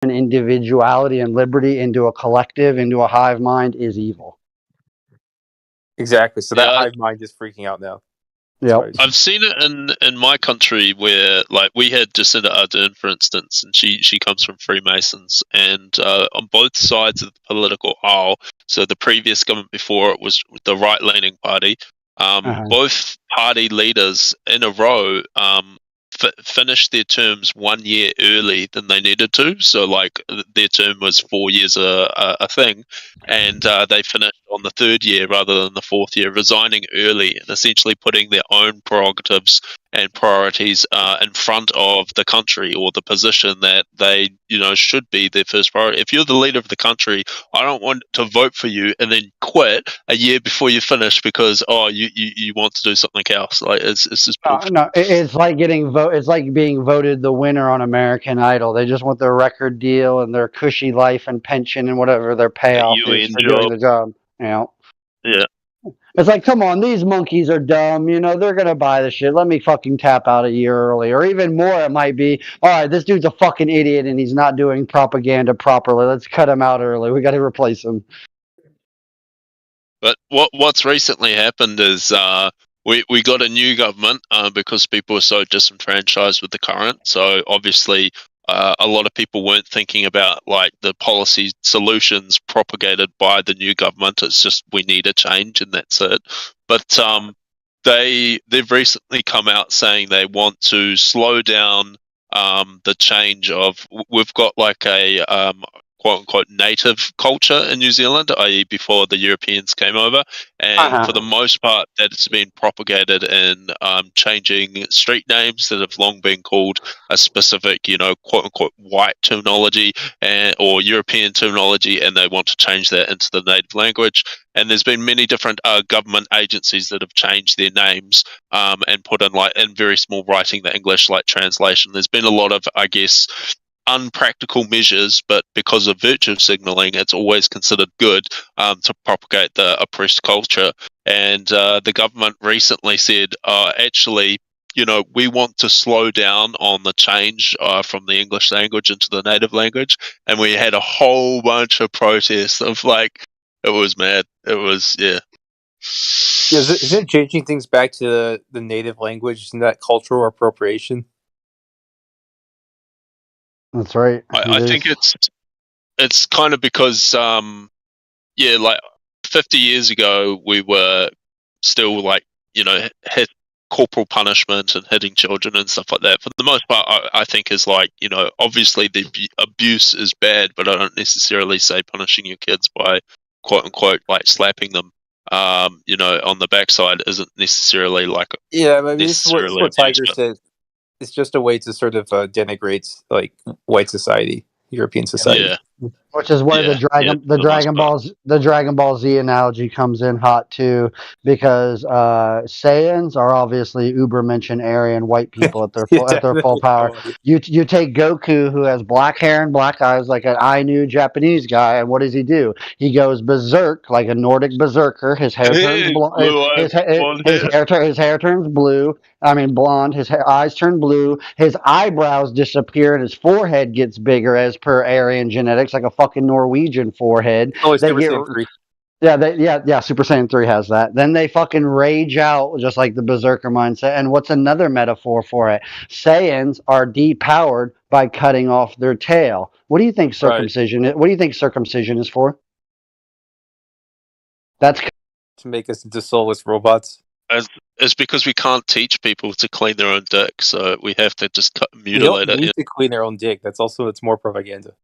and individuality and liberty into a collective, into a hive mind, is evil. Exactly. So that Yeah, hive mind is freaking out now. That's Yep. why I've seen it in my country where, like, we had Jacinda Ardern, for instance, and she comes from Freemasons, and on both sides of the political aisle. So the previous government before it was the right-leaning party. Uh-huh. Both party leaders in a row finished their terms 1 year early than they needed to. So, like, their term was 4 years a thing, and they finished on the third year rather than the fourth year, resigning early and essentially putting their own prerogatives and priorities in front of the country or the position that they, should be their first priority. If you're the leader of the country, I don't want to vote for you and then quit a year before you finish because you want to do something else. Like it's just bullshit. No, it's like it's like being voted the winner on American Idol. They just want their record deal and their cushy life and pension and whatever their A payoff is UN for doing job. the job. You know, Yeah. it's like, come on, these monkeys are dumb. They're gonna buy the shit. Let me fucking tap out a year early, or even more. It might be, all right, this dude's a fucking idiot and he's not doing propaganda properly. Let's cut him out early. We got to replace him. But what's recently happened is we got a new government because people were so disenfranchised with the current. So obviously, a lot of people weren't thinking about like the policy solutions propagated by the new government. It's just we need a change, and that's it. But they've recently come out saying they want to slow down the change of. We've got like a quote unquote native culture in New Zealand, i.e., before the Europeans came over. And for the most part, that's been propagated in changing street names that have long been called a specific, quote unquote white terminology or European terminology, and they want to change that into the native language. And there's been many different government agencies that have changed their names and put in like in very small writing the English like translation. There's been a lot of, I guess, unpractical measures, but because of virtue signaling, it's always considered good to propagate the oppressed culture. And the government recently said, actually, we want to slow down on the change from the English language into the native language. And we had a whole bunch of protests of like, it was mad. It was, yeah. Yeah, is it changing things back to the native language? Isn't that cultural appropriation? That's right. I think it's kind of because yeah, like 50 years ago, we were still like, hit corporal punishment and hitting children and stuff like that. For the most part, I think is like, obviously the abuse is bad, but I don't necessarily say punishing your kids by quote unquote like slapping them, on the backside isn't necessarily like Yeah, I mean, this is necessarily what abuse. Tiger But said. It's just a way to sort of denigrate like white society, European society. yeah, Which is where yeah, yeah, for the most part. The Dragon Ball Z analogy comes in hot too, because Saiyans are obviously Ubermensch Aryan white people at their Yeah, full definitely. power. You take Goku, who has black hair and black eyes like an Ainu Japanese guy, and what does he do? He goes berserk like a Nordic berserker. His hair turns blonde. Blue eyes, blonde hair. His hair turns blue. I mean blonde. His eyes turn blue. His eyebrows disappear, and his forehead gets bigger as per Aryan genetics, like a fucking Norwegian forehead. Oh, They Super get Saiyan 3. yeah. Super Saiyan 3 has that. Then they fucking rage out just like the berserker mindset. And what's another metaphor for it? Saiyans are depowered by cutting off their tail. What do you think Right. What do you think circumcision is for? That's To make us into soulless robots. As It's because we can't teach people to clean their own dick, so we have to just We don't mutilate it. need to clean our own dick. It's more propaganda.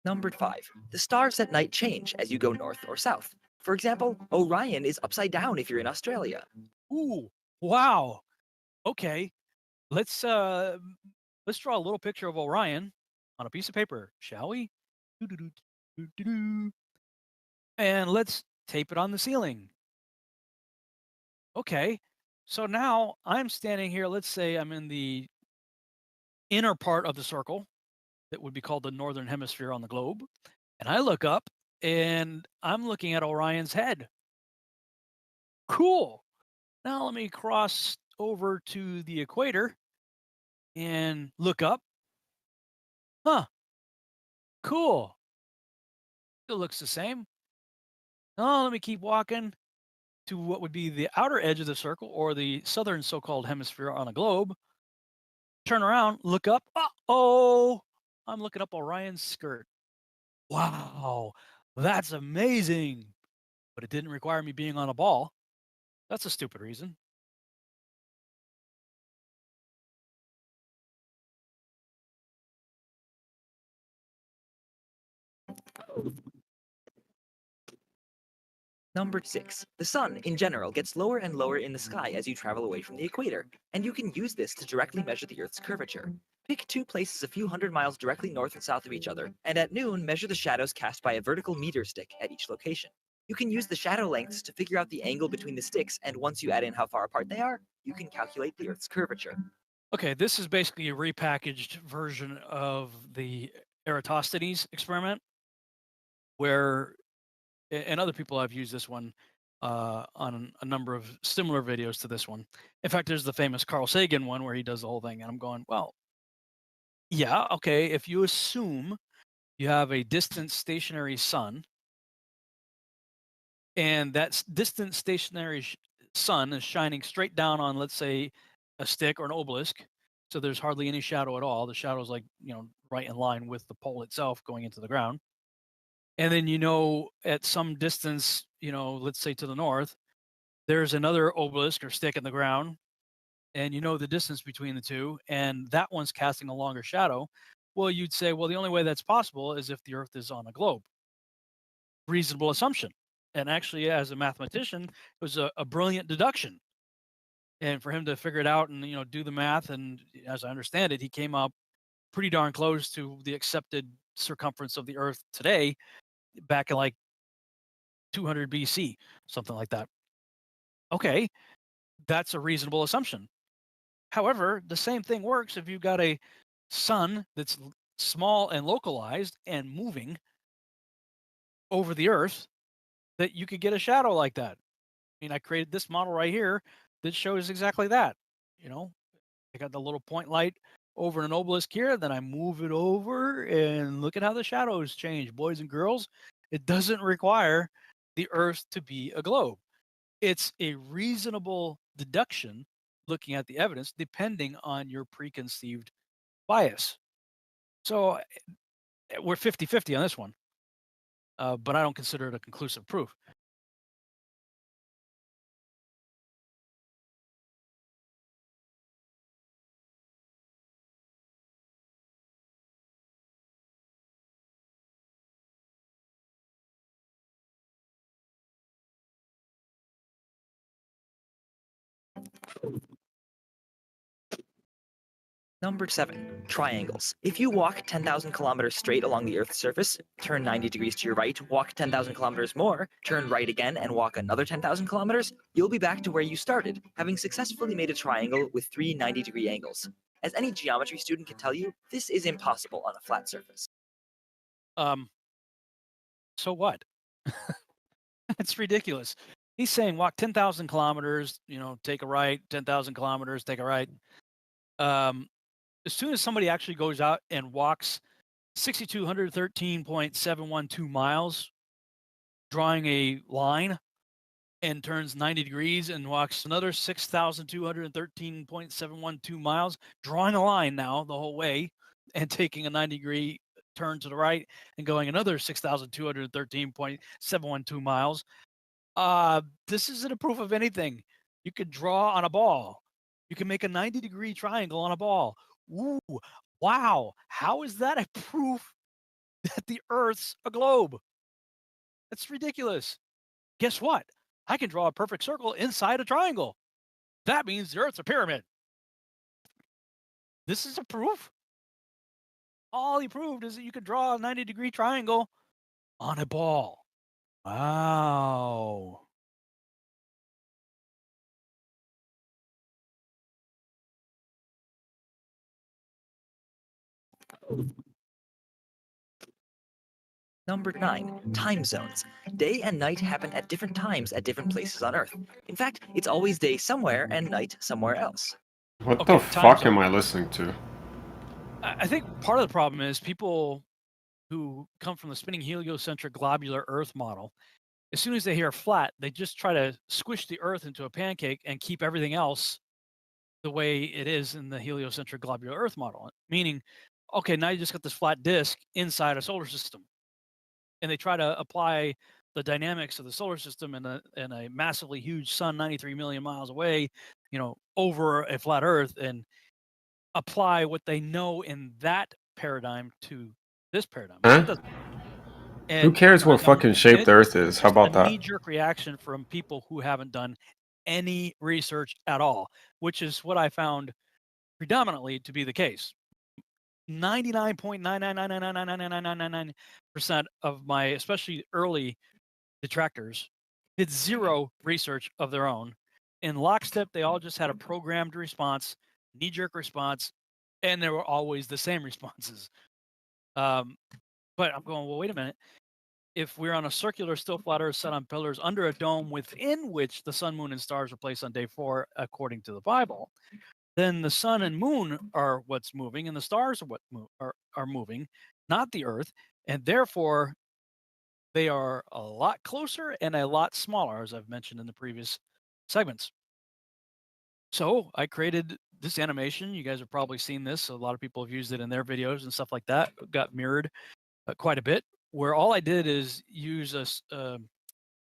Number 5. The stars at night change as you go north or south. For example, Orion is upside down if you're in Australia. Ooh, wow. Okay. Let's draw a little picture of Orion on a piece of paper, shall we? Doo-doo-doo-doo-doo-doo. And let's tape it on the ceiling. Okay. So now I'm standing here, let's say I'm in the inner part of the circle that would be called the northern hemisphere on the globe. And I look up and I'm looking at Orion's head. Cool. Now let me cross over to the equator and look up. Huh. Cool. Still looks the same. Oh, let me keep walking to what would be the outer edge of the circle or the southern so-called hemisphere on a globe. Turn around, look up. Uh-oh. I'm looking up Orion's skirt. Wow. That's amazing. But it didn't require me being on a ball. That's a stupid reason. Number 6. The sun, in general, gets lower and lower in the sky as you travel away from the equator, and you can use this to directly measure the Earth's curvature. Pick 2 places a few hundred miles directly north and south of each other, and at noon, measure the shadows cast by a vertical meter stick at each location. You can use the shadow lengths to figure out the angle between the sticks, and once you add in how far apart they are, you can calculate the Earth's curvature. Okay, this is basically a repackaged version of the Eratosthenes experiment, where, and other people have used this one on a number of similar videos to this one. In fact, there's the famous Carl Sagan one where he does the whole thing, and I'm going, well, yeah, okay, if you assume you have a distant stationary sun, and that distant stationary sun is shining straight down on, let's say, a stick or an obelisk, so there's hardly any shadow at all. The shadow is like, right in line with the pole itself going into the ground. And then, at some distance, let's say to the north, there's another obelisk or stick in the ground, and the distance between the two, and that one's casting a longer shadow. Well, you'd say, well, the only way that's possible is if the Earth is on a globe. Reasonable assumption. And actually, as a mathematician, it was a brilliant deduction. And for him to figure it out and do the math, and as I understand it, he came up pretty darn close to the accepted circumference of the Earth today, back in like 200 BC, something like that. Okay, that's a reasonable assumption. However, the same thing works if you've got a sun that's small and localized and moving over the Earth, that you could get a shadow like that. I mean, I created this model right here that shows exactly that. I got the little point light over an obelisk here, then I move it over, and look at how the shadows change, boys and girls. It doesn't require the Earth to be a globe. It's a reasonable deduction looking at the evidence, depending on your preconceived bias. So we're 50-50 on this one, but I don't consider it a conclusive proof. Number 7. Triangles. If you walk 10,000 kilometers straight along the Earth's surface, turn 90 degrees to your right, walk 10,000 kilometers more, turn right again, and walk another 10,000 kilometers, you'll be back to where you started, having successfully made a triangle with 3 90-degree angles. As any geometry student can tell you, this is impossible on a flat surface. So what? It's ridiculous. He's saying walk 10,000 kilometers, take a right, 10,000 kilometers, take a right. As soon as somebody actually goes out and walks 6,213.712 miles, drawing a line, and turns 90 degrees and walks another 6,213.712 miles, drawing a line now the whole way, and taking a 90-degree turn to the right and going another 6,213.712 miles. This isn't a proof of anything. You could draw on a ball. You can make a 90-degree triangle on a ball. Ooh, Wow, how is that a proof that the Earth's a globe? That's ridiculous. Guess what? I can draw a perfect circle inside a triangle. That means the Earth's a pyramid. This is a proof. All he proved is that you could draw a 90-degree triangle on a ball. Wow. Number 9. Time zones. Day and night happen at different times at different places on Earth. In fact, it's always day somewhere and night somewhere else. What Okay, the time fuck am zone. I listening to? I think part of the problem is people who come from the spinning heliocentric globular Earth model, as soon as they hear flat, they just try to squish the Earth into a pancake and keep everything else the way it is in the heliocentric globular Earth model. Meaning, okay, now you just got this flat disk inside a solar system. And they try to apply the dynamics of the solar system in a massively huge sun 93 million miles away, over a flat Earth, and apply what they know in that paradigm to this paradigm. Huh? That doesn't. Who And cares what fucking shape the Earth it's is? How just about a that? knee-jerk reaction from people who haven't done any research at all, which is what I found predominantly to be the case. 99.999999999% of my, especially early detractors, did zero research of their own. In lockstep, they all just had a programmed response, knee-jerk response, and they were always the same responses. But I'm going, well, wait a minute. If we're on a circular still flat Earth set on pillars under a dome within which the sun, moon, and stars are placed on day 4, according to the Bible, then the sun and moon are what's moving, and the stars are what are moving, not the Earth, and therefore they are a lot closer and a lot smaller, as I've mentioned in the previous segments. So I created this animation. You guys have probably seen this. A lot of people have used it in their videos and stuff like that. It got mirrored quite a bit. Where all I did is use a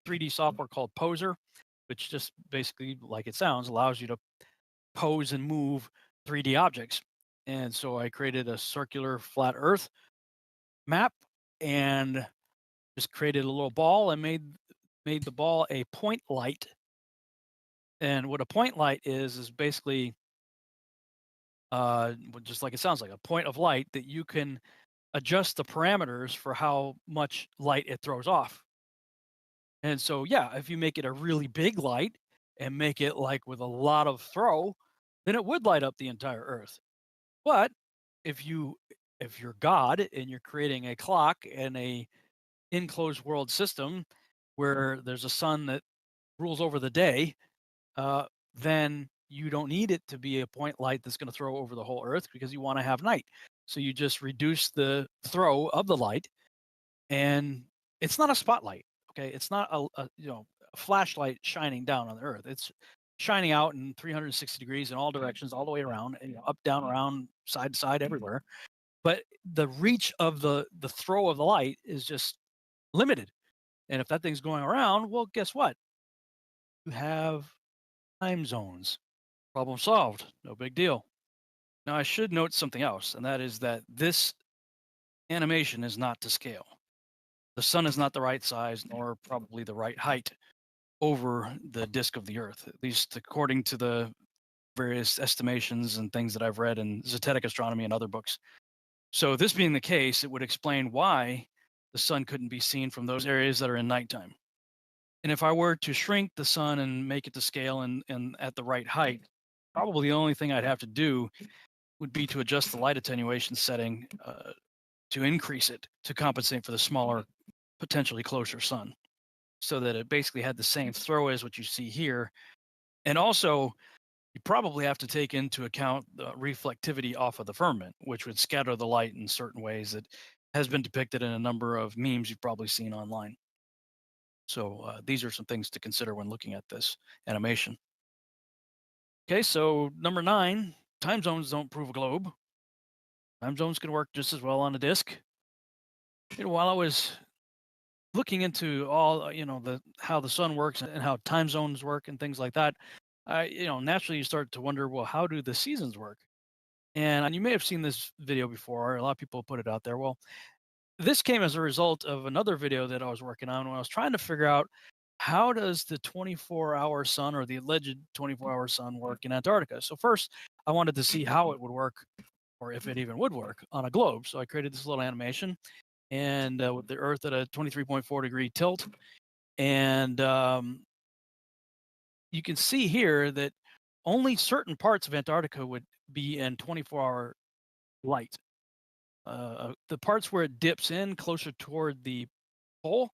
3D software called Poser, which just basically, like it sounds, allows you to pose and move 3D objects. And so I created a circular flat Earth map and just created a little ball and made the ball a point light. And what a point light is basically just like it sounds like, a point of light that you can adjust the parameters for how much light it throws off. And so, yeah, if you make it a really big light and make it like with a lot of throw, then it would light up the entire Earth. But if you're God and you're creating a clock and a enclosed world system where there's a sun that rules over the day, then you don't need it to be a point light that's going to throw over the whole Earth because you want to have night. So you just reduce the throw of the light, and it's not a spotlight. Okay, it's not a flashlight shining down on the Earth. It's shining out in 360 degrees in all directions, all the way around, and up, down, around, side to side, everywhere. But the reach of the throw of the light is just limited. And if that thing's going around, well, guess what? You have time zones. Problem solved. No big deal. Now, I should note something else, and that is that this animation is not to scale. The sun is not the right size, nor probably the right height over the disk of the Earth, at least according to the various estimations and things that I've read in Zetetic Astronomy and other books. So, this being the case, it would explain why the sun couldn't be seen from those areas that are in nighttime. And if I were to shrink the sun and make it to scale and at the right height, probably the only thing I'd have to do would be to adjust the light attenuation setting to increase it to compensate for the smaller, potentially closer sun, so that it basically had the same throw as what you see here. And also, you probably have to take into account the reflectivity off of the firmament, which would scatter the light in certain ways that has been depicted in a number of memes you've probably seen online. So these are some things to consider when looking at this animation. Okay, so number 9, time zones don't prove a globe. Time zones can work just as well on a disk. While I was looking into all, how the sun works and how time zones work and things like that, naturally you start to wonder, well, how do the seasons work? And you may have seen this video before. A lot of people put it out there. Well, this came as a result of another video that I was working on when I was trying to figure out how does the 24-hour sun or the alleged 24-hour sun work in Antarctica. So first, I wanted to see how it would work, or if it even would work on a globe. So I created this little animation, and with the Earth at a 23.4-degree tilt, and you can see here that only certain parts of Antarctica would be in 24-hour light. The parts where it dips in closer toward the pole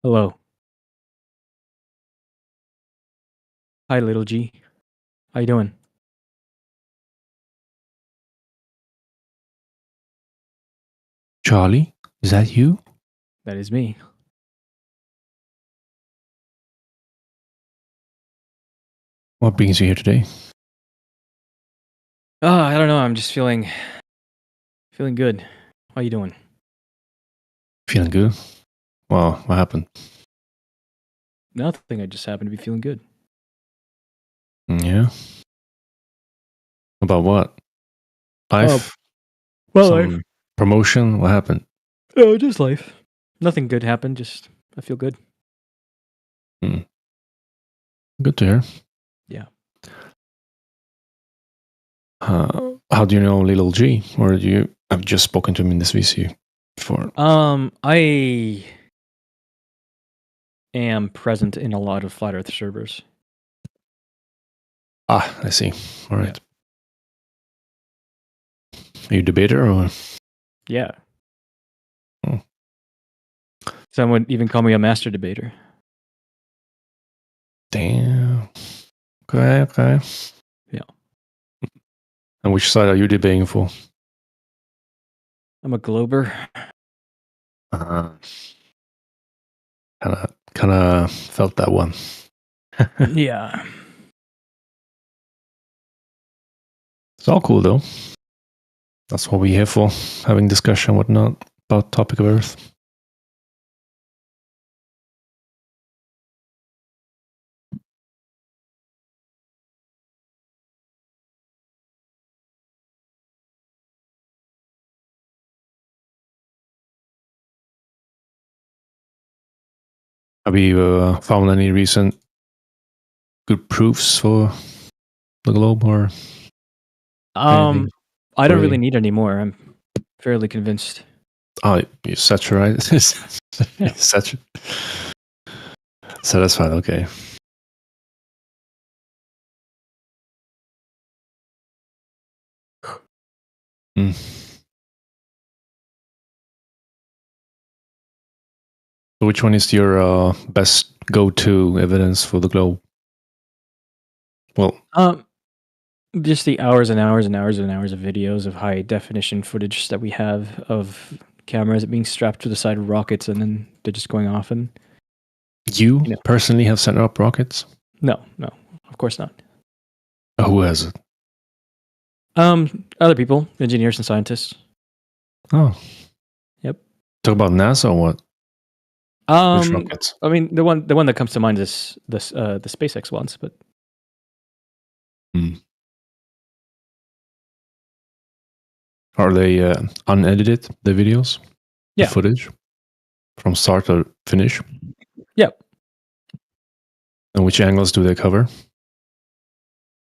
Hello. Hi, little G. How you doing? Charlie, is that you? That is me. What brings you here today? Oh, I don't know. I'm just feeling good. How you doing? Feeling good? Well, what happened? Nothing. I just happen to be feeling good. Yeah. About what? Life? Some promotion? What happened? Oh, just life. Nothing good happened. Just I feel good. Good to hear. Yeah. How do you know Little G? Or do you have just spoken to him in this VC before? I am present in a lot of Flat Earth servers. Ah, I see. All right. Are you a debater or? Yeah. Oh. Some would even call me a master debater. Damn. Okay. Yeah. And which side are you debating for? I'm a Glober. Kind of felt that one. Yeah. It's all cool though. That's what we're here for, having discussion and whatnot about topic of Earth. Have you found any recent good proofs for the globe or anything? I don't really need any more. I'm fairly convinced. Oh, you're saturated. Yeah. Satisfied. Okay. So which one is your best go-to evidence for the globe? Well, just the hours and hours and hours and hours of videos of high definition footage that we have of cameras being strapped to the side of rockets and then they're just going off. And you personally have sent up rockets? No, of course not. Who has it? Other people, engineers and scientists. Oh, yep. Talk about NASA or what? Which rockets? I mean, the one that comes to mind is the SpaceX ones, but. Are they unedited, the videos? Yeah. The footage? From start to finish? Yep. And which angles do they cover?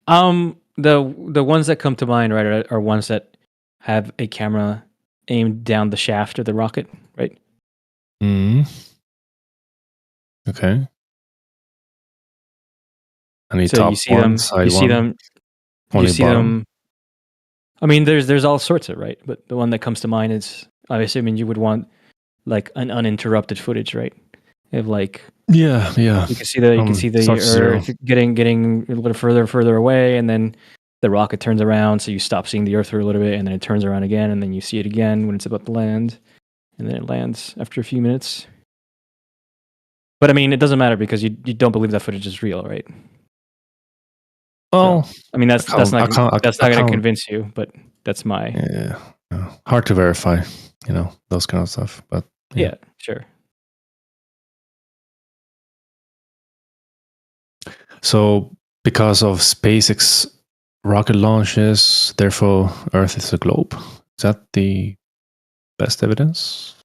The ones that come to mind, right, are ones that have a camera aimed down the shaft of the rocket, right? Okay. And So you see them. You see them. You see them. I mean, there's all sorts of, right, but the one that comes to mind is, I assume you would want like an uninterrupted footage, right? Of like, yeah. You can see the Earth getting a little bit further and further away, and then the rocket turns around, so you stop seeing the Earth for a little bit, and then it turns around again, and then you see it again when it's about to land, and then it lands after a few minutes. But I mean, it doesn't matter because you don't believe that footage is real, right? Oh, so, I mean that's not going to convince you, but that's my hard to verify, those kind of stuff. But yeah sure. So, because of SpaceX rocket launches, therefore Earth is a globe. Is that the best evidence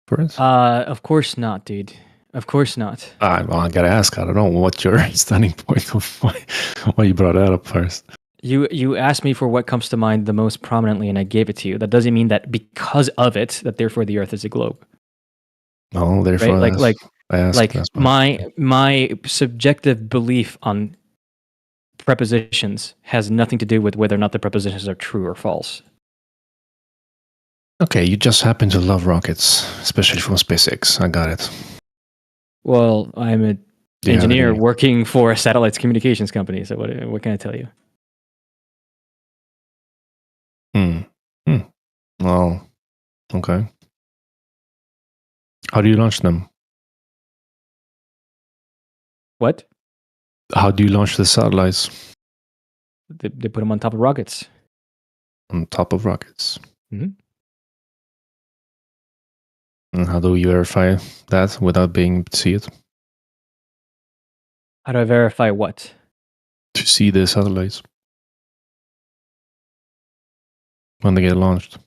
for it? Of course not, dude. Of course not. Well, I gotta ask. I don't know what your standing point of why you brought that up first. You asked me for what comes to mind the most prominently, and I gave it to you. That doesn't mean that because of it, that therefore the Earth is a globe. No, therefore, right? My subjective belief on prepositions has nothing to do with whether or not the prepositions are true or false. Okay, you just happen to love rockets, especially from SpaceX. I got it. Well, I'm an engineer working for a satellites communications company. So what can I tell you? Well, okay. How do you launch them? What? How do you launch the satellites? They put them on top of rockets. On top of rockets. Mm-hmm. And how do you verify that without being able to see it? How do I verify what? To see the satellites when they get launched.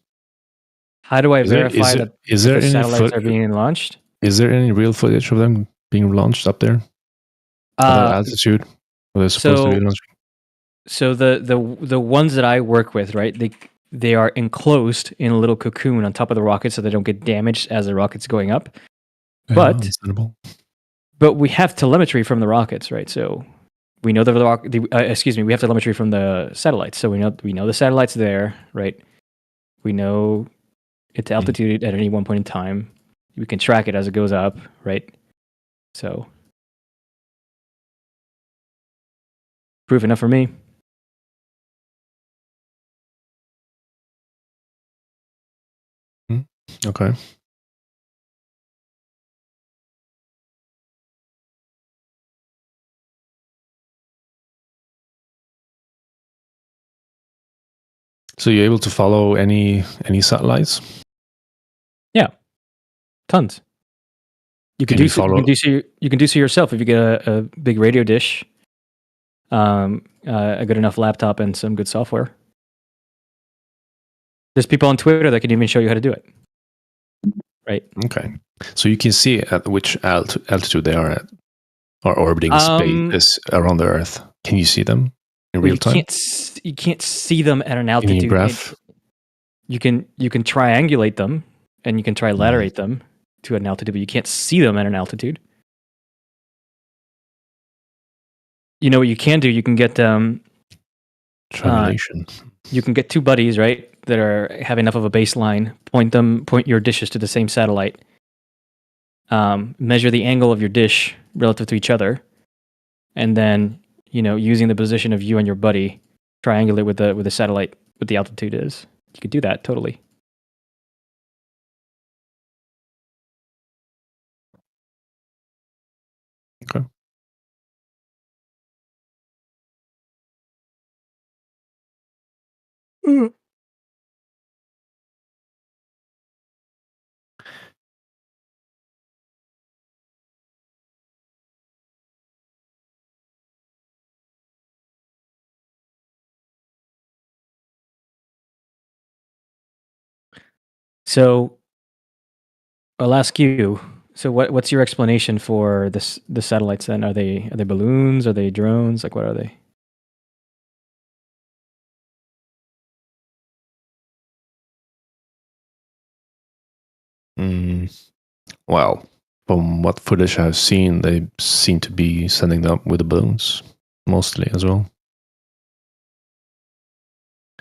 How do I verify that the satellites are being launched? Is there any real footage of them being launched up there? At that altitude where they're supposed to be launched? So the ones that I work with, right? They are enclosed in a little cocoon on top of the rocket, so they don't get damaged as the rocket's going up. But we have telemetry from the rockets, right? So we know we have telemetry from the satellites, so we know the satellite's there, right? We know its altitude at any one point in time. We can track it as it goes up, right? So proof enough for me. Okay. So you're able to follow any satellites? Yeah, tons. You can do so yourself if you get a big radio dish, a good enough laptop, and some good software. There's people on Twitter that can even show you how to do it. Right. Okay. So you can see at which altitude they are at, or orbiting space around the Earth. Can you see them in real time? You can't see them at an altitude. In graph? You can triangulate them, and you can trilaterate them to an altitude, but you can't see them at an altitude. You know what you can do? You can get triangulation. You can get two buddies, right, that have enough of a baseline. Point your dishes to the same satellite. Measure the angle of your dish relative to each other, and then using the position of you and your buddy, triangulate with the satellite what the altitude is. You could do that totally. Okay. So I'll ask you. So what's your explanation for the satellites then? Are they balloons? Are they drones? Like, what are they? Well, from what footage I've seen, they seem to be sending them up with the balloons, mostly as well.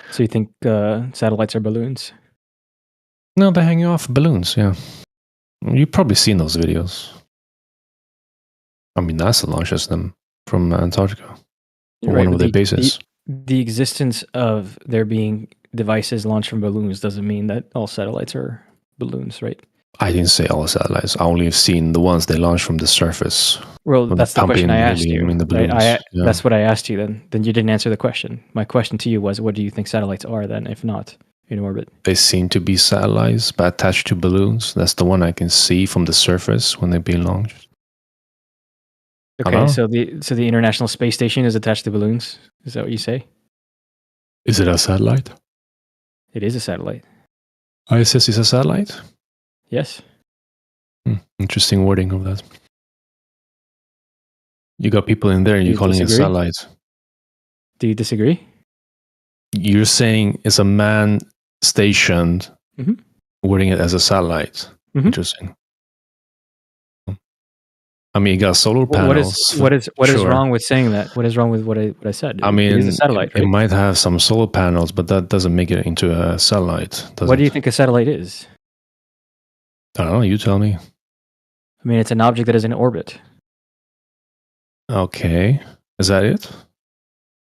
So you think satellites are balloons? No, they're hanging off balloons, yeah. You've probably seen those videos. I mean, NASA launches them from Antarctica, one of their bases. The existence of there being devices launched from balloons doesn't mean that all satellites are balloons, right? I didn't say all satellites. I only have seen the ones they launched from the surface. Well, that's the question I asked you. Right? That's what I asked you then. Then you didn't answer the question. My question to you was, what do you think satellites are then, if not in orbit? They seem to be satellites, but attached to balloons. That's the one I can see from the surface when they're being launched. Okay, so the International Space Station is attached to balloons? Is that what you say? Is it a satellite? It is a satellite. ISS is a satellite? Yes. Interesting wording of that. You got people in there and you're calling it satellites. Do you disagree? You're saying it's a man stationed, wording it as a satellite. Interesting. I mean, you got solar panels. What is wrong with saying that? What is wrong with what I said? I mean, it is a satellite, right? It might have some solar panels, but that doesn't make it into a satellite. What do you think a satellite is? I don't know. You tell me. I mean, it's an object that is in orbit. Okay. Is that it?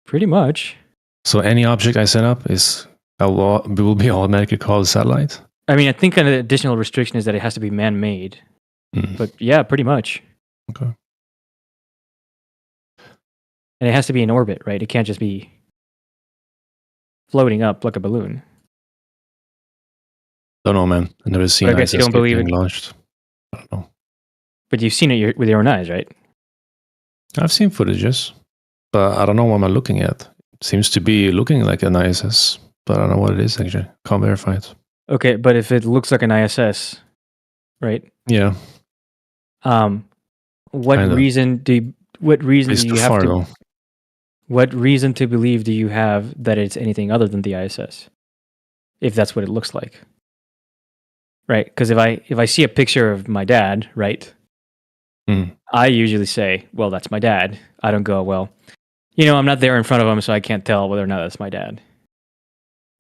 Pretty much. So any object I set up will be automatically called a satellite? I mean, I think an additional restriction is that it has to be man-made. But yeah, pretty much. Okay. And it has to be in orbit, right? It can't just be floating up like a balloon. Don't know, man. I've never seen I guess you don't believe being it. launched. I don't know. But you've seen it with your own eyes, right? I've seen footages, but I don't know what I'm looking at. It seems to be looking like an ISS, but I don't know what it is actually. Can't verify it. Okay, but if it looks like an ISS, right? Yeah. What Kinda. reason do you have far, to? though. What reason to believe do you have that it's anything other than the ISS? If that's what it looks like, right? Because if I see a picture of my dad, right, I usually say, "Well, that's my dad." I don't go, "Well, I'm not there in front of him, so I can't tell whether or not that's my dad."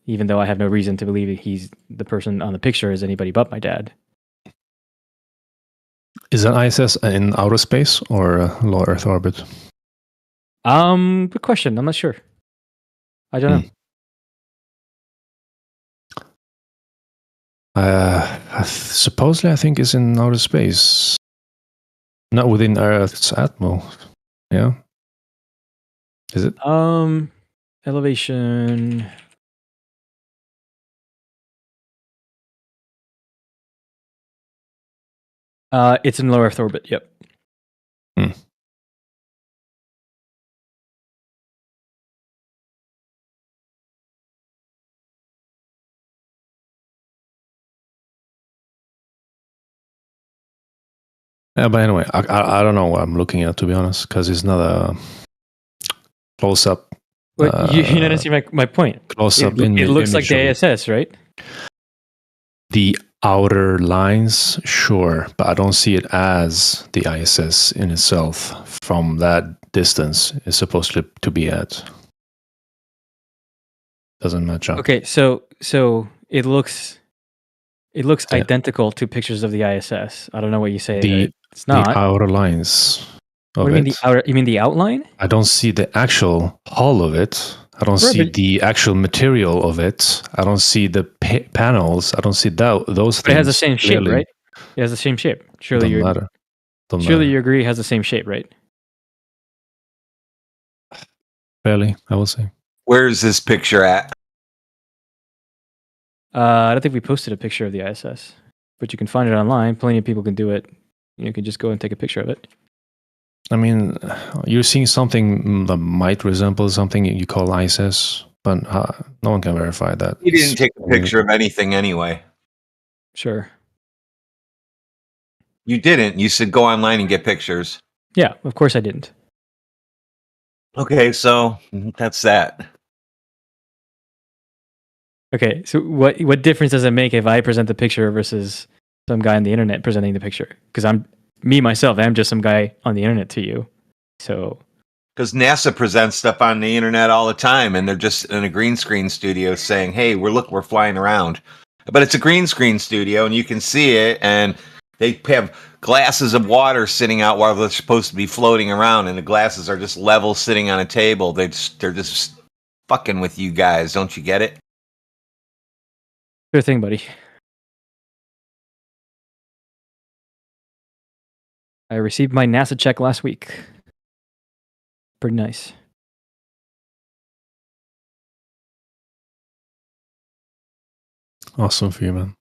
Even though I have no reason to believe that he's the person on the picture is anybody but my dad. Is an ISS in outer space or low Earth orbit? Good question. I'm not sure. I don't know. Supposedly, I think it's in outer space, not within Earth's atmo. Yeah. Is it? Elevation. It's in low Earth orbit. Yep. Yeah, but anyway, I don't know what I'm looking at, to be honest, because it's not a close up. But you didn't see my point. Close up. It looks like the ISS, right? The outer lines, sure, but I don't see it as the ISS in itself from that distance it's supposed to be at. Doesn't match up. Okay, so it looks identical to pictures of the ISS. I don't know what you say. It's not. The outer lines. What do you mean the outer? You mean the outline? I don't see the actual hull of it. I don't see the actual material of it. I don't see the panels. I don't see those things. But it has the same shape, right? It has the same shape. Surely you agree it has the same shape, right? Fairly, I will say. Where is this picture at? I don't think we posted a picture of the ISS, but you can find it online. Plenty of people can do it. You can just go and take a picture of it. I mean, you're seeing something that might resemble something you call ISS, but no one can verify that. You didn't take a picture of anything anyway. Sure. You didn't. You said go online and get pictures. Yeah, of course I didn't. Okay, so that's that. Okay, so what difference does it make if I present the picture versus some guy on the internet presenting the picture? Because I'm just some guy on the internet to you. So because NASA presents stuff on the internet all the time, and they're just in a green screen studio saying, "Hey, we're flying around," but it's a green screen studio, and you can see it, and they have glasses of water sitting out while they're supposed to be floating around, and the glasses are just level sitting on a table. They're just fucking with you guys. Don't you get it? Sure thing, buddy. I received my NASA check last week. Pretty nice. Awesome for you, man.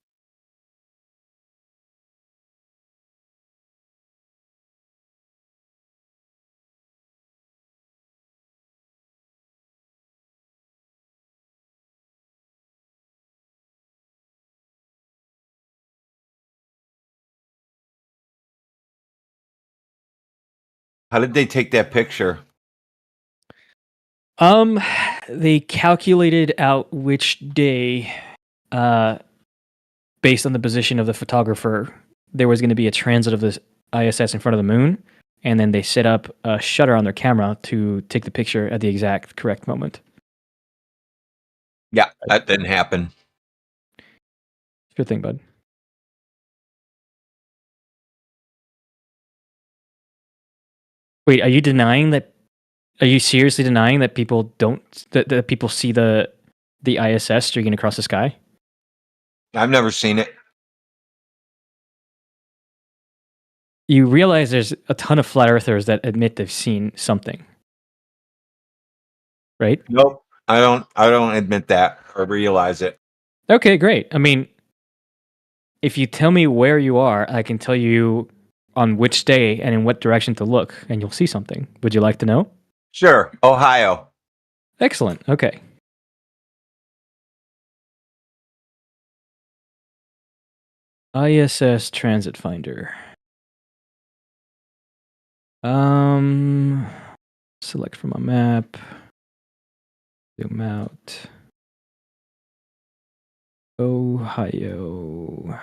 How did they take that picture? They calculated out which day, based on the position of the photographer, there was going to be a transit of this ISS in front of the moon, and then they set up a shutter on their camera to take the picture at the exact correct moment. Yeah, that didn't happen. Sure thing, bud. Wait, are you denying that? Are you seriously denying that people don't that people see the ISS streaking across the sky? I've never seen it. You realize there's a ton of flat earthers that admit they've seen something, right? Nope. I don't admit that or realize it. Okay, great. I mean, if you tell me where you are, I can tell you on which day and in what direction to look, and you'll see something. Would you like to know? Sure. Ohio. Excellent. Okay. ISS Transit Finder. Select from a map. Zoom out. Ohio.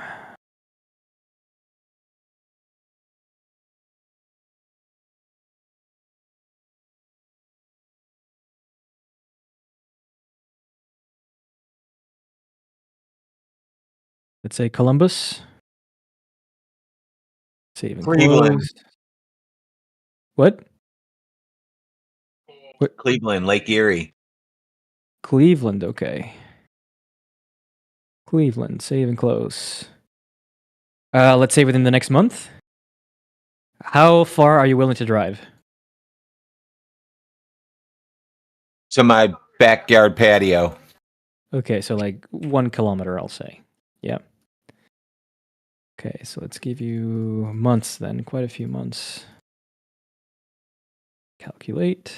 Let's say Columbus. Save and Cleveland. close. What? Cleveland, Lake Erie. Cleveland, okay. Cleveland, save and close. Let's say within the next month. How far are you willing to drive? To my backyard patio. Okay, so like 1 kilometer, I'll say. Yeah. Okay, so let's give you months then, quite a few months. Calculate.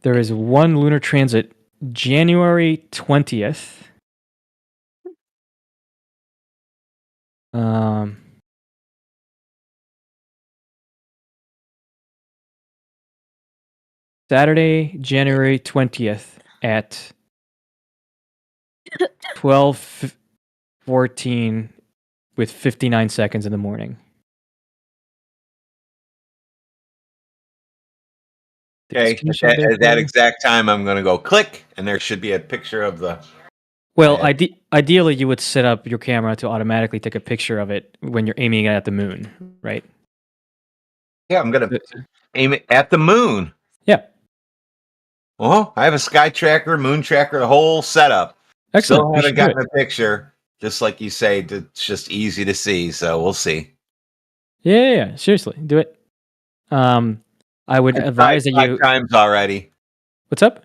There is one lunar transit, January 20th. Saturday, January 20th at 12:14 with 59 seconds in the morning. Okay, at that exact time, I'm going to go click, and there should be a picture of the. Well, ideally, you would set up your camera to automatically take a picture of it when you're aiming it at the moon, right? Yeah, I'm going to aim it at the moon. Yeah. Well, I have a sky tracker, moon tracker, the whole setup. Excellent. Still haven't gotten a picture. Just like you say, it's just easy to see. So we'll see. Yeah. Seriously, do it. I would advise that you. 5 times already. What's up?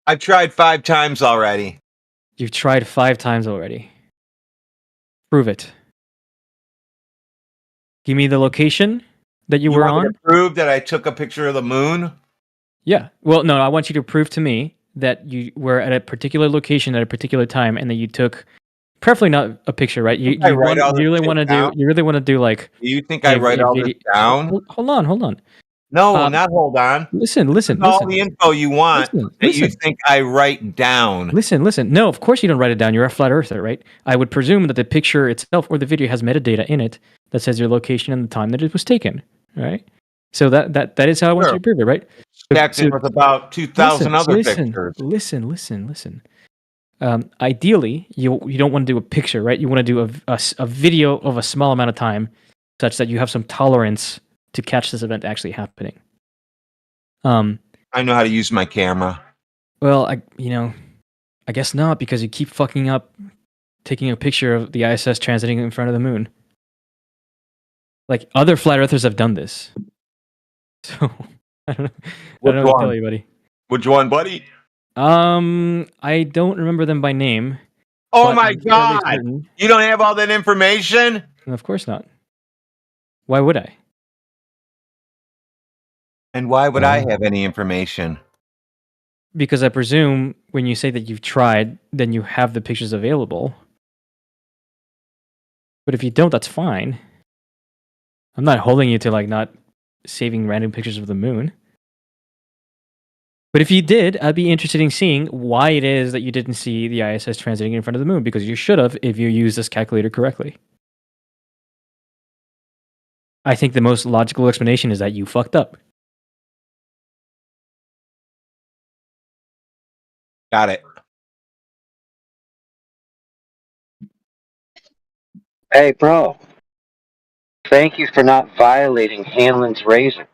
I've tried 5 times already. You've tried 5 times already. Prove it. Give me the location that you were want on. me to prove that I took a picture of the moon? Yeah. Well, no, I want you to prove to me that you were at a particular location at a particular time and that you took, preferably not a picture, right? You really want to do like. Do you think I write all this down? Hold on. No, not hold on. Listen. All the info you want that you think I write down. Listen. No, of course you don't write it down. You're a flat earther, right? I would presume that the picture itself or the video has metadata in it that says your location and the time that it was taken, right? So that is how I want you to prove it, right? Stacked in with about 2,000 other pictures. Listen. Ideally, you don't want to do a picture, right? You want to do a video of a small amount of time, such that you have some tolerance to catch this event actually happening. I know how to use my camera. Well, I guess not, because you keep fucking up taking a picture of the ISS transiting in front of the moon. Like, other flat earthers have done this. So I don't know what to tell you, buddy. Which one, buddy? I don't remember them by name. Oh my god! You don't have all that information? Of course not. Why would I? And why would I have any information? Because I presume when you say that you've tried, then you have the pictures available. But if you don't, that's fine. I'm not holding you to like not saving random pictures of the moon. But if you did, I'd be interested in seeing why it is that you didn't see the ISS transiting in front of the moon, because you should have if you used this calculator correctly. I think the most logical explanation is that you fucked up. Got it. Hey, bro. Thank you for not violating Hanlon's razor.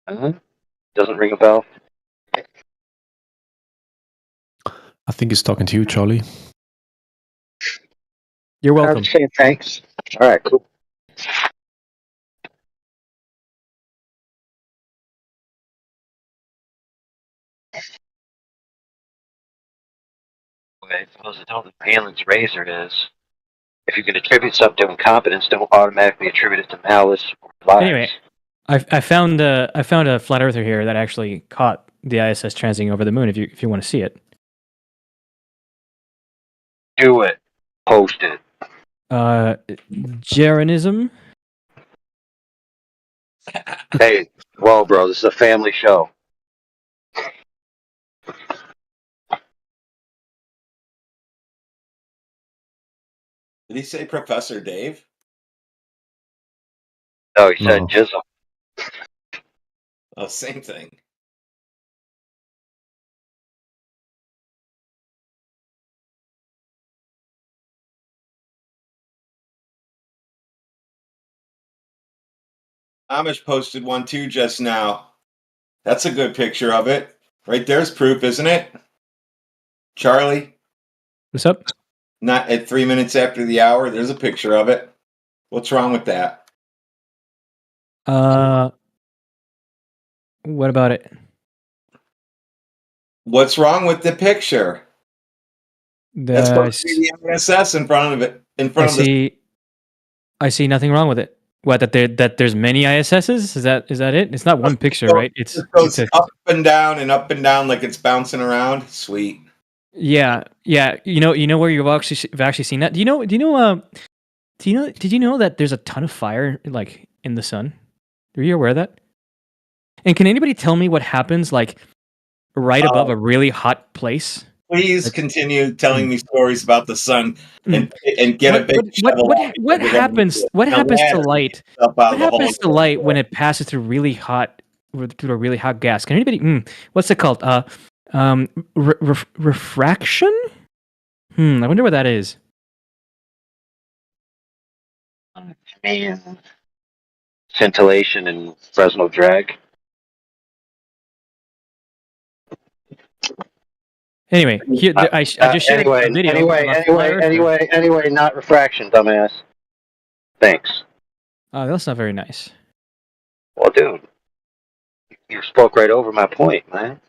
Doesn't ring a bell? I think he's talking to you, Charlie. You're I welcome. was saying thanks. All right, cool. Okay, for those that don't know what Hanlon's razor is, if you can attribute something to incompetence, don't automatically attribute it to malice or lies. Anyway, I found a flat earther here that actually caught the ISS transiting over the moon. If you want to see it, Do it. Post it. Jeranism. Hey, well, bro, this is a family show. Did he say Professor Dave? No, he said No. Jizzle. Oh, same thing. Amish posted one too just now. That's a good picture of it. Right there's proof, isn't it? Charlie? What's up? Not at 3 minutes after the hour. There's a picture of it. What's wrong with that? What about it? What's wrong with the picture? That's supposed to be the ISS in front of it. I see nothing wrong with it. What, that there's many ISSs? Is that it? It's not one picture, right? It goes up and down like it's bouncing around. Sweet. Yeah. You know where you've actually seen that? Did you know that there's a ton of fire like in the sun? Are you aware of that? And can anybody tell me what happens like right above a really hot place? Please continue telling me stories about the sun and get a big shovel. What happens to light? What happens to light when it passes through a really hot gas? Can anybody? What's it called? Refraction? I wonder what that is. Man. Scintillation and Fresnel drag. Anyway, here, I just showed a video. Anyway, not refraction, dumbass. Thanks. That's not very nice. Well, dude, you spoke right over my point, man,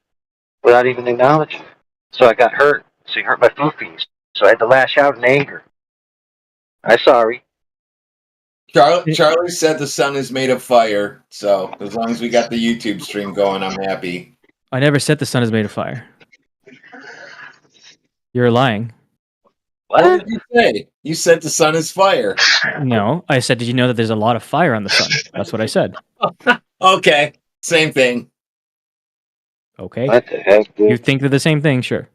without even acknowledging. So I got hurt. So you hurt my foofies. So I had to lash out in anger. I'm sorry. Charlie said the sun is made of fire. So as long as we got the YouTube stream going, I'm happy. I never said the sun is made of fire. You're lying. What did you say? You said the sun is fire. No, I said, did you know that there's a lot of fire on the sun? That's what I said. Okay, same thing. Okay. What the heck, dude? You think they're the same thing? Sure.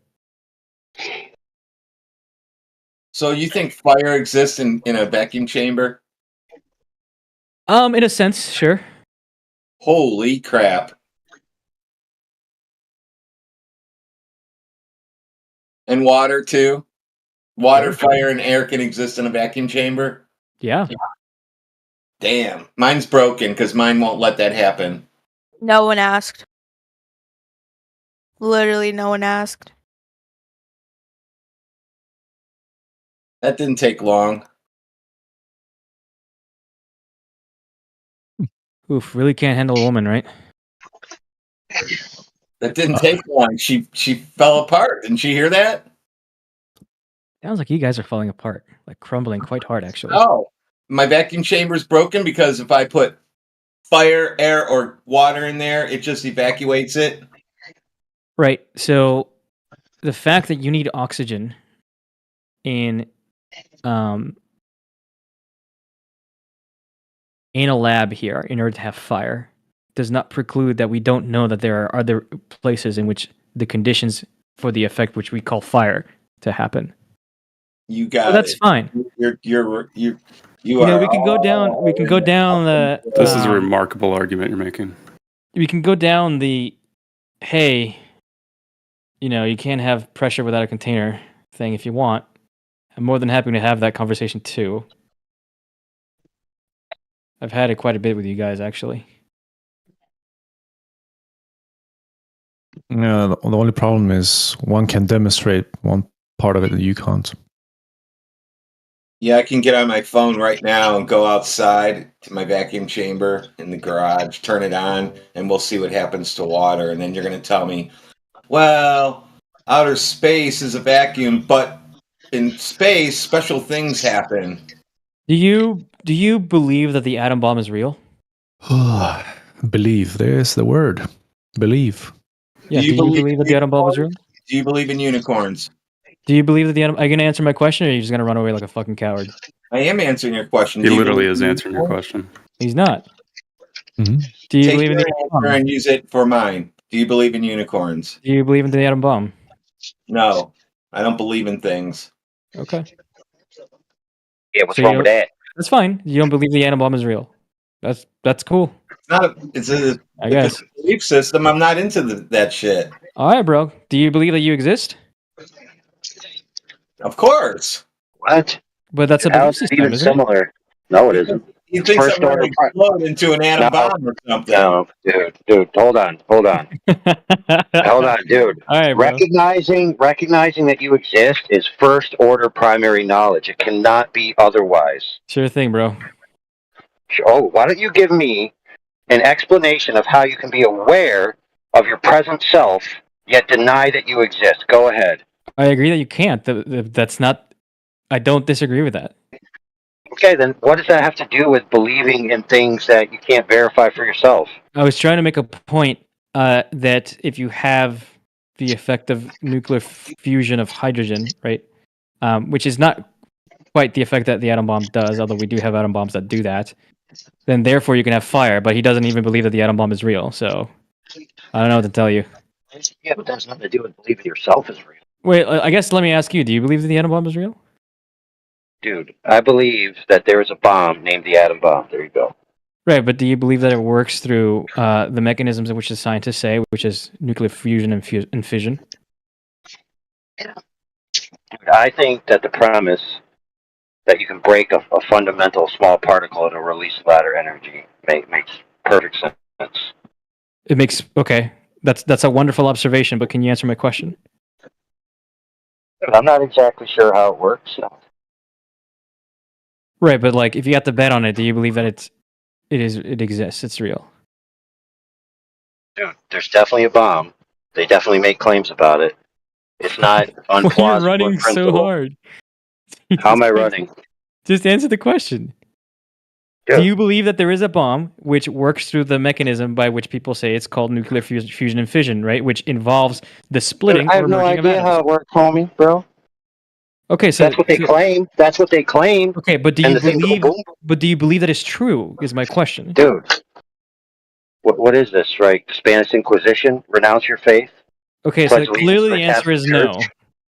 So you think fire exists in a vacuum chamber? In a sense, sure. Holy crap. And water too? Water, fire, and air can exist in a vacuum chamber? Yeah. Damn. Mine's broken because mine won't let that happen. No one asked. Literally no one asked. That didn't take long. Oof, really can't handle a woman, right? That didn't take long. She fell apart. Didn't you hear that? Sounds like you guys are falling apart, like crumbling quite hard, actually. Oh, my vacuum chamber's broken because if I put fire, air, or water in there, it just evacuates it. Right. So the fact that you need oxygen in a lab here in order to have fire does not preclude that we don't know that there are other places in which the conditions for the effect which we call fire to happen. You got that's fine. You are. We can go down the. This is a remarkable argument you're making. We can go down the, hey, you can't have pressure without a container thing if you want. I'm more than happy to have that conversation too. I've had it quite a bit with you guys, actually. Yeah, the only problem is one can demonstrate one part of it and you can't. Yeah, I can get on my phone right now and go outside to my vacuum chamber in the garage, turn it on, and we'll see what happens to water. And then you're going to tell me, well, outer space is a vacuum, but in space, special things happen. Do you believe that the atom bomb is real? Believe. There's the word. Believe. Yeah, do you believe that the atom bomb is real? Do you believe in unicorns? Do you believe that the atom... Are you going to answer my question, or are you just going to run away like a fucking coward? I am answering your question. He literally is answering your question. He's not. Mm-hmm. Do you Take believe in your the atom bomb? answer and use it for mine. Do you believe in unicorns? Do you believe in the atom bomb? No, I don't believe in things. Okay. Yeah, what's wrong with that? That's fine. You don't believe the atom bomb is real. That's cool. It's a I guess. belief system. I'm not into that shit. All right, bro. Do you believe that you exist? Of course. What? But that's a How belief is it system, even isn't it? similar? No, it isn't. You think First I'm going order to explode into an atom bomb or something? No, dude, hold on, hold on, dude. All right, bro. Recognizing that you exist is first order primary knowledge. It cannot be otherwise. Sure thing, bro. Oh, why don't you give me an explanation of how you can be aware of your present self yet deny that you exist? Go ahead. I agree that you can't. That's not. I don't disagree with that. Okay, then what does that have to do with believing in things that you can't verify for yourself? I was trying to make a point that if you have the effect of nuclear fusion of hydrogen, right, which is not quite the effect that the atom bomb does, although we do have atom bombs that do that, then therefore you can have fire, but he doesn't even believe that the atom bomb is real, so I don't know what to tell you. Yeah, but that has nothing to do with believing yourself is real. Wait, I guess let me ask you, do you believe that the atom bomb is real? Dude, I believe that there is a bomb named the atom bomb. There you go. Right, but do you believe that it works through the mechanisms in which the scientists say, which is nuclear fusion and fission? Dude, I think that the premise that you can break a fundamental small particle and release ladder energy makes perfect sense. It makes okay. That's a wonderful observation, but can you answer my question? I'm not exactly sure how it works. So. Right, but like, if you had to bet on it, do you believe that it exists? It's real. Dude, there's definitely a bomb. They definitely make claims about it. It's not unplausible. You're running so hard. How am I running? Just answer the question. Yeah. Do you believe that there is a bomb which works through the mechanism by which people say it's called nuclear fusion and fission, right? Which involves the splitting. Dude, I have no idea how it works, homie, bro. Okay, so that's what they claim. That's what they claim. Okay, but do you believe? But do you believe that it's true? Is my question, dude. What is this? Right? Spanish Inquisition? Renounce your faith. Okay, so clearly the answer is no.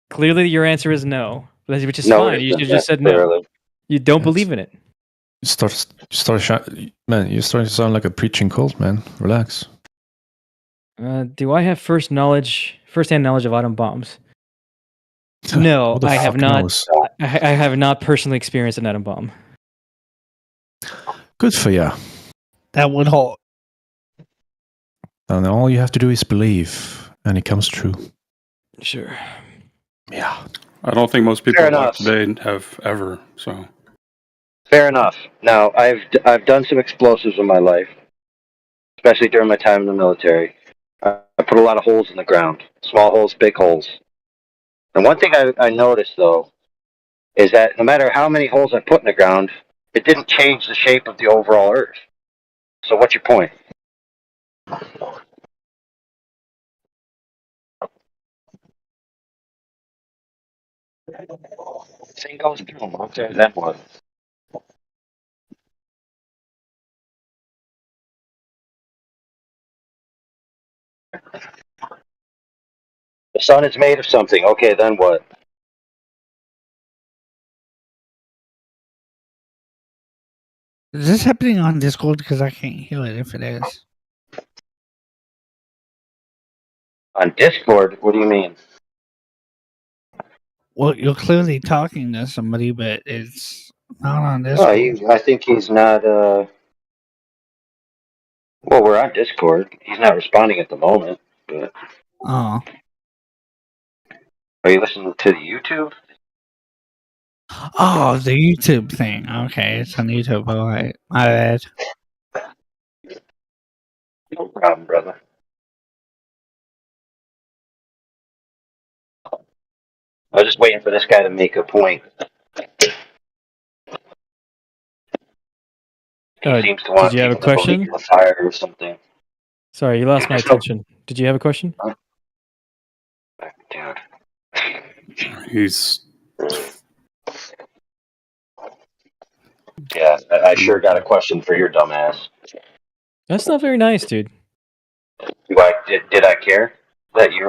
Clearly, your answer is no, which is fine. You just said no. You don't believe in it. You're starting to sound like a preaching cult, man. Relax. Do I have first-hand knowledge of atom bombs? No, I have not. I have not personally experienced an atom bomb. Good for you. That would hold. And all you have to do is believe, and it comes true. Sure. Yeah. I don't think most people alive today have ever. So. Fair enough. Now, I've done some explosives in my life, especially during my time in the military. I put a lot of holes in the ground, small holes, big holes. And one thing I noticed, though, is that no matter how many holes I put in the ground, it didn't change the shape of the overall Earth. So what's your point? Thing goes through them. Okay, then what? The sun is made of something. Okay, then what? Is this happening on Discord? Because I can't hear it if it is. On Discord? What do you mean? Well, you're clearly talking to somebody, but it's not on Discord. I think he's not. Well, we're on Discord. He's not responding at the moment. But Oh. are you listening to the YouTube? Oh, the YouTube thing. Okay, it's on YouTube. All right. My bad. No problem, brother. I was just waiting for this guy to make a point. He seems to want did you have a people to believe question? in the fire or something. Sorry, you lost my attention. Did you have a question? Dude. He's. Yeah, I sure got a question for your dumbass. That's not very nice, dude. Did I care that you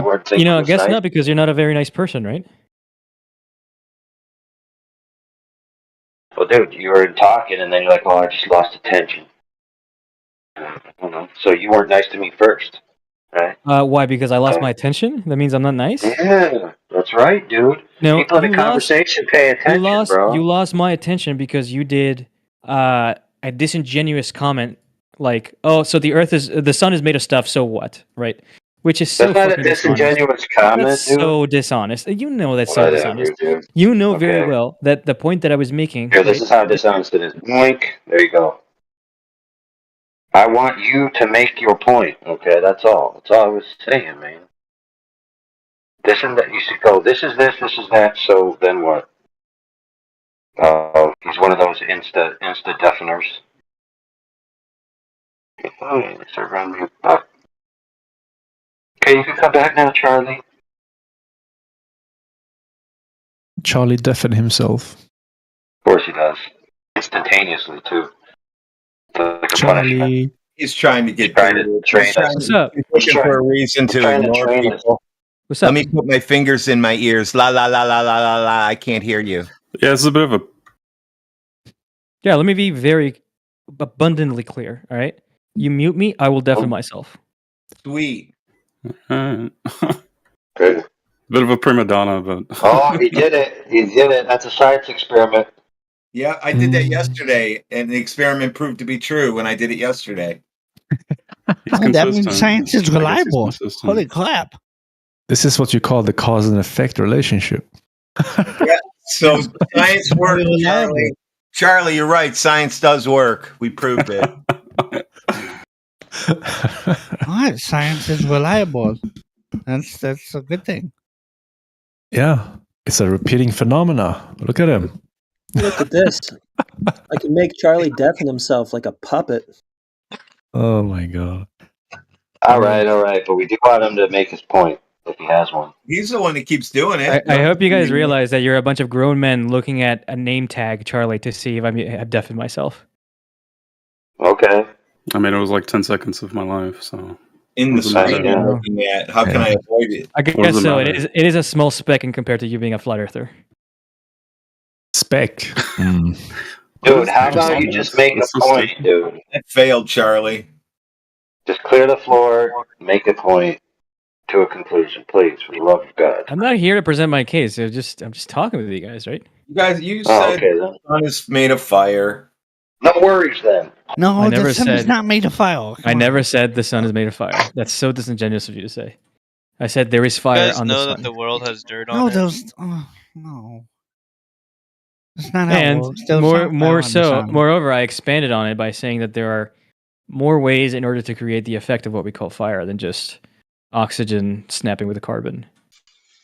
weren't thinking? I guess nice? not, because you're not a very nice person, right? Well, dude, you were talking, and then you're like, "Oh, I just lost attention." So you weren't nice to me first, right? Why? Because I lost my attention? That means I'm not nice? Yeah, that's right, dude. No, people in a conversation pay attention, bro. You lost my attention because you did a disingenuous comment like, "Oh, so the sun is made of stuff, so what?" Right? Which is so that's not a disingenuous comment, that's dude. so dishonest. You know that's so dishonest. Dude. You know very well that the point that I was making. Here, this is how dishonest it is. Boink. There you go. I want you to make your point. Okay, that's all. That's all I was saying, man. This and that. You should go. This is this. This is that. So then what? He's one of those insta deafeners. Oh, start running me up. Okay, you can come back now, Charlie. Charlie deafened himself. Of course he does. Instantaneously, too. Like a Charlie. punishment. He's trying to get trying to train us. What's up? He's looking for a reason to ignore people. What's up? Let me put my fingers in my ears. La la la la la la la. I can't hear you. Yeah, it's a bit of a. Yeah, let me be very abundantly clear. All right, you mute me, I will deafen myself. Sweet. Good. Good. Bit of a prima donna, but. Oh, he did it. He did it. That's a science experiment. Yeah, I did that yesterday, and the experiment proved to be true when I did it yesterday. That means science is reliable. Holy crap. This is what you call the cause and effect relationship. Yeah, so science works, Charlie. Charlie, you're right. Science does work. We proved it. What? Science is reliable. That's a good thing. Yeah, it's a repeating phenomena. Look at him. Look at this. I can make Charlie deafen himself like a puppet. Oh my god. All right. But we do want him to make his point if he has one. He's the one that keeps doing it. I hope you guys realize that you're a bunch of grown men looking at a name tag, Charlie, to see if I've deafened myself. Okay. I mean, it was like 10 seconds of my life, so. In the screen I'm looking at. How can I avoid it? I guess so. It is a small speck in compared to you being a flat earther. Speck. Dude, how about you just make a point, dude? That failed, Charlie. Just clear the floor, make a point to a conclusion, please, for the love of God. I'm not here to present my case. I'm just talking with you guys, right? You guys, you said the sun is made of fire. No worries then. No, the sun is not made of fire. I never said the sun is made of fire. That's so disingenuous of you to say. I said there is fire on the sun. You guys know that the world has dirt on No, it? those. No. That's not how it And works. There's not fire more on the so, sun. moreover, I expanded on it by saying that there are more ways in order to create the effect of what we call fire than just oxygen snapping with a carbon.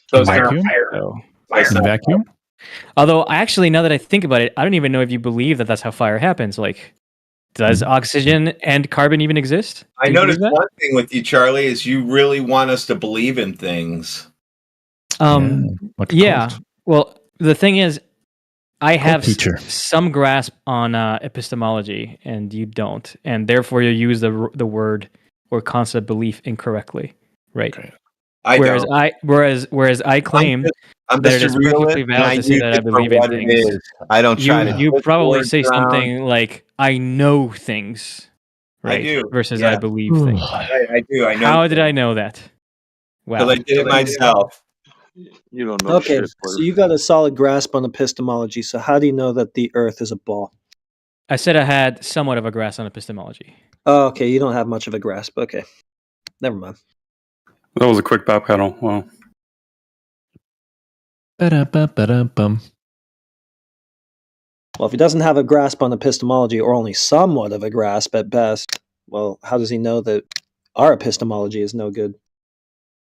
So it's not Vacuum? fire. So, Fire's not Vacuum? although, actually, now that I think about it, I don't even know if you believe that that's how fire happens. Like, does oxygen and carbon even exist? I Do you noticed believe that? one thing with you, Charlie, is you really want us to believe in things. Yeah. Well, the thing is, I have teacher. some grasp on epistemology, and you don't, and therefore you use the word or concept belief incorrectly, right? Okay. Whereas I claim I'm that just it is a realist, perfectly and valid I to say use that I it for believe in what it things. is. I don't try to You twist probably words say around. something like "I know things," right? I do. Versus Yeah. "I believe things." I do. I know. How did I know that? Because I did it myself. You don't know Okay, shit. so you got a solid grasp on epistemology. So how do you know that the Earth is a ball? I said I had somewhat of a grasp on epistemology. Oh, okay, you don't have much of a grasp. Okay, never mind. That was a quick back pedal. Wow. Ba-da-ba-ba-da-bum. Well, if he doesn't have a grasp on epistemology, or only somewhat of a grasp at best, well, how does he know that our epistemology is no good?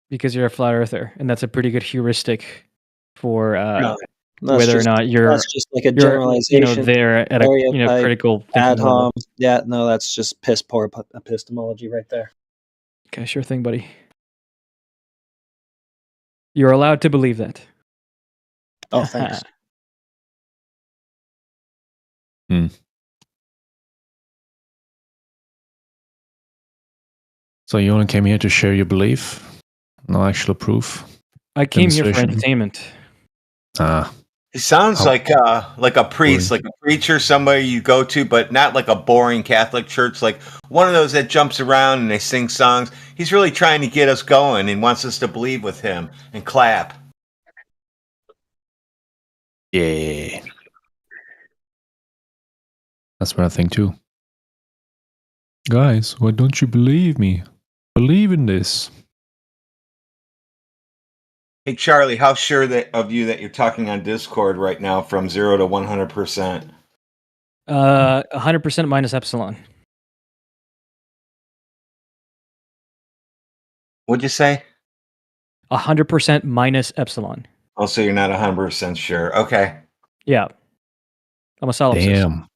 Because you're a flat earther, and that's a pretty good heuristic for No, whether or not that's just like a generalization. There at a stereotype, critical thinking ad level. hom. Yeah, no, that's just piss poor epistemology right there. Okay, sure thing, buddy. You're allowed to believe that. Oh, thanks. So you only came here to share your belief? No actual proof? I came here for Demonstration? entertainment. Ah. He sounds like a priest, like a preacher, somebody you go to, but not like a boring Catholic church, like one of those that jumps around and they sing songs. He's really trying to get us going and wants us to believe with him and clap. Yeah. That's what I think too. Guys, why don't you believe me? Believe in this. Hey, Charlie, how sure of you that you're talking on Discord right now from 0 to 100%? 100% minus epsilon. What'd you say? 100% minus epsilon. Oh, so you're not 100% sure. Okay. Yeah. I'm a solipsist. Damn.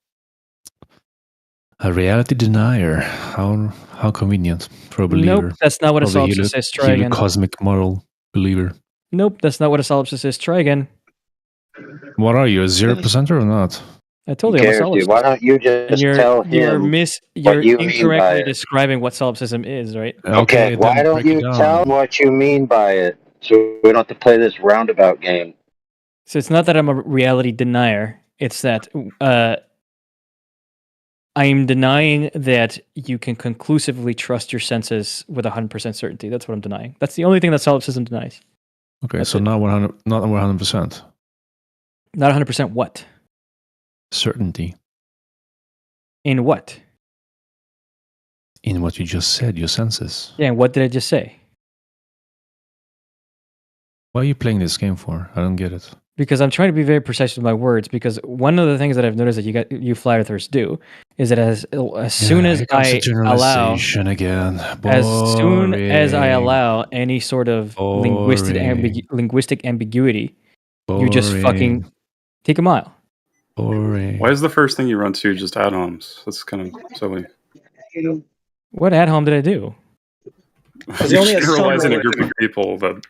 A reality denier. How convenient for a believer. Nope, that's not what a For the solipsist is. Try again. Cosmic moral believer. Nope, that's not what a solipsist is. Try again. What are you, a 0% or not? I told you I'm a solipsist. Why don't you just tell him You're what you mean by incorrectly it? describing what solipsism is, right? Okay, why don't you tell him what you mean by it, so we don't have to play this roundabout game? So it's not that I'm a reality denier. It's that I am denying that you can conclusively trust your senses with 100% certainty. That's what I'm denying. That's the only thing that solipsism denies. Okay, so not 100%. Not 100% what? Certainty. In what? In what you just said, your senses. Yeah, and what did I just say? Why are you playing this game for? I don't get it. Because I'm trying to be very precise with my words. Because one of the things that I've noticed that you flat earthers do is that as soon as I allow, again. as soon as I allow any sort of linguistic ambiguity, you just fucking take a mile. Boring. Why is the first thing you run to just ad homs? That's kind of silly. What ad hom did I do? You're generalizing a group of people that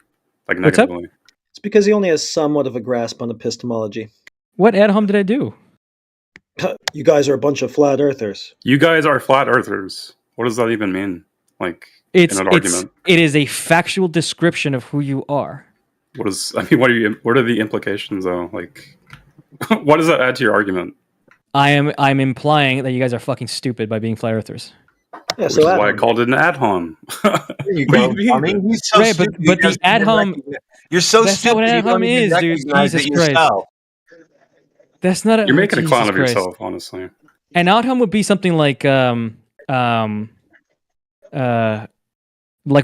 like What's up? negatively. It's because he only has somewhat of a grasp on epistemology. What ad hom did I do? You guys are a bunch of flat earthers. You guys are flat earthers. What does that even mean? Like in an argument? It is a factual description of who you are. What are the implications though? Like what does that add to your argument? I'm implying that you guys are fucking stupid by being flat earthers. Yeah, Which is why I called it an ad hom. There you go. I mean, he's so Right, stupid, but the ad hom. You're so That's stupid. not what you ad don't hom even is, dude. recognize Jesus it Christ. yourself. That's not. You're making a Jesus clown of Christ. yourself, honestly. An ad hom would be something like like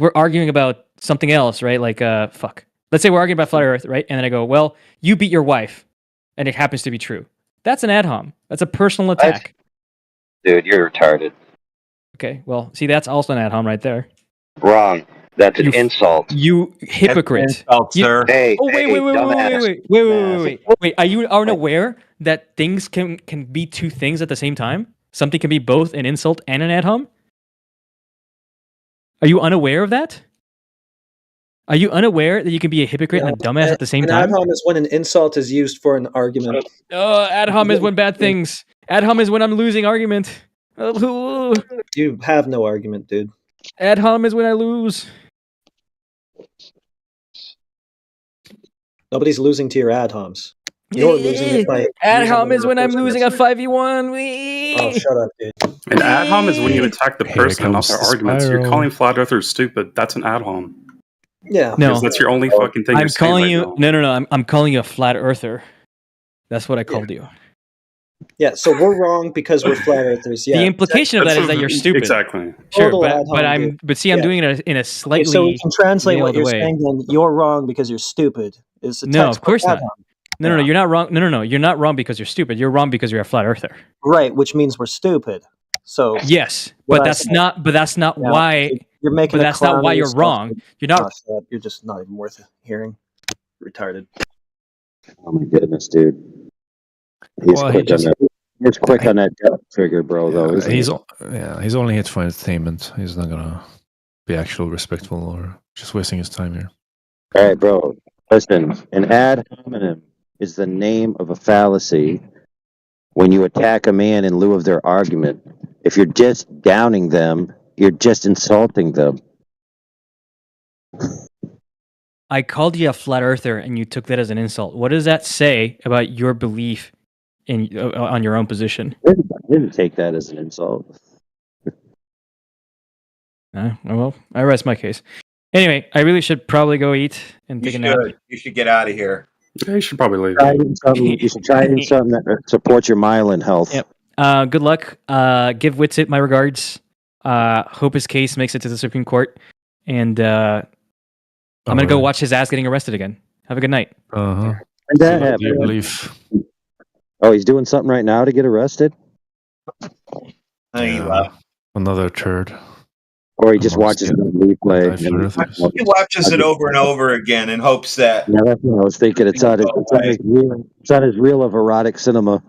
we're arguing about something else, right? Like fuck. Let's say we're arguing about flat Earth, right? And then I go, well, you beat your wife, and it happens to be true. That's an ad hom. That's a personal attack. Dude, you're retarded. Okay, well, see, that's also an ad hom right there. Wrong. That's an insult. You hypocrite. That's an insult, sir. Hey, Oh wait, hey, wait. dumbass. Wait, are you unaware that things can be two things at the same time? Something can be both an insult and an ad hom? Are you unaware of that? Are you unaware that you can be a hypocrite and a dumbass at the same An time? ad hom is when an insult is used for an argument. Ad hom is when bad things. Ad hom is when I'm losing argument. You have no argument, dude. Ad hom is when I lose. Nobody's losing to your ad homs. You're losing it by Ad using hom the is when I'm person losing a that's- 5v1. Oh, shut up, dude. An ad hom is when you attack the Here person and not comes their the arguments. You're spiral. calling flat earthers stupid. That's an ad hom. Yeah. Because that's your only fucking thing. I'm you're saying calling right you. now. No. I'm calling you a flat earther. That's what I called you. Yeah, so we're wrong because we're flat earthers. Yeah. The implication of that is that you're stupid. Exactly. Sure, Total ad but hominem, dude. I'm Yeah. doing it in a slightly Okay, so we can translate what veiled you're way. saying. Then you're wrong because you're stupid. Is No, of course not. ad hominem. No, you're not wrong. No, you're not wrong because you're stupid. You're wrong because you're a flat earther. Right, which means we're stupid. So yes, what but I that's said- not. But that's not Yeah, why. you're making. But a that's not clown why of you're yourself. wrong. You're not. Oh, shut up. You're just not even worth hearing. Retarded. Oh my goodness, dude. He's Well, quick on that. He's quick on that death trigger, bro. Though isn't he's he? he's only here for entertainment. He's not gonna be actual respectful or just wasting his time here. All right, bro. Listen, an ad hominem is the name of a fallacy when you attack a man in lieu of their argument. If you're just downing them, you're just insulting them. I called you a flat earther, and you took that as an insult. What does that say about your belief in on your own position? I didn't take that as an insult. Well, I rest my case. Anyway, I really should probably go eat and take a nap. You should get out of here. Yeah, you should probably leave. You should try eating something that supports your myelin health. Yep. Good luck. Give Witsit my regards. Hope his case makes it to the Supreme Court. And I'm going to go watch his ass getting arrested again. Have a good night. Uh-huh. When that happened? Oh, he's doing something right now to get arrested? Another turd. Or he just watches the replay. He watches it over and over again in hopes that. Yeah, that's what I was thinking. It's on his reel of erotic cinema.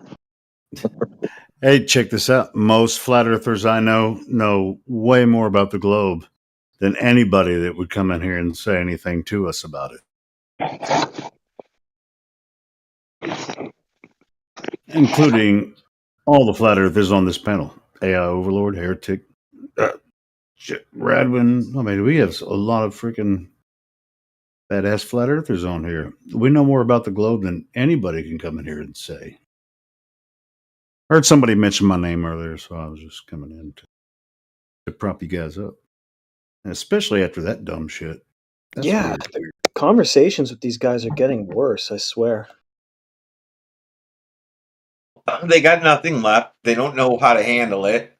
Hey, check this out. Most flat earthers I know way more about the globe than anybody that would come in here and say anything to us about it. Including all the flat earthers on this panel. AI Overlord, Heretic, Radwin. I mean, we have a lot of freaking badass flat earthers on here. We know more about the globe than anybody can come in here and say. I heard somebody mention my name earlier, so I was just coming in to prop you guys up. And especially after that dumb shit. That's Yeah, weird. the conversations with these guys are getting worse, I swear. They got nothing left. They don't know how to handle it.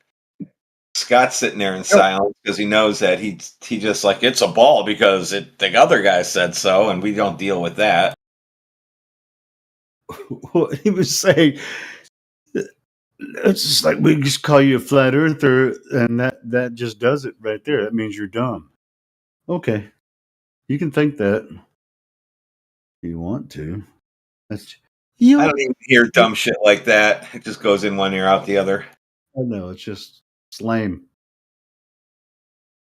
Scott's sitting there in silence because he knows that he just like, it's a ball because the other guy said so, and we don't deal with that. What he was saying, it's just like we just call you a flat earther, and that just does it right there. That means you're dumb. Okay, you can think that if you want to. That's I don't even hear dumb shit like that. It just goes in one ear, out the other. I know it's lame.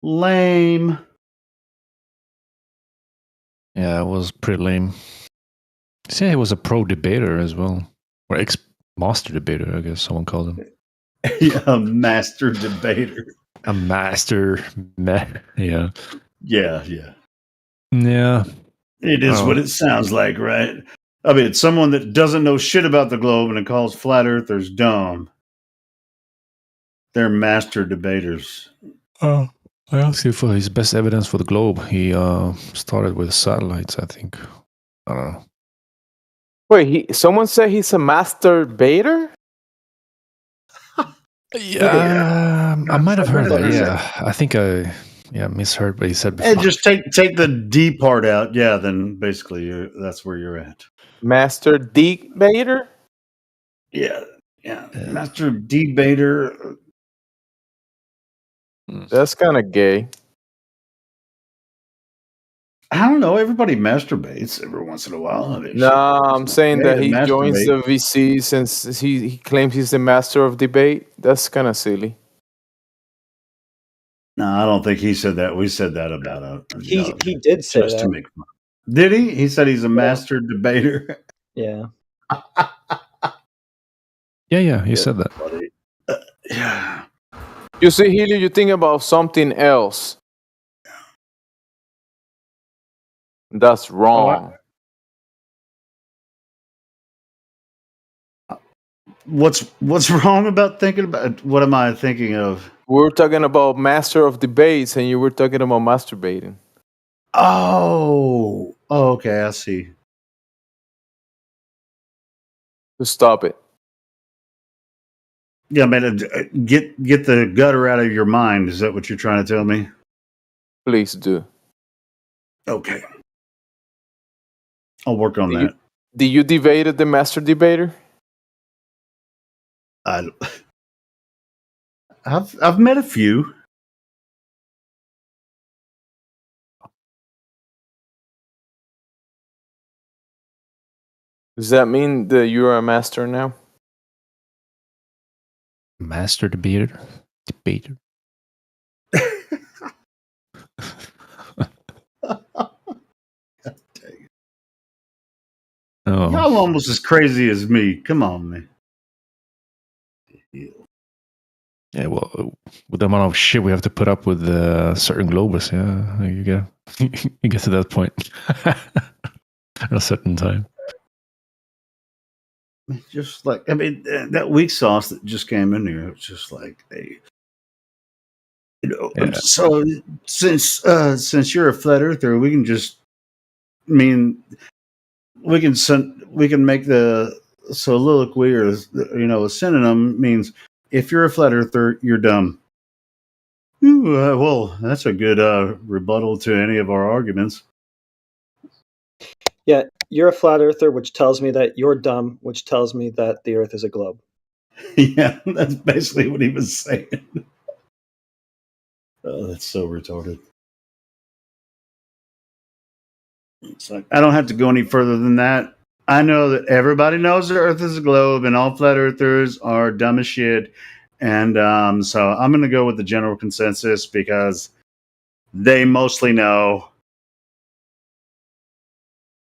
Lame. Yeah, it was pretty lame. See, he was a pro debater as well, or ex-master debater, I guess someone called him. Yeah, a master debater. A master, yeah. Yeah. Yeah. It is what it sounds like, right? I mean, it's someone that doesn't know shit about the globe and it calls flat earthers dumb. They're master debaters. Oh, I asked you for his best evidence for the globe. He started with satellites, I think. I don't know. Wait, someone said he's a master baiter? Yeah, I might have heard that. Yeah, I think I misheard what he said before. And just take the D part out. Yeah, then basically that's where you're at. Master debater? Yeah. Master debater. That's kind of gay. I don't know. Everybody masturbates every once in a while. I mean, No, I'm saying that he joins the masturbate. VC since he claims he's the master of debate. That's kind of silly. No, I don't think he said that. We said that about He did say just that. to make fun. Did he? He said he's a master debater. Yeah. Yeah, he said that. Yeah. You see, Helio, you think about something else. That's wrong. What's wrong about thinking about? What am I thinking of? We're talking about master of debates, and you were talking about masturbating. Oh, okay, I see. To stop it. Yeah, man, get the gutter out of your mind. Is that what you're trying to tell me? Please do. Okay. I'll work on that. Did you debate the master debater? I've met a few. Does that mean that you are a master now? Master debater. Oh. Y'all almost as crazy as me. Come on, man. Yeah, well, with the amount of shit we have to put up with certain Globus, yeah, you get to that point at a certain time. Just like, I mean, that weak sauce that just came in here, it's just like, hey, Yeah. So since you're a flat earther, we can just, we can make the soliloquy, or a synonym means if you're a flat earther, you're dumb. Ooh, well, that's a good rebuttal to any of our arguments. Yeah, you're a flat earther, which tells me that you're dumb, which tells me that the Earth is a globe. Yeah, that's basically what he was saying. Oh, that's so retarded. It's like, I don't have to go any further than that. I know that everybody knows the Earth is a globe, and all flat earthers are dumb as shit. And so I'm going to go with the general consensus because they mostly know.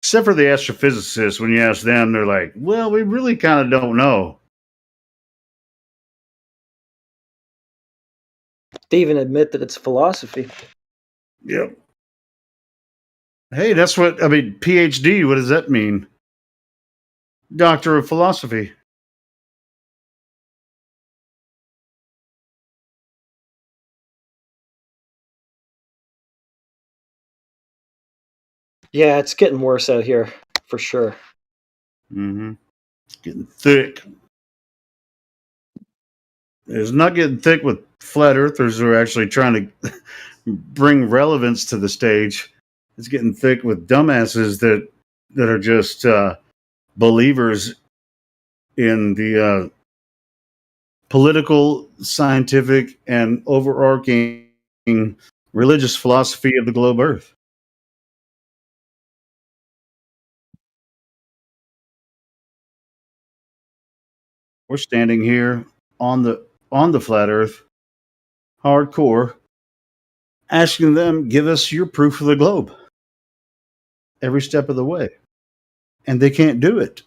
Except for the astrophysicists, when you ask them, they're like, well, we really kind of don't know. They even admit that it's philosophy. Yep. Hey, that's what, I mean, PhD, what does that mean? Doctor of Philosophy. Yeah, it's getting worse out here, for sure. Mm-hmm. It's getting thick. It's not getting thick with flat earthers who are actually trying to bring relevance to the stage. It's getting thick with dumbasses that are just believers in the political, scientific, and overarching religious philosophy of the globe Earth. We're standing here on the flat Earth, hardcore, asking them, give us your proof of the globe every step of the way. And they can't do it.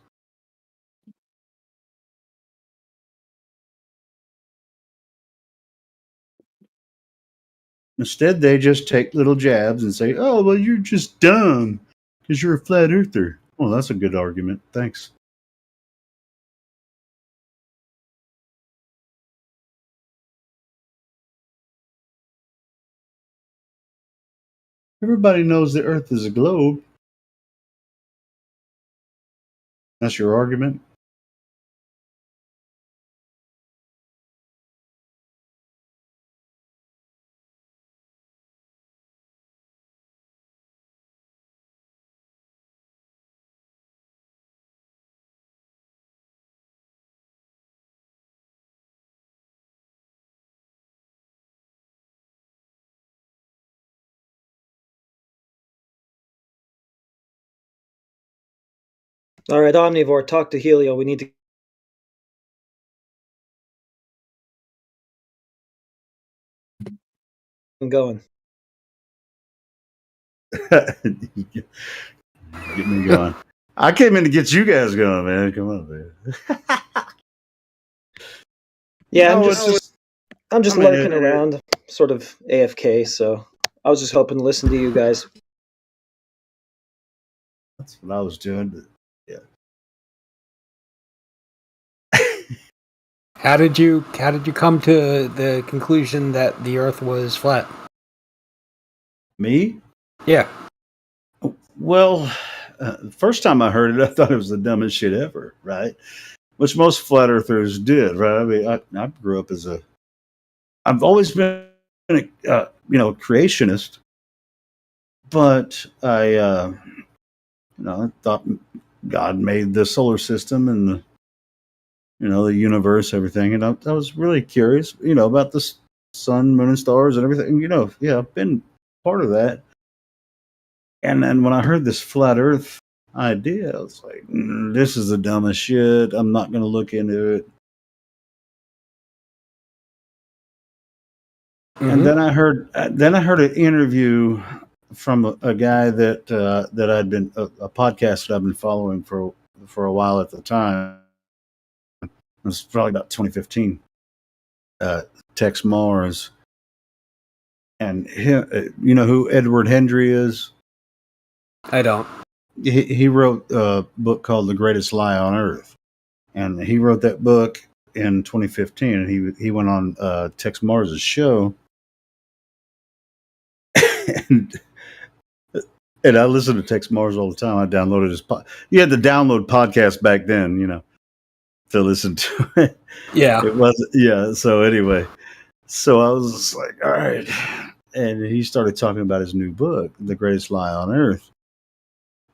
Instead, they just take little jabs and say, oh, well, you're just dumb because you're a flat earther. Well, that's a good argument. Thanks. Everybody knows the Earth is a globe. That's your argument? All right, Omnivore, talk to Helio. We need to get going. Get me going. I came in to get you guys going, man. Come on, man. Yeah, No, I'm just lurking around, sort of AFK. So I was just hoping to listen to you guys. That's what I was doing. But yeah. How did you come to the conclusion that the Earth was flat? Me? Yeah. Well, the first time I heard it, I thought it was the dumbest shit ever, right? Which most flat earthers did, right? I mean, I grew up I've always been a creationist, but I thought God made the solar system and the universe, everything, and I was really curious, about the sun, moon, and stars and everything. I've been part of that. And then when I heard this flat Earth idea, I was like, "This is the dumbest shit. I'm not going to look into it." And then I heard an interview from a guy that I'd been a podcast that I've been following for a while at the time. It was probably about 2015. Tex Mars, and him, you know who Edward Hendry is? I don't. He wrote a book called The Greatest Lie on Earth, and he wrote that book in 2015. And he went on Tex Mars's show, and I listen to Tex Mars all the time. I downloaded his you had to download podcasts back then, to listen to it. Yeah, it was So anyway, so I was just like, all right, and he started talking about his new book, The Greatest Lie on Earth.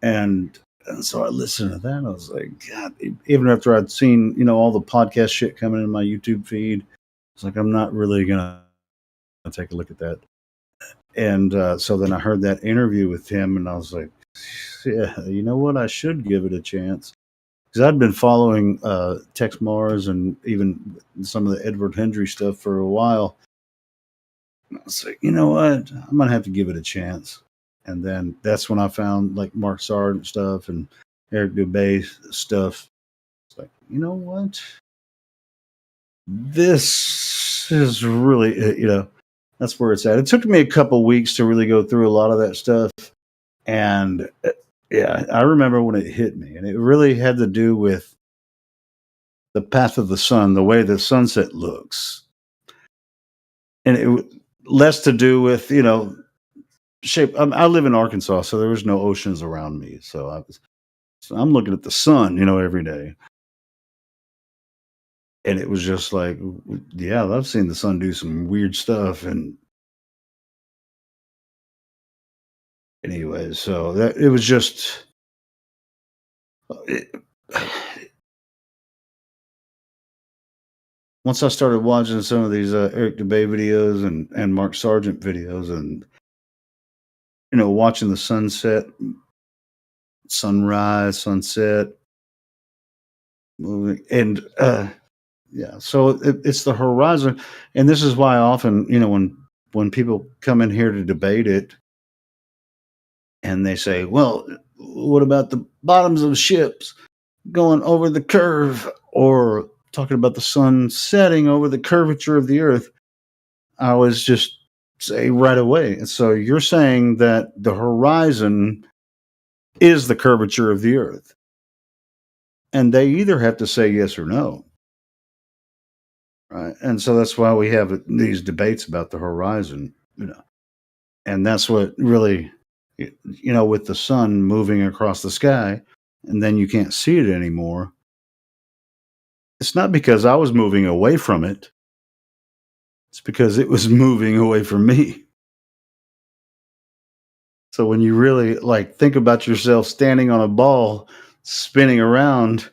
And so I listened to that. And I was like, God, even after I'd seen, all the podcast shit coming in my YouTube feed, it's like, I'm not really going to take a look at that. And so then I heard that interview with him and I was like, yeah, you know what? I should give it a chance. Because I'd been following Tex Mars and even some of the Edward Hendry stuff for a while. And I was like, you know what? I'm going to have to give it a chance. And then that's when I found like Mark Sargent stuff and Eric Dubay stuff. It's like, you know what? This is really, that's where it's at. It took me a couple weeks to really go through a lot of that stuff. And yeah, I remember when it hit me. And it really had to do with the path of the sun, the way the sunset looks. And it less to do with, shape. I live in Arkansas, so there was no oceans around me. So I'm looking at the sun, every day. And it was just like, yeah, I've seen the sun do some weird stuff. And anyway, so that it was just, once I started watching some of these Eric Dubay videos and Mark Sargent videos and, watching the sunset, sunrise, sunset, moving, and yeah, so it's the horizon, and this is why often, when people come in here to debate it, and they say, "Well, what about the bottoms of ships going over the curve, or talking about the sun setting over the curvature of the Earth?" I always just say right away. And so you're saying that the horizon is the curvature of the Earth, and they either have to say yes or no. Right. And so that's why we have these debates about the horizon, and that's what really, with the sun moving across the sky and then you can't see it anymore. It's not because I was moving away from it. It's because it was moving away from me. So when you really think about yourself standing on a ball, spinning around,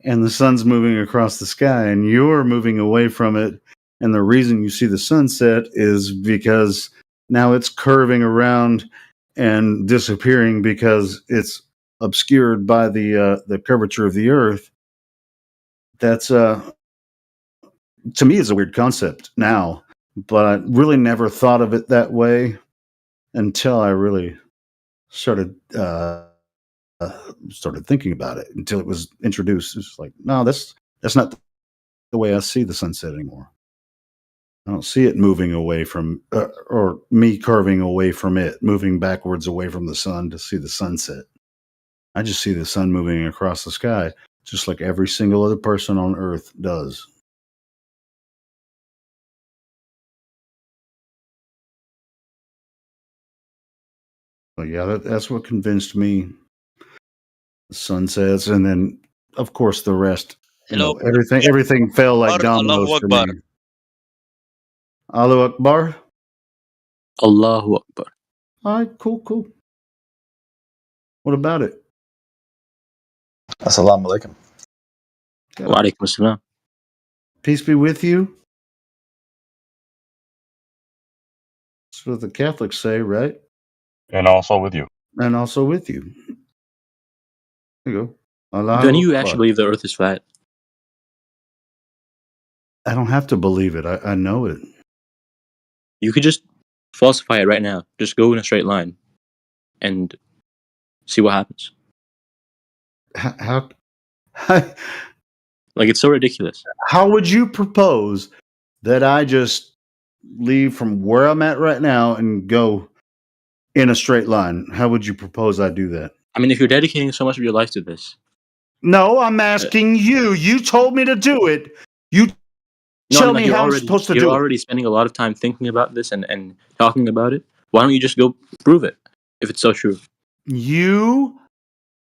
and the sun's moving across the sky and you're moving away from it. And the reason you see the sunset is because now it's curving around and disappearing because it's obscured by the curvature of the Earth. That's, to me, is a weird concept now, but I really never thought of it that way until I really started thinking about it, until it was introduced. It's like, no, that's not the way I see the sunset anymore. I don't see it moving away from, or me curving away from it, moving backwards away from the sun to see the sunset. I just see the sun moving across the sky, just like every single other person on Earth does. But yeah, that's what convinced me. The sunsets, and then of course the rest. Hello. Everything fell like dominoes Allahu for Akbar. me. Allahu Akbar. Allahu Akbar. All right, cool. What about it? Assalamu alaikum. Wa alaikum assalam. Peace be with you. That's what the Catholics say, right? And also with you. And also with you. There you go. Allahu Do any of you Akbar. actually believe the Earth is flat? I don't have to believe it. I know it. You could just falsify it right now. Just go in a straight line, and see what happens. How like, it's so ridiculous. How would you propose that I just leave from where I'm at right now and go in a straight line? How would you propose I do that? I mean, if you're dedicating so much of your life to this. No, I'm asking you. You told me to do it. You tell me how I'm supposed to do it. You're already spending a lot of time thinking about this and talking about it. Why don't you just go prove it, if it's so true? You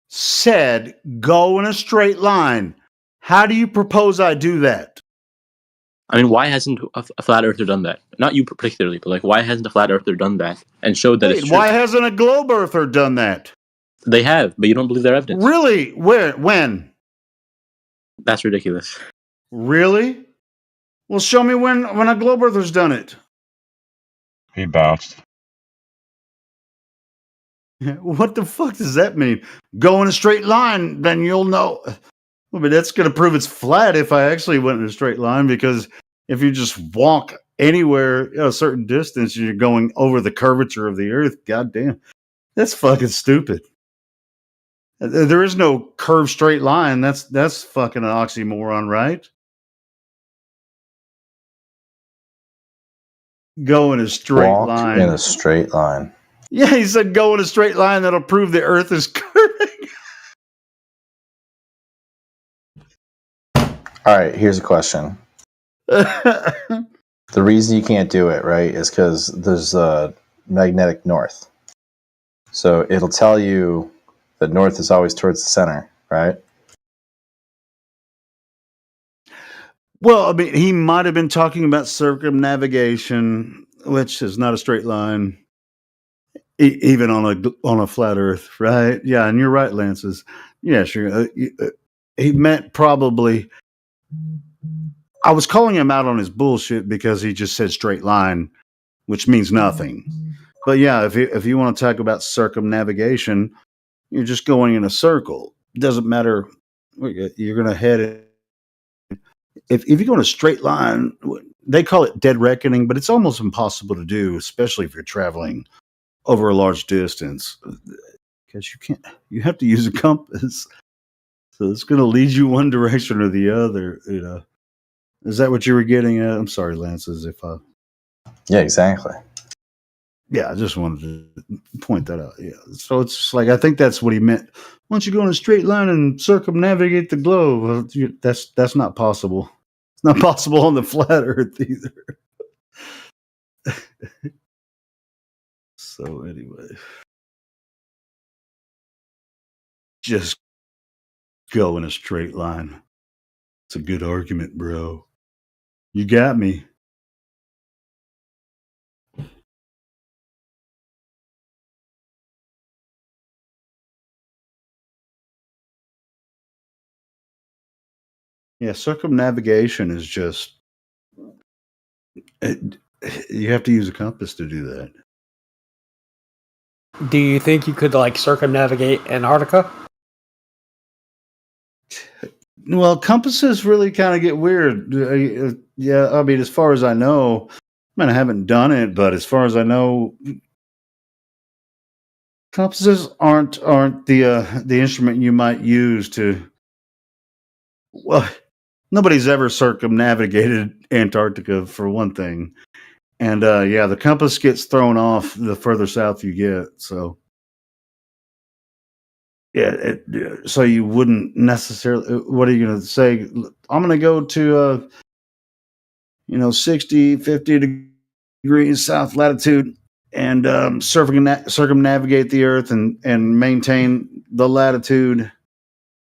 said go in a straight line. How do you propose I do that? I mean, why hasn't a flat earther done that? Not you particularly, but like, why hasn't a flat earther done that and showed that it's true? Why hasn't a globe earther done that? They have, but you don't believe their evidence. Really? Where? When? That's ridiculous. Really? Well, show me when a globe earther's done it. He bounced. What the fuck does that mean? Go in a straight line, then you'll know. Well, but that's going to prove it's flat if I actually went in a straight line, because if you just walk anywhere a certain distance, you're going over the curvature of the earth. Goddamn. That's fucking stupid. There is no curved straight line. That's fucking an oxymoron, right? Go in a straight line. In a straight line. Yeah, he said go in a straight line. That'll prove the earth is curving. All right, here's a question. The reason you can't do it, right, is because there's a magnetic north. So it'll tell you that north is always towards the center, right? Well, I mean, he might have been talking about circumnavigation, which is not a straight line, even on a flat Earth, right? Yeah, and you're right, Lances. Yeah, sure. He meant probably. I was calling him out on his bullshit because he just said straight line, which means nothing. But yeah, if you want to talk about circumnavigation, you're just going in a circle. It doesn't matter. You're going to head it. If you go in a straight line, they call it dead reckoning, but it's almost impossible to do, especially if you're traveling over a large distance, because you have to use a compass. So it's going to lead you one direction or the other. You know, is that what you were getting at? I'm sorry, Lances, if I. Yeah, exactly. Yeah, I just wanted to point that out. Yeah, so it's like I think that's what he meant. Why don't you go in a straight line and circumnavigate the globe? That's not possible. It's not possible on the flat Earth either. So anyway, just go in a straight line. It's a good argument, bro. You got me. Yeah, circumnavigation is just you have to use a compass to do that. Do you think you could like circumnavigate Antarctica? Well, compasses really kind of get weird. Yeah, I mean, as far as I know, I mean, I haven't done it, but as far as I know, compasses aren't the instrument you might use to. Well, nobody's ever circumnavigated Antarctica, for one thing. And yeah, the compass gets thrown off the further south you get. So yeah, so you wouldn't necessarily. What are you going to say? I'm going to go to 60, 50 degrees south latitude. and circumnavigate the Earth and maintain the latitude.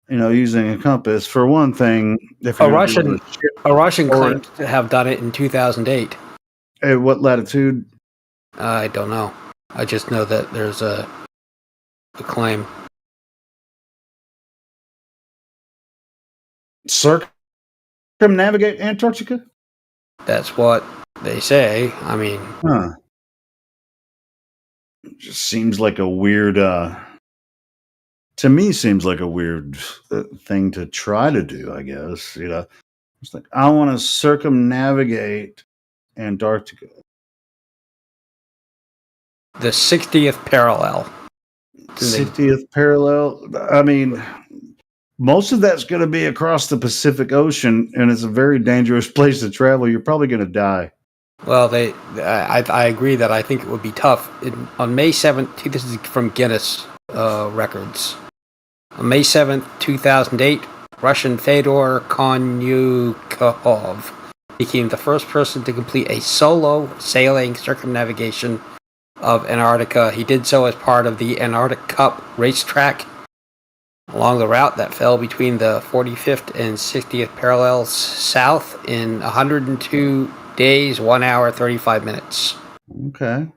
Using a compass. For one thing, if a Russian claimed to have done it in 2008. At what latitude? I don't know. I just know that there's a claim. Circumnavigate Antarctica? That's what they say. I mean, It just seems like a weird. To me, seems like a weird thing to try to do. I guess it's like I want to circumnavigate Antarctica. The 60th parallel. 60th parallel. I mean, most of that's going to be across the Pacific Ocean, and it's a very dangerous place to travel. You're probably going to die. Well, I agree that I think it would be tough. On May 7th, this is from Guinness records. On May 7th, 2008, Russian Fedor Konyukov became the first person to complete a solo sailing circumnavigation of Antarctica. He did so as part of the Antarctic Cup racetrack along the route that fell between the 45th and 60th parallels south in 102 days, 1 hour, 35 minutes. Okay.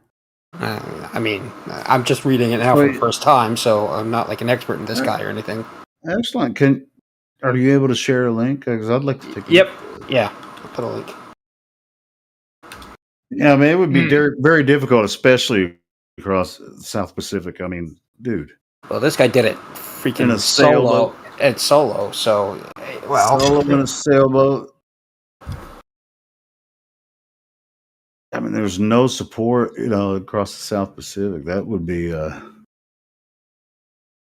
I mean, I'm just reading it now for the first time, so I'm not like an expert in this guy or anything. Excellent. Are you able to share a link? Because I'd like to take. Yep. Yeah. I'll put a link. Yeah, I mean, it would be very difficult, especially across the South Pacific. I mean, dude. Well, this guy did it freaking in a solo. sailboat. It's solo, so well. Solo in a sailboat. I mean, there's no support, across the South Pacific. That would be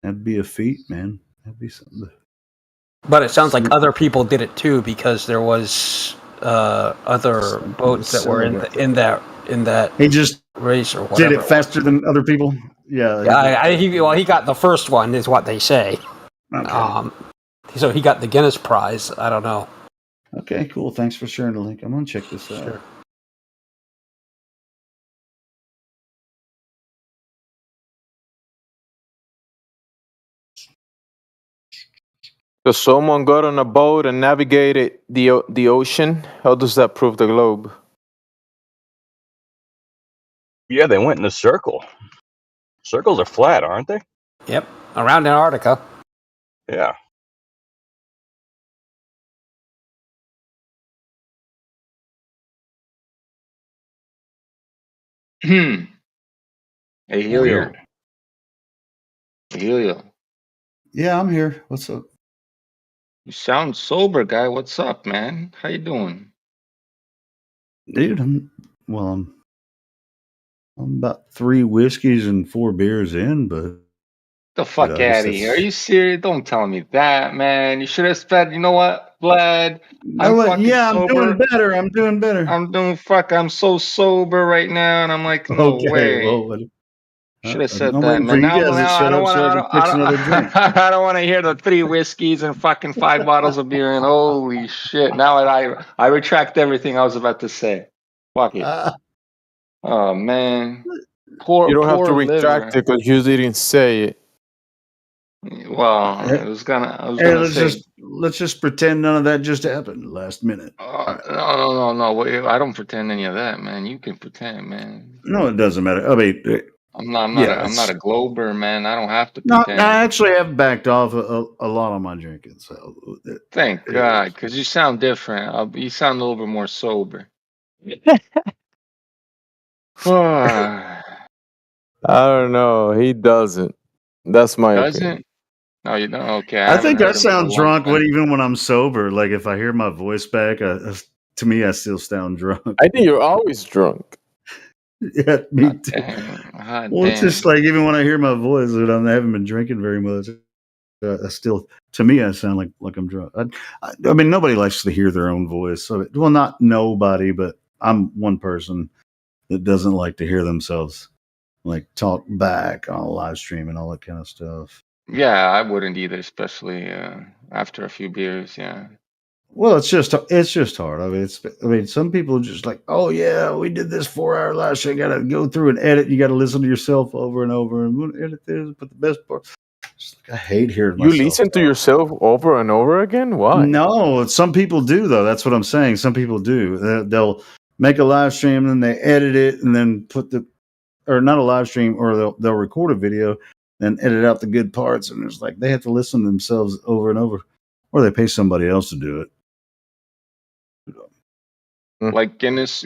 that'd be a feat, man. That'd be something. But it sounds like other people did it too, because there was other boats that were in that he just race or whatever. Did it faster than other people? Yeah. He got the first one, is what they say. Okay. So he got the Guinness prize. I don't know. Okay, cool. Thanks for sharing the link. I'm gonna check this out. Sure. So someone got on a boat and navigated the ocean. How does that prove the globe? Yeah, they went in a circle. Circles are flat, aren't they? Yep, around Antarctica. Yeah. Hey, Helio. Weird. Helio. Yeah, I'm here. What's up? You sound sober, guy. What's up, man? How you doing? Dude, I'm about 3 whiskeys and 4 beers in, but The fuck out of here. Are you serious? Don't tell me that, man. You should have said, you know what, Vlad? I'm doing better. I'm doing better. I'm so sober right now, and I'm like, no way. Well, Should have said I'm that, waiting for man. you guys to shut up so I can fix another drink. I don't want to hear the 3 whiskeys and fucking 5 bottles of beer. And holy shit! Now I retract everything I was about to say. Fuck it. Oh man, poor. You don't have to poor retract liver. it because you didn't say it. Well, I was gonna say. Let's just pretend none of that just happened last minute. No. Wait, I don't pretend any of that, man. You can pretend, man. No, it doesn't matter. I mean, I'm not a glober, man. I don't have to no, pretend. I actually have backed off a lot on my drinking. So Thank God, because you sound different. You sound a little bit more sober. I don't know. He doesn't. That's my opinion. Doesn't? No, you don't. Okay. I think I haven't heard him sound for a long drunk time. even when I'm sober. Like if I hear my voice back, to me, I still sound drunk. I think you're always drunk. Yeah, me too. God Well, it's damn. just like even when I hear my voice, and I haven't been drinking very much. I still, to me, I sound like I'm drunk. I mean, nobody likes to hear their own voice. So, well, not nobody, but I'm one person that doesn't like to hear themselves like talk back on a live stream and all that kind of stuff. Yeah, I wouldn't either, especially after a few beers. Yeah. Well, it's just hard. I mean, some people are just like, oh yeah, we did this 4-hour live show. You got to go through and edit. You got to listen to yourself over and over and edit this. But the best part, I hate hearing You myself. listen to yourself over and over again? Why? No, some people do though. That's what I'm saying. Some people do. They'll make a live stream and they edit it and then or not a live stream, or they'll record a video and edit out the good parts. And it's like they have to listen to themselves over and over, or they pay somebody else to do it. Like Guinness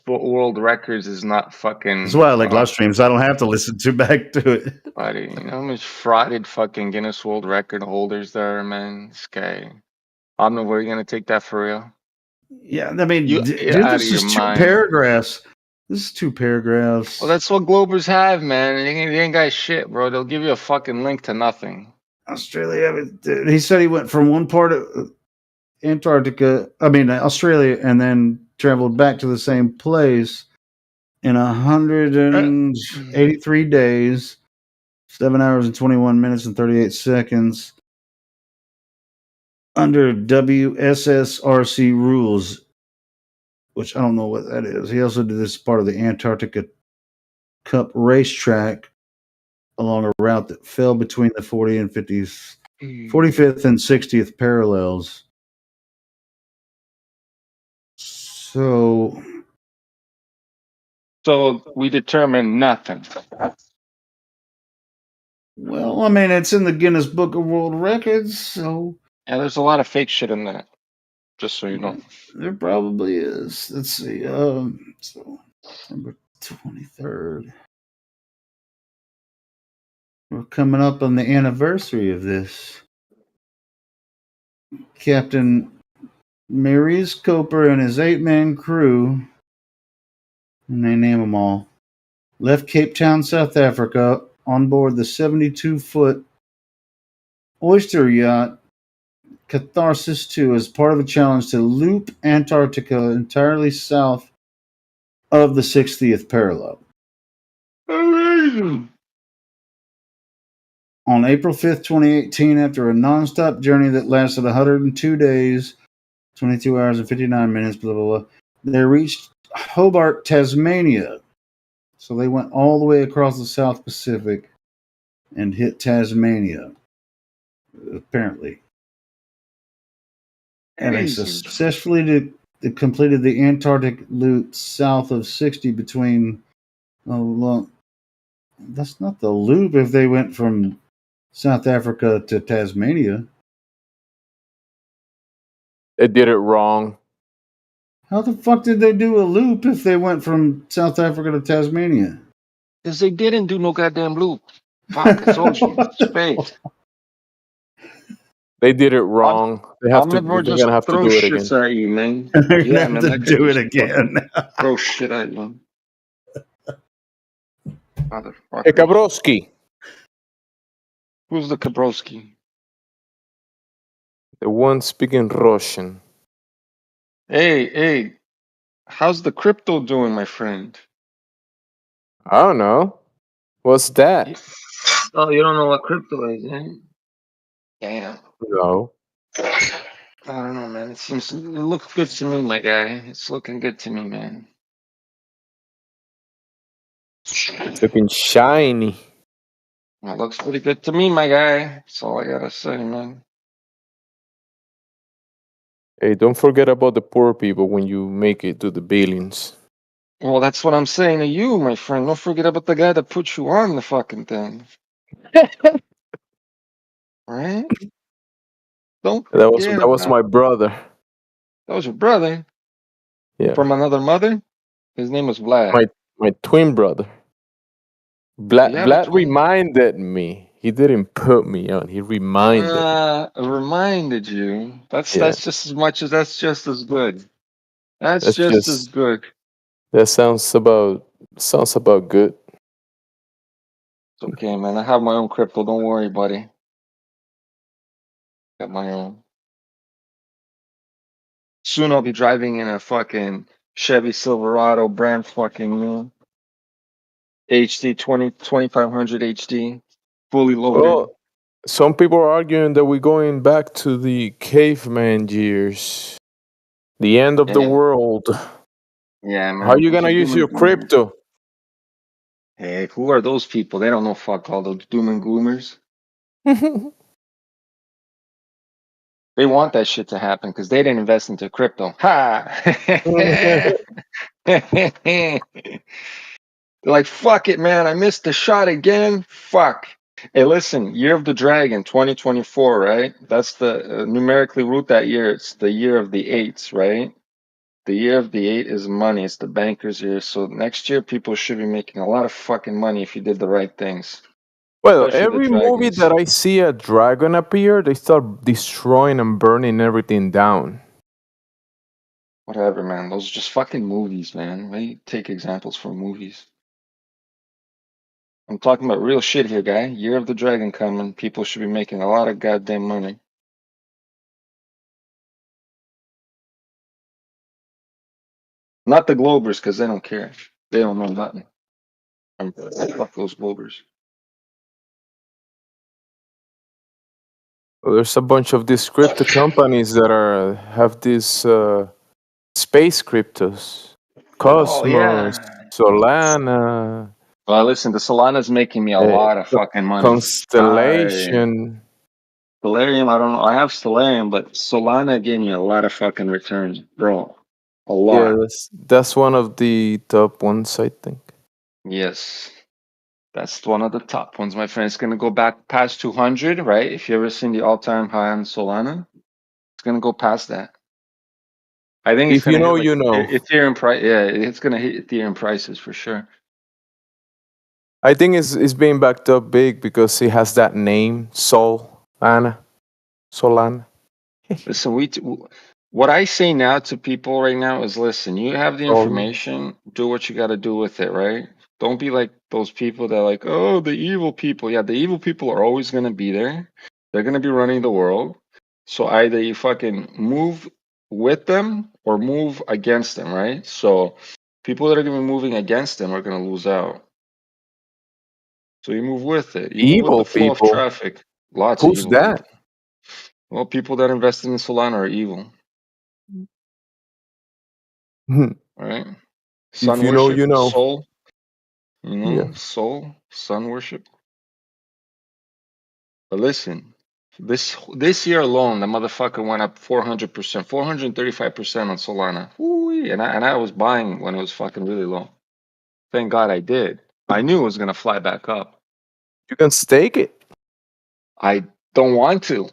World Records is not fucking. That's why I like live streams. I don't have to listen back to it. Buddy, you know how much frauded fucking Guinness World Record holders there are, man? This guy. I don't know where you're gonna take that for real. Yeah, I mean, You're dude, out this of is your 2 mind. paragraphs. This is 2 paragraphs. Well, that's what Globers have, man. They ain't got shit, bro. They'll give you a fucking link to nothing. Australia. He said he went from one part of Australia, and then traveled back to the same place in 183 days, 7 hours and 21 minutes and 38 seconds under WSSRC rules, which I don't know what that is. He also did this part of the Antarctica Cup racetrack along a route that fell between the 45th and 60th parallels. So we determined nothing. Well, I mean, it's in the Guinness Book of World Records, so Yeah, there's a lot of fake shit in that. Just so you know. there probably is. Let's see. So December 23rd. We're coming up on the anniversary of this. Captain Maurice Coper and his 8-man crew, and they name them all, left Cape Town, South Africa, on board the 72-foot oyster yacht Catharsis 2 as part of a challenge to loop Antarctica entirely south of the 60th parallel. Amazing. On April 5th, 2018, after a non-stop journey that lasted 102 days, 22 hours and 59 minutes, blah, blah, blah, they reached Hobart, Tasmania. So they went all the way across the South Pacific and hit Tasmania, apparently. And they successfully completed the Antarctic loop south of 60 between... that's not the loop if they went from South Africa to Tasmania. They did it wrong. How the fuck did they do a loop if they went from South Africa to Tasmania? Because they didn't do no goddamn loop. Fuck, it's ocean. It's space. They did it wrong. They're gonna have to do it again. At you, man. They're gonna have to do it again. Throw shit at you. Hey, Kabrowski. Who's the Kabrowski? The one speaking Russian. Hey, how's the crypto doing, my friend? I don't know. What's that? Oh, you don't know what crypto is, eh? Damn. No. I don't know, man. It looks good to me, my guy. It's looking good to me, man. It's looking shiny. It looks pretty good to me, my guy. That's all I gotta say, man. Hey, don't forget about the poor people when you make it to the billions. Well, that's what I'm saying to you, my friend. Don't forget about the guy that put you on the fucking thing. Right? Don't That forget was my brother. That was your brother? Yeah. From another mother? His name was Vlad. My twin brother. Vlad reminded me. He didn't put me on. He reminded. Reminded you. That's just as much as that's just as good. That's just as good. That sounds about good. It's okay, man. I have my own crypto. Don't worry, buddy. Got my own. Soon I'll be driving in a fucking Chevy Silverado brand fucking new. HD 2500 HD. Fully loaded. Some people are arguing that we're going back to the caveman years, the end of the Yeah. world. Yeah, man. How are you bunch gonna of use doom your and gloomers. crypto? Hey, who are those people? They don't know fuck all those doom and gloomers. They want that shit to happen because they didn't invest into crypto. Ha! They're like, fuck it, man. I missed the shot again. Fuck. Hey, listen, Year of the Dragon 2024, right? That's the numerically root that year. It's the year of the eights, right? The year of the eight is money. It's the banker's year. So next year, people should be making a lot of fucking money if you did the right things. Well, Especially the every movie dragons. that I see a dragon appear, they start destroying and burning everything down. Whatever, man. Those are just fucking movies, man. Why you take examples from movies? I'm talking about real shit here, guy. Year of the Dragon coming. People should be making a lot of goddamn money. Not the Globers, because they don't care. They don't know nothing. Fuck those Globers. Well, there's a bunch of these crypto companies that have these space cryptos. Oh, yeah. Cosmos, Solana, Well, listen, the Solana's making me a lot of fucking money. Constellation. Stellarium, I don't know. I have Stellarium, but Solana gave me a lot of fucking returns, bro. A lot. Yeah, that's one of the top ones, I think. Yes. That's one of the top ones, my friend. It's going to go back past 200, right? If you ever seen the all-time high on Solana, it's going to go past that. I think it's If you going to know, hit you know. Ethereum price. Yeah, it's going to hit Ethereum prices for sure. I think it's being backed up big because it has that name, Solana. Listen, what I say now to people right now is, listen, you have the information, do what you got to do with it, right? Don't be like those people that are like, oh, the evil people. Yeah, the evil people are always going to be there. They're going to be running the world. So either you fucking move with them or move against them, right? So people that are going to be moving against them are going to lose out. So you move with it. You move with the flow of traffic. Lots of Who's evil that? people. Well, people that invested in Solana are evil. Right? Sun If you know, worship, you know. soul. You know, Yeah. soul, sun worship. But listen, this year alone, the motherfucker went up 400%, 435% on Solana. Ooh, and I was buying when it was fucking really low. Thank God I did. I knew it was gonna fly back up. You can stake it. I don't want to.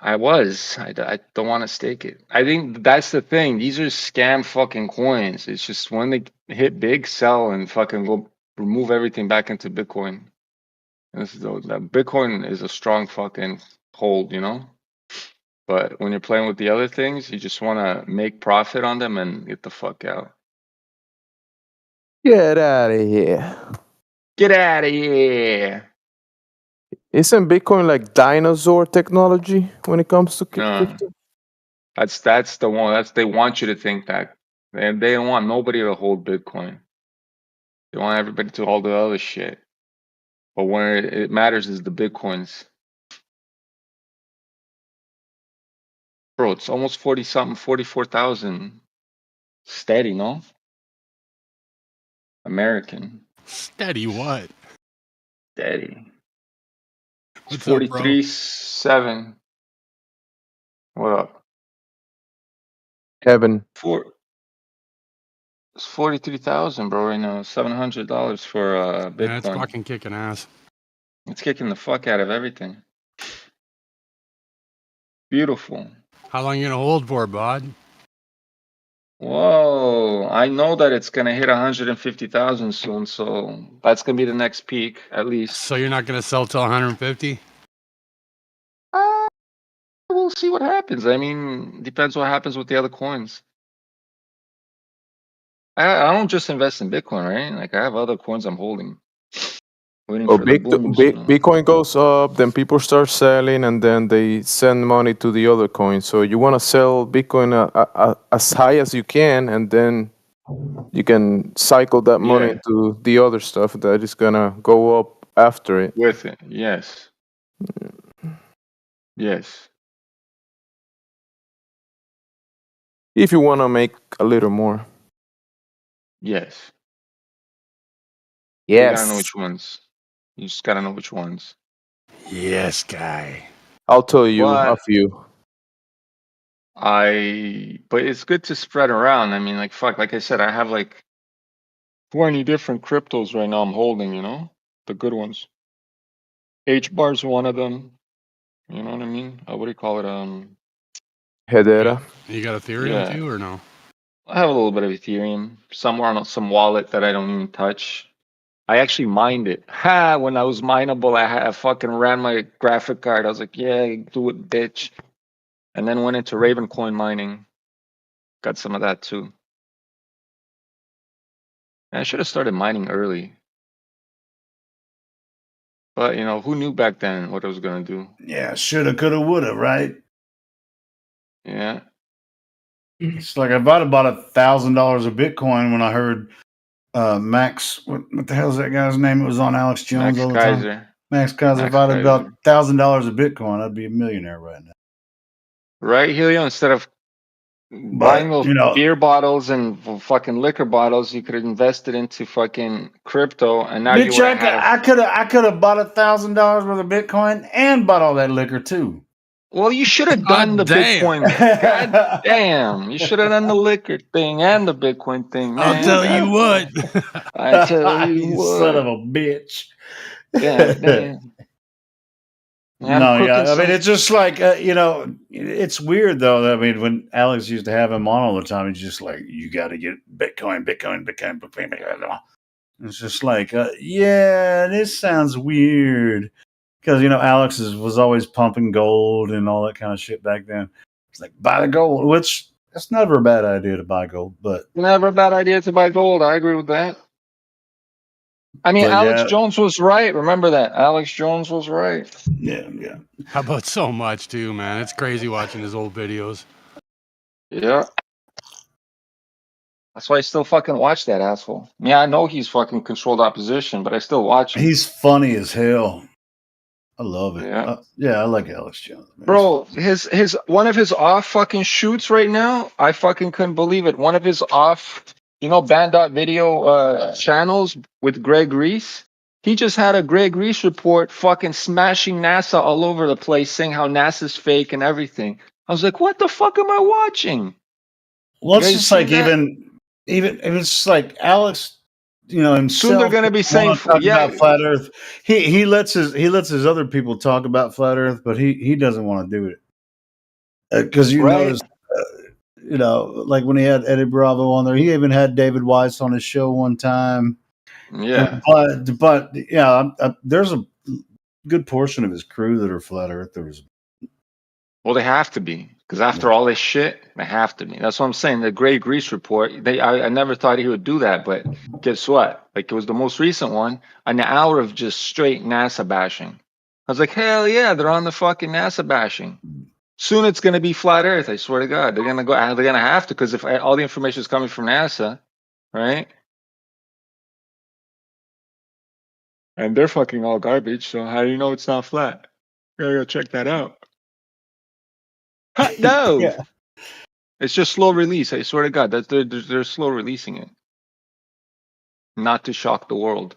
I don't want to stake it. I think that's the thing. These are scam fucking coins. It's just when they hit big, sell and fucking go remove everything back into Bitcoin. That Bitcoin is a strong fucking hold, you know? But when you're playing with the other things, you just want to make profit on them and get the fuck out. Get out of here. Get out of here. Isn't Bitcoin like dinosaur technology when it comes to crypto? That's the one. They want you to think that. They don't want nobody to hold Bitcoin. They want everybody to hold the other shit. But where it matters is the Bitcoins. Bro, it's almost 40 something, 44,000 steady, no? American. Steady what? Steady. It's What's up, bro? 43.7. What up? Heaven. It's 43,000, bro, right now. $700 for Bitcoin. Yeah, it's fucking kicking ass. It's kicking the fuck out of everything. Beautiful. How long you gonna hold for, bud? Whoa, I know that it's gonna hit 150,000 soon, so that's gonna be the next peak, at least. So you're not gonna sell till 150? We'll see what happens. I mean, depends what happens with the other coins. I don't just invest in Bitcoin, right? Like I have other coins I'm holding. Waiting for the booms. Bitcoin goes up, then people start selling, and then they send money to the other coins. So you want to sell Bitcoin as high as you can, and then you can cycle that money to the other stuff that is gonna go up after it. With it, yes. Yes. If you want to make a little more. Yes. You gotta know Yes. which ones. You just gotta know which ones. Yes, guy. I'll tell you a But few. but it's good to spread around. I mean, like fuck, like I said, I have like 20 different cryptos right now I'm holding, you know? The good ones. H-bar's one of them. You know what I mean? What do you call it? Hedera. You got Ethereum Yeah. too, or no? I have a little bit of Ethereum somewhere on some wallet that I don't even touch. I actually mined it. When I was mineable, I fucking ran my graphic card. I was like, yeah, do it, bitch. And then went into Ravencoin mining. Got some of that too. I should have started mining early. But, you know, who knew back then what I was going to do? Yeah, shoulda, coulda, woulda, right? Yeah. It's like if I'd have bought $1,000 of Bitcoin when I heard Max, what the hell is that guy's name? It was on Alex Jones Max all the time. Kaiser. Max Kaiser. If I'd have bought $1,000 of Bitcoin, I'd be a millionaire right now. Right, Helio? Instead of buying those beer bottles and fucking liquor bottles, you could have invested into fucking crypto, and now you Bitch, would have had I could have bought $1,000 worth of Bitcoin and bought all that liquor too. Well, you should have done the Bitcoin. God damn. You should have done the liquor thing and the Bitcoin thing, man. I'll tell you what. I tell you what. Son of a bitch. Yeah, damn. No, yeah. I mean, it's just like, you know, it's weird though. I mean, when Alex used to have him on all the time, he's just like, you got to get Bitcoin. It's just like, yeah, this sounds weird. Because, you know, Alex was always pumping gold and all that kind of shit back then. It's like, buy the gold, which that's never a bad idea to buy gold. But never a bad idea to buy gold. I agree with that. I mean, but Alex yeah. Jones was right. Remember that. Alex Jones was right. Yeah. How about so much too, man? It's crazy watching his old videos. Yeah. That's why I still fucking watch that asshole. Yeah, I know he's fucking controlled opposition, but I still watch him. He's funny as hell. I love it. Yeah. I like Alex Jones. Bro, his one of his off fucking shoots right now, I fucking couldn't believe it. One of his off, you know, Band.video channels with Greg Reese. He just had a Greg Reese report fucking smashing NASA all over the place, saying how NASA's fake and everything. I was like, what the fuck am I watching? Well, it's You guys just like see that? even it's like Alex, you know, himself. Soon they're gonna be saying, about flat Earth. He lets his other people talk about flat Earth, but he doesn't want to do it because you notice, you know, like when he had Eddie Bravo on there, he even had David Weiss on his show one time. Yeah. But yeah, there's a good portion of his crew that are flat earthers. Well, they have to be, because after all this shit, they have to be. That's what I'm saying. The Grey Grease report, I never thought he would do that, but guess what? Like, it was the most recent one, an hour of just straight NASA bashing. I was like, hell yeah, they're on the fucking NASA bashing. Soon it's going to be flat Earth, I swear to God. They're going to have to, because if all the information is coming from NASA, right? And they're fucking all garbage, so how do you know it's not flat? You gotta go check that out. No, Yeah. It's just slow release. I swear to God, that they're slow releasing it, not to shock the world.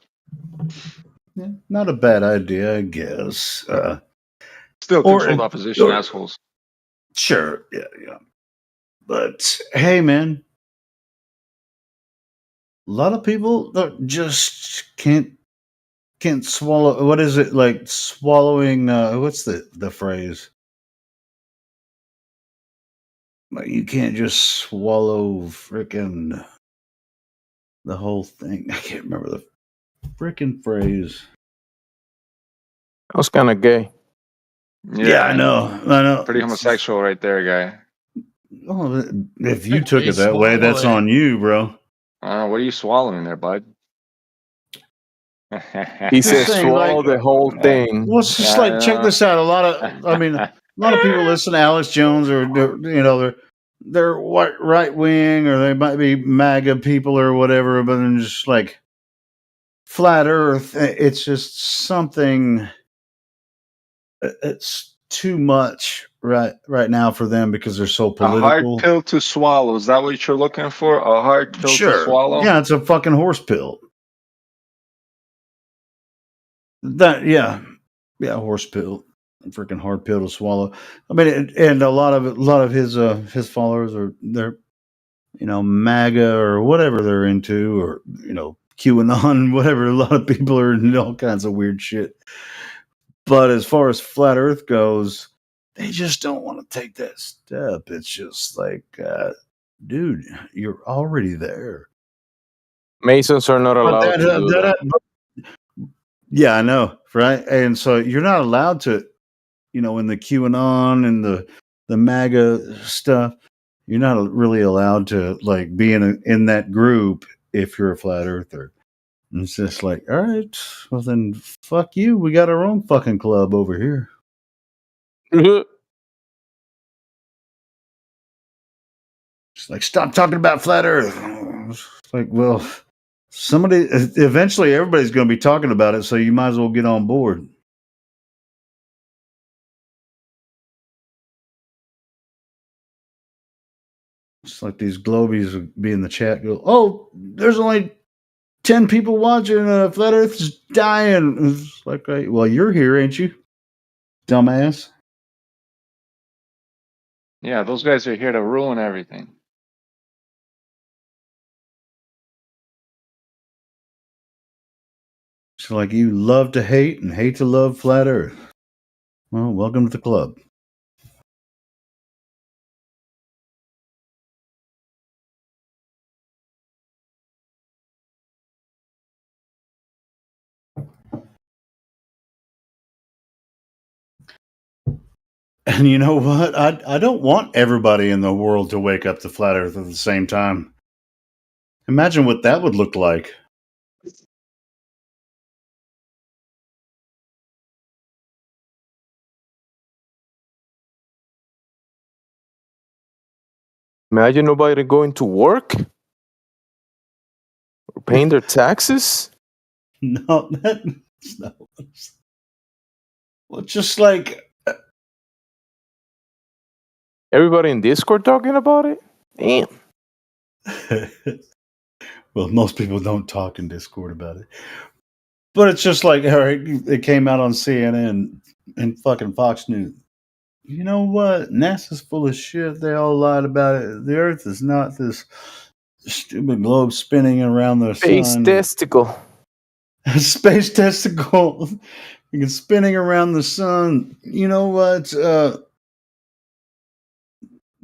Yeah, not a bad idea, I guess. Still controlled opposition assholes. Sure, yeah. But hey, man, a lot of people just can't swallow. What is it like swallowing? What's the phrase? Like you can't just swallow frickin' the whole thing. I can't remember the frickin' phrase. I was kind of gay. Yeah, I know. Pretty homosexual right there, guy. Oh, if you took it that way, that's on you, bro. What are you swallowing there, bud? He says swallow the whole thing. Well, it's just like check this out. A lot of people listen to Alex Jones, or you know, they're right wing, or they might be MAGA people or whatever. But then just like flat Earth, it's just something. It's too much right now for them because they're so A hard political. pill to swallow. Is that what you're looking for? A hard pill to Sure. swallow? Yeah, it's a fucking horse pill. Horse pill. A freaking hard pill to swallow. I mean, and a lot of his followers they're MAGA or whatever they're into, or QAnon, whatever. A lot of people are into all kinds of weird shit. But as far as flat Earth goes, they just don't want to take that step. It's just like, dude, you're already there. Masons are not allowed to do that. Yeah, I know, right? And so you're not allowed to, in the QAnon and the MAGA stuff, you're not really allowed to like be in that group if you're a flat earther. And it's just like, all right, well then fuck you. We got our own fucking club over here. It's like, stop talking about flat Earth. It's like, well, eventually everybody's going to be talking about it, so you might as well get on board. It's like these globies would be in the chat, go, oh, there's only 10 people watching, flat Earth is dying. It's like, well, you're here, ain't you, dumbass? Yeah, those guys are here to ruin everything. It's like you love to hate and hate to love flat Earth. Well, welcome to the club. And you know what? I don't want everybody in the world to wake up to flat Earth at the same time. Imagine what that would look like. Imagine nobody going to work or paying their taxes. No, that's not. Well, just like everybody in Discord talking about it. Damn. Well, most people don't talk in Discord about it, but it's just like, all right, it came out on CNN and fucking Fox News. You know what? NASA's full of shit. They all lied about it. The Earth is not this stupid globe spinning around the sun. Space testicle. Space testicle. It's spinning around the sun. You know what?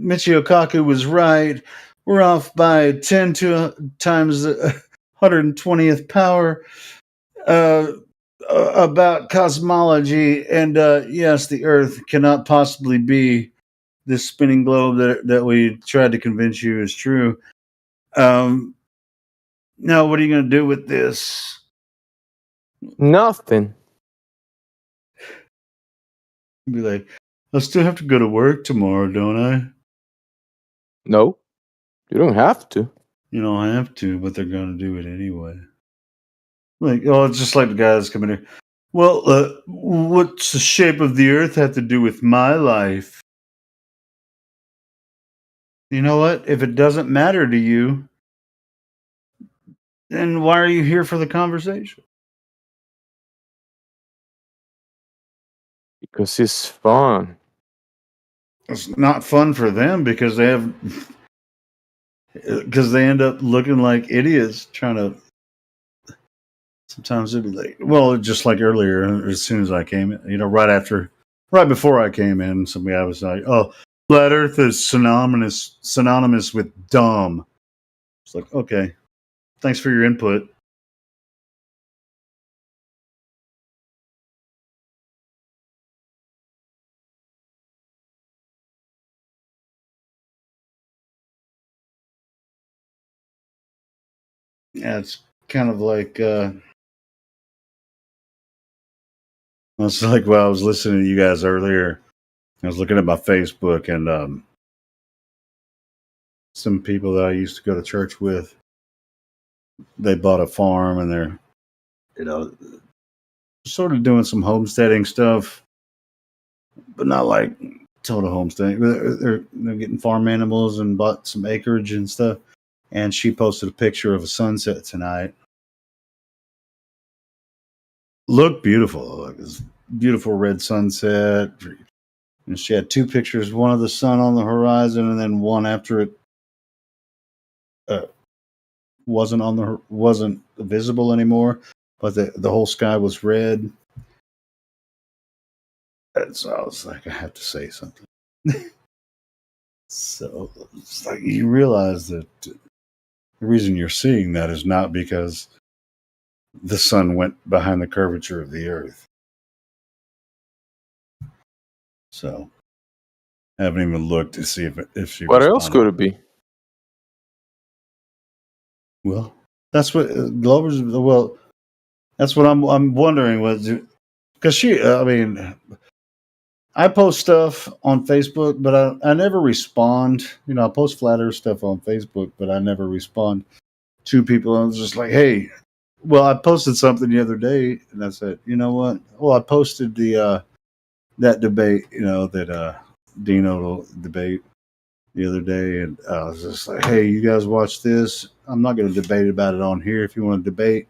Michio Kaku was right. We're off by 10 times 120th power about cosmology. And yes, the Earth cannot possibly be this spinning globe that we tried to convince you is true. Now, what are you going to do with this? Nothing. Be like, I still have to go to work tomorrow, don't I? No, you don't have to. You don't have to, but they're going to do it anyway. Like, oh, it's just like the guy that's coming here. Well, what's the shape of the Earth have to do with my life? You know what? If it doesn't matter to you, then why are you here for the conversation? Because it's fun. It's not fun for them because they end up looking like idiots trying to. Sometimes it'd be like, well, just like earlier, as soon as I came in, right before I came in, somebody I was like, oh, flat Earth is synonymous with dumb. It's like, okay, thanks for your input. Yeah, it's kind of like it's like while I was listening to you guys earlier, I was looking at my Facebook and some people that I used to go to church with, they bought a farm and they're, sort of doing some homesteading stuff. but not like total homesteading. They're getting farm animals and bought some acreage and stuff. And she posted a picture of a sunset tonight. Looked beautiful. Like this beautiful red sunset. And she had two pictures, one of the sun on the horizon and then one after it wasn't visible anymore, but the whole sky was red. And so I was like, I have to say something. So it's like you realize that the reason you're seeing that is not because the sun went behind the curvature of the earth. So I haven't even looked to see if she. What else could it be? Well, that's what Glover's. Well, that's what I'm wondering was because she. I mean, I post stuff on Facebook, but I never respond. You know, I post flat earth stuff on Facebook, but I never respond to people. I was just like, hey, well, I posted something the other day, and I said, you know what? Well, I posted the that debate, you know, that Dino debate the other day, and I was just like, hey, you guys watch this. I'm not going to debate about it on here. If you want to debate,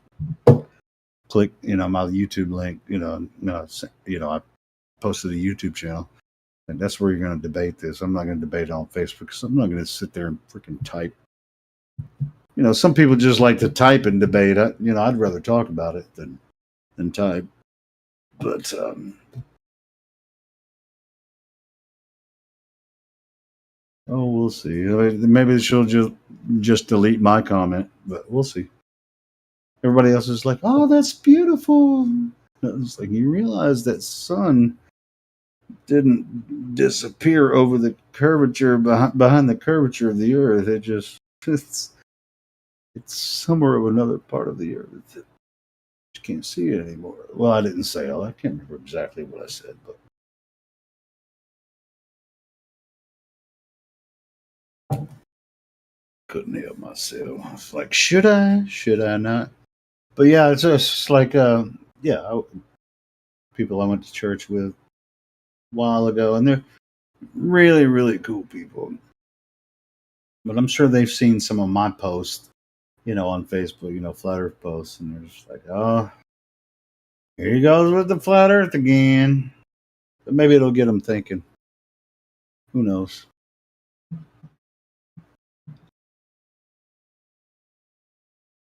click, you know, my YouTube link. I posted a YouTube channel, and that's where you're going to debate this. I'm not going to debate it on Facebook because I'm not going to sit there and freaking type. You know, some people just like to type and debate. I'd rather talk about it than type. But we'll see. Maybe she'll just delete my comment, but we'll see. Everybody else is like, "Oh, that's beautiful." It's like you realize that sun didn't disappear over the curvature behind the curvature of the earth. It's somewhere of another part of the earth that you can't see it anymore. Well, I didn't say all. I can't remember exactly what I said, but couldn't help myself. I was like, should I? Should I not? But yeah, it's just like, people I went to church with a while ago, and they're really, really cool people. But I'm sure they've seen some of my posts, you know, on Facebook, you know, flat earth posts, and they're just like, oh, here he goes with the flat earth again. But maybe it'll get them thinking. Who knows?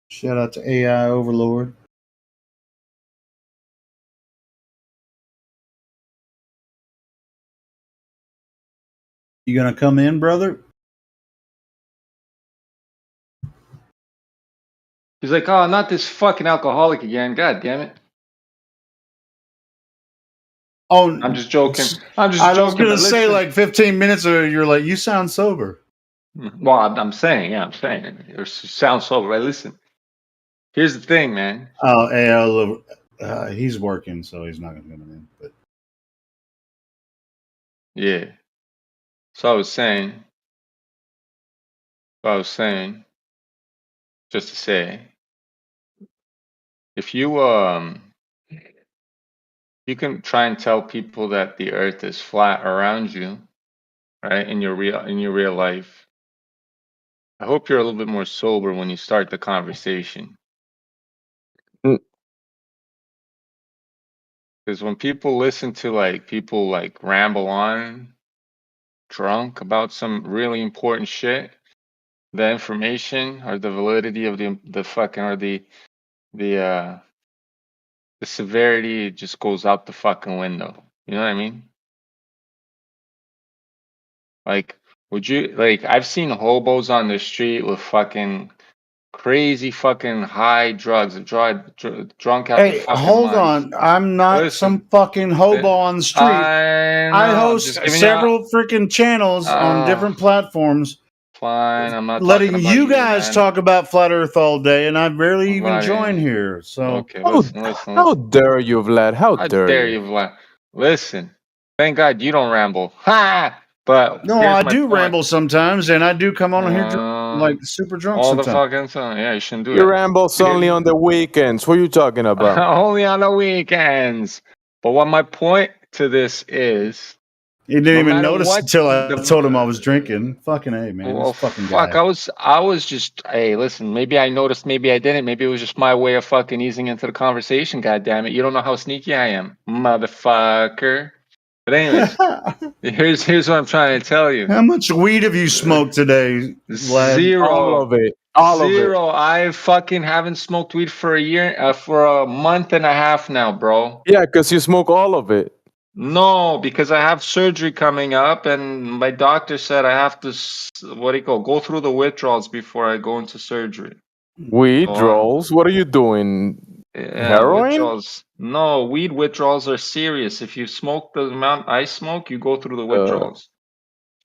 Shout out to AI Overlord. You gonna come in, brother? He's like, oh, not this fucking alcoholic again. God damn it. Oh, I'm just joking. I'm just I was joking. gonna but say listen. like 15 minutes ago, you're like, you sound sober. Well, I'm saying. It sounds sober, right? Listen. Here's the thing, man. Oh, AI, he's working, so he's not gonna come in. But Yeah. So I was saying, just to say, if you can try and tell people that the earth is flat around you, right, in your real life, I hope you're a little bit more sober when you start the conversation. Because when people listen to people ramble on drunk about some really important shit, the information or the validity of the fucking or the severity just goes out the fucking window. You know what I mean? Like, would you I've seen hobos on the street with fucking crazy fucking high drugs, drunk out the hey, fucking hold mind. on, I'm not some fucking hobo on the street. I host several freaking channels on different platforms. Fine, I'm not letting talking about you guys man. talk about flat Earth all day, and I barely even Vlad, join here. So okay, listen. How dare you, Vlad? How dare you, Vlad? Listen, thank God you don't ramble. Ha! But no, here's I my do point. ramble sometimes, and I do come on here like super drunk all sometimes. the fucking time. Yeah, you shouldn't do You that. rambles only on the weekends. What are you talking about? Only on the weekends. But what my point to this is He didn't No even matter notice what, until I the- told him I was drinking. Fucking A, man. Well, This fucking fuck, guy. I was just, hey, listen, maybe I noticed, maybe I didn't. Maybe it was just my way of fucking easing into the conversation, goddammit. You don't know how sneaky I am, motherfucker. But anyways, here's what I'm trying to tell you. How much weed have you smoked today, Vlad? Zero. All of it. All of it. Zero. I fucking haven't smoked weed for for a month and a half now, bro. Yeah, because you smoke all of it. No, because I have surgery coming up, and my doctor said I have to, go through the withdrawals before I go into surgery. Withdrawals? What are you doing? Yeah, Heroin? withdrawals. No, weed withdrawals are serious. If you smoke the amount I smoke, you go through the withdrawals.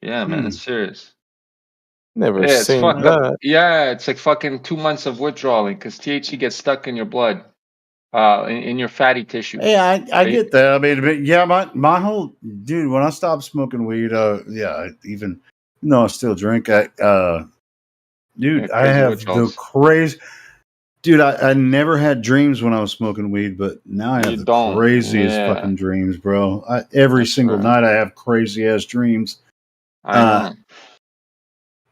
Yeah, man, it's serious. Never Yeah, it's seen fucked that. up. Yeah, it's like fucking 2 months of withdrawing because THC gets stuck in your blood, in your fatty tissue. Yeah, I Right? get that. I mean, but yeah, my whole dude. When I stopped smoking weed, even though I still drink, dude, Yeah, I crazy have withdrawals. the crazy. Dude, I never had dreams when I was smoking weed, but now I have You the don't. craziest Yeah. fucking dreams, bro. Every That's single right. night I have crazy ass dreams. I know.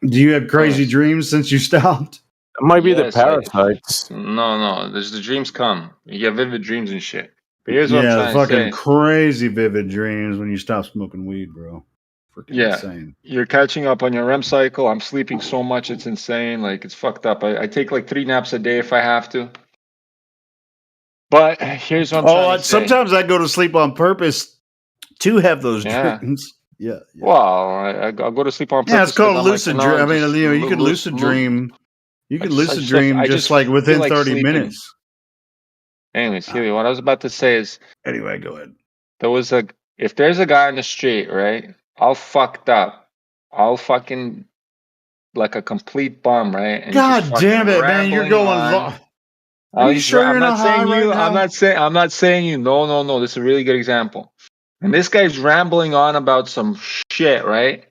Do you have crazy Yes. dreams since you stopped? It might be the Yes, parasites. No. There's the dreams come. You get vivid dreams and shit. But here's what I'm Yeah, trying to fucking say. crazy vivid dreams when you stop smoking weed, bro. Freaking Yeah, insane. you're catching up on your REM cycle. I'm sleeping so much, it's insane. Like, it's fucked up. I take like 3 naps a day if I have to. But here's what I'm trying to say. Sometimes I go to sleep on purpose to have those Yeah. dreams. Yeah. Well, I'll go to sleep on purpose. Yeah, it's 'cause called I'm lucid like, dream. I mean, just you can lucid dream. You can lucid dream just like feel within like 30 sleeping. minutes. Anyways, Helio, what I was about to say is, Anyway, go ahead. if there's a guy on the street, right, all fucked up, all fucking like a complete bum, right? And he's just God fucking damn it, man! You're rambling going. on. Are you sure I'm you're not not high saying right you. now? I'm not saying you. No. This is a really good example. And this guy's rambling on about some shit, right?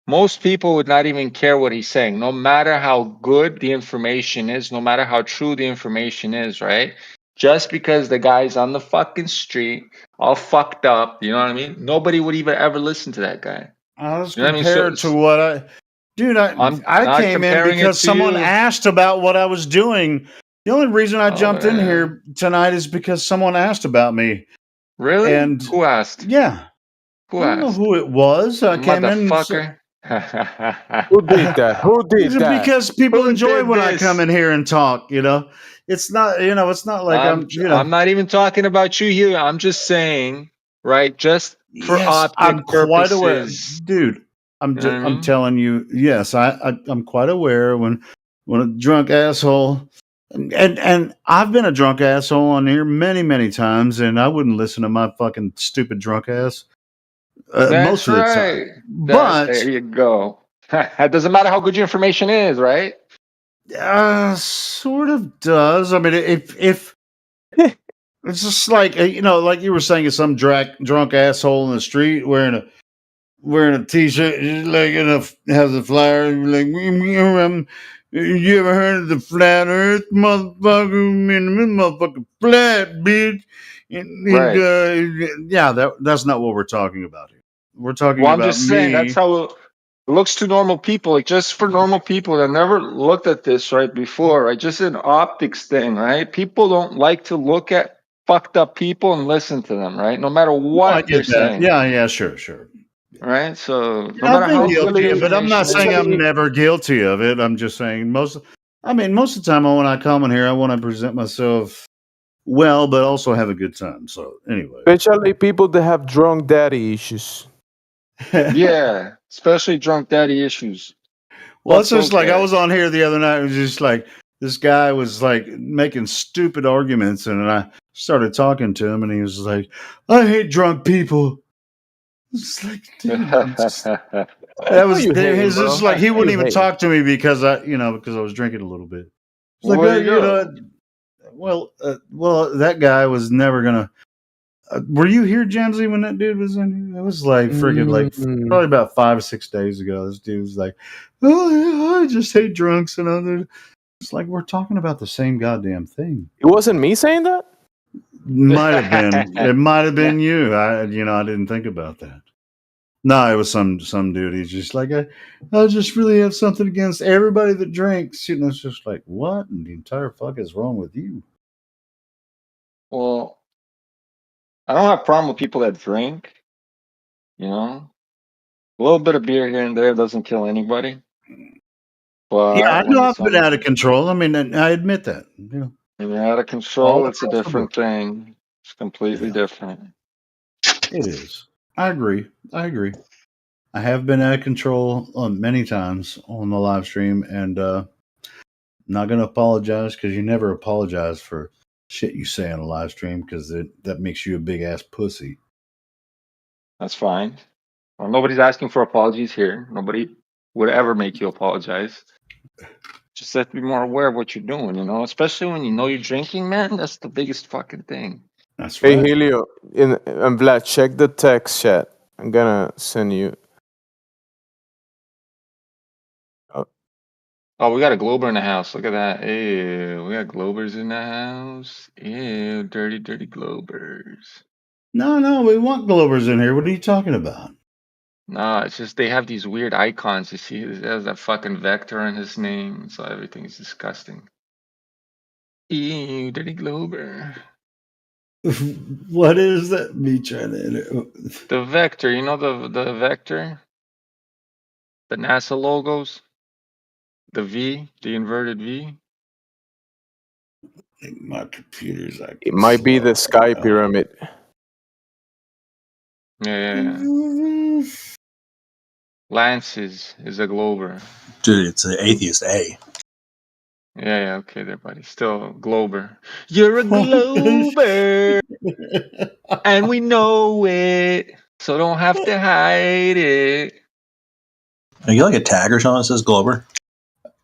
Most people would not even care what he's saying, no matter how good the information is, no matter how true the information is, right? Just because the guy's on the fucking street, all fucked up, you know what I mean? Nobody would even ever listen to that guy. I was You know what I mean? compared to what I, dude. I'm I not came in comparing it because to someone you. asked about what I was doing. The only reason I jumped in man. here tonight is because someone asked about me. Really? And Who asked? yeah, Who I don't know asked? who it was. I came in. Motherfucker. Who did that? Who did that? Because people Who enjoy did when I this? come in here and talk. You know, it's not. You know, it's not like I'm. You know, I'm not even talking about you here. I'm just saying, right? Just for yes, optic I'm quite aware, purposes. dude. I'm You know just, what I I'm mean? telling you, yes, I'm quite aware when a drunk asshole, and I've been a drunk asshole on here many times, and I wouldn't listen to my fucking stupid drunk ass most That's of the right. time. But There you go. It doesn't matter how good your information is, right? sort of does. I mean, if it's just like you know, like you were saying, it's some drunk asshole in the street wearing a t-shirt, just like has a flyer, like you ever heard of the flat Earth, motherfucker? Man, this motherfucker flat, bitch. And yeah, that's not what we're talking about here. We're talking Well, I'm about just saying that's me. how it looks to normal people. Like just for normal people that never looked at this right before, right? Just an optics thing, right? People don't like to look at fucked up people and listen to them, right? No matter I what they're get that. saying, Yeah, sure. right? So no Yeah, I've matter been how good guilty your of it. I'm not information saying is, I'm never guilty of it. I'm just saying most of the time when I come in here, I want to present myself well, but also have a good time. So anyway, Especially people that have drunk daddy issues. yeah, especially drunk daddy issues. Well, it's What's just like I okay? was on here the other night. It was just like this guy was like making stupid arguments, and I started talking to him, and he was like, "I hate drunk people." It's like, dude, that was you hate him, it's just bro? like he You wouldn't even hate talk to me because I was drinking a little bit. It's like, Well, there you go. well, that guy was never gonna. Were you here, Jamsey, when that dude was in here? It was like freaking like probably about 5 or 6 days ago. This dude was like, "Oh, yeah, I just hate drunks," and other. It's like we're talking about the same goddamn thing. It wasn't me saying that? Might have been. It might have been you. I didn't think about that. No, it was some dude. He's just like, I just really have something against everybody that drinks. You know, it's just like, what in the entire fuck is wrong with you? Well, I don't have a problem with people that drink. You know, a little bit of beer here and there doesn't kill anybody. But Yeah, I when know it's I've been out of control. I mean, I admit that. You know, when you're out of control, it's a different thing. It's completely different. It is. I agree. I have been out of control many times on the live stream, and not going to apologize because you never apologize for shit you say on a live stream because that makes you a big ass pussy. That's fine. Well, nobody's asking for apologies here. Nobody would ever make you apologize. Just have to be more aware of what you're doing, you know, especially when you know you're drinking, man. That's the biggest fucking thing. That's Hey, Helio and Vlad, check the text chat. I'm gonna send you. Oh, we got a Glober in the house. Look at that. Ew, we got Globers in the house. Ew, dirty, dirty Globers. No, we want Glovers in here. What are you talking about? No, it's just they have these weird icons. You see, it has that fucking vector in his name, so everything's disgusting. Ew, dirty Glober. What is that? Me trying to. The vector, you know the vector? The NASA logos? The V, the inverted V? My computer's It might be the Sky Pyramid. Yeah. Lance is a Glober. Dude, it's an atheist A. Yeah, okay there, buddy. Still Glober. You're a Glober! And we know it, so don't have to hide it. Are you like a tag or something that says Glober?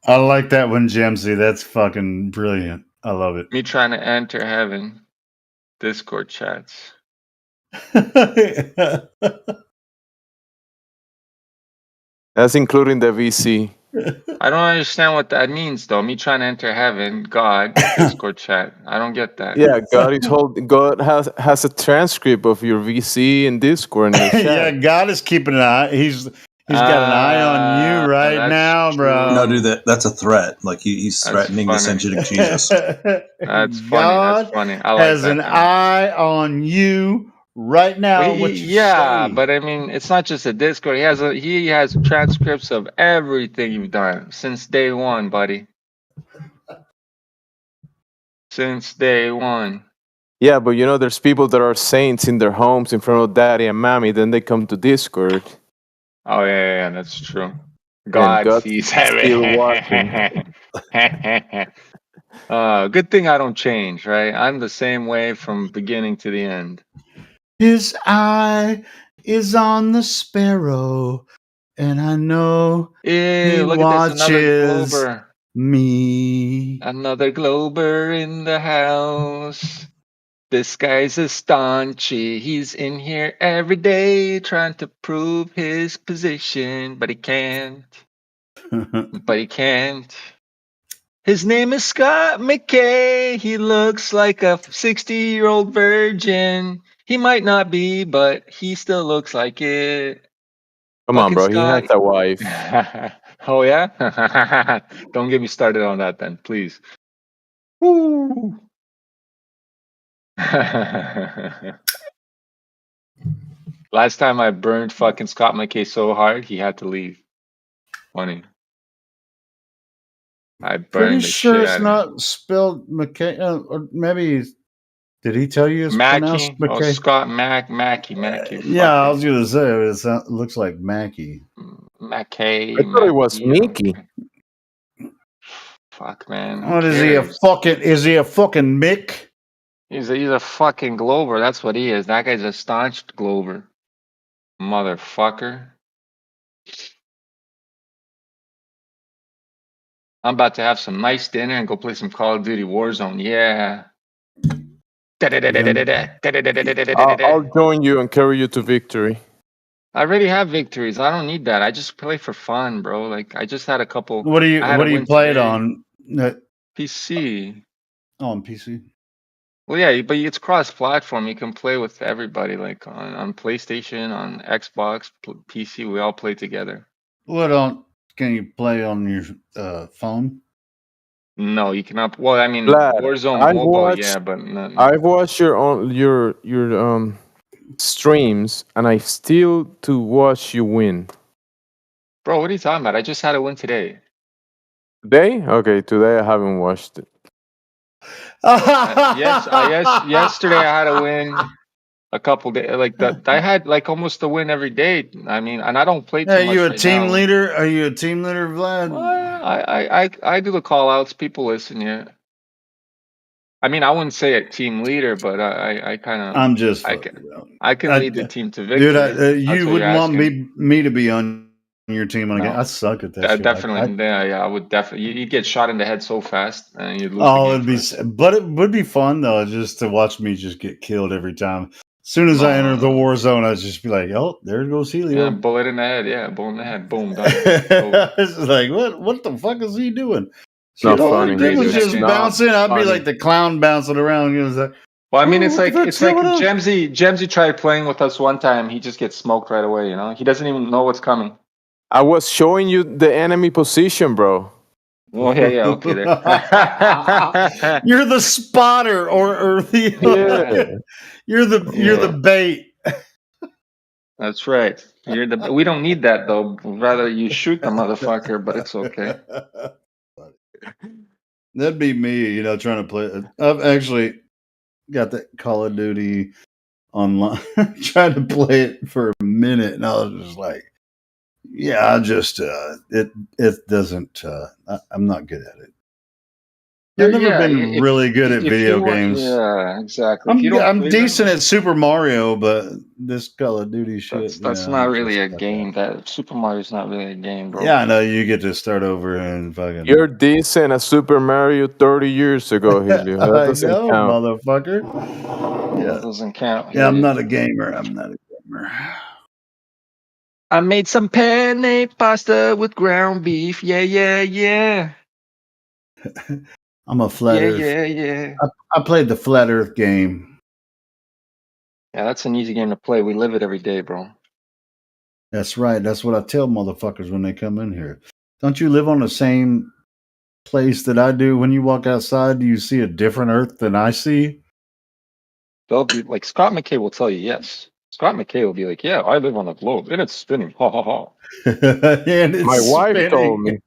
I like that one, Gemsy. That's fucking brilliant. I love it. Me trying to enter heaven. Discord chats. That's including the VC. I don't understand what that means, though. Me trying to enter heaven, God, Discord chat. I don't get that. Yeah, God has a transcript of your VC and Discord. And your Yeah, chat. God is keeping an eye. He's got an eye on you right now, bro. No, dude, that's a threat. Like he's threatening to send you to Jesus. That's funny. God That's funny. I like has that. an eye on you right now. Well, What you yeah, say? but I mean, it's not just a Discord. He has transcripts of everything you've done since day one, buddy. Since day one. Yeah, but you know, there's people that are saints in their homes in front of daddy and mommy. Then they come to Discord. Oh yeah, that's true. God God's sees still everything. watching. Good thing I don't change, right? I'm the same way from beginning to the end. His eye is on the sparrow, and I know he Look at this, another watches Glober. me. Another Glober in the house. This guy's a staunchy. He's in here every day trying to prove his position, but he can't. But he can't. His name is Scott McKay. He looks like a 60-year-old virgin. He might not be, but he still looks like it. Come on, bro. Fucking He has Scott. a wife. Oh, yeah? Don't get me started on that then, please. Woo! Last time I burned fucking Scott McKay so hard, he had to leave. Funny. I burned Pretty the sure shit it's out of not spelled McKay, or maybe did he tell you it's pronounced Mackie. Oh, McKay? Scott Mackie. Yeah, I was gonna say it looks like Mackie. McKay. I thought it was Mickey. Fuck, man. What is he a fucking? Is he a fucking Mick? He's a fucking Glober. That's what he is. That guy's a staunch Glober. Motherfucker. I'm about to have some nice dinner and go play some Call of Duty Warzone. Yeah. I'll join you and carry you to victory. I already have victories. I don't need that. I just play for fun, bro. Like I just had a couple. What do you play it on? PC. Oh, on PC. Well, yeah, but it's cross-platform. You can play with everybody, like on PlayStation, on Xbox, PC. We all play together. Can you play on your phone? No, you cannot. Well, I mean, Vlad, Warzone I've mobile, watched yeah, but not. I've watched your streams, and I still to watch you win. Bro, what are you talking about? I just had a win today. Today? Okay, today I haven't watched it. Yesterday I had a win. A couple days, like that, I had like almost a win every day. I mean, and I don't play too Are much you a right team now. leader? Are you a team leader, Vlad? I do the call outs. People listen. Yeah. I mean, I wouldn't say a team leader, but I kind of. I'm just. I can lead the team to victory. Dude, you wouldn't want me to be on your team again. No. I suck at that shit. Definitely, yeah, I would definitely. You'd get shot in the head so fast, and you'd lose. Oh, it would be fun though, just to watch me just get killed every time. As soon as I enter the war zone, I'd just be like, "Oh, there goes Helio." Yeah, bullet in the head. Yeah, bullet in the head. Boom, done. It's like, what the fuck is he doing? Not funny. He was just bouncing. I'd be like the clown bouncing around. You know, like, well, I mean, it's like Gemsy tried playing with us one time. He just gets smoked right away. You know, he doesn't even know what's coming. I was showing you the enemy position, bro. Oh yeah, okay. There. You're the spotter, or the you're the bait. That's right. We don't need that though. Rather you shoot the motherfucker, but it's okay. That'd be me, trying to play. I've actually got that Call of Duty online, trying to play it for a minute, and I was just like, yeah, I just it doesn't. I'm not good at it. I've never been really good at video games. Yeah, exactly. I'm decent at Super Mario, but this Call of Duty shit. That's not really a game. That Super Mario's not really a game, bro. Yeah, I know. You get to start over and fucking. You're decent at Super Mario 30 years ago, Helio. That doesn't count, motherfucker. Yeah, that doesn't count. Yeah, I'm not a gamer. I made some penne pasta with ground beef. Yeah. I'm a flat Earth. Yeah. I played the Flat Earth game. Yeah, that's an easy game to play. We live it every day, bro. That's right. That's what I tell motherfuckers when they come in here. Don't you live on the same place that I do? When you walk outside, do you see a different Earth than I see? They'll be like, Scott McKay will tell you yes. Scott McKay will be like, yeah, I live on a globe and it's spinning. Ha ha ha. My wife told me.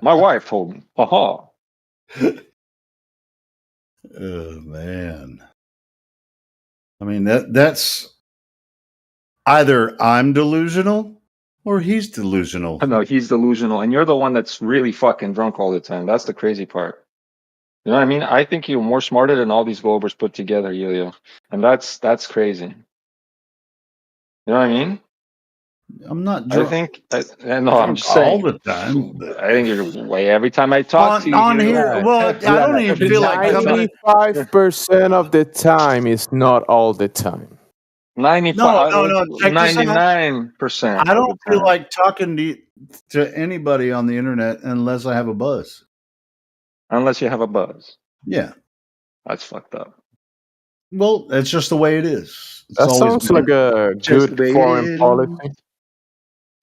My wife told me. Ha ha. Oh man. I mean that's either I'm delusional or he's delusional. No, he's delusional, and you're the one that's really fucking drunk all the time. That's the crazy part. You know what I mean? I think you're more smarter than all these Globers put together, Helio. And that's crazy. You know what I mean? I'm not drunk. I'm just saying. All the time. I think you're way every time I talk to you. On here, well, I don't even feel like 95% of the time is not all the time. 95. No. 99%. I don't feel like talking to anybody on the internet unless I have a buzz. Unless you have a buzz. Yeah. That's fucked up. Well, it's just the way it is. That sounds like a good foreign policy.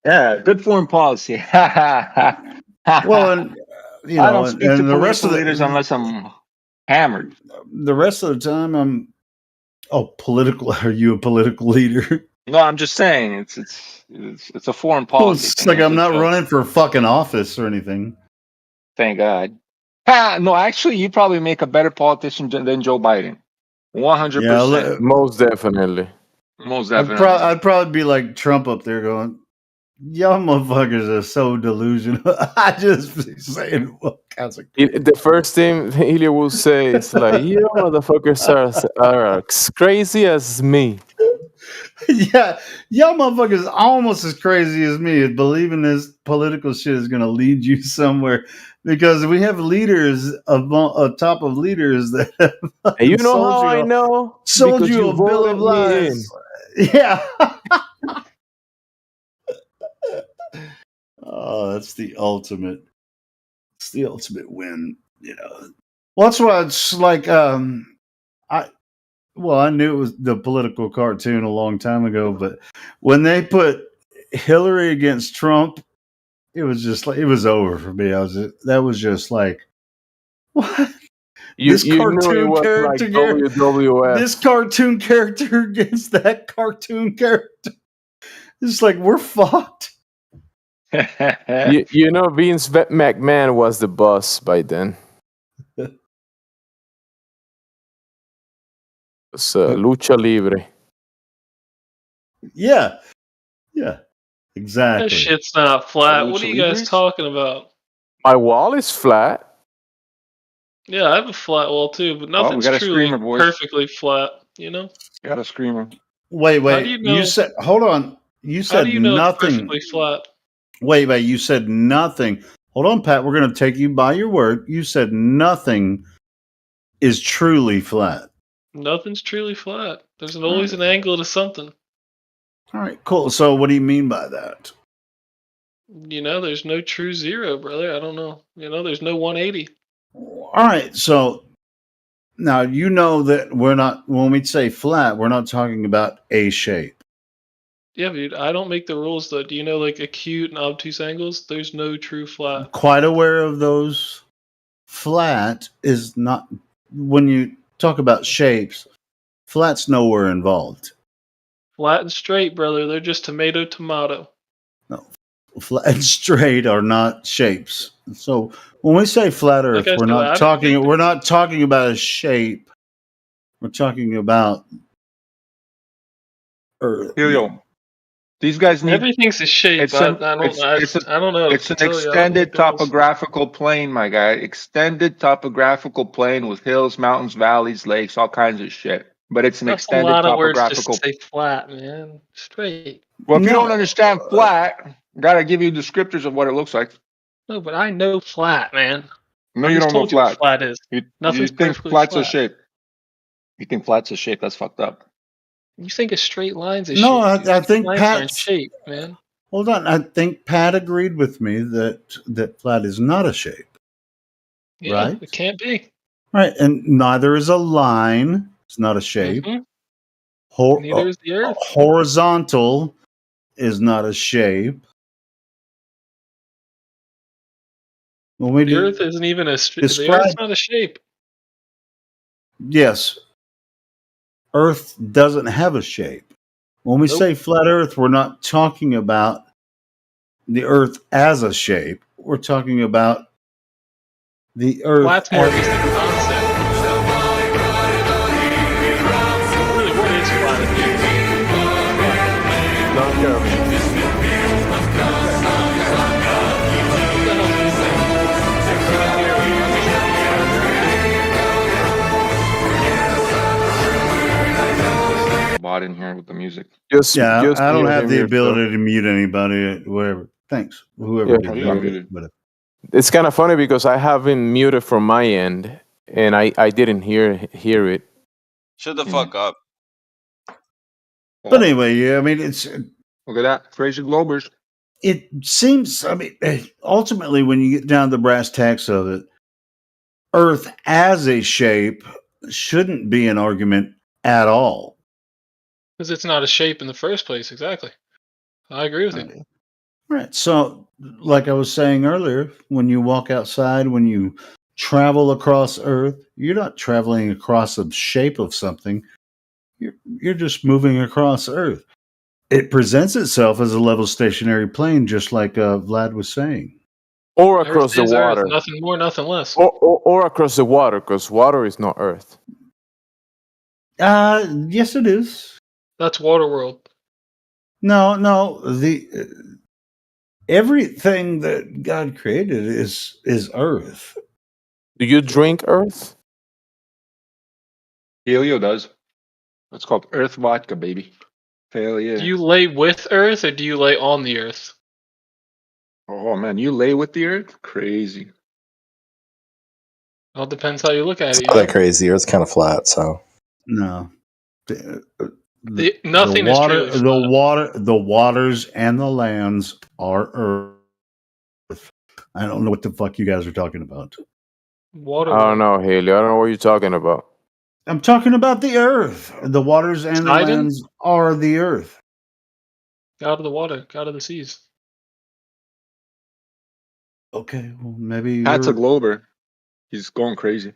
Yeah, good foreign policy. Well, and I don't speak to the rest of the leaders unless I'm hammered. The rest of the time, I'm political. Are you a political leader? No, I'm just saying it's a foreign policy. It's like I'm not running for fucking office or anything. Thank God. No, actually, you probably make a better politician than Joe Biden. 100%. Most definitely. Most definitely. I'd probably be like Trump up there going, y'all motherfuckers are so delusional. I just be saying what kinds of. The first thing Helio will say is like, you motherfuckers are as crazy as me. Yeah, y'all motherfuckers are almost as crazy as me. Believing this political shit is going to lead you somewhere. Because we have leaders, a top of leaders that have you know how I know? Sold because you a bill of lies. Yeah. Oh, that's the ultimate. It's the ultimate win. Well, that's why it's like Well, I knew it was the political cartoon a long time ago, but when they put Hillary against Trump, it was just like it was over for me. That was just like what? You knew it was like WWF. This cartoon character against that cartoon character. It's like we're fucked. you know, Vince McMahon was the boss by then. It's Lucha Libre. Yeah. Exactly. That shit's not flat. What are you guys talking about? My wall is flat. Yeah, I have a flat wall too, but nothing's got a truly screamer, boys. perfectly flat. You know. Got a screamer. Wait. How do you know- You said hold on. You How said do you know it's nothing. perfectly flat? Wait. You said nothing. Hold on, Pat. We're going to take you by your word. You said nothing is truly flat. Nothing's truly flat. There's always an angle to something. All right, cool. So what do you mean by that? You know, there's no true zero, brother. I don't know. You know, there's no 180. All right. So now you know that we're not, when we say flat, we're not talking about a shape. Yeah, dude. I don't make the rules though. Do you know like acute and obtuse angles? There's no true flat. Quite aware of those. Flat is not, when you talk about shapes, flat's nowhere involved. Flat and straight, brother. They're just tomato. No, flat and straight are not shapes. So when we say flat Earth, Like I we're said, not I talking about a shape. We're talking about Earth. Helio. These guys need Everything's a shape. It's I an- don't it's- I don't know. It's an to tell you. I don't extended think those- topographical plane, my guy. Extended topographical plane with hills, mountains, valleys, lakes, all kinds of shit. But it's an That's a extended lot of words just topographical. to say flat, man. Straight. Well, if you No. don't understand flat, gotta give you descriptors of what it looks like. No, but I know flat, man. No, I you just don't know told you what flat. flat is. You Nothing's think perfectly flat's a flat. shape. You think flat's a shape? That's fucked up. You think a straight line's a No, shape? dude. I think Lines aren't Pat's. shape, man. Hold on. I think Pat agreed with me that flat is not a shape. Yeah, Right? it can't be. Right. And neither is a line. It's not a shape. Mhm. Hor- Neither is the Earth. Horizontal is not a shape. When we The do, Earth isn't even a the describe- Earth's not a shape. yes, Earth doesn't have a shape. When we Nope. say flat Earth, we're not talking about the Earth as a shape. We're talking about the Earth Flat's more as just a concept. Really, what is flat? Bot in here with the music. Just I don't mute have him the yourself. ability to mute anybody. Whatever. Thanks. Whoever Yeah. did Oh, you got that. muted. But It's kind of funny because I have him muted from my end, and I didn't hear it. Shut the fuck up. But anyway, yeah. I mean, it's Look at that. Fraser Globers. it seems. I mean, ultimately, when you get down to the brass tacks of it, Earth as a shape shouldn't be an argument at all. Because it's not a shape in the first place. Exactly. I agree with you. Right. So, like I was saying earlier, when you walk outside, when you travel across Earth, you're not traveling across a shape of something. You're just moving across Earth. It presents itself as a level stationary plane, just like Vlad was saying. Or across the Earth is Earth, water. nothing more, nothing less. Or across the water, because water is not Earth. Yes, it is. That's Waterworld. No. Everything that God created is Earth. Do you drink Earth? Helio does. It's called Earth Vodka, baby. Hell yeah. Do you lay with Earth or do you lay on the Earth? Oh man, you lay with the Earth? Crazy. Well, it depends how you look at It's it. not that crazy. Earth's kind of flat, so No. Nothing is truly flat. The waters and the lands are Earth. I don't know what the fuck you guys are talking about. Water. I don't know, Haley. I don't know what you're talking about. I'm talking about the Earth. The waters and the Poseidon? lands are the Earth. God of the water, God of the seas. Okay, well, maybe Pat's a you're... glober. He's going crazy.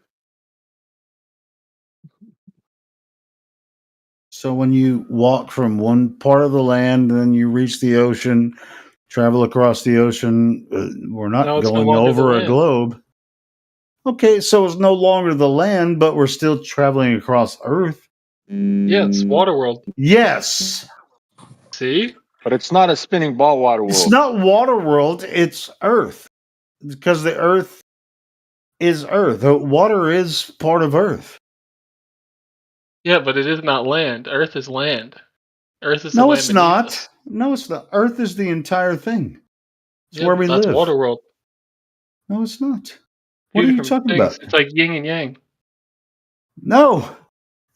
So when you walk from one part of the land, then you reach the ocean, travel across the ocean. We're not No, it's no going longer the over a land. globe. Okay, so it's no longer the land, but we're still traveling across Earth. Yeah, it's Waterworld. Yes. See? But it's not a spinning ball water world. It's not Waterworld, it's Earth. Because the Earth is Earth. The water is part of Earth. Yeah, but it is not land. Earth is land. Earth is the No, land it's beneath not. us. No, it's not. Earth is the entire thing. It's Yeah, where but we that's live. Waterworld. No, it's not. Two What are you different talking things. about? It's like yin and yang. No,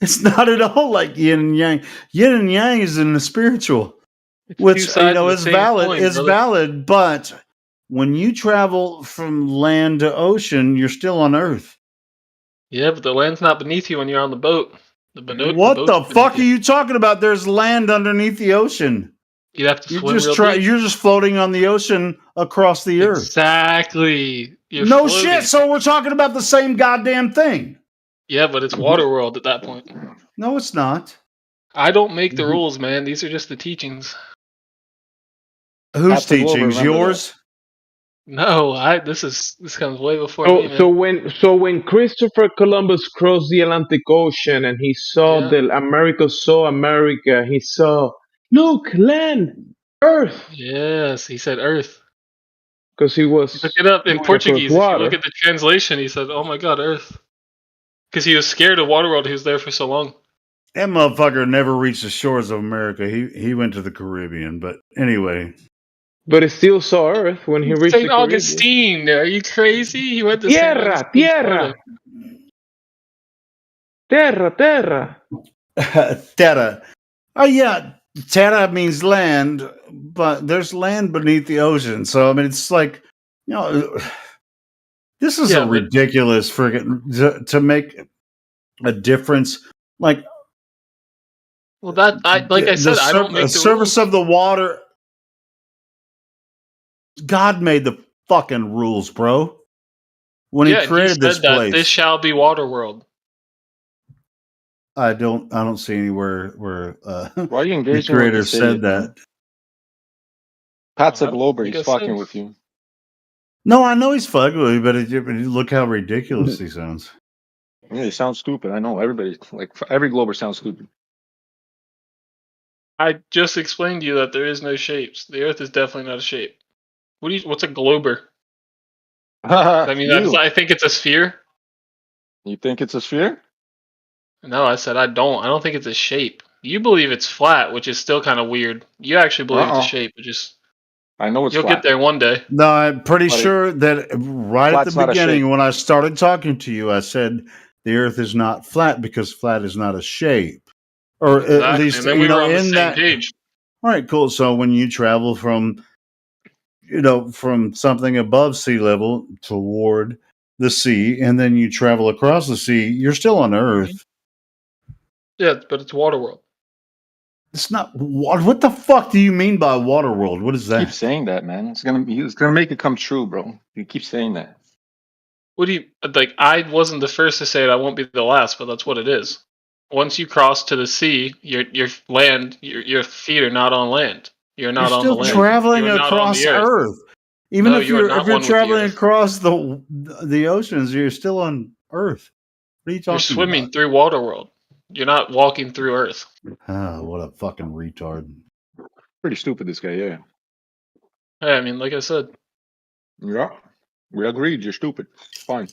it's not at all like yin and yang. Yin and yang is in the spiritual, Two which sides of the is same valid. coin, Is brother. valid, but when you travel from land to ocean, you're still on Earth. Yeah, but the land's not beneath you when you're on the boat. What the fuck are you talking about? There's land underneath the ocean. You'd have to You're swim just real deep. You're just floating on the ocean across the Earth. Exactly. You're No floating. shit. So we're talking about the same goddamn thing. Yeah, but it's Waterworld at that point. No, it's not. I don't make the rules, man. These are just the teachings. Whose That's the globe, teachings? remember Yours? No, this comes way before me, man. So when Christopher Columbus crossed the Atlantic Ocean and he saw America, he saw, look, land, Earth, Yes, he said Earth. because he was Look it up in going Portuguese. If across you water. look at the translation, he said, "Oh my God, Earth," because he was scared of Waterworld. He was there for so long. That motherfucker never reached the shores of America. He went to the Caribbean. But anyway. But he still saw Earth when he reached Saint the Caribbean. Augustine, are you crazy? He went to Saint Tierra, Augustine, tierra, Florida. terra, terra. Terra. Oh, yeah. Terra means land, but there's land beneath the ocean. So, I mean, it's like, this is a ridiculous friggin' to make a difference. Like, Well, like I said, I don't make the service rules. of the water. God made the fucking rules, bro. When he created this place, this shall be Waterworld. I don't see anywhere where Why are you the engaging with creator this said idiot, that. man? Pat's a glober. like He's I fucking said. with you. No, I know he's fucking with me, but look how ridiculous he sounds. Yeah, he sounds stupid. I know. Everybody, like every glober sounds stupid. I just explained to you that there is no shapes. The Earth is definitely not a shape. What's a glober? I mean, I think it's a sphere. You think it's a sphere? No, I said I don't. I don't think it's a shape. You believe it's flat, which is still kind of weird. You actually believe it's a shape, which is. I know it's You'll flat. get there one day. No, I'm pretty But sure that right at flat's the not a beginning shape. when I started talking to you, I said the Earth is not flat because flat is not a shape, or at Exactly. least And then we were on the in same that. page. All right, cool. So when you travel from something above sea level toward the sea, and then you travel across the sea, you're still on Earth. Yeah, but it's Waterworld. It's not. What the fuck do you mean by Waterworld? What is that? Keep saying that, man. It's gonna make it come true, bro. You keep saying that. What do you like? I wasn't the first to say it. I won't be the last, but that's what it is. Once you cross to the sea, your feet are not on land. You're not You're on the still land. traveling You're not on across the Earth. Even No, if you are you're not if you're one with the traveling Earth. across the oceans, you're still on Earth. What are you talking You're swimming about? through Waterworld. You're not walking through Earth. Ah, what a fucking retard. Pretty stupid, this guy. Yeah. Hey, I mean, like I said, Yeah. We agreed. You're stupid. It's fine.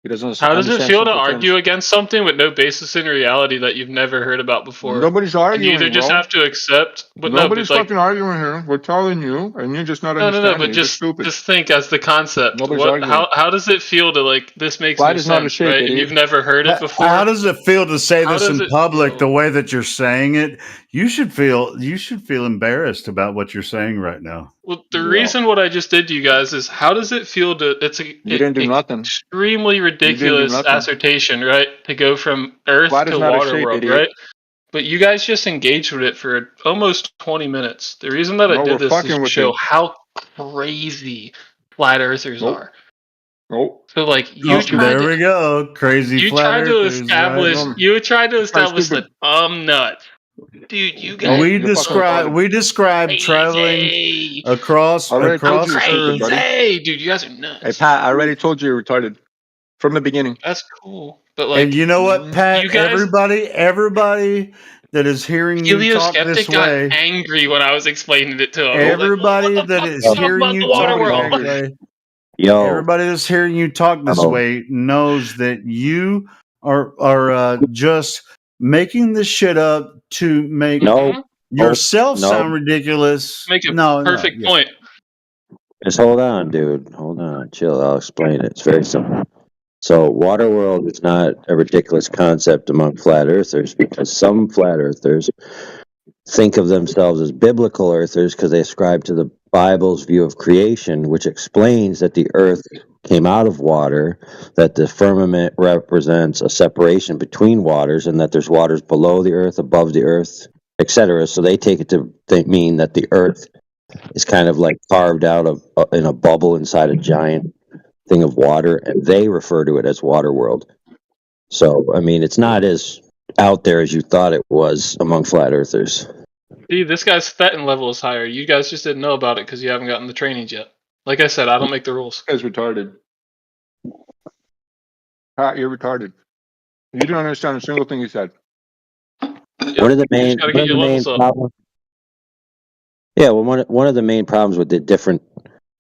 He doesn't. how does it understand feel to simple argue terms. against something with no basis in reality that you've never heard about before? Nobody's And you arguing, either just bro. have to accept, but Nobody's no, but fucking arguing here. We're telling you, and you're just not no, understanding. but You're just stupid. just think as the concept. Nobody's arguing. How does it feel to like this makes Flat no is not a sense, shape, right? And idiot. you've never heard it before. How does it feel to say How this does in it public feel? the way that you're saying it? You should feel embarrassed about what you're saying right now. Well, the reason what I just did to you guys is how does it feel to? You didn't do nothing. Extremely ridiculous nothing. assertion, right? To go from Earth Flat to is not a water shape, world, idiot. right? But you guys just engaged with it for almost 20 minutes. The reason that I No, did we're this fucking is to with show it. how crazy flat earthers are. Nope. So like Oh, there we go. Crazy you flat tried to earthers, establish right? you tried to establish stupid. that I'm nuts. Dude, you guys We you're fucking describe retarded. traveling across I already told across you you're stupid, Earth. buddy. Hey, dude, you guys are nuts. Hey, Pat, I already told you you're retarded from the beginning. That's cool. But like, And you know what, Pat? you guys, Everybody that is hearing you talk Helioskeptic this got way, angry when I was explaining it to him. everybody that is Talk hearing about you the water talk world. this way, Yo, everybody that's hearing you talk this way knows that you are just making this shit up to make yourself sound ridiculous. Make a perfect point. Just hold on, dude. Hold on. Chill. I'll explain it. It's very simple. So, water world is not a ridiculous concept among flat earthers because some flat earthers think of themselves as biblical earthers because they ascribe to the Bible's view of creation, which explains that the earth came out of water, that the firmament represents a separation between waters, and that there's waters below the earth, above the earth, etc. So they take it to mean that the earth is kind of like carved out of in a bubble inside a giant thing of water, and they refer to it as water world. So, I mean, it's not as out there as you thought it was among flat earthers. See, this guy's Fettin level is higher. You guys just didn't know about it because you haven't gotten the trainings yet. Like I said, I don't make the rules. This guy's retarded. Pat, you're retarded. You didn't understand a single thing he said. One of the main, problems. Yeah, well, one of the main problems with the different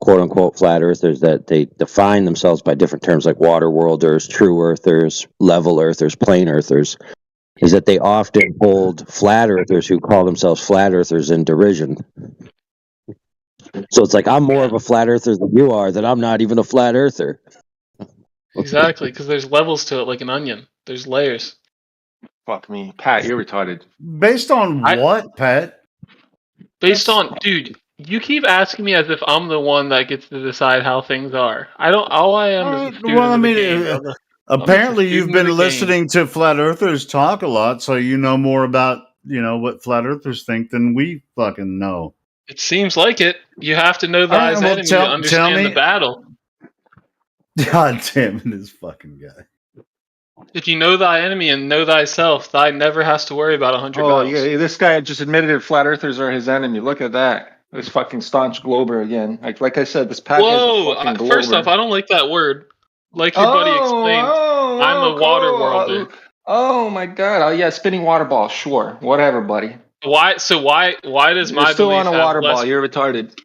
quote unquote flat earthers that they define themselves by different terms like water worlders, true earthers, level earthers, plane earthers, is that they often hold flat earthers who call themselves flat earthers in derision. So it's like, I'm more of a flat earther than you are, that I'm not even a flat earther. Exactly, because there's levels to it like an onion. There's layers. Fuck me. Pat, you're retarded. Based on what, Pat? Based on, dude, you keep asking me as if I'm the one that gets to decide how things are. I don't, all I am is a student Well, I of the mean, game, brother. apparently you've student of been the game. listening to flat earthers talk a lot, so you know more about, what flat earthers think than we fucking know. It seems like it. You have to know thy's enemy to understand the battle. God damn it, this fucking guy. If you know thy enemy and know thyself, thy never has to worry about 100 Oh, battles. yeah, this guy just admitted that flat earthers are his enemy. Look at that. This fucking staunch glober again. Like I said, this Pat is a Whoa! fucking glober. First off, I don't like that word. Like your buddy explained, I'm a water worlder. Oh my god. Oh yeah, spinning water ball. Sure. Whatever, buddy. Why? So why does You're my still belief on a have water less, ball. You're retarded.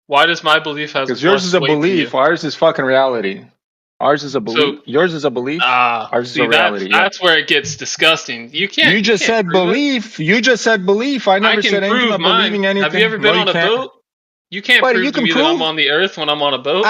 Why does my belief have? Because yours less is a weight than belief. you? Ours is fucking reality. Ours is a belief. Yours is a belief. Ours is See, a reality. that's where it gets disgusting. You can't. You just said belief. You just said belief. I never can said anything prove about mine. believing anything. Have you ever been on a boat? You can't Buddy, prove you to can me that prove- I'm on the earth when I'm on a boat.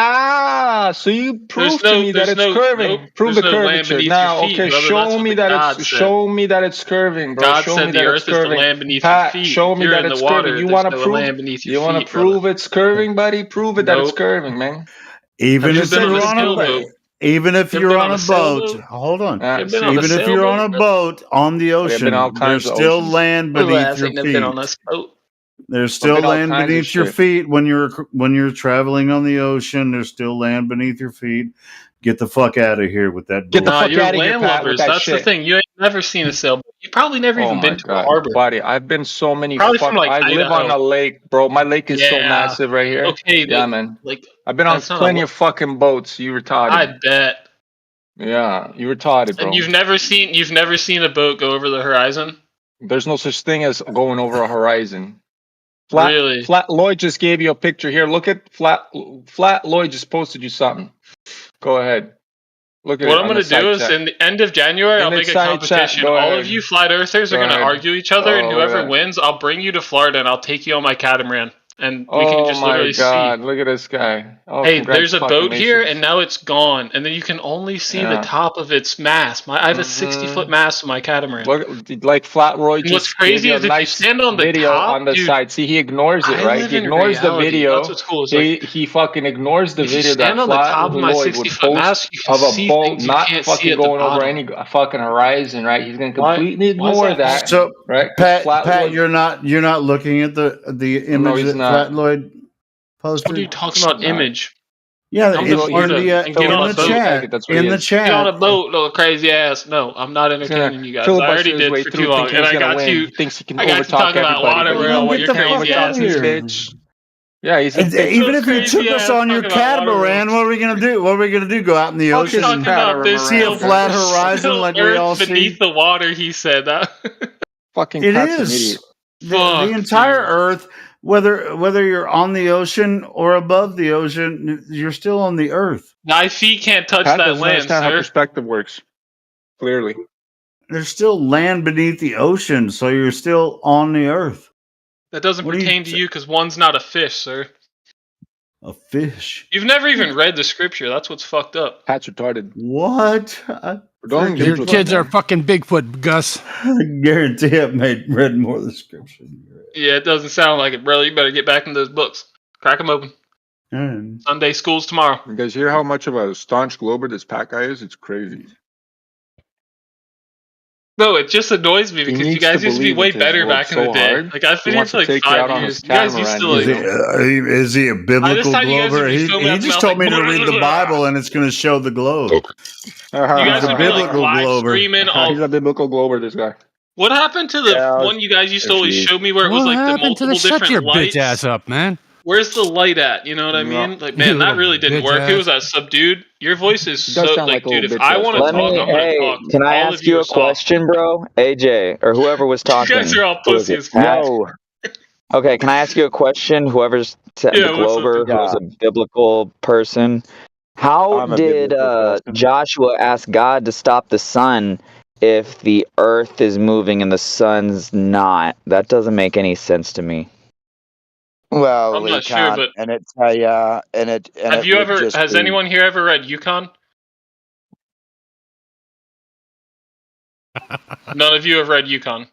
So you prove to me that it's curving. Prove the there's no land curvature. beneath Now, your feet, okay, brother. show That's what me the that God it's said. show me that it's curving, bro. God Show said me the that earth it's is the curving. land beneath Pat, your feet. show me You're that in it's the water. curving. You There's want to no prove? land beneath your You want feet, to prove brother. it's curving, buddy? Prove it that it's Nope. curving, man. Even Have if you been you're on a on a sailboat? boat, even if You you're been on a boat, sailboat? hold on. You been on a Even if you're on a sailboat, boat on the I've been all ocean, kinds there's of still oceans. land Well, beneath ass your ain't never been on feet. a boat. There's still been all land kinds of beneath your shit. feet when you're traveling on the ocean. There's still land beneath your feet. Get the fuck out of here with that. Get the bullshit. fuck You're out of here, Pat, with landlubbers. that That's the shit. thing. You ain't never seen a sailboat. You probably never Oh even my been to a god, harbor. buddy! I've been so many. Probably from, like, I live on Idaho. a lake, bro. My lake is so Yeah. massive right here. Okay, yeah, but, man. like, I've been on that's not plenty a- of fucking boats. You retarded. I bet. Yeah, you retarded, bro. And you've never seen a boat go over the horizon? There's no such thing as going over a horizon. Really? Flat Lloyd just gave you a picture here. Look at Flat Lloyd just posted you something. Go ahead. Look at What it I'm on going the to do side is, chat. in the end of January, In I'll the make a side chat, competition. go All ahead. of you flat earthers are Go going to ahead. argue each other, and Oh, look at whoever that. wins, I'll bring you to Florida, and I'll take you on my catamaran. and we can just literally God! Look at this guy. Oh, Hey, there's a boat here, congratulations. and now it's gone, and then you can only see the Yeah. top of its mast. I have a 60-foot mast on my catamaran. Look, like Flatroy And what's just crazy gave is you if a you nice stand on the video top, on the dude, side. See, he ignores it, I right? live He in ignores the reality. video. That's what's cool. It's like, He fucking ignores the if you video that stand on the top of my Flatroy would 60-foot post mast, you can of a see boat things you not can't see fucking at the going over bottom. any fucking horizon, right? He's gonna Why? completely Why is ignore that that, So right? 'Cause Pat, you're not looking at the image he's that not. Flatloyd What are you posted. talking about? Image? Yeah, I'm it's the Florida and get in on the a boat. chat. That's what In he the is. Get on chat. a boat, little crazy ass. No, I'm not He's gonna entertaining you guys. I filibuster already his did way for through, too long, thinking and he's I gonna got win. you. He thinks he can I got you overtalk talking about everybody, water but rail while he your can't crazy overtalk ass this is bitch. Yeah, he's a bitch. Even if you crazy took us ass on your talking about water catamaran, what are we gonna do? What are we gonna do? Go out in the Fuck ocean his and talking about this see a still, flat there's horizon still like we earth all beneath see? the water. He said that. Fucking It Pat's an is. idiot. The entire Earth, whether you're on the ocean or above the ocean, you're still on the Earth. My feet can't touch Pat that doesn't land, understand how sir. perspective works. Clearly. There's still land beneath the ocean, so you're still on the Earth. That doesn't What are you pertain to you because one's not a fish, sir. A fish. You've never even read the scripture. That's what's fucked up. Pat's retarded. What? Your kids are fucking Bigfoot, Gus. I guarantee I've read more of the scripture. Yeah, it doesn't sound like it, brother. You better get back in those books. Crack them open. Sunday school's tomorrow. You guys hear how much of a staunch Glober this Pat guy is? It's crazy. No, it just annoys me because you needs guys to used to be believe way into his better world back in the so day. hard, Like I've he been here wants for to like take you out 5 on years. his You guys used to like. Is he a biblical time you guys glober? would be He filming out the just mouth told like, me to read the Bible and it's going to show the globe. You guys He's a would be like biblical live glober. streaming all. He's a biblical Glober, this guy. What happened to the one you guys used to always show me where it was What like the happened to multiple the shut your different lights? bitch ass up, man? Where's the light at? You know what I mean? Like, man, You that little really didn't bitch work. It ass. was that subdued. Your voice is does so sound like, like a dude. little If bitch I ass want to voice. talk, I'm gonna Hey, talk. can I All of ask you are a soft. question, bro? AJ, or whoever was talking. You guys are all Who was pussy it, as fuck. Pat? No. Okay, can I ask you a question? Whoever's the Yeah, what's up, Glober, dude? who's a biblical person. How I'm a did biblical person. Joshua ask God to stop the sun if the earth is moving and the sun's not? That doesn't make any sense to me. Well, I'm he not sure, can't, but and it's and have it you would ever? just Has be. anyone here ever read Yukon? None of you have read Yukon.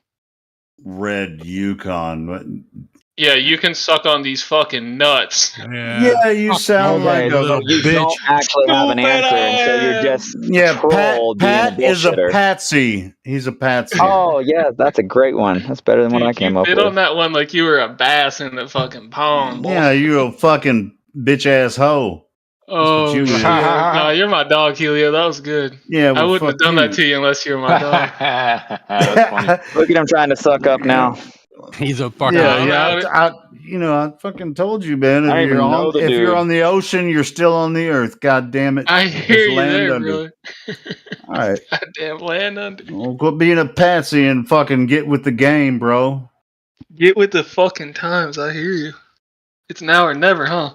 Red Yukon. Yeah, you can suck on these fucking nuts. Yeah, you sound Okay, like a so you bitch. don't actually have an answer, and so you're just Yeah, troll being a Pat is a bullshitter. patsy. He's a patsy. Oh yeah, that's a great one. That's better than what I came up Bit with. on that one like you were a bass in the fucking pond. Boy. Yeah, you a fucking bitch ass hoe. Oh, you shit. is. No, you're my dog, Helio. That was good. Yeah, I well, wouldn't have fuck done you. that to you unless you were my dog. That's funny. Look at him trying to suck up now. He's a fucking. Yeah, I fucking told you, man. I don't even know the If you're dude. on the ocean, you're still on the earth. God damn it! I hear There's you land there, under. brother. All right, Goddamn land under. well, quit being a patsy and fucking get with the game, bro. Get with the fucking times. I hear you. It's now or never, huh?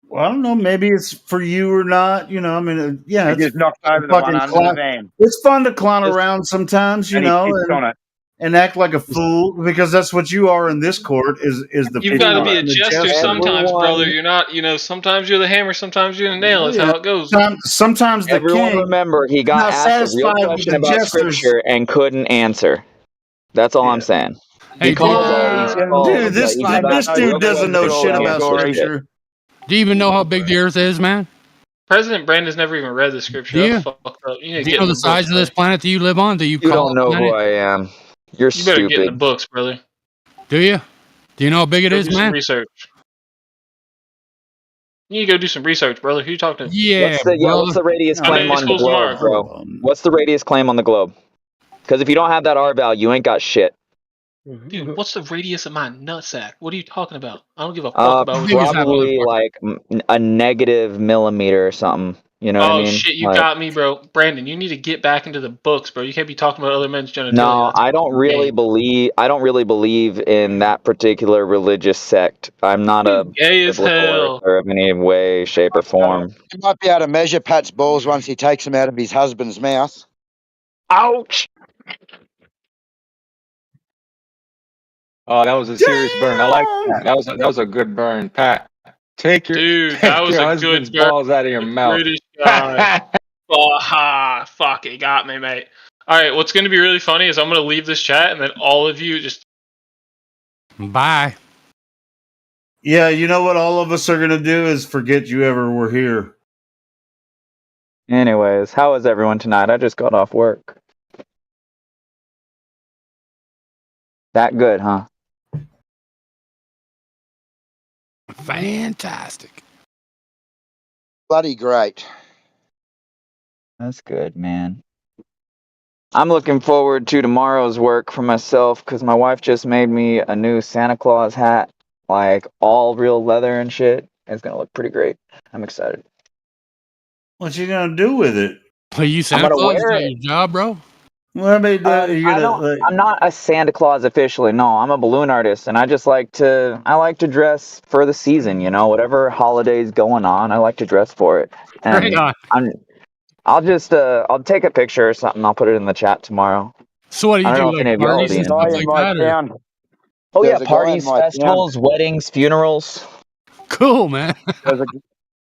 Well, I don't know. Maybe it's for you or not. You know, I mean, yeah, He it's just knocked over the fucking one under clown. the van. It's fun to clown around sometimes, you And he know, sits on it. and act like a fool because that's what you are in this court. Is the You've got to be a and the jester sometimes, Everyone- brother. You're not, sometimes you're the hammer, sometimes you're the nail. That's how it goes. Sometimes the Everyone king remember he got not asked a real satisfied with question the about jesters. scripture and couldn't answer. That's all I'm saying. He calls Dude, this dude doesn't know shit about scripture. Do you even know how big the earth is, man? President Brandon's never even read the scripture. Do you? That's fucked up. You need to Do get you know in the the size books, of this planet that you live on? Do you You call don't know it who planet? I am. You're You better get in the stupid. books, brother. Do you? Do you know how big it Go is, do some man? research. You need to go do some research, brother. Who you talking to? Yeah, What's the radius Sunday claim on the school's globe, tomorrow. bro? What's the radius claim on the globe? Because if you don't have that R value, you ain't got shit. Dude, what's the radius of my nutsack? What are you talking about? I don't give a fuck about what you're talking Probably like a negative millimeter or something. You know what I mean? shit, you Like- got me, bro. Brandon, you need to get back into the books, bro. You can't be talking about other men's genitalia. No, That's I don't really believe. I don't really believe in that particular religious sect. I'm not a gay as biblical hell. or of any way, shape, or form. You might be able to measure Pat's balls once he takes them out of his husband's mouth. Ouch! Oh, that was a serious burn. I like that. That was a good burn, Pat. Take your Dude, that was your a husband's good burn. balls out of your The mouth. British guy. Fuck, it got me, mate. Alright, what's going to be really funny is I'm going to leave this chat and then all of you just... Bye. Yeah, you know what all of us are going to do is forget you ever were here. Anyways, how is everyone tonight? I just got off work. That good, huh? Fantastic. Bloody great. That's good, man. I'm looking forward to tomorrow's work for myself because my wife just made me a new Santa Claus hat, like all real leather and shit. It's gonna look pretty great. I'm excited. What you gonna do with it? Are you Santa gonna Claus? Is wear that it. your job, bro? Well, I mean, you're I gonna. don't. I'm not a Santa Claus officially. No, I'm a balloon artist, and I just like to. I like to dress for the season. You know, whatever holiday's going on, I like to dress for it. Right And on. I'll just. I'll take a picture or something. I'll put it in the chat tomorrow. So what do I you don't do, know if like any of y'all will parties be and in stuff here. like that? Or? Oh yeah, There's a guy in parties, my town. festivals, weddings, funerals. Cool, man.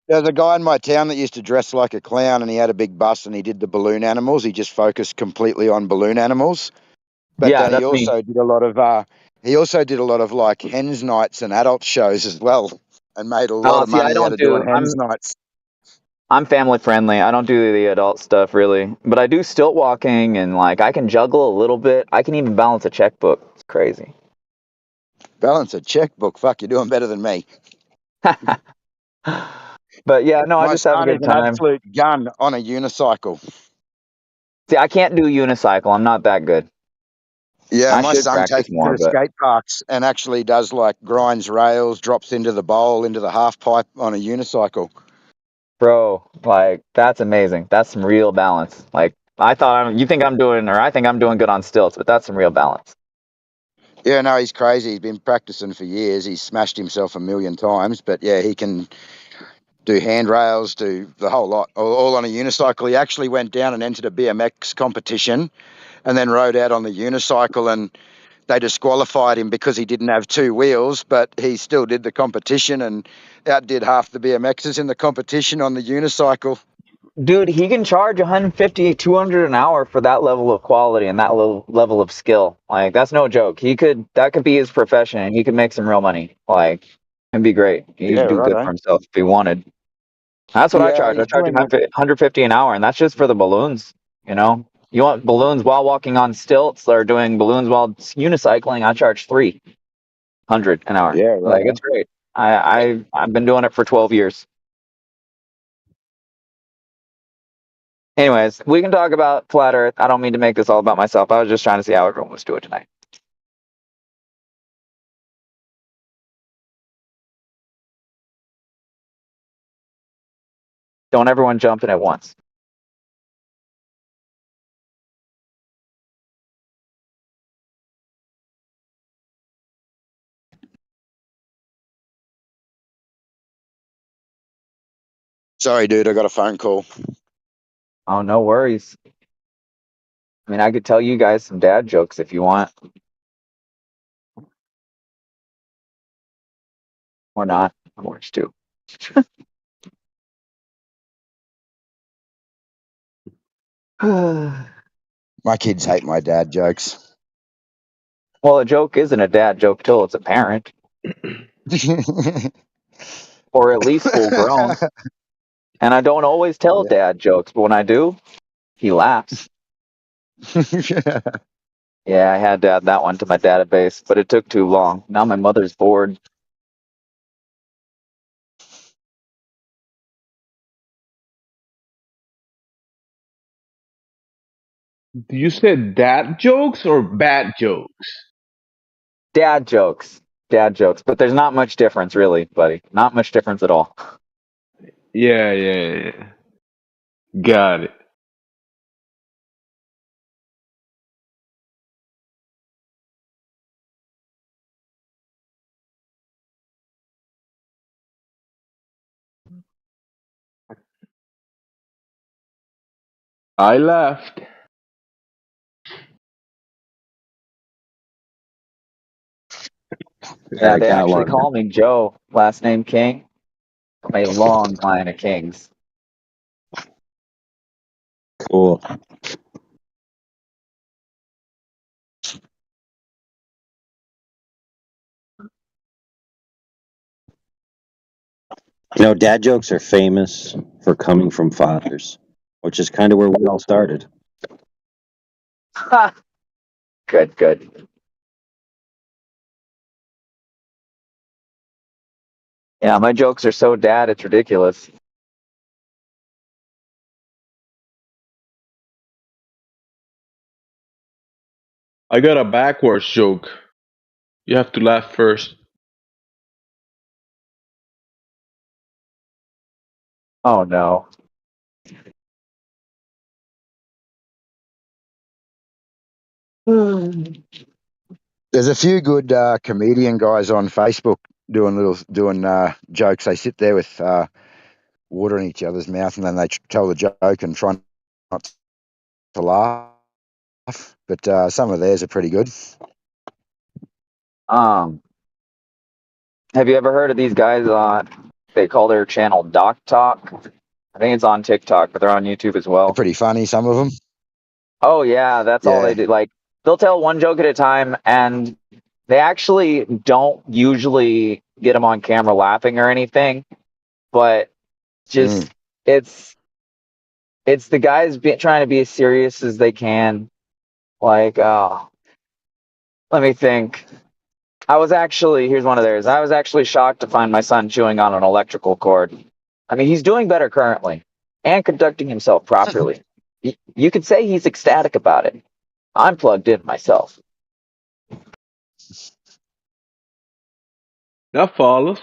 There's a guy in my town that used to dress like a clown, and he had a big bus, and he did the balloon animals. He just focused completely on balloon animals. But Yeah, then he that's me. also did a lot of like hens nights and adult shows as well, and made a lot of See, I money out don't of doing do. hens nights. I'm family friendly. I don't do the adult stuff really, but I do stilt walking and like I can juggle a little bit. I can even balance a checkbook. It's crazy. Balance a checkbook. Fuck, you're doing better than me. But yeah, no, I My just have a son is good an time. absolute gun on a unicycle. See, I can't do unicycle. I'm not that good. Yeah, I my should son practice takes it to more, the but skate parks and actually does like grinds rails, drops into the bowl, into the half pipe on a unicycle. bro, like that's amazing. That's some real balance. Like I think I'm doing good on stilts, but that's some real balance. Yeah, no, he's crazy. He's been practicing for years. He's smashed himself a million times, but yeah, he can do handrails, do the whole lot, all on a unicycle. He actually went down and entered a BMX competition and then rode out on the unicycle, and they disqualified him because he didn't have two wheels, but he still did the competition and outdid half the BMXers in the competition on the unicycle. Dude, he can charge 150, 200 an hour for that level of quality and that level of skill. Like that's no joke. That could be his profession and he could make some real money. Like it'd be great. Yeah, He'd do good right. for himself if he wanted. That's what I Yeah, charge. I he's charge doing 150 an hour, and that's just for the balloons. You know, you want balloons while walking on stilts or doing balloons while unicycling? I charge 300 an hour. Yeah, Like right. it's great. I've been doing it for 12 years. Anyways, we can talk about flat Earth. I don't mean to make this all about myself. I was just trying to see how everyone was doing tonight. Don't everyone jump in at once. Sorry, dude, I got a phone call. Oh, no worries. I mean, I could tell you guys some dad jokes if you want. Or not. Orange too. My kids hate my dad jokes. Well, a joke isn't a dad joke till it's a parent. Or at least full grown. And I don't always tell dad jokes, but when I do, he laughs. Yeah, I had to add that one to my database, but it took too long. Now my mother's bored. You said dad jokes or bad jokes? Dad jokes. Dad jokes. But there's not much difference, really, buddy. Not much difference at all. Yeah. Got it. I left. Yeah, I they got actually one. call me Joe, last name King. I'm a long line of kings. Cool. You know, dad jokes are famous for coming from fathers, which is kind of where we all started. Ha! Good. Yeah, my jokes are so dad, it's ridiculous. I got a backwards joke. You have to laugh first. Oh no. There's a few good comedian guys on Facebook doing jokes. They sit there with water in each other's mouth, and then they tell the joke and try not to laugh. But some of theirs are pretty good. Have you ever heard of these guys on? They call their channel Doc Talk. I think it's on TikTok, but they're on YouTube as well. They're pretty funny, some of them. Oh yeah, that's all they do. Like they'll tell one joke at a time, and they actually don't usually get them on camera laughing or anything, but just it's the guys trying to be as serious as they can. Like, let me think. Here's one of theirs. I was actually shocked to find my son chewing on an electrical cord. I mean, he's doing better currently and conducting himself properly. You could say he's ecstatic about it. I'm plugged in myself. That follows.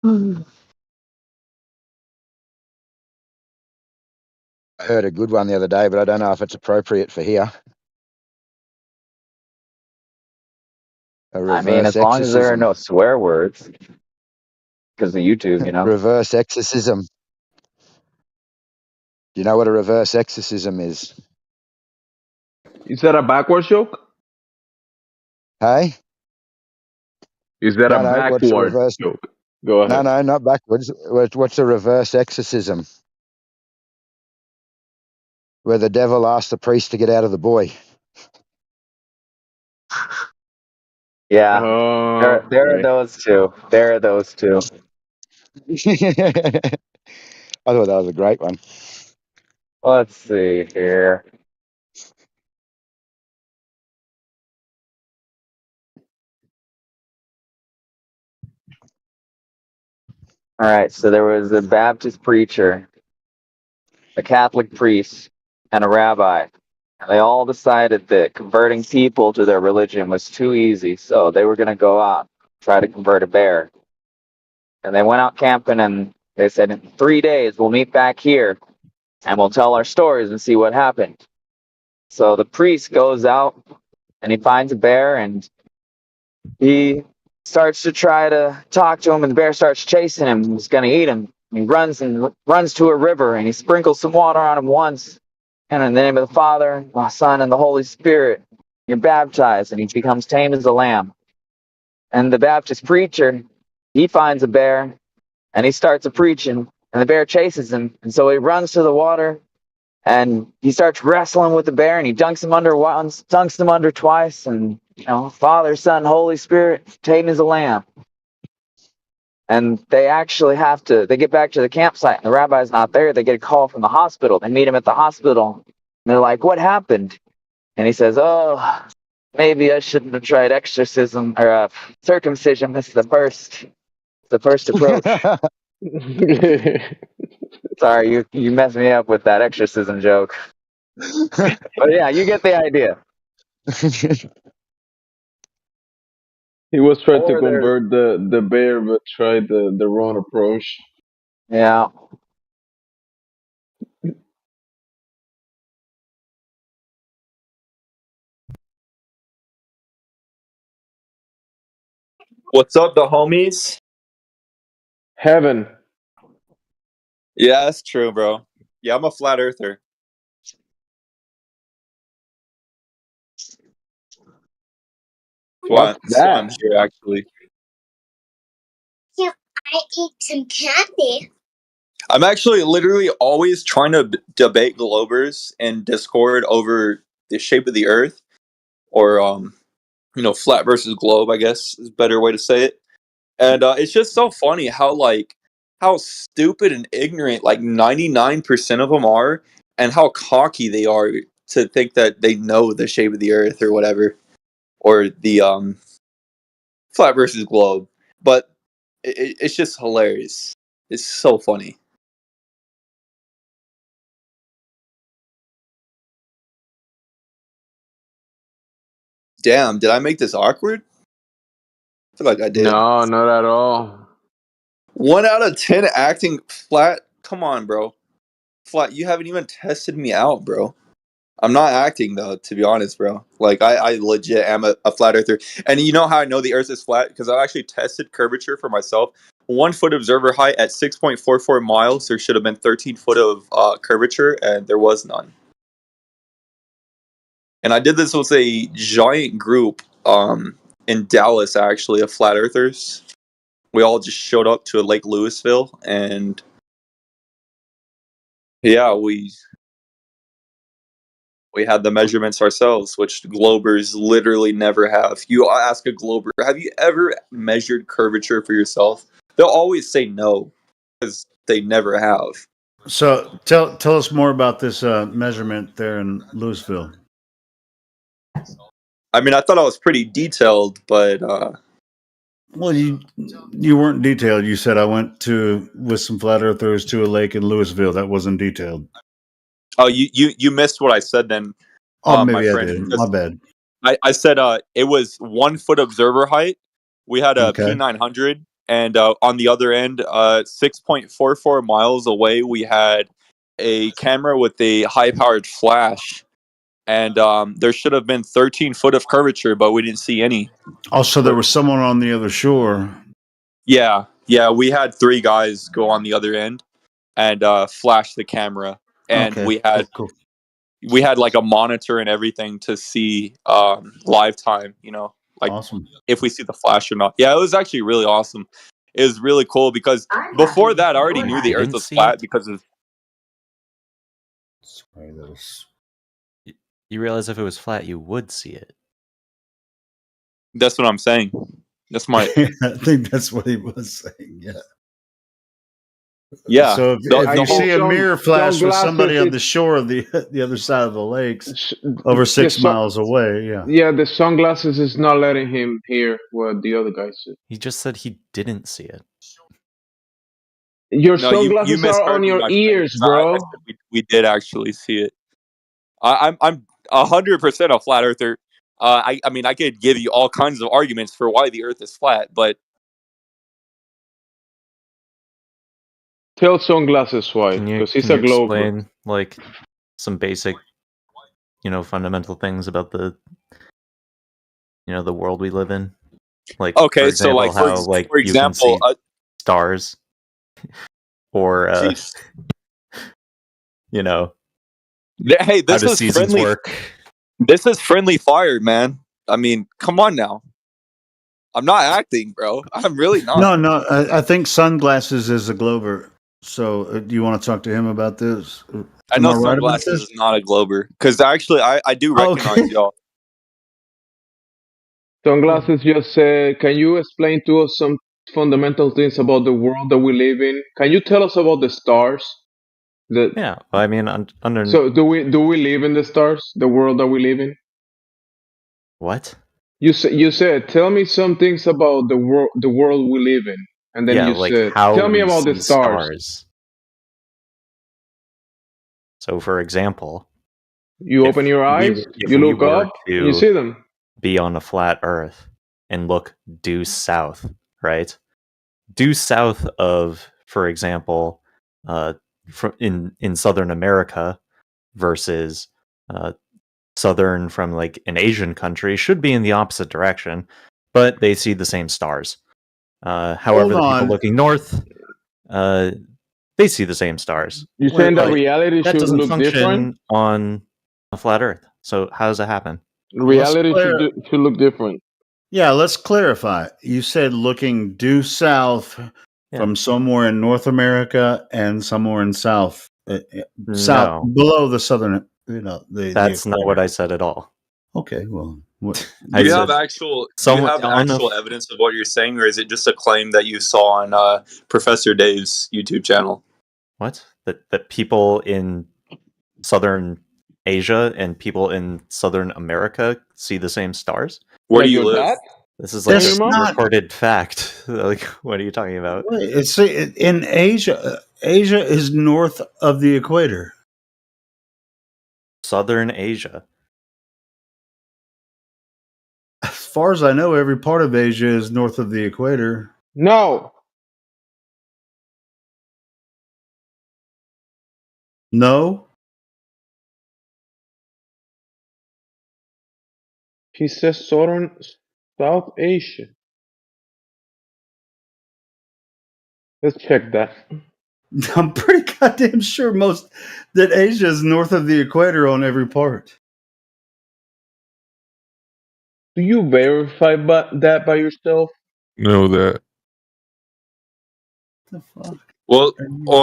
I heard a good one the other day, but I don't know if it's appropriate for here. I mean, as long as there are no swear words, because of YouTube, you know. Reverse exorcism. Do you know what a reverse exorcism is? Is that a backwards joke? Hey? Is that a What's a backwards reverse joke? Go ahead. No, not backwards. What's a reverse exorcism? Where the devil asked the priest to get out of the boy. Yeah, there are Right. those two. There are those two. I thought that was a great one. Let's see here. All right, so there was a Baptist preacher, a Catholic priest, and a rabbi. And they all decided that converting people to their religion was too easy, so they were going to go out and try to convert a bear. And they went out camping, and they said, in 3 days, we'll meet back here, and we'll tell our stories and see what happened. So the priest goes out, and he finds a bear, and he starts to try to talk to him, and the bear starts chasing him. He's going to eat him. He runs to a river, and he sprinkles some water on him once. And in the name of the Father, the Son, and the Holy Spirit, you're baptized, and he becomes tame as a lamb. And the Baptist preacher, he finds a bear, and he starts preaching, and the bear chases him. And so he runs to the water, and he starts wrestling with the bear, and he dunks him under once, dunks him under twice, and Father, Son, Holy Spirit, tame as a lamb. And they actually they get back to the campsite, and the rabbi's not there. They get a call from the hospital. They meet him at the hospital. And they're like, what happened? And he says, oh, maybe I shouldn't have tried exorcism or circumcision. This is the first approach. Sorry, you messed me up with that exorcism joke. But yeah, you get the idea. He was trying to convert the bear, but tried the wrong approach. Yeah. What's up, the homies? Heaven. Yeah, that's true, bro. Yeah, I'm a flat earther. What's That's why I'm that? here, actually. Can I eat some candy? I'm actually literally always trying to debate Globers in Discord over the shape of the Earth, or flat versus globe, I guess is a better way to say it. And it's just so funny how stupid and ignorant 99% of them are, and how cocky they are to think that they know the shape of the Earth or whatever, or the flat versus globe. But it's just hilarious. It's so funny. Damn, did I make this awkward? I feel like I did. No, not at all. 1 out of 10 acting flat. Come on, bro. Flat, you haven't even tested me out, bro. I'm not acting though, to be honest, bro. I legit am a flat earther. And you know how I know the earth is flat? Because I actually tested curvature for myself. 1 foot observer height at 6.44 miles, there should have been 13 foot of curvature, and there was none. And I did this with a giant group in Dallas, actually, of flat earthers. We all just showed up to Lake Louisville, and yeah, we had the measurements ourselves, which Globers literally never have. You ask a Glober, have you ever measured curvature for yourself? They'll always say no, because they never have. So tell us more about this measurement there in Louisville. I mean, I thought I was pretty detailed, but well, you weren't detailed. You said I went with some flat earthers to a lake in Louisville. That wasn't detailed. Oh, you missed what I said then. Oh, maybe I did. My bad. I said it was 1 foot observer height. We had a P900, and on the other end, 6.44 miles away, we had a camera with a high-powered flash, and there should have been 13 foot of curvature, but we didn't see any. Also, there was someone on the other shore. Yeah, we had 3 guys go on the other end and flash the camera, and we had like a monitor and everything to see live time. Awesome. If we see the flash or not. Yeah, it was actually really awesome. It was really cool because before that, I already knew the Earth was flat because of. You realize if it was flat, you would see it. That's what I'm saying. That's my. I think that's what he was saying. Yeah. Yeah. So if you see a mirror flash with somebody on the shore of the other side of the lakes, over 6 miles away, yeah. Yeah, the sunglasses is not letting him hear what the other guy said. He just said he didn't see it. Your sunglasses are on your ears, bro. We did actually see it. I'm 100% a flat earther. I mean, I could give you all kinds of arguments for why the Earth is flat, but tell sunglasses why, because he's a globe. Explain some basic, fundamental things about the, the world we live in. Okay, for example, so for example, you can see stars, or hey, this how do is seasons friendly. Work. This is friendly fire, man. I mean, come on now. I'm not acting, bro. I'm really not. No. I think sunglasses is a glober. So, do you want to talk to him about this? I know sunglasses is not a glober because actually, I do recognize y'all. Sunglasses just said, "Can you explain to us some fundamental things about the world that we live in? Can you tell us about the stars?" Yeah, well, I mean, under. So, do we live in the stars? The world that we live in? What? You said, "Tell me some things about the world we live in," and then you said, "Tell me about the stars." So, for example, you open your eyes, you look up, you see them. Be on a flat Earth and look due south, right? Due south of, for example, in Southern America versus southern from an Asian country should be in the opposite direction, but they see the same stars. However, the people on. looking north, they see the same stars. You saying that But reality that should doesn't look function different? on a flat Earth. So how does that happen? Reality Let's should look different. Yeah, let's clarify. You said looking due south from somewhere in North America and somewhere in south No. below the southern. The That's not equator. what I said at all. Okay, well, what? I Do you have said actual someone on the evidence of what you're saying, or is it just a claim that you saw on Professor Dave's YouTube channel? what that people in southern Asia and people in southern America see the same stars? Where do you live? This is like That's a not- recorded fact. Like, what are you talking about? It's in Asia. Asia is north of the equator. Southern Asia. As far as I know, every part of Asia is north of the equator. No. No. He says southern South Asia. Let's check that. I'm pretty goddamn sure that Asia is north of the equator on every part. Do you verify that by yourself? Know that. Well,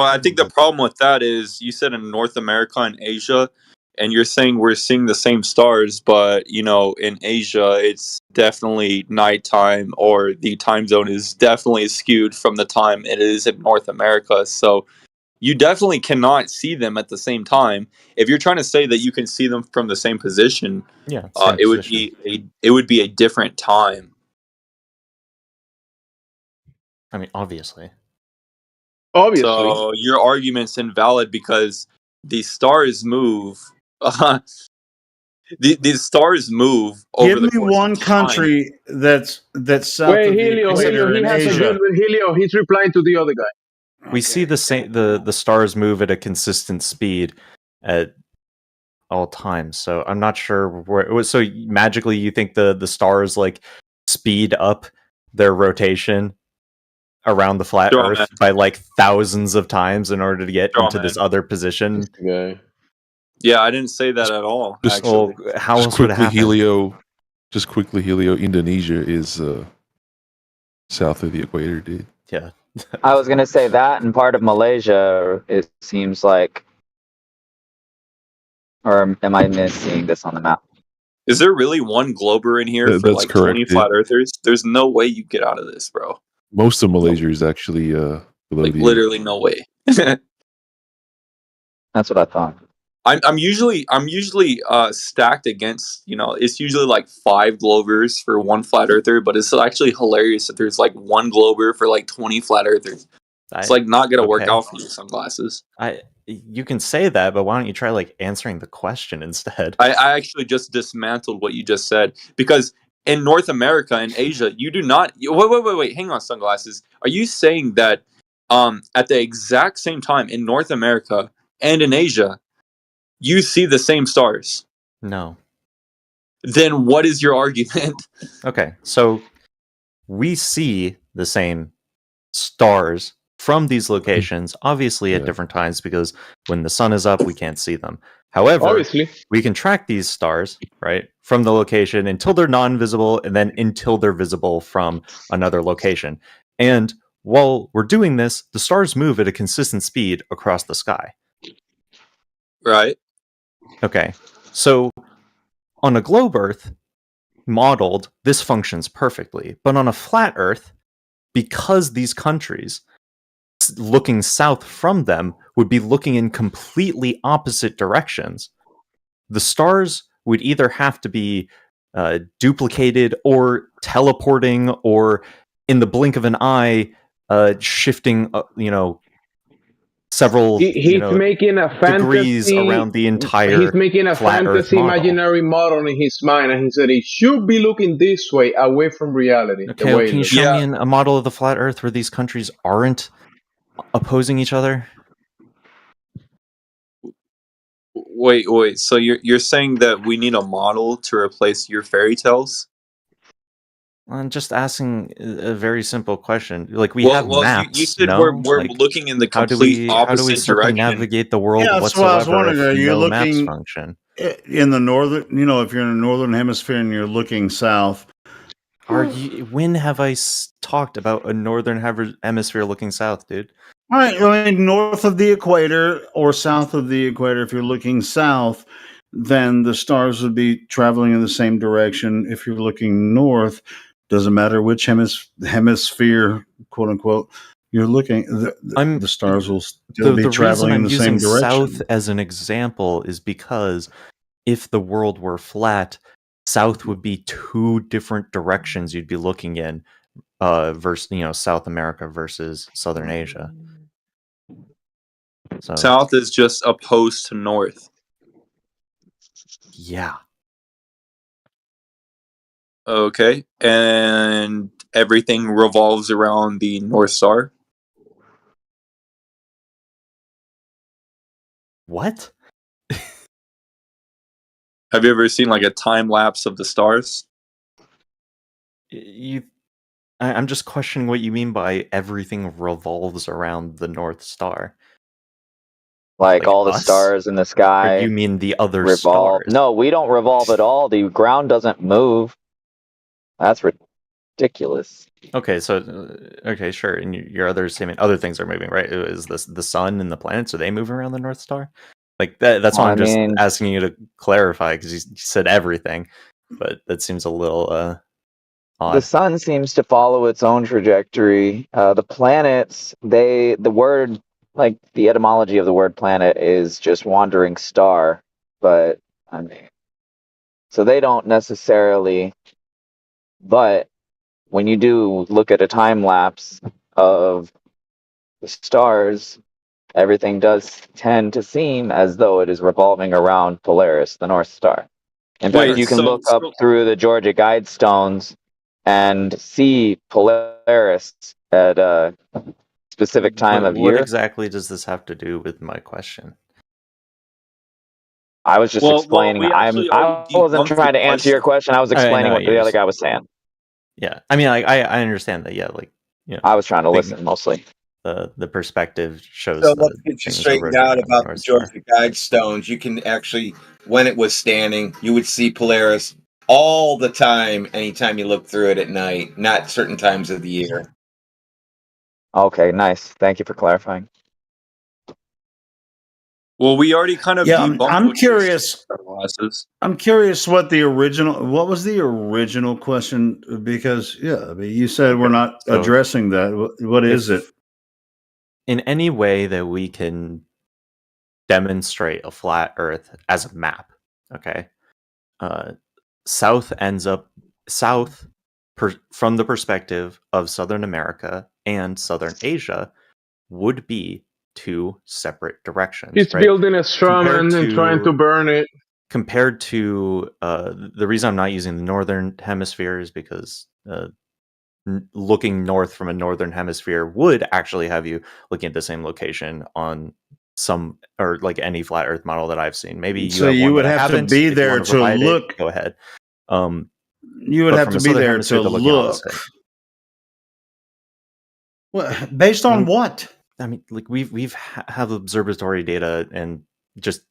I think the problem with that is you said in North America and Asia, and you're saying we're seeing the same stars, but in Asia it's definitely nighttime, or the time zone is definitely skewed from the time it is in North America. So you definitely cannot see them at the same time. If you're trying to say that you can see them from the same position, Yeah, same it would position. it would be a different time. I mean, obviously. So your argument's invalid because the stars move. The stars move over Give the me course one of time. country that's south Wait, of the Helio, equator he in has a Asia. good Helio. He's replying to the other guy. We see the same the stars move at a consistent speed at all times. So I'm not sure where it was. So magically you think the stars like speed up their rotation around the flat Sure, Earth man. by like thousands of times in order to get Sure, into this man. other position? Yeah, I didn't say that at all. Just, Actually, how just else would it quickly, happen? Helio, Indonesia is south of the equator, dude. Yeah. I was gonna say that, and part of Malaysia, it seems like, or am I missing this on the map? is there really one glober in here for That's like correct, 20 dude. flat earthers? There's no way you get out of this, bro. Most of Malaysia is actually below Like the literally no way. That's what I thought. I'm usually stacked against, it's usually like 5 glovers for one flat earther, but it's actually hilarious that there's like one glober for like 20 flat earthers. It's like not gonna work okay. out for you, sunglasses. You can say that, but why don't you try like answering the question instead? I actually just dismantled what you just said, because in North America and Asia, you do not. Wait, hang on, sunglasses. Are you saying that at the exact same time in North America and in Asia, you see the same stars? No. Then what is your argument? Okay, so we see the same stars from these locations, obviously at different times, because when the sun is up, we can't see them. However, Obviously. we can track these stars, right, from the location until they're non-visible, and then until they're visible from another location. And while we're doing this, the stars move at a consistent speed across the sky. Right. Okay, so on a globe Earth modeled, this functions perfectly. But on a flat Earth, because these countries looking south from them would be looking in completely opposite directions, the stars would either have to be duplicated or teleporting, or in the blink of an eye, shifting, several He's making a degrees fantasy around the entire He's making a flat Earth fantasy model. imaginary model in his mind, and he said it should be looking this way, away from reality. Okay, the well, way can it you looks. show me a model of the flat Earth where these countries aren't opposing each other? Wait. So you're saying that we need a model to replace your fairy tales? I'm just asking a very simple question. Like we Well, have well, you maps, said no? we're Like looking in the how do complete we opposite direction. circumnavigate the world Yeah, that's what I was whatsoever wondering. if Are you no maps looking function? in the northern? You know, if you're in the northern hemisphere and you're looking south. When have I talked about a northern hemisphere looking south, dude? All right, I mean, north of the equator or south of the equator, if you're looking south, then the stars would be traveling in the same direction. If you're looking north, doesn't matter which hemisphere, quote unquote, you're looking, the stars will still be The traveling reason in I'm the same using direction. south as an example is because if the world were flat, south would be two different directions you'd be looking in, versus South America versus Southern Asia. So South is just opposed to north. yeah. Okay, and everything revolves around the North Star. What? Have you ever seen like a time lapse of the stars? I'm just questioning what you mean by everything revolves around the North Star. Like all the us? stars in the sky. Or you mean the other revolve. stars? No, we don't revolve at all. The ground doesn't move. That's ridiculous. Okay, so okay, sure. And your other statement, other things are moving, right? Is this the sun and the planets? Are they moving around the North Star? Like that's why I'm just asking you to clarify because you said everything, but that seems a little odd. The sun seems to follow its own trajectory. The planets, the word, like the etymology of the word planet is just wandering star, but I mean, so they don't necessarily. But when you do look at a time lapse of the stars, everything does tend to seem as though it is revolving around Polaris, the North Star. In fact, you can look up through the Georgia Guidestones and see Polaris at a specific time of What year. exactly does this have to do with my question? I was just explaining. I wasn't trying to answer your question. I was explaining what the other guy was saying. Yeah, I mean, I understand that. Yeah, like I was trying to listen mostly. The perspective shows. So that let's get you things are straightened rotating out around the about the North Star. Georgia Guidestones. You can actually, when it was standing, you would see Polaris all the time, anytime you look through it at night, not certain times of the year. Okay, nice. Thank you for clarifying. Well, we already kind of debunked. I'm curious. Glasses. I'm curious what was the original question? Because I mean, you said we're not addressing that. What is it? In any way that we can demonstrate a flat Earth as a map, okay? South ends up from the perspective of Southern America and Southern Asia would be two separate directions. He's building a straw man and trying to burn it. Compared to the reason I'm not using the northern hemisphere is because looking north from a northern hemisphere would actually have you looking at the same location on some or like any flat Earth model that I've seen. Maybe you would have to be there to look. Go ahead. You would have to be there to look. Well, based on what? I mean, like we've have observatory data and just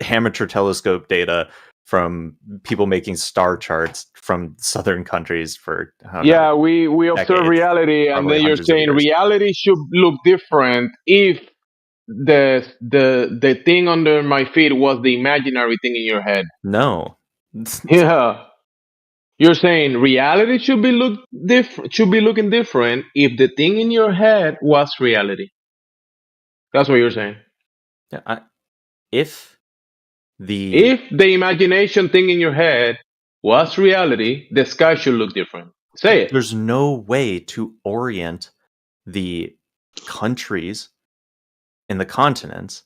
amateur telescope data from people making star charts from southern countries for we observe reality, and then you're saying reality should look different if the thing under my feet was the imaginary thing in your head. No. Yeah. You're saying reality should be looking different if the thing in your head was reality. That's what you're saying. Yeah, if the imagination thing in your head was reality, the sky should look different. Say it. There's no way to orient the countries and the continents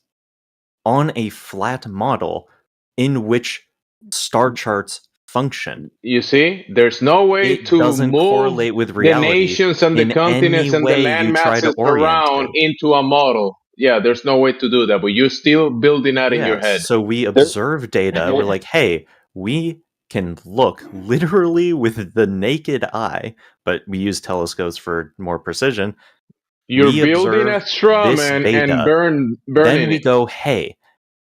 on a flat model in which star charts function. You see, there's no way to doesn't move correlate with reality. The nations and the continents and the land masses around into a model. Yeah, there's no way to do that, but you're still building that in your head. So we observe data. We're like, hey, we can look literally with the naked eye, but we use telescopes for more precision. You're We building a observe straw this man data, and burning then we it. go, hey,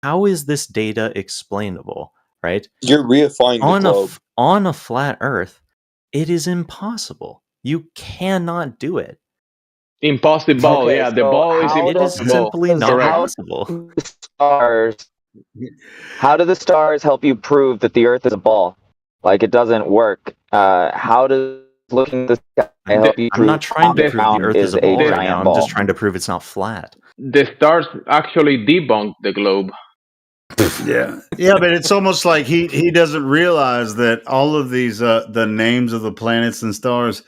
how is this data explainable? Right? You're reifying the On globe. on a flat Earth, it is impossible. You cannot do it. Impossible. Okay, Yeah, the so ball is how It is impossible. simply not Correct. possible. the stars how do the stars help you prove that the Earth is a ball? Like it doesn't work. How does looking at the sky help you I'm prove not trying to the prove the ground Earth is a a ball right giant now. I'm ball? just trying to prove it's not flat. The stars actually debunk the globe. Yeah, yeah, but it's almost like he doesn't realize that all of these the names of the planets and stars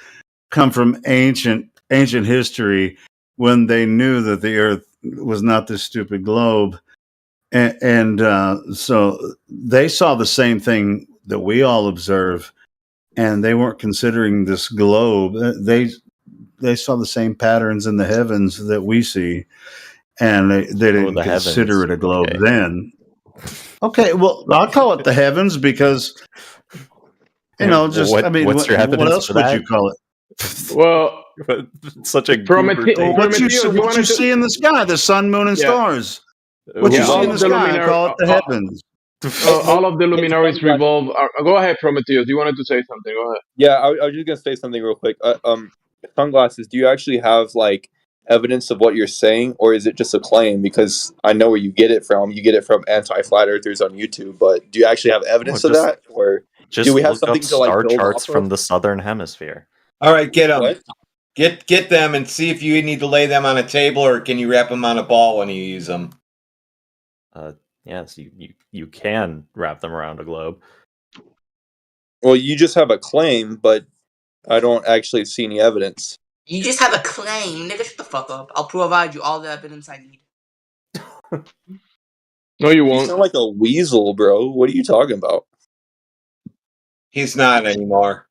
come from ancient history when they knew that the Earth was not this stupid globe, and so they saw the same thing that we all observe, and they weren't considering this globe. They saw the same patterns in the heavens that we see, and they didn't the consider heavens. it a globe Okay. then. Okay, well, I'll call it the heavens because, just, What- I mean, what's your what evidence else for would that? you call it? Well, such a Promete- goober take. What Prometheus, you you wanted to- see in the sky, the sun, moon, and Yeah. stars. What you Yeah, see all in the of the sky, I luminary- call it the heavens. all of the luminaries revolve. Go ahead, Prometheus. You wanted to say something. Go ahead. Yeah, I was just gonna say something real quick. Sunglasses. Do you actually have like evidence of what you're saying, or is it just a claim? Because I know where you get it from. You get it from anti-flat earthers on YouTube. But do you actually have evidence of just- that, or Just do we have look up something to like star build charts off from of? the southern hemisphere. All right, get them. What? Get them and see if you need to lay them on a table or can you wrap them on a ball when you use them. Yes, you can wrap them around a globe. Well, you just have a claim, but I don't actually see any evidence. You just have a claim. Nigga, shut the fuck up. I'll provide you all the evidence I need. No, you You won't. sound like a weasel, bro. What are you talking about? He's not anymore.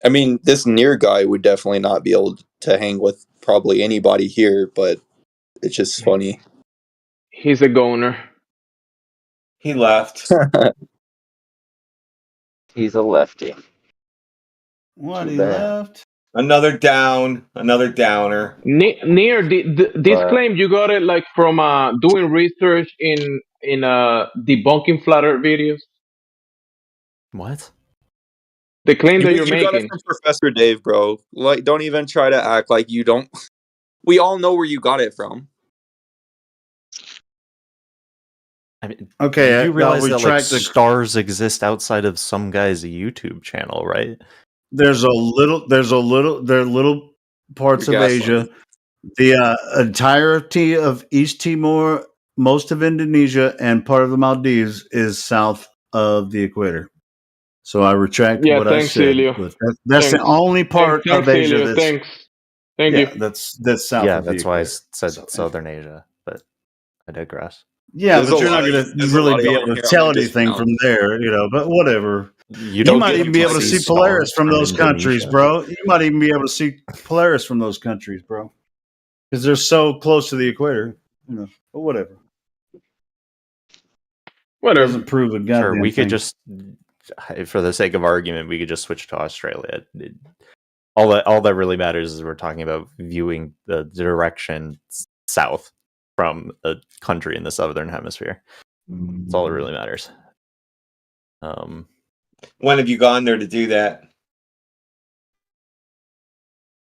I mean, this near guy would definitely not be able to hang with probably anybody here, but it's just funny. He's a goner. He left. He's a lefty. What, Too he bad. left? Another downer. Near this claim, you got it like from doing research in debunking flat Earth videos. What? The claim that You you're got it making. from Professor Dave, bro. Like, don't even try to act like you don't. We all know where you got it from. I mean, Okay, you I'll realize that like retract the- stars exist outside of some guy's YouTube channel, right? There are little parts You're of Asia. The entirety of East Timor, most of Indonesia, and part of the Maldives is south of the equator. So I retract Yeah, what thanks, I said. Helio. But that's the Thanks. only part Thanks, of Asia Helio. that's Thanks. Thank yeah, you. that's south Yeah, of the that's why I equator. said Southern Asia, but I digress. Yeah, There's but a you're lot not of- going to there's a really lot of be y'all able to here on tell the anything dismount. from there, but whatever. You don't might get even be to able to see see Polaris stars from from those countries, Indonesia. bro. You might even be able to see Polaris from those countries, bro, because they're so close to the equator. But whatever. Whatever. Doesn't prove a goddamn Sure, we thing. could just, for the sake of argument, we could just switch to Australia. All that really matters is we're talking about viewing the direction south from a country in the southern hemisphere. That's all that really matters. When have you gone there to do that?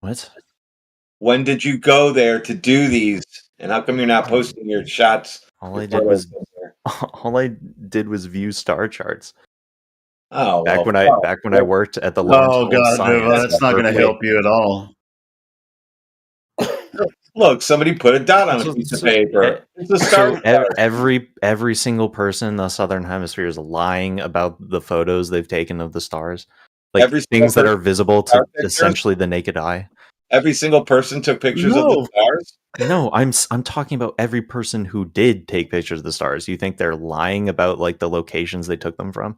What? When did you go there to do these? And how come you're not posting your shots? All I your did photos was there? all I did was view star charts. Oh, Back when I worked at the Oh Lawrence School of god, Science. that's at not going to Berkeley. help you at all. Look, somebody put a dot on a piece of paper. It's a star. So every single person in the southern hemisphere is lying about the photos they've taken of the stars, like Every single things that are person visible took to pictures? essentially the naked eye. Every single person took pictures of the stars. No, I'm talking about every person who did take pictures of the stars. You think they're lying about like the locations they took them from?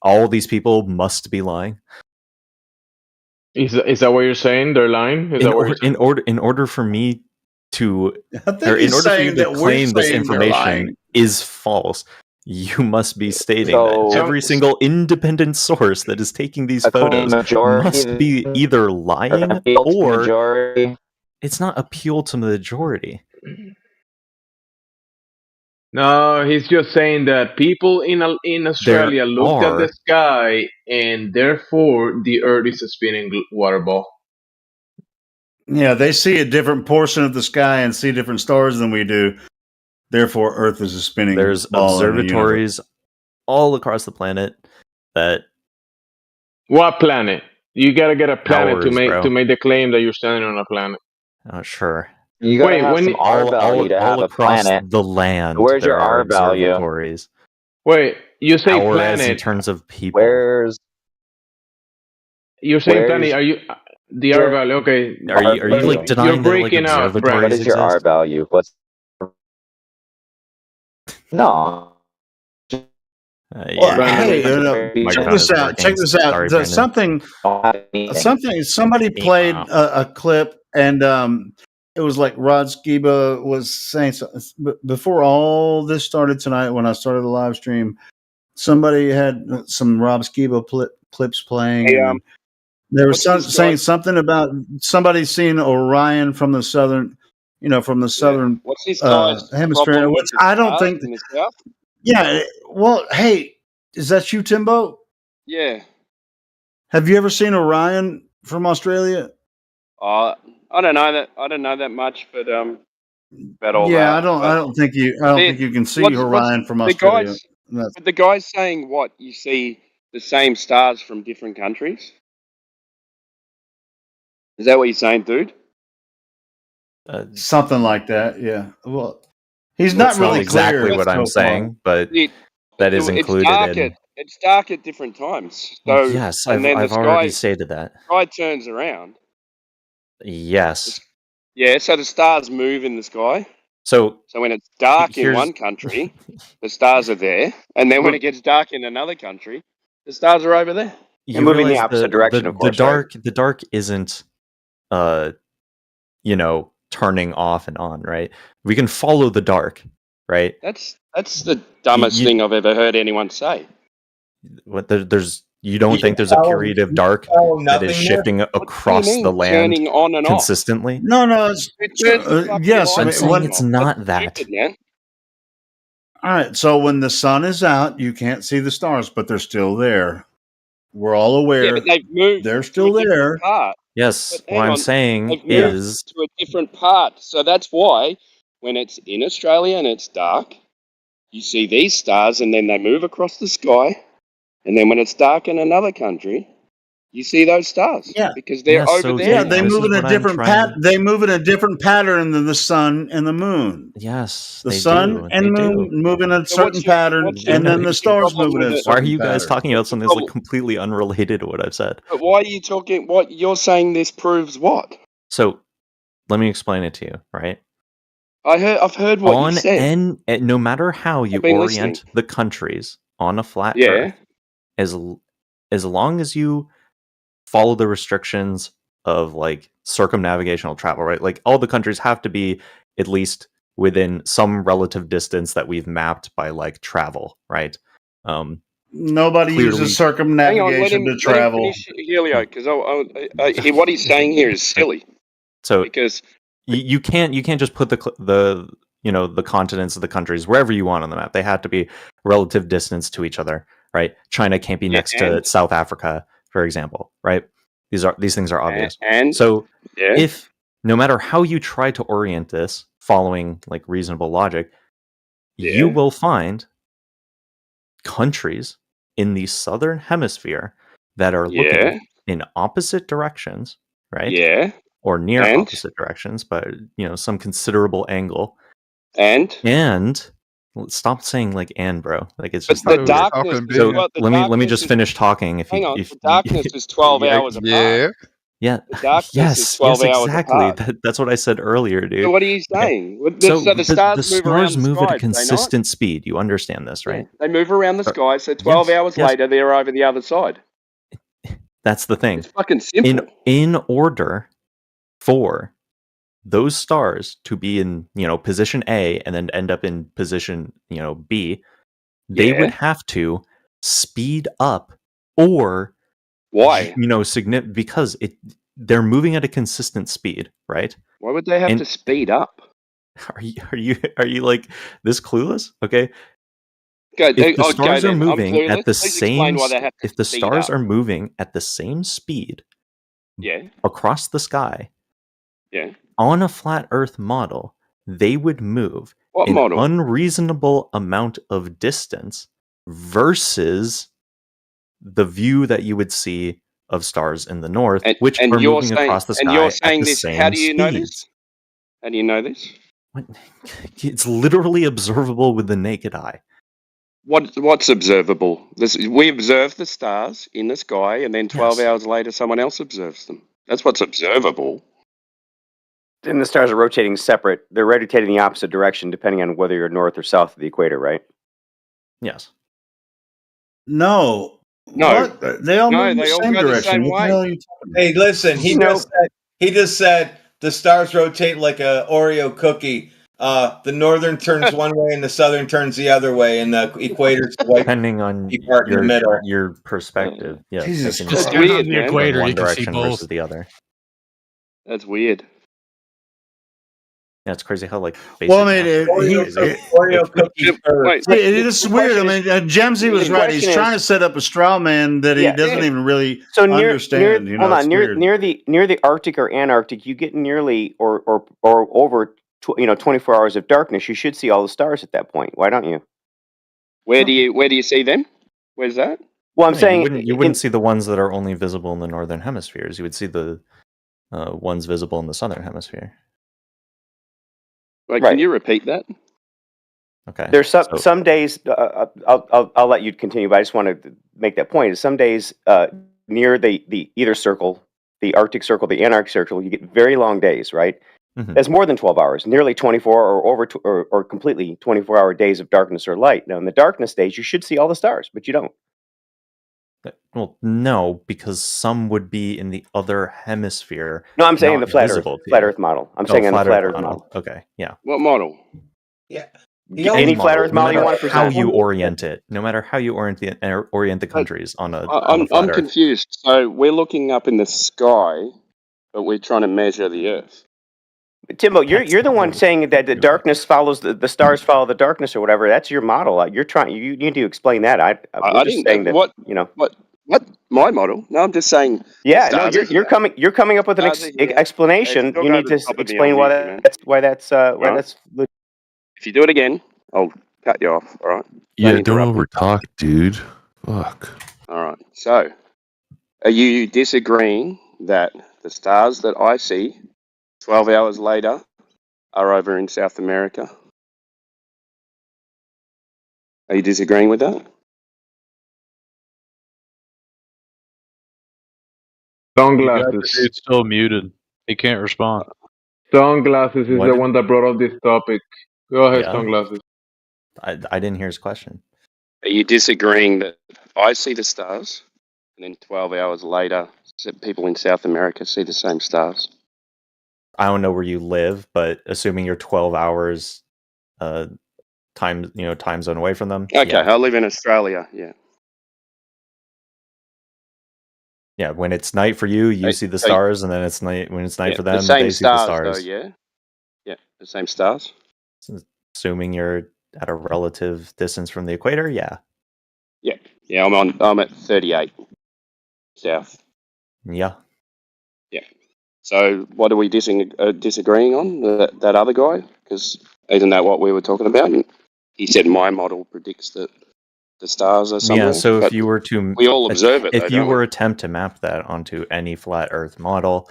All these people must be lying. Is that what you're saying? They're lying? Is that what you're saying? In order for me I think in he's order for you saying to that we're claim this saying they're lying. information is false, you must be stating So- that every single independent source that is taking these A clean photos majority must be either lying appeal to or majority. it's not appeal to majority. No, he's just saying that people in Australia looked at the sky, and therefore the Earth is a spinning water ball. Yeah, they see a different portion of the sky and see different stars than we do. Therefore, Earth is a spinning There's ball in the universe. observatories all across the planet that. What planet? You gotta get a planet Ours, bro. to make the claim that you're standing on a planet. Sure. You gotta Wait, have when some R value to have all a across planet. the land, Where's there your are R value? observatories. Wait, you say Our as in planet? terms of people. Where's You're saying Where's planet? Are you the R value? Okay. Are you like denying You're breaking that like out, observatories what is your R exist? value? What's no? Well, hey, check this out. Check this out. Sorry, There's Brandon. somebody played a clip, and it was like Rod Skiba was saying something before all this started tonight. When I started the live stream, somebody had some Rob Skiba clips playing. Hey, and there was what's this saying guy- something about somebody seeing Orion from the southern, from the southern What's this guy's hemisphere. problem Which with the I don't stars think. in the south? Yeah. Well, hey, is that you, Timbo? Yeah. Have you ever seen Orion from Australia? I don't know that. I don't know that much, but about all Yeah, that. I don't think you can see Orion from the Australia. guys. But the guy's saying what? You see the same stars from different countries? Is that what you're saying, dude? Something like that. Yeah. Well, he's That's not really exactly clear what I'm so far. saying, but that is included in. It's dark at different times. So Yes, and then I've the already sky, stated that. sky turns around. Yes. Yeah, so the stars move in the sky. So when it's dark in here's- one country, the stars are there, and then when it gets dark in another country, the stars are over there. you realize the dark isn't turning off and on, right? We can follow the dark, right? That's the dumbest thing I've ever heard anyone say. What you don't think there's a period of dark that is shifting across the land turning on and off? consistently? No, it's yes. I I'm mean, saying when- it's not that. all right. So when the sun is out, you can't see the stars, but they're still there. We're all aware. Yeah, but they've moved. They're still to a different there. Part. Yes, But what hang I'm on, saying they've moved is to a different part. So that's why when it's in Australia and it's dark, you see these stars, and then they move across the sky. And then when it's dark in another country, you see those stars. Yeah, because they're over there. Yeah, they now. move in a different They move in a different pattern than the sun and the moon. Yes, the they sun do. and They moon do. move in a certain pattern, and then the stars move in a certain Why are you guys pattern. talking about something that's like completely unrelated to what I've said? But why are you talking? What you're saying? This proves what? So, let me explain it to you, right? I've heard what you said. and no matter how you I've been orient listening. the countries on a flat Yeah. Earth, as long as you follow the restrictions of like circumnavigational travel, right? Like all the countries have to be at least within some relative distance that we've mapped by like travel, right? Nobody Clearly- uses Hang on, circumnavigation to travel. Let him finish, Helio, because what he's saying here is silly. So because you can't just put the the continents of the countries wherever you want on the map. They have to be relative distance to each other, right? China can't be next to and- South Africa, for example, right? These things are obvious. and- so yeah. if no matter how you try to orient this following like reasonable logic, you Yeah. will find countries in the southern hemisphere that are Yeah. looking in opposite directions, right? Yeah. Or near And? opposite directions, but some considerable angle. And Stop saying like "and," bro. Like it's But just the like, darkness is So what the let me darkness just is- finish talking. If hang you, on, if the darkness is 12 hours apart. yeah, The darkness yes, is 12 yes, hours exactly. apart. That's what I said earlier, dude. So what are you saying? Well, so the stars move around the move sky, at a do they not? consistent speed. You understand this, right? They move around the Uh, sky, so 12 yes, hours yes. later they're over the other side. That's the thing. It's fucking simple. In order for those stars to be in, position A and then end up in position, B, they would Yeah. have to speed up or Why? because they're moving at a consistent speed, right? Why would they have And to speed up? are you like this clueless? Okay. Go, If the go stars are then. I'm moving at clueless. the Please explain same why they have to if the speed stars up. are moving at the same speed Yeah. across the sky Yeah. on a flat earth model, they would move What an model? unreasonable amount of distance versus the view that you would see of stars in the north, which are you're moving saying, across the and sky you're at saying the this. same How do you know speeds. this? How do you know this? It's literally observable with the naked eye. What's observable? We observe the stars in the sky, and then 12 Yes. hours later, someone else observes them. That's what's observable. And the stars are rotating separate. They're rotating the opposite direction depending on whether you're north or south of the equator, right? Yes. No. No. What? They all move in the they all same go the direction. same What the way. hell are you talking about? Hey, listen, he just said the stars rotate like a Oreo cookie. The northern turns one way and the southern turns the other way, and the equator's the white Depending on part in the middle. your perspective. Yeah. Jesus they can Christ. go That's weird, in man. equator, one you can see direction both. versus the other. That's weird. Yeah, it's crazy how like basic Well, I mean, math is Oreo cookie first. Wait, See, it is weird. I mean, Jemsy was the right. He's question trying is- to set up a straw man that he Yeah. doesn't even really So understand. hold on, it's near weird. the Arctic or Antarctic, you get nearly or over 24 hours of darkness. You should see all the stars at that point. Why don't you? Where do you see them? Where's that? Well, I'm No, saying you wouldn't see the ones that are only visible in the northern hemispheres. You would see the ones visible in the southern hemisphere. Wait, Right. can you repeat that? Okay. There's so- some days. I'll let you continue, but I just want to make that point. Some days near the either circle, the Arctic Circle, the Antarctic Circle, you get very long days, right? Mhm. That's more than 12 hours, nearly 24 or over or completely 24-hour days of darkness or light. Now, in the darkness days, you should see all the stars, but you don't. Well, no, because some would be in the other hemisphere. No, I'm saying not the flat visible Earth, to flat you. Earth model. I'm Oh, saying on the flat flat Earth model. Okay, yeah. What model? Yeah. Any flat Earth model you want to How present? you orient it, no matter how you orient the countries on a I'm flat Earth. confused. So we're looking up in the sky, but we're trying to measure the Earth. Timbo, you're the one saying that the darkness follows the stars follow the darkness or whatever. That's your model. You need to explain that. I we're just didn't. saying that What? you know. What? My model? No, I'm just saying. Yeah, the no, stars you're are coming up with an Stars are here. explanation. Hey, You need to don't go to the top of me explain on why mute, man. that's Right. If you do it again, I'll cut you off. All right. Yeah, don't interrupt me. overtalk, dude. Fuck. All right. So, are you disagreeing that the stars that I see 12 hours later are over in South America? Are you disagreeing with that? Sunglasses. Dude's still muted. He can't respond. Sunglasses is What? the one that brought up this topic. Go ahead, Yeah. Sunglasses. I didn't hear his question. Are you disagreeing that I see the stars and then 12 hours later people in South America see the same stars? I don't know where you live, but assuming you're 12 hours time zone away from them. Okay, Yeah. I live in Australia. Yeah. Yeah, when it's night for you, you see the stars, and then it's night when it's night Yeah, for them, the same they see the stars, stars. though, yeah? Yeah, the same stars. Assuming you're at a relative distance from the equator, yeah. Yeah, I'm at 38 south. Yeah. Yeah. So what are we disagreeing on? That other guy? Because isn't that what we were talking about? And he said my model predicts that the stars are somewhere. Yeah, so but if you were to we all observe it, if though, you don't were we? attempt to map that onto any flat Earth model,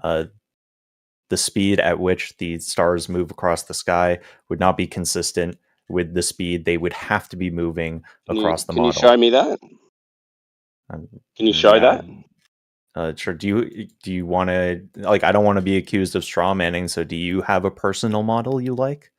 the speed at which the stars move across the sky would not be consistent with the speed they would have to be moving across the Can model. you show me that? Can you show that? Sure. Do you want to I don't want to be accused of straw manning. So, do you have a personal model you like?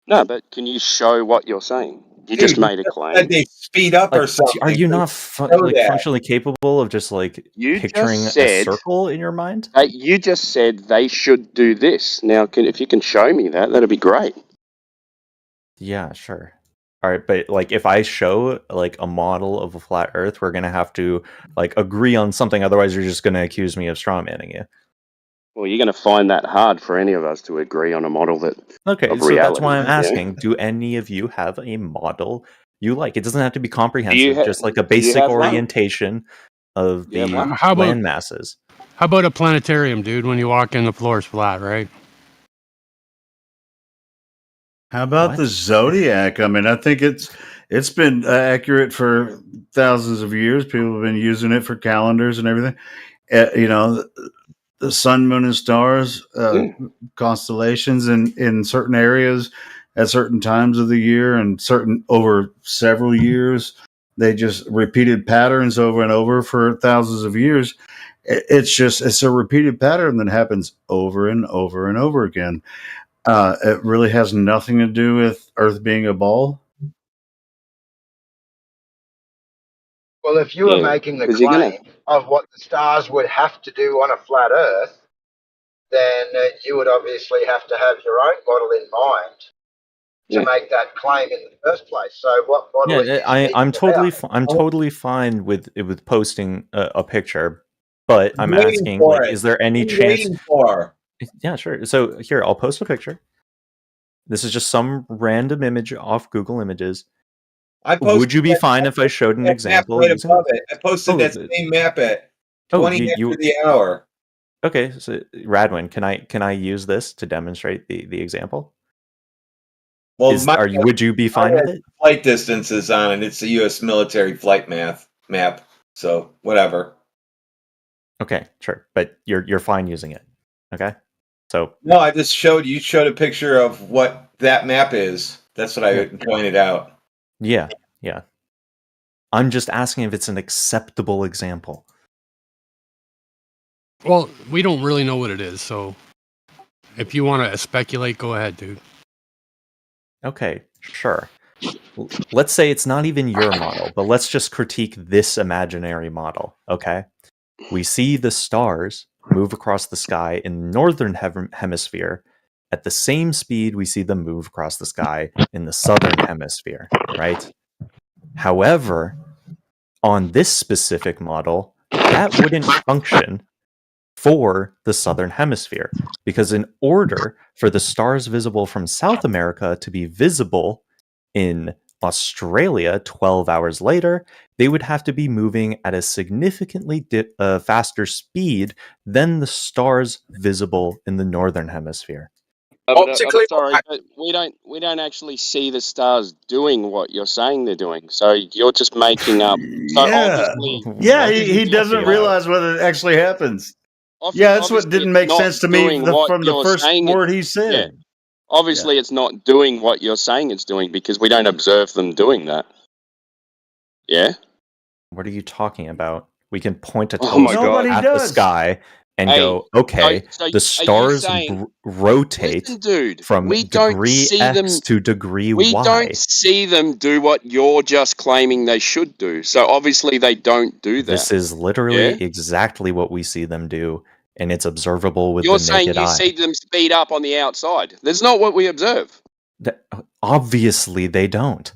No, but can you show what you're saying? You just Dude, made a said claim. they speed up or Like, something. are you not Know like that. functionally capable of just like You picturing just a said circle in your mind? you just said they should do this. Now, if you can show me that, that'd be great. Yeah, sure. All right, but like if I show like a model of a flat Earth, we're gonna have to like agree on something. Otherwise, you're just gonna accuse me of strawmanning you. Well, you're going to find that hard for any of us to agree on a model that Okay, of so reality. that's why I'm yeah? asking: do any of you have a model you like? It doesn't have to be Do you comprehensive, just like a basic have one? orientation of Do you have the one? How about land masses. how about a planetarium, dude? When you walk in, the floor is flat, right? How about What? the zodiac? I mean, I think it's been accurate for thousands of years. People have been using it for calendars and everything. You know, the sun, moon, and stars, constellations in certain areas at certain times of the year and certain over several years. They just repeated patterns over and over for thousands of years. It's a repeated pattern that happens over and over and over again. It really has nothing to do with Earth being a ball. Well, if you were Yeah, making the because you're going claim of what the stars would have to do on a flat Earth, then you would obviously have to have your own model in mind to make that claim in the first place. So, what model are you I'm speaking totally about? I'm totally fine with posting a picture, but I'm Waiting asking for like, it. is there any What are you chance? waiting for? Yeah, sure. So here, I'll post a picture. This is just some random image off Google Images. Would you be fine if I showed an that map example right using? above it. I posted Oh, that same map at 20 you after the hour. okay? So Radwin, can I use this to demonstrate the example? Well, Would you be fine with it? Flight distances on it. It's a U.S. military flight map. So whatever. Okay, sure, but you're fine using it. Okay, so No, I just showed a picture of what that map is. That's what I pointed out. yeah. I'm just asking if it's an acceptable example. Well, we don't really know what it is, so if you want to speculate, go ahead, dude. Okay, sure. Let's say it's not even your model, but let's just critique this imaginary model, okay? We see the stars move across the sky in the northern hemisphere at the same speed we see them move across the sky in the southern hemisphere, right? However, on this specific model, that wouldn't function for the southern hemisphere, because in order for the stars visible from South America to be visible in Australia 12 hours later, they would have to be moving at a significantly faster speed than the stars visible in the northern hemisphere. I'm sorry, but we don't actually see the stars doing what you're saying they're doing. So you're just making up. So obviously, He doesn't realize what it actually happens. That's what didn't make sense to me from the first word he said. Yeah. Obviously, it's not doing what you're saying it's doing because we don't observe them doing that. Yeah? What are you talking about? We can point a Oh my telescope God. at the sky and go, okay, so the stars saying- rotate from we don't degree see X them- to degree We Y. don't see them do what you're just claiming they should do. So obviously, they don't do that. This is literally Yeah? exactly what we see them do, and it's observable with You're the saying naked you eye. see them speed up on the outside. That's not what we observe. Obviously, they don't.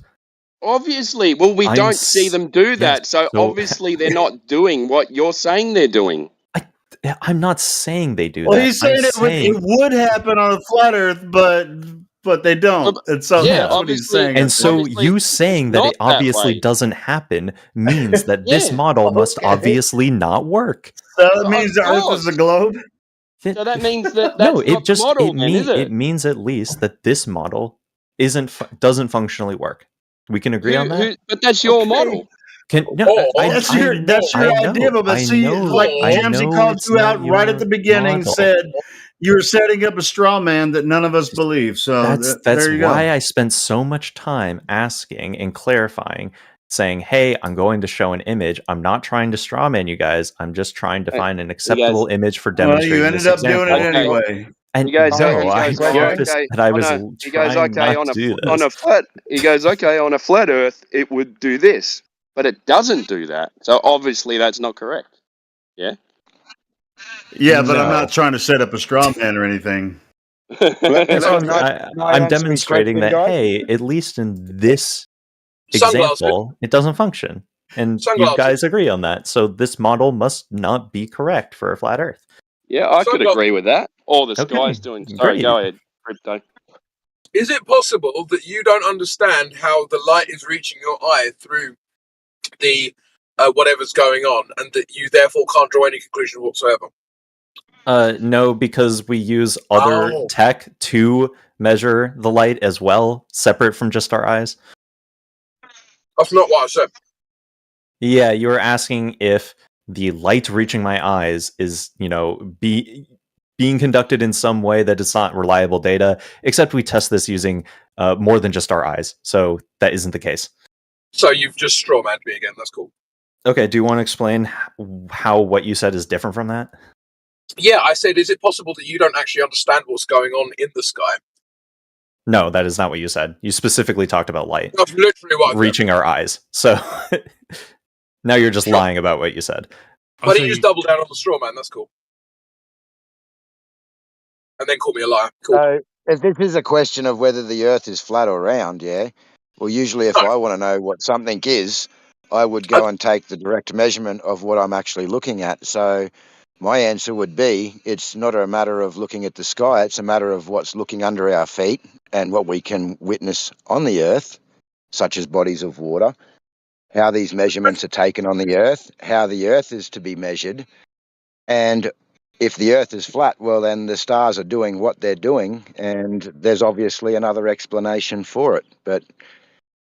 Obviously. Well, we I'm don't see them do that. yes, So so- obviously, they're not doing what you're saying they're doing. I'm not saying they do Well, that. he's saying it would happen on a flat Earth, but they don't. And so that's what he's saying. And so you saying that not it obviously that way. doesn't happen means that this Yeah, model must obviously not work. So that means the Earth is a globe? So that means that that's No, not it just the model, then, is it? it means at least that this model doesn't functionally work. We can agree on that. But that's your model. That's your idea, but see, like Jamsey called you out right at the beginning, said you're setting up a straw man that none of us believe. So That's there you why go. I spent so much time asking and clarifying, saying, "Hey, I'm going to show an image. I'm not trying to strawman you guys. I'm just trying to find an acceptable image for Well, demonstrating you ended this up example." doing it anyway. And He goes, no, he I goes, oh, prefaced okay. that I was He goes, trying okay, not to do on this. a flat. He goes, okay, on a flat Earth, it would do this, but it doesn't do that. So obviously, that's not correct. Yeah. Yeah, but I'm No. not trying to set up a straw man or anything. That's what Can I I'm answer his demonstrating question, that, guys? hey, at least in this Sunglasses. example, it doesn't function. And you Sunglasses. guys agree on that. So this model must not be correct for a flat Earth. Yeah, I could Sunglasses. agree with that. Or the Okay, sky's doing. Sorry, great. go ahead, Crypto. Is it possible that you don't understand how the light is reaching your eye through the whatever's going on, and that you therefore can't draw any conclusion whatsoever? No, because we use other Oh. tech to measure the light as well, separate from just our eyes. That's not what I said. Yeah, you were asking if the light reaching my eyes is, being conducted in some way that is not reliable data, except we test this using more than just our eyes. So that isn't the case. So you've just strawmanned me again. That's cool. Okay, do you want to explain how what you said is different from that? Yeah, I said, is it possible that you don't actually understand what's going on in the sky? No, that is not what you said. You specifically talked about light That's literally what I said. reaching our eyes. So now you're just lying about what you said. But he just doubled down on the straw man. That's cool. And then call me a liar. Cool. So, if this is a question of whether the Earth is flat or round, yeah, well, usually if I want to know what something is, I would go and take the direct measurement of what I'm actually looking at. So, my answer would be it's not a matter of looking at the sky, it's a matter of what's looking under our feet and what we can witness on the Earth, such as bodies of water, how these measurements are taken on the Earth, how the Earth is to be measured, and if the Earth is flat, well, then the stars are doing what they're doing, and there's obviously another explanation for it. But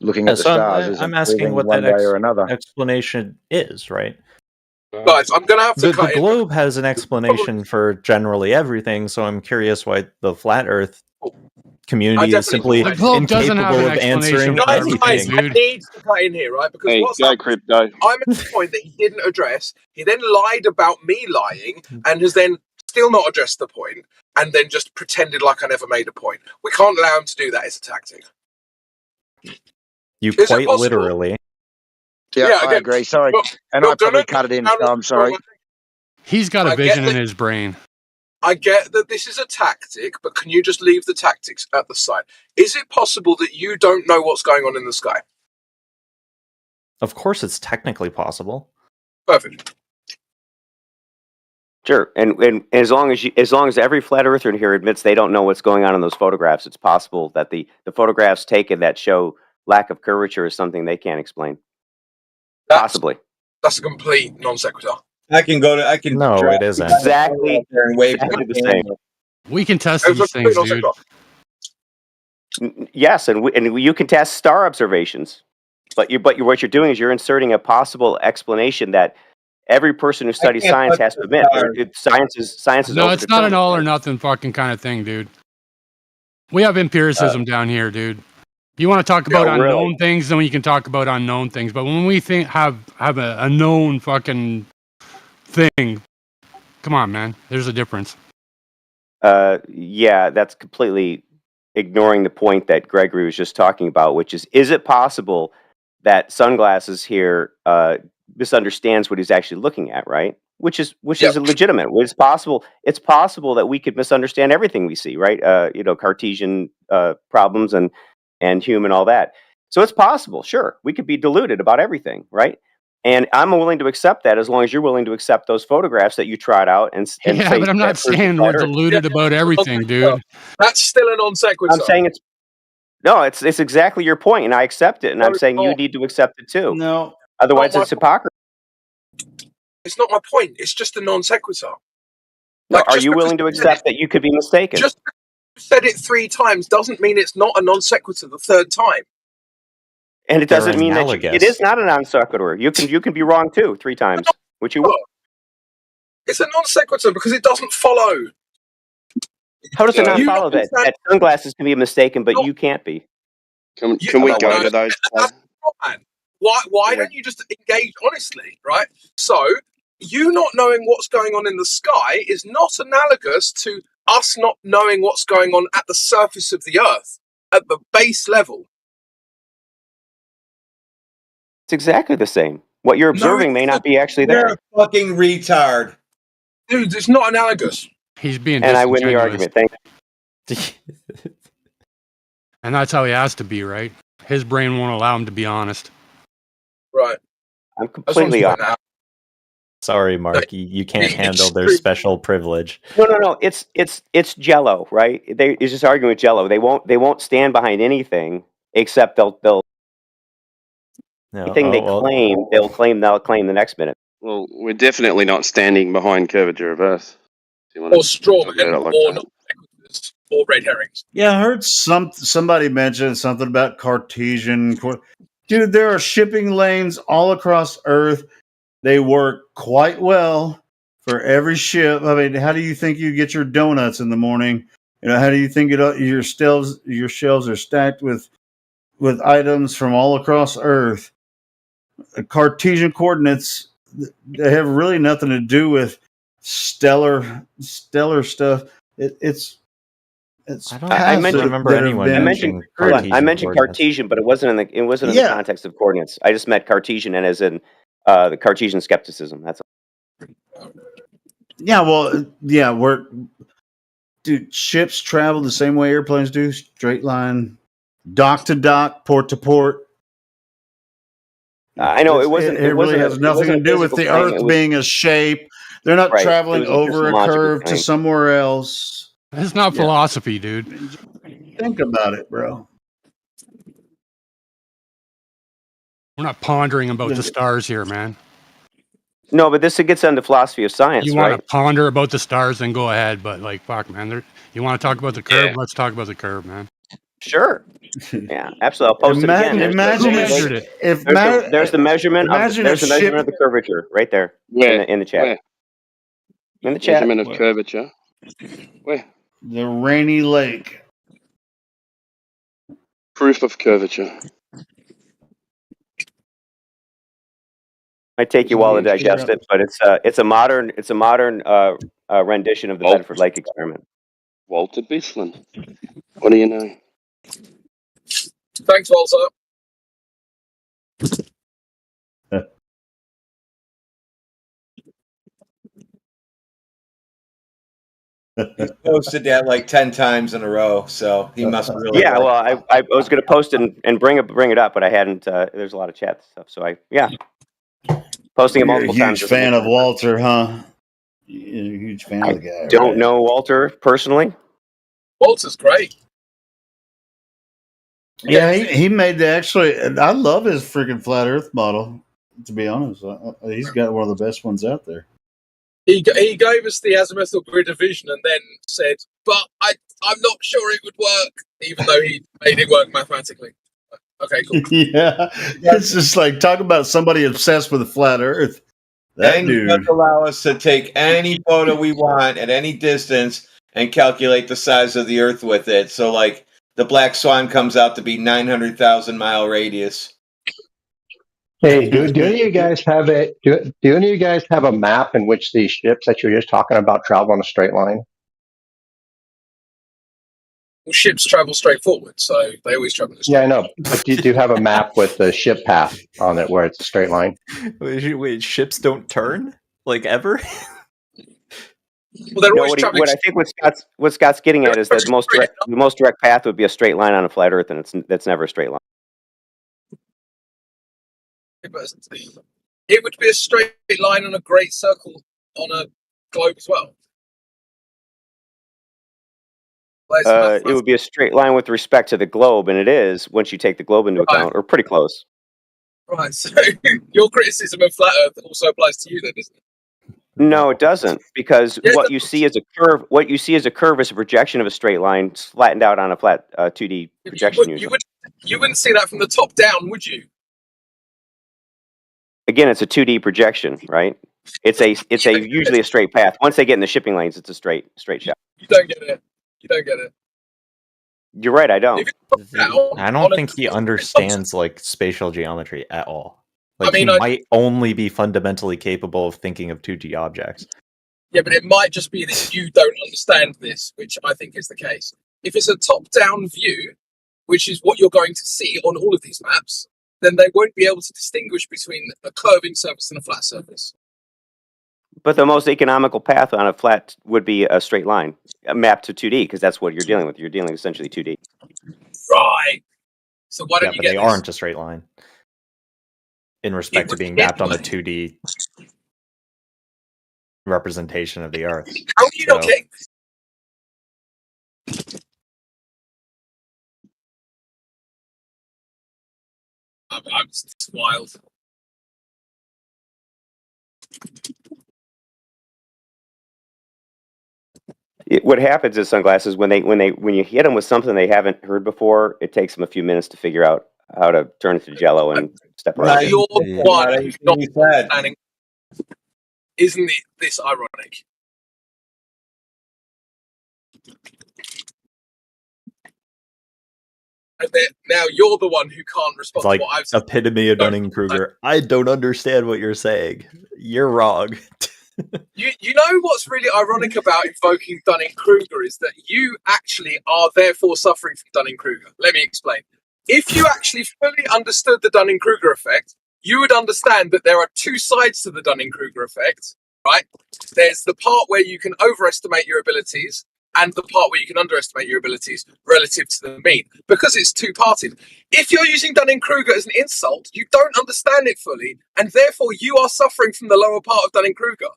looking at the So stars I'm isn't asking proving what one that way or another. explanation is, right? Guys, I'm going to have to The cut in. globe has an explanation for generally everything, so I'm curious why the flat Earth community is simply The globe doesn't have incapable an of answering explanation for Guys, everything, I anything. dude. need to cut in here, right? Because Hey, what's go happened, Crypto. I'm at the point that he didn't address. He then lied about me lying and has then still not addressed the point and then just pretended like I never made a point. We can't allow him to do that. It's a tactic. You Is it quite possible? literally. Yeah, Yeah, I again, agree. Sorry. look, And I look, probably don't cut it in, down so on I'm the sorry. He's got a I get vision in that- his brain. I get that this is a tactic, but can you just leave the tactics at the side? Is it possible that you don't know what's going on in the sky? Of course, it's technically possible. Perfect. Sure, and as long as every flat earther in here admits they don't know what's going on in those photographs, it's possible that the photographs taken that show lack of curvature is something they can't explain. Possibly. That's a complete non sequitur. I can No, drop it isn't. Exactly, and wave exactly my the hand. same. We can test It was these a complete things, non dude. sequitur. Yes, and you can test star observations, but what you're doing is you're inserting a possible explanation that every person who studies can't science touch has to the admit. stars. Science is No, it's not an overdetermined. all or nothing fucking kind of thing, dude. We have empiricism down here, dude. You want to talk about Yeah, really. unknown things, then we can talk about unknown things. But when we think have a known fucking thing, come on, man. There's a difference. Yeah, that's completely ignoring the point that Gregory was just talking about, which is it possible that Sunglasses here misunderstands what he's actually looking at, right? Which is legitimate. It's possible that we could misunderstand everything we see, right? Cartesian problems and human, all that. So it's possible, sure. We could be deluded about everything, right? And I'm willing to accept that as long as you're willing to accept those photographs that you tried out and Yeah, say but I'm not that proves saying the we're flat Earth. deluded about everything, dude. That's still a non sequitur. I'm saying it's exactly your point, and I accept it. And I'm saying you not. need to accept it too. No. Otherwise, Not my it's hypocrisy. It's not my point. It's just a non sequitur. No, Like, are just you because willing to you said accept that you could be mistaken? Just because you said it 3 times doesn't mean it's not a non sequitur the 3rd time. And it They're doesn't mean that analogous. it is not a non sequitur. You can be wrong too 3 times, which you will. It's a non sequitur because it doesn't follow. How does it not You follow that? understand- That Sunglasses can be mistaken, but you can't be. Can we About go what? to those? That's not, man. Why don't you just engage honestly, right? So, you not knowing what's going on in the sky is not analogous to us not knowing what's going on at the surface of the Earth, at the base level. It's exactly the same. What you're observing may not be actually You're there. a fucking retard. Dude, it's not analogous. He's being And I win the disingenuous. argument. Thank And that's how he has to be, right? His brain won't allow him to be honest. Right. I'm completely off. Sorry, Mark, you can't handle their special privilege. No. It's Jello, right? He's just arguing with Jello. They won't stand behind anything except they'll No, anything they'll claim the next minute. Well, we're definitely not standing behind curvature of Earth. Or straw man, like or that. not, or red herrings. Yeah, I heard somebody mention something about Cartesian. Dude, there are shipping lanes all across Earth. They work quite well for every ship. I mean, how do you think you get your donuts in the morning? You know, how do you think your shelves are stacked with items from all across Earth? Cartesian coordinates, they have really nothing to do with stellar stuff. It's I mentioned Cartesian. Cartesian, but it wasn't in the context of coordinates. I just meant Cartesian, and as in the Cartesian skepticism. That's all. Yeah, well, yeah, dude, ships travel the same way airplanes do, straight line, dock to dock, port to port. I know it wasn't. It really has nothing to do with the Earth being a shape. They're not Right, traveling it was a over a cosmological curve to thing. somewhere else. It's not philosophy, dude. Think about it, bro. We're not pondering about the stars here, man. No, but this gets into philosophy of science, You right? want to ponder about the stars, then go ahead. But like, fuck, man. You want to talk about the curve? Let's talk about the curve, man. Sure. Yeah, absolutely. I'll post it again. Imagine there's the measurement. There's the measurement of the curvature right there in the chat. Where? In the chat. Measurement of curvature. Where? The Rainy Lake. Proof of curvature. Might take you a while to digest it, but it's a modern rendition of the Bedford Lake experiment. Walter Bislin. What do you know? Thanks, Walter. He posted that like 10 times in a row, so he must really. Yeah, well, I was going to post and bring it up, but I hadn't. There's a lot of chat stuff, so posting it multiple You're a times. huge fan of Walter, huh? You're a huge fan of the guy. Don't know Walter personally. Walter's great. Yeah, he made I love his freaking flat Earth model. To be honest, he's got one of the best ones out there. He gave us the azimuthal grid of vision and then said, "But I'm not sure it would work," even though he made it work mathematically. Okay, cool. Yeah, it's just like talk about somebody obsessed with the flat Earth. That and dude does allow us to take any photo we want at any distance and calculate the size of the Earth with it. So, like, the Black Swan comes out to be 900,000 mile radius. Hey, do any of you guys have do any of you guys have a map in which these ships that you were just talking about travel in a straight line? Well, ships travel straight forward, so they always travel in a straight Yeah, I know. But do you have a map with the ship path on it where it's a straight line? Wait, ships don't turn? Like, ever? Well, they're No, always traveling. what I think what Scott's getting at is that the most direct path would be a straight line on a flat Earth, and that's never a straight line. It would be a straight line on a great circle on a globe as well. It would be a straight line with respect to the globe, and it is once you take the globe into account, or pretty close. Right, so your criticism of flat Earth also applies to you, then, doesn't it? No, it doesn't, because what you see as a curve, is a projection of a straight line flattened out on a flat 2D projection. You wouldn't see that from the top down, would you? Again, it's a 2D projection, right? It's usually a straight path. Once they get in the shipping lanes, it's a straight shot. You don't get it. You don't get it. You're right. I don't. I don't think he understands like spatial geometry at all. Like, I mean, he might only be fundamentally capable of thinking of 2D objects. Yeah, but it might just be that you don't understand this, which I think is the case. If it's a top-down view, which is what you're going to see on all of these maps, then they won't be able to distinguish between a curving surface and a flat surface. But the most economical path on a flat would be a straight line, a map to 2D, because that's what you're dealing with. You're dealing essentially 2D. Right. So why Yeah, don't you but get they this? aren't a straight line in respect to being mapped on a 2D representation of the Earth. How are you not So- getting this? It's wild. What happens is sunglasses when you hit them with something they haven't heard before, it takes them a few minutes to figure out how to turn it to jello and step around. Right. You're the one who's not understanding. Isn't this ironic? And then, now you're the one who can't It's respond like to what I've said. epitome of Dunning-Kruger. I don't understand what you're saying. You're wrong. You know what's really ironic about invoking Dunning-Kruger is that you actually are therefore suffering from Dunning-Kruger. Let me explain. If you actually fully understood the Dunning-Kruger effect, you would understand that there are two sides to the Dunning-Kruger effect, right? There's the part where you can overestimate your abilities and the part where you can underestimate your abilities relative to the mean, because it's two-parted. If you're using Dunning-Kruger as an insult, you don't understand it fully, and therefore you are suffering from the lower part of Dunning-Kruger.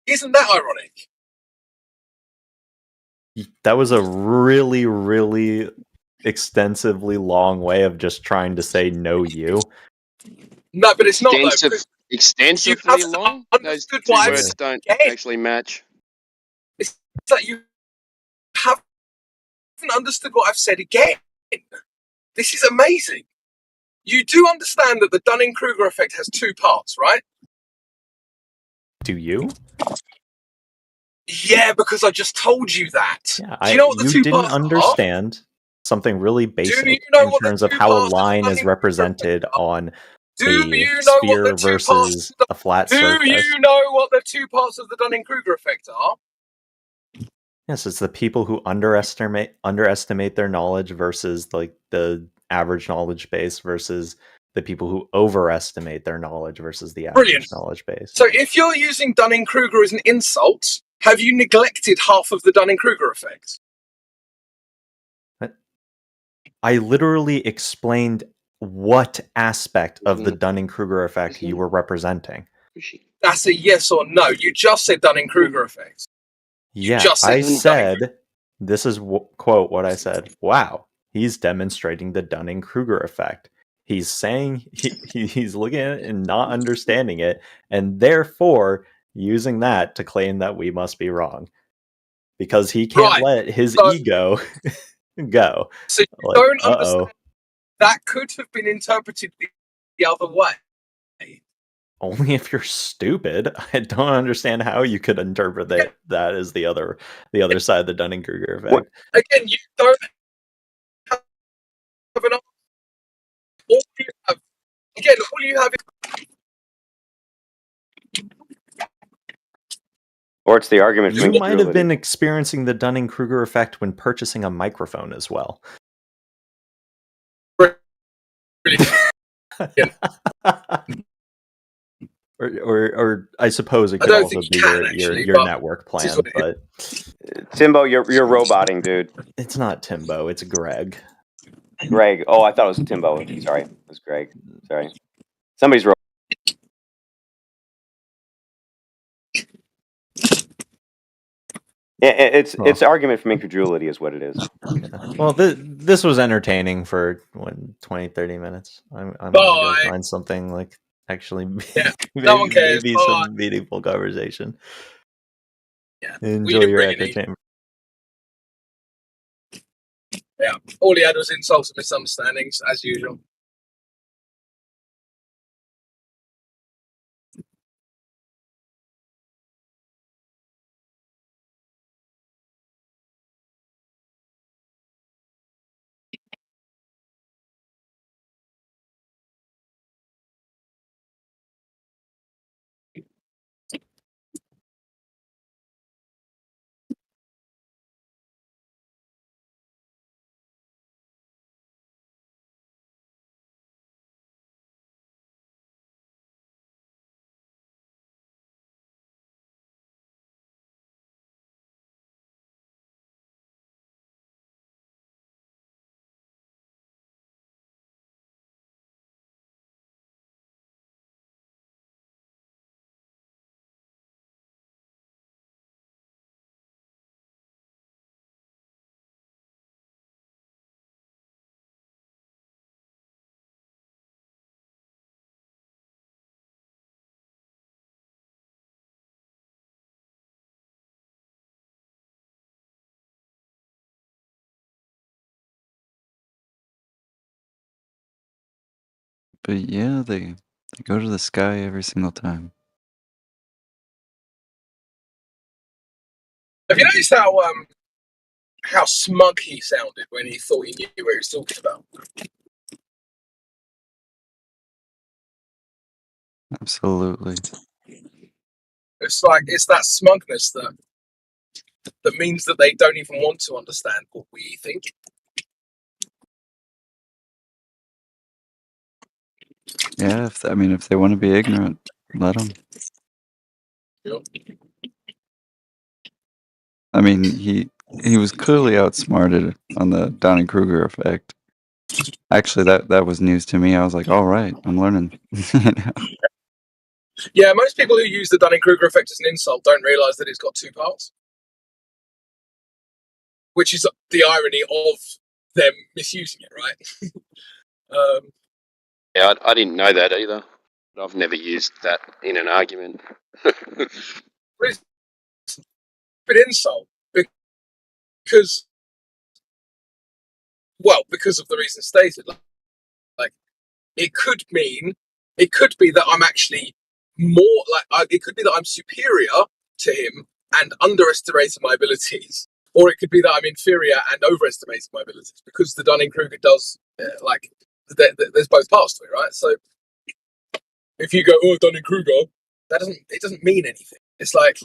Isn't that ironic? That was a really, really extensively long way of just trying to say no you. No, but it's not though. because Extensively you long? haven't Those understood two what I've words said don't again. actually match. It's that you haven't understood what I've said again. This is amazing. You do understand that the Dunning-Kruger effect has two parts, right? Do you? Yeah, because I just told you that. Yeah, Do you know what the two didn't parts are? understand something really basic you know in what the terms of two how a parts of the line is Dunning-Kruger represented on Do a you know what sphere the two parts? versus a flat Do surface. you know what the two parts of the Dunning-Kruger effect are? Yes, it's the people who underestimate their knowledge versus like the average knowledge base versus the people who overestimate their knowledge versus the average Brilliant. knowledge base. So if you're using Dunning-Kruger as an insult, have you neglected half of the Dunning-Kruger effect? I literally explained what aspect of the Dunning-Kruger effect you were representing. That's a yes or no. You just said Dunning-Kruger effect. Yeah, just I said said, this is quote what I said. Wow, he's demonstrating the Dunning-Kruger effect. He's saying he's looking at it and not understanding it, and therefore using that to claim that we must be wrong because he can't let his ego go. So you Like, don't understand. That could have been interpreted the other way. Only if you're stupid. I don't understand how you could interpret that as the other side of the Dunning-Kruger effect. Again, you don't have an all you have. Again, all you have is Or it's the argument You from might have incredulity. been experiencing the Dunning-Kruger effect when purchasing a microphone as well. Or I suppose it I could don't also think be you can, your actually, your but network this is plan, what but Timbo, you're roboting, dude. It's not Timbo, it's Greg. Greg. Oh, I thought it was Timbo. Sorry, it was Greg. Sorry. Somebody's ro- Yeah, it's argument from incredulity is what it is. Well, this was entertaining for 20, 30 minutes. I'm gonna go find something like actually no one cares. maybe Bye. some meaningful conversation. Yeah, Enjoy your echo chamber. Yeah, all he had was insults and misunderstandings, as usual. But yeah, they go to the sky every single time. Have you noticed how smug he sounded when he thought he knew what he was talking about? Absolutely. It's like it's that smugness that means that they don't even want to understand what we think. Yeah, if they want to be ignorant, let them. Yep. I mean, he was clearly outsmarted on the Dunning-Kruger effect. Actually, that was news to me. I was like, all right, I'm learning. Yeah, most people who use the Dunning-Kruger effect as an insult don't realise that it's got two parts, which is the irony of them misusing it, right? Yeah, I didn't know that either. But I've never used that in an argument. It's an insult because of the reason stated. Like, it could be that I'm actually more it could be that I'm superior to him and underestimating my abilities, or it could be that I'm inferior and overestimating my abilities because the Dunning-Kruger does there's both parts to it, right? So if you go, oh, Dunning-Kruger, it doesn't mean anything. It's like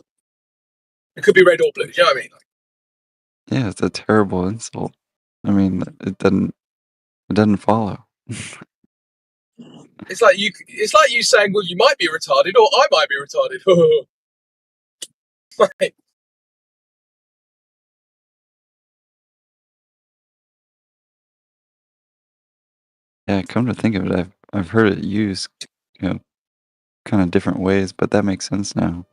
it could be red or blue. You know what I mean? Yeah, it's a terrible insult. I mean, it doesn't follow. It's like you saying, well, you might be retarded, or I might be retarded. Right. Yeah, come to think of it, I've heard it used, kind of different ways, but that makes sense now.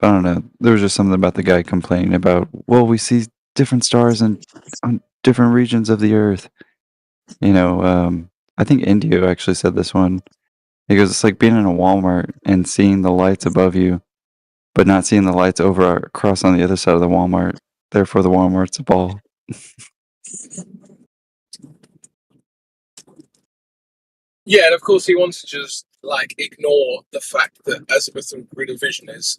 I don't know. There was just something about the guy complaining about, well, we see different stars on different regions of the Earth. I think Indio actually said this one. He goes, it's like being in a Walmart and seeing the lights above you, but not seeing the lights across on the other side of the Walmart. Therefore, the Walmart's a ball. Yeah, and of course he wants to just ignore the fact that azimuthal grid of vision is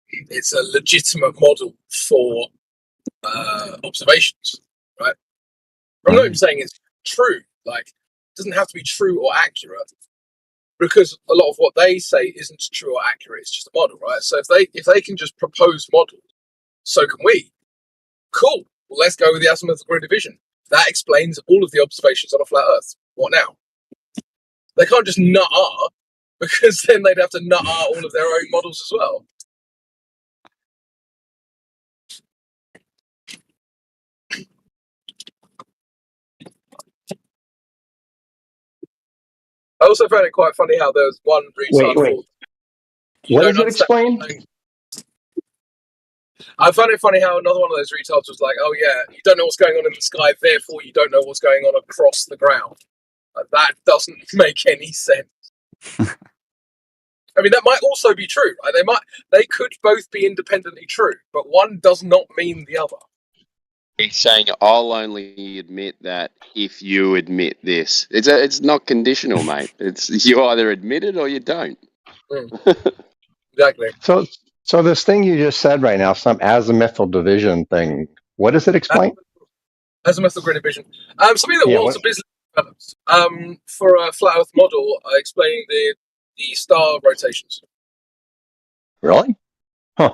it's a legitimate model for observations, right? I'm not even saying it's true. It doesn't have to be true or accurate, because a lot of what they say isn't true or accurate. It's just a model, right? So if they can just propose models, so can we. Cool. Well, let's go with the azimuthal grid of vision. That explains all of the observations on a flat Earth. What now? They can't just nut-ah, because then they'd have to nut-ah all of their own models as well. I also found it quite funny how there was one retard. Wait. What does it explain? I found it funny how another one of those retards was like, oh yeah, you don't know what's going on in the sky, therefore you don't know what's going on across the ground. That doesn't make any sense. I mean, that might also be true. Right? They could both be independently true, but one does not mean the other. He's saying I'll only admit that if you admit this. It's not conditional, mate. It's you either admit it or you don't. Exactly. So this thing you just said right now, some azimuthal division thing, what does it explain? Azimuthal grid of vision. Something that Walter Bisley developed for a flat Earth model explaining the star rotations. Really? Huh.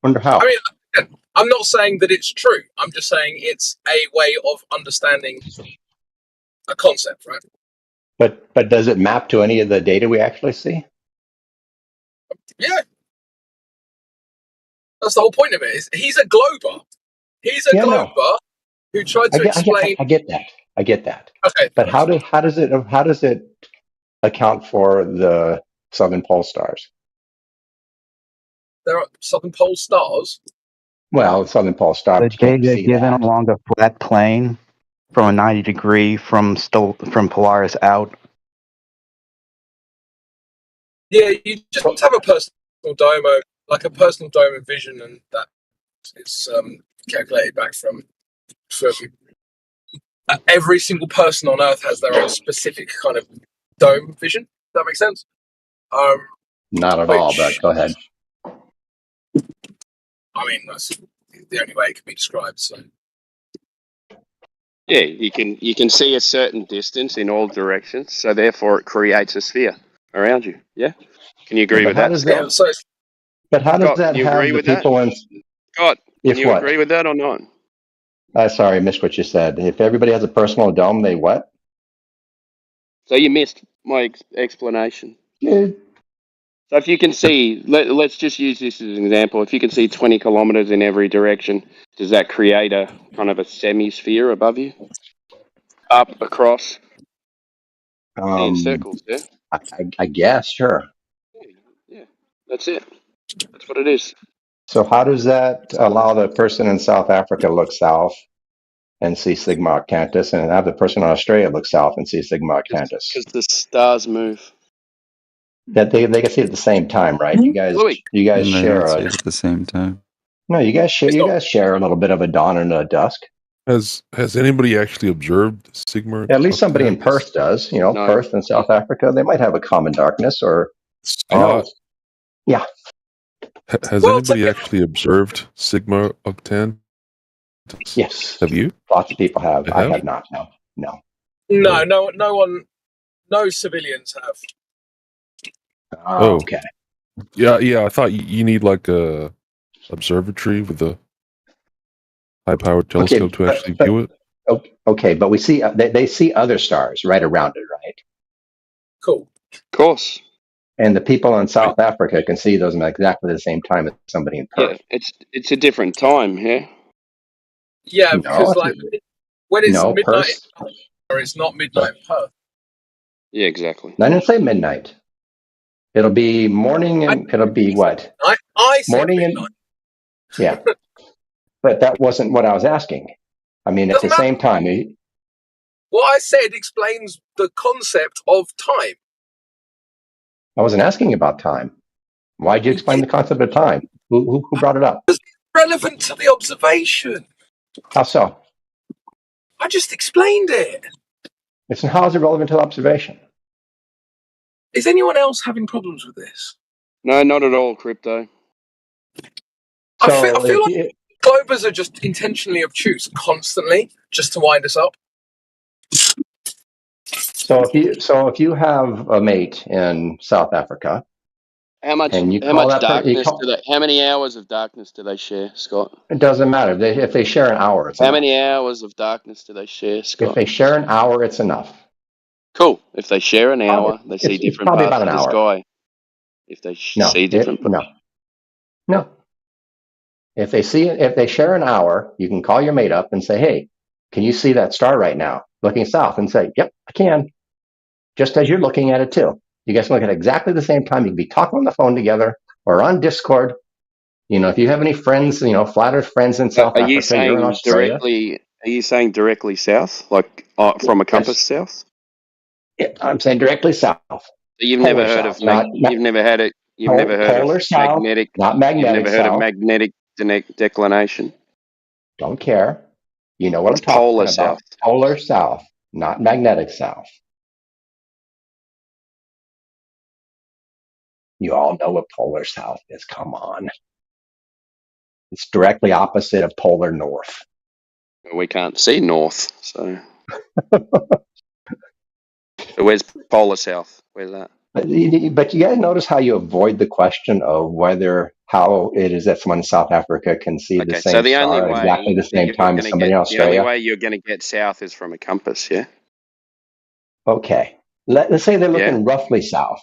Wonder how. I mean, again, I'm not saying that it's true. I'm just saying it's a way of understanding a concept, right? But does it map to any of the data we actually see? Yeah. That's the whole point of it. He's a glober. He's a glober who tried to explain. I get that. Okay. But how does it account for the southern pole stars? There are southern pole stars. Well, southern pole star. The data given along a flat plane from a 90 degree from Polaris out Yeah, you just have a personal dome, like a personal dome of vision, and that is calculated back from every single person on Earth has their own specific kind of dome vision. Does that make sense? Not at all, but go ahead. I mean, that's the only way it can be described. So. Yeah, you can see a certain distance in all directions, so therefore it creates a sphere around you. Yeah, can you agree Yeah, with that, Scott? But how does Scott, that can you have agree the with that? people in? Scott, can If you what? agree with that or not? Sorry, I missed what you said. If everybody has a personal dome, they what? So you missed my explanation. Yeah. So if you can see, let's just use this as an example. If you can see 20 kilometers in every direction, does that create a kind of a semi-sphere above you? Up, across, in circles, yeah? I guess, sure. Yeah, that's it. That's what it is. So how does that allow the person in South Africa to look south and see Sigma Octantis, and have the person in Australia look south and see Sigma Octantis? Because the stars move. That they can see it at the same time, right? You guys Louis. And they share don't a see it at the same time. no. You guys share a little bit of a dawn and a dusk. Has anybody actually observed Sigma? At least somebody in Perth does. You know, No. Perth in South Africa, they might have a common darkness, or I know. Yeah. Has anybody actually observed Sigma Octant? Yes. Have you? Lots of people have. You I have? have not. No. No civilians have. Oh, okay. Yeah. I thought you need like a observatory with a high-powered telescope to actually view it. Okay, but we see they see other stars right around it, right? Cool. Of course. And the people in South Africa can see those at exactly the same time as somebody in Perth. Yeah, it's a different time, yeah? Yeah, No, because like when it's no, midnight, Perth. or it's not midnight in Perth. Yeah, exactly. I didn't say midnight. It'll be morning, and it'll be what? I said Morning midnight. and yeah, but that wasn't what I was asking. I mean, at the same time. What I said explains the concept of time. I wasn't asking about time. Why'd you explain the concept of time? Who brought it up? It's relevant to the observation. How so? I just explained it. How is it relevant to the observation? Is anyone else having problems with this? No, not at all, Crypto. I feel like Globers are just intentionally obtuse constantly, just to wind us up. So if you have a mate in South Africa, How much and you how call much that darkness do they how many hours of darkness do they share, Scott? it doesn't matter. If they share an hour, it's How enough. many hours of darkness do they share, Scott? If they share an hour, it's enough. Cool. If they share an hour, they see it's different probably parts about of an the hour. sky. If they see different No. If they share an hour, you can call your mate up and say, "Hey, can you see that star right now, looking south?" And say, "Yep, I can." Just as you're looking at it too. You guys can look at it exactly the same time. You can be talking on the phone together or on Discord. You know, if you have any friends, flat Earth friends in South Are Africa, you you're saying in Australia. directly south, like from a compass south? Yeah, I'm saying directly south. You've Polar never heard south, of you've never had it. You've never heard polar of south, magnetic. not magnetic You've never heard south. of magnetic declination. Don't care. You know what What's I'm talking polar about. south? Polar south, not magnetic south. You all know what polar south is. Come on. It's directly opposite of polar north. We can't see north, so. So where's polar south? Where's that? But you guys notice how you avoid the question of how it is that someone in South Africa can see the Okay, same so the only star at way exactly the that same you're time as going to somebody get in the only Australia. way you're going to get south is from a compass, yeah. Okay. Let's say they're looking Yeah. roughly south.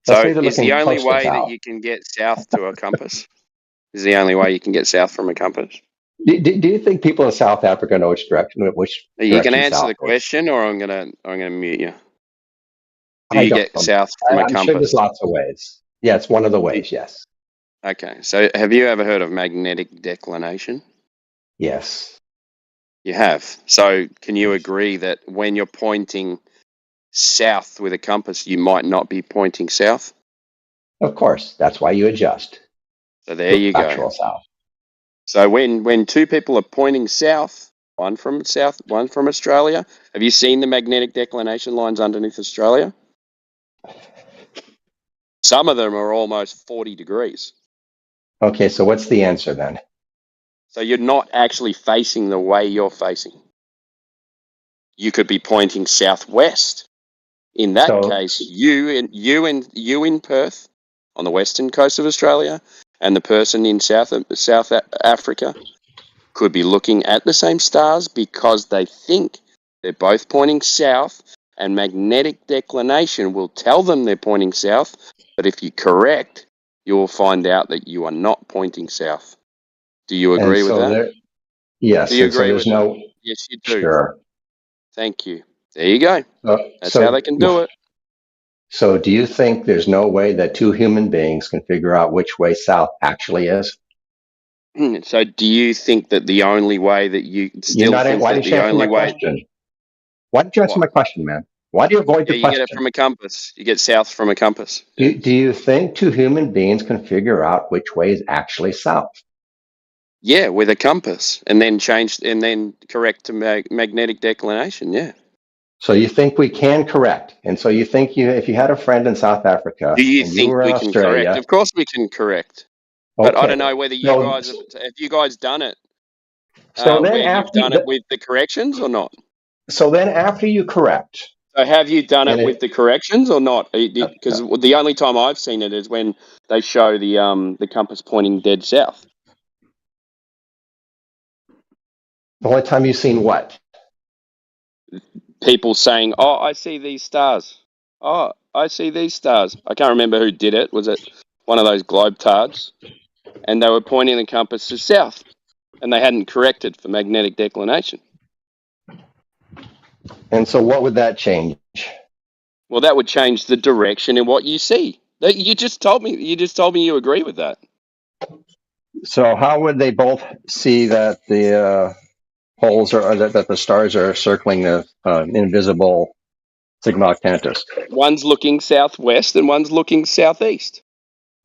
So Let's say they're is looking the only close to way that south. you can get south to a compass? Is the only way you can get south from a compass? Do you think people in South Africa know which direction You can answer south the is? question, or I'm gonna mute you. Do I you don't. get south from a I'm sure compass? there's lots of ways. Yeah, it's one of the ways. Yes. Okay, so have you ever heard of magnetic declination? Yes. You have. So can you agree that when you're pointing south with a compass, you might not be pointing south? Of course, that's why you adjust. So there you Actual go. south. So when two people are pointing south, one from Australia, have you seen the magnetic declination lines underneath Australia? Some of them are almost 40 degrees. Okay, so what's the answer then? So you're not actually facing the way you're facing. You could be pointing southwest. In that case, you in Perth, on the western coast of Australia, and the person in South Africa could be looking at the same stars because they think they're both pointing south, and magnetic declination will tell them they're pointing south. But if you correct, you will find out that you are not pointing south. Do you agree And with so that? yes, Do you and so agree there's with no. that? Yes, you do. Sure. Thank you. There you go. That's So how they can do it. So do you think there's no way that two human beings can figure out which way south actually is? So do you think that the only way that you You're still not. think Why that didn't you the answer my only way? question? Why didn't you answer my question, man? Why do you avoid Yeah, the you get it question? from a compass. You get south from a compass. Do you think two human beings can figure out which way is actually south? Yeah, with a compass, and then correct to magnetic declination. Yeah. So you think we can correct, and so you think if you had a friend in South Africa Do you and you think were in we can correct? Australia, Of course we can correct. But I don't okay. know whether you guys have you guys done it So then where you've after done it with the corrections or not? after you correct, So have you done and it with the corrections or not? Because the only time I've seen it is when they show the compass pointing dead south. the only time you've seen what? People saying, "Oh, I see these stars. Oh, I see these stars." I can't remember who did it. Was it one of those globetards? And they were pointing the compass to south, and they hadn't corrected for magnetic declination. And so what would that change? Well, that would change the direction in what you see. You just told me. You just told me you agree with that. So how would they both see that the poles are that the stars are circling the invisible Sigma Octantis? One's looking southwest and one's looking southeast.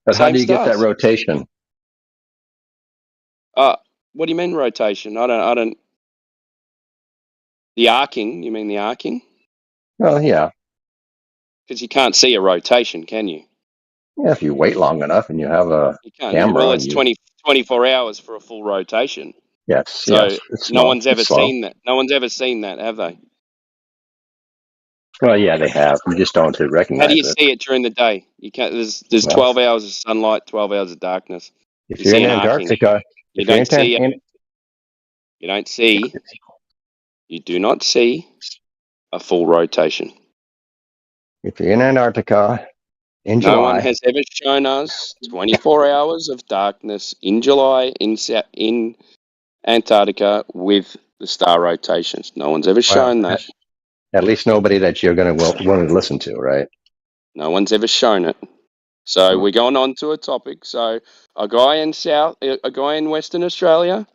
But how Same do you get that stars. rotation? What do you mean rotation? I don't. The arcing. You mean the arcing? Well, yeah. Because you can't see a rotation, can you? Yeah, if you wait long enough and you have a You can't. camera, Well, it's 24 hours for a full rotation. Yes, So yes, it's no slow. one's ever It's slow. seen that. No one's ever seen that, have they? Well, yeah, they have. You just don't How do recognize you it. see it during the day? You can't. There's Well, 12 hours of sunlight, 12 hours of darkness. if You you're see in an arcing. Antarctica, You if you're don't see. in, You don't see. You do not see a full rotation. if you're in Antarctica in No one July, has ever shown us 24 hours of darkness in July in Antarctica with the star rotations. No one's ever shown that. at least nobody that you're going to want to listen to, right? No one's ever shown it. So we're going on to a topic. So a guy in Western Australia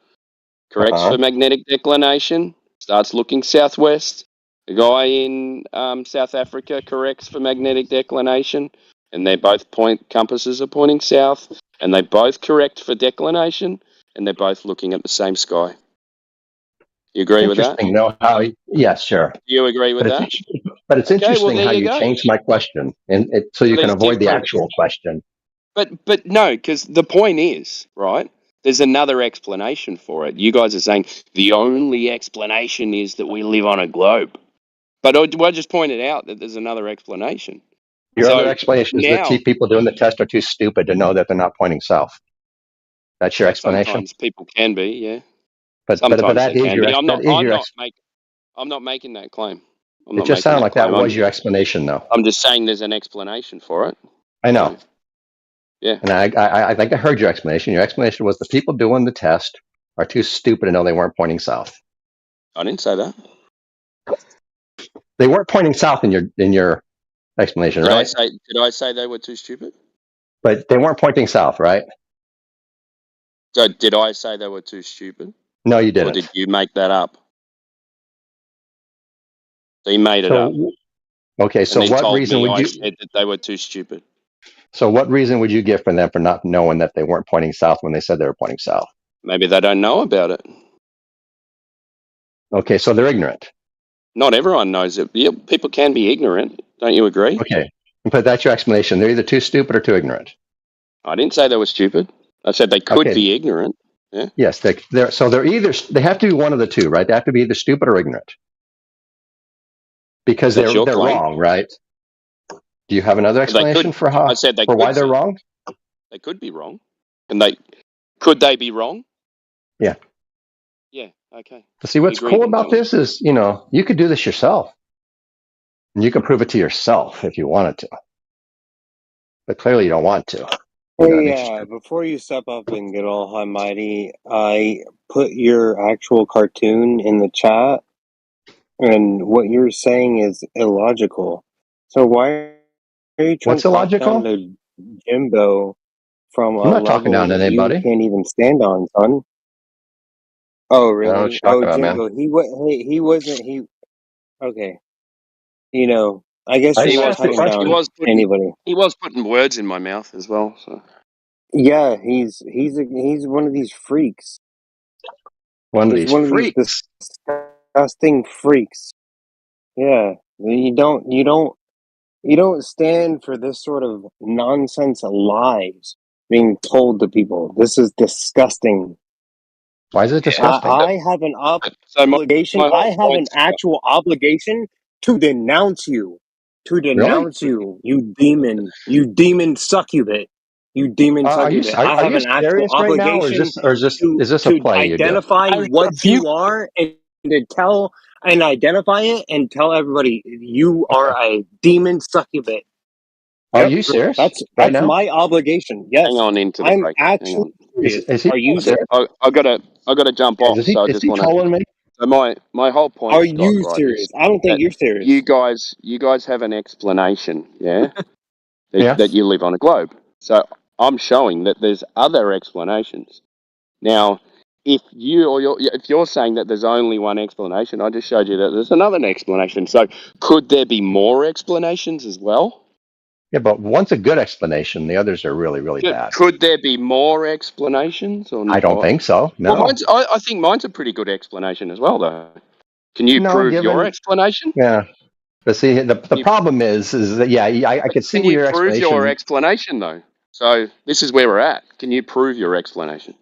corrects for magnetic declination, starts looking southwest. The guy in South Africa corrects for magnetic declination, and they're both compasses are pointing south, and they both correct for declination, and they're both looking at the same sky. You agree with that? Interesting. No, how? Yes, sure. Do you agree with that? But it's Okay, well, interesting there how you you go. changed my question, and so you But can it's avoid the different. actual question. But no, because the point is, right, there's another explanation for it. You guys are saying the only explanation is that we live on a globe. But I just pointed out that there's another explanation. Your So other explanation is now, that people doing the test are too stupid to know that they're not pointing south. That's your explanation. sometimes people can be, yeah. But Sometimes that they is can your be. I'm not ex- making that claim. I'm It not just making sounded that like that claim. was your explanation, though. I'm just saying there's an explanation for it. I know. Yeah. And I think I heard your explanation. Your explanation was the people doing the test are too stupid to know they weren't pointing south. I didn't say that. They weren't pointing south in your explanation, right? Did I say they were too stupid? But they weren't pointing south, right? So did I say they were too stupid? No, you Or didn't. did you make that up? So you made it up. Okay, so and then what told reason me would I you? said that they were too stupid. So what reason would you give for them for not knowing that they weren't pointing south when they said they were pointing south? Maybe they don't know about it. Okay, so they're ignorant. Not everyone knows it. Yeah, people can be ignorant. Don't you agree? Okay, but that's your explanation. They're either too stupid or too ignorant. I didn't say they were stupid. I said they could Okay. be ignorant. Yeah. Yes, they have to be one of the two, right? They have to be either stupid or ignorant because That's your they're claim. wrong, right? Do you have another They explanation could. for how I said they for could. why they're be. wrong? They could be wrong. And could they be wrong? Yeah. Yeah. Okay. But see, We what's agree cool then, about don't we? this is, you could do this yourself, and you can prove it to yourself if you wanted to. But clearly, you don't want to. You're not Hey, interested. before you step up and get all high mighty, I put your actual cartoon in the chat, and what you're saying is illogical. So why are you trying What's to talk illogical? down to Jimbo from I'm a not talking level down to that you anybody. can't even stand on, son? Oh, I don't know what really? you're Oh, talking about, man. Jimbo, he wasn't. Okay. I guess I you're He just not was. asked the talking He question. down was putting. anybody. He was putting words in my mouth as well. So Yeah, he's one of these freaks. One of He's these one of these freaks. disgusting freaks. Yeah, you don't stand for this sort of nonsense lies being told to people. This is disgusting. Why is it disgusting? I have an so obligation. my I whole have an point. actual obligation to denounce you. To Really? denounce you, you demon succubus. You demon Are you succubus. I are have you an actual serious right now, or obligation is this a to play you do? identify I what refuse. you are and to tell and identify it and tell everybody you Okay. are a demon succubus. Are Yep, you serious that's right now? my obligation. Hang Yes, on into the I'm break. Hang actually on. serious. Is he Are you serious? serious? I gotta jump off. So I Is just he want to. trolling me? So my whole point, Are Scott, you right, serious? is I don't think that you're serious. you guys have an explanation, yeah, that Yes. you live on a globe. So I'm showing that there's other explanations. Now, if you're saying that there's only one explanation, I just showed you that there's another explanation. So could there be more explanations as well? Yeah, but one's a good explanation. The others are really, really bad. Could there be more explanations or I don't not? think so. Well, No. I think mine's a pretty good explanation as well, though. Can you No, prove your given explanation? yeah. But see, the problem is that yeah, I could see Can where you your prove your explanation. explanation, though? So this is where we're at. Can you prove your explanation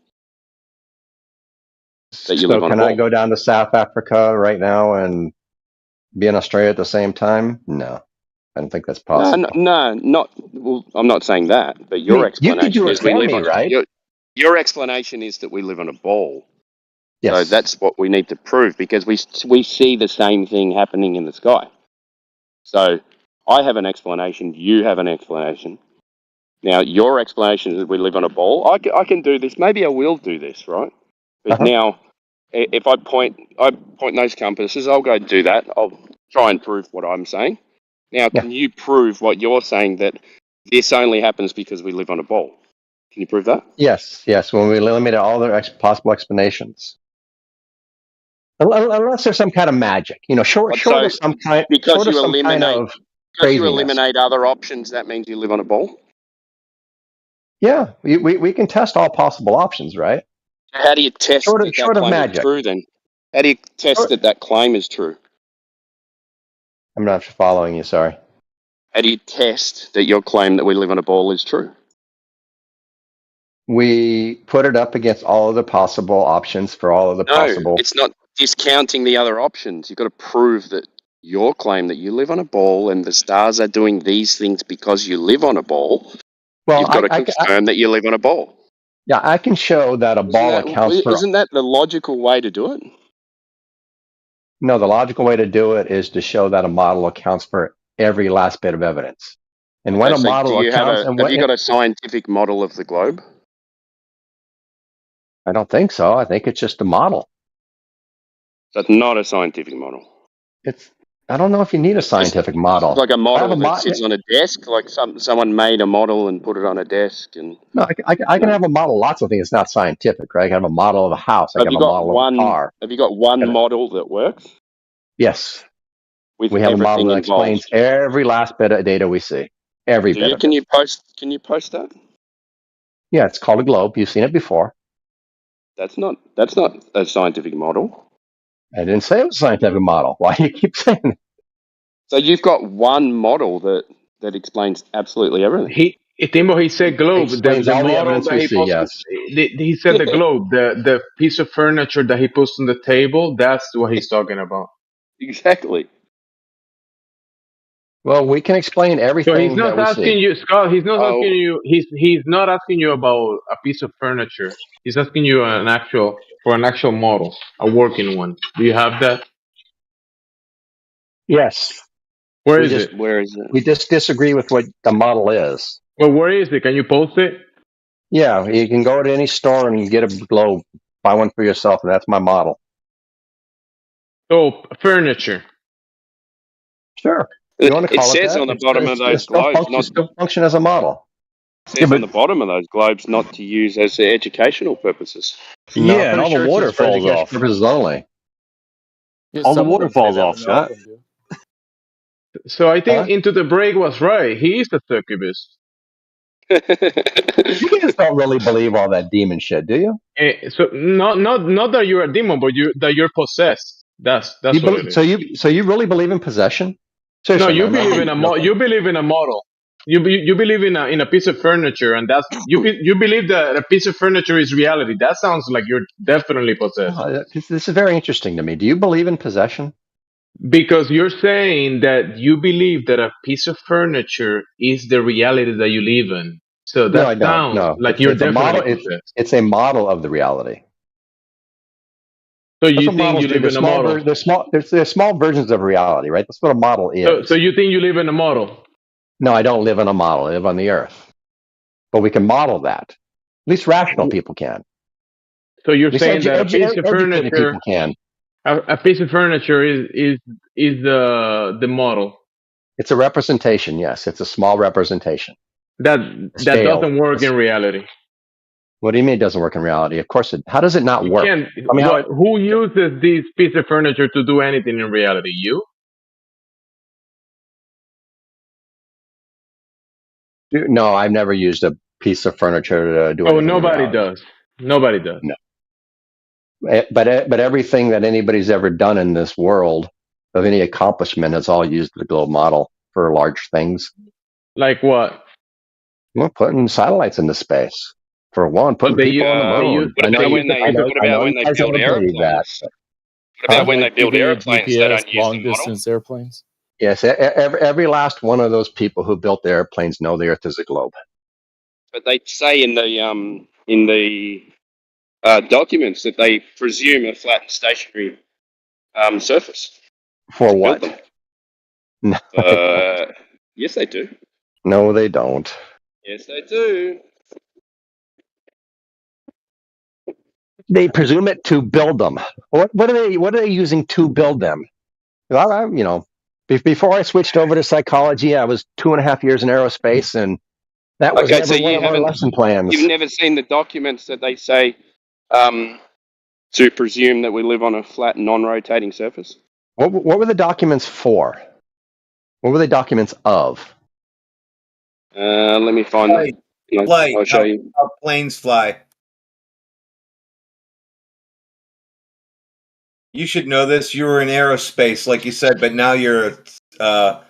that you So live on a can I ball? go down to South Africa right now and be in Australia at the same time? No, I don't think that's possible. No, not. Well, I'm not saying that, but I your mean, you could explanation do it is we for live me, on. right? Your explanation is that we live on a ball. So Yes. that's what we need to prove because we see the same thing happening in the sky. So I have an explanation. You have an explanation. Now your explanation is that we live on a ball. I can do this. Maybe I will do this, right? But Uh-huh. now, if I point those compasses, I'll go do that. I'll try and prove what I'm saying. Now, Yeah. can you prove what you're saying that this only happens because we live on a ball? Can you prove that? Yes. Yes. When we eliminate all the possible explanations, unless there's some kind of magic, short So, of some kind, because short of you some kind eliminate of craziness. other options, that means you live on a ball. Yeah, we can test all possible options, right? How do you test that Short of claim is magic. true? Then, how do you test that claim is true? I'm not following you. Sorry. How do you test that your claim that we live on a ball is true? We put it up against all of the possible options for all of the No, possible. it's not discounting the other options. You've got to prove that your claim that you live on a ball and the stars are doing these things because you live on a ball. Well, You've got to confirm that you live on a ball. Yeah, I can show that a ball accounts for. Isn't that the logical way to do it? No, the logical way to do it is to show that a model accounts for every last bit of evidence. And when a So model do you accounts, have you got a scientific model of the globe? I don't think so. I think it's just a model. That's not a scientific model. I don't know if you need a scientific model. It's like a model that sits on a desk, like someone made a model and put it on a desk. And no, I can have a model. Lots of things. It's not scientific, right? I can have a model of a house. I have can you have a got model of a car. Have you got one model that works? Yes. With we have a model everything that involved. explains every last bit of data we see. Every Do bit you? of Can it. you post? Can you post that? Yeah, it's called a globe. You've seen it before. That's not a scientific model. I didn't say it was a scientific model. Why do you keep saying it? So you've got one model that explains absolutely everything. Timbo, he said globe. Explains The all the model evidence that we he see, posted, yes. he said the globe, the piece of furniture that he puts on the table. That's what he's talking about. Exactly. Well, we can explain So he's everything not that we asking see. you, Scott. He's not Oh. asking you. He's not asking you about a piece of furniture. He's asking you an actual model, a working one. Do you have that? Yes. Where We is just it? Where is it? we just disagree with what the model is. Well, where is it? Can you post it? Yeah, you can go to any store and you get a globe, buy one for yourself, and that's my model. Oh, furniture. Sure. If you want to It call it says that, on the bottom of those globes, not still function as a model. says on the bottom of those globes not to use as educational purposes. No, I'm Yeah, and pretty all sure the it's water used for falls education off. purposes only. Yeah, All the some of water them say falls that, off, but not all Scott. of them do. So I think Huh? Into the Break was right. He is a succubus. You guys don't really believe all that demon shit, do you? So not that you're a demon, but you're possessed. That's what it is. So you really believe in possession? No, Seriously, you man, I'm believe not in joking. you believe in a model. You believe in a piece of furniture, and that's you believe that a piece of furniture is reality. That sounds like you're definitely possessed. This is very interesting to me. Do you believe in possession? Because you're saying that you believe that a piece of furniture is the reality that you live in. So No, I that don't. sounds No, like you're it's a model. definitely possessed. It's a model of the reality. So That's you what think models you do. live in a model? They're small versions of reality, right? That's what a model is. So you think you live in a model? No, I don't live in a model. I live on the earth. But we can model that. At least rational people can. So you're At least saying that a piece of educated furniture, people can. a piece of furniture is the model. It's a representation, yes. It's a small representation. That Scale. doesn't work in reality. What do you mean it doesn't work in reality? Of course it. How does it not You work? can't. I mean, Who uses this piece of furniture to do anything in reality? You? No, I've never used a piece of furniture to do Oh, anything. in nobody reality. does. Nobody does. No. But everything that anybody's ever done in this world of any accomplishment has all used the globe model for large things. Like what? Well, putting satellites into space for one, putting they people on the moon. What about when they you guys build don't believe that. airplanes? What about when they build airplanes? They don't use long the model. distance airplanes? Yes, every last one of those people who built the airplanes know the Earth is a globe. But they say in the documents that they presume a flat and stationary surface. For what? No, Yes, they do. no, they don't. Yes, they do. They presume it to build them. What are they using to build them? Well, before I switched over to psychology, I was 2.5 years in aerospace, and that was Okay, so never one you of our haven't. lesson plans. You've never seen the documents that they say to presume that we live on a flat, non-rotating surface. What were the documents for? What were the documents of? Let me find them. I'll show you. How planes fly. You should know this. You were in aerospace, like you said, but now you're a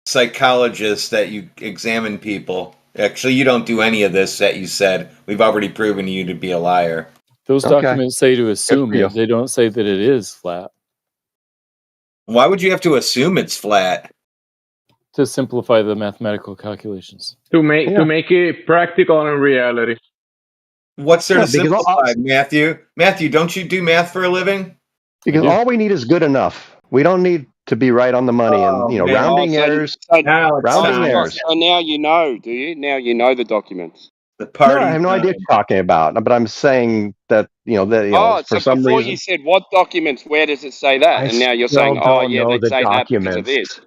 psychologist that you examine people. Actually, you don't do any of this that you said. We've already proven you to be a liar. Those documents say to assume for you. it. They don't say that it is flat. Why would you have to assume it's flat? To simplify the mathematical calculations. To make it practical in reality. What's there Yeah, to because simplify, Matthew? Matthew, don't you do math for a living? Because all we need is good enough. We don't need to be right on the money, and rounding errors. Rounding errors. So now you know, do you? Now you know the documents. The No, I have no idea what you're talking about. But I'm saying that for So some before reason you said what documents, where does it say that? I And now you're still saying, oh don't yeah, know they the say that because of documents. this.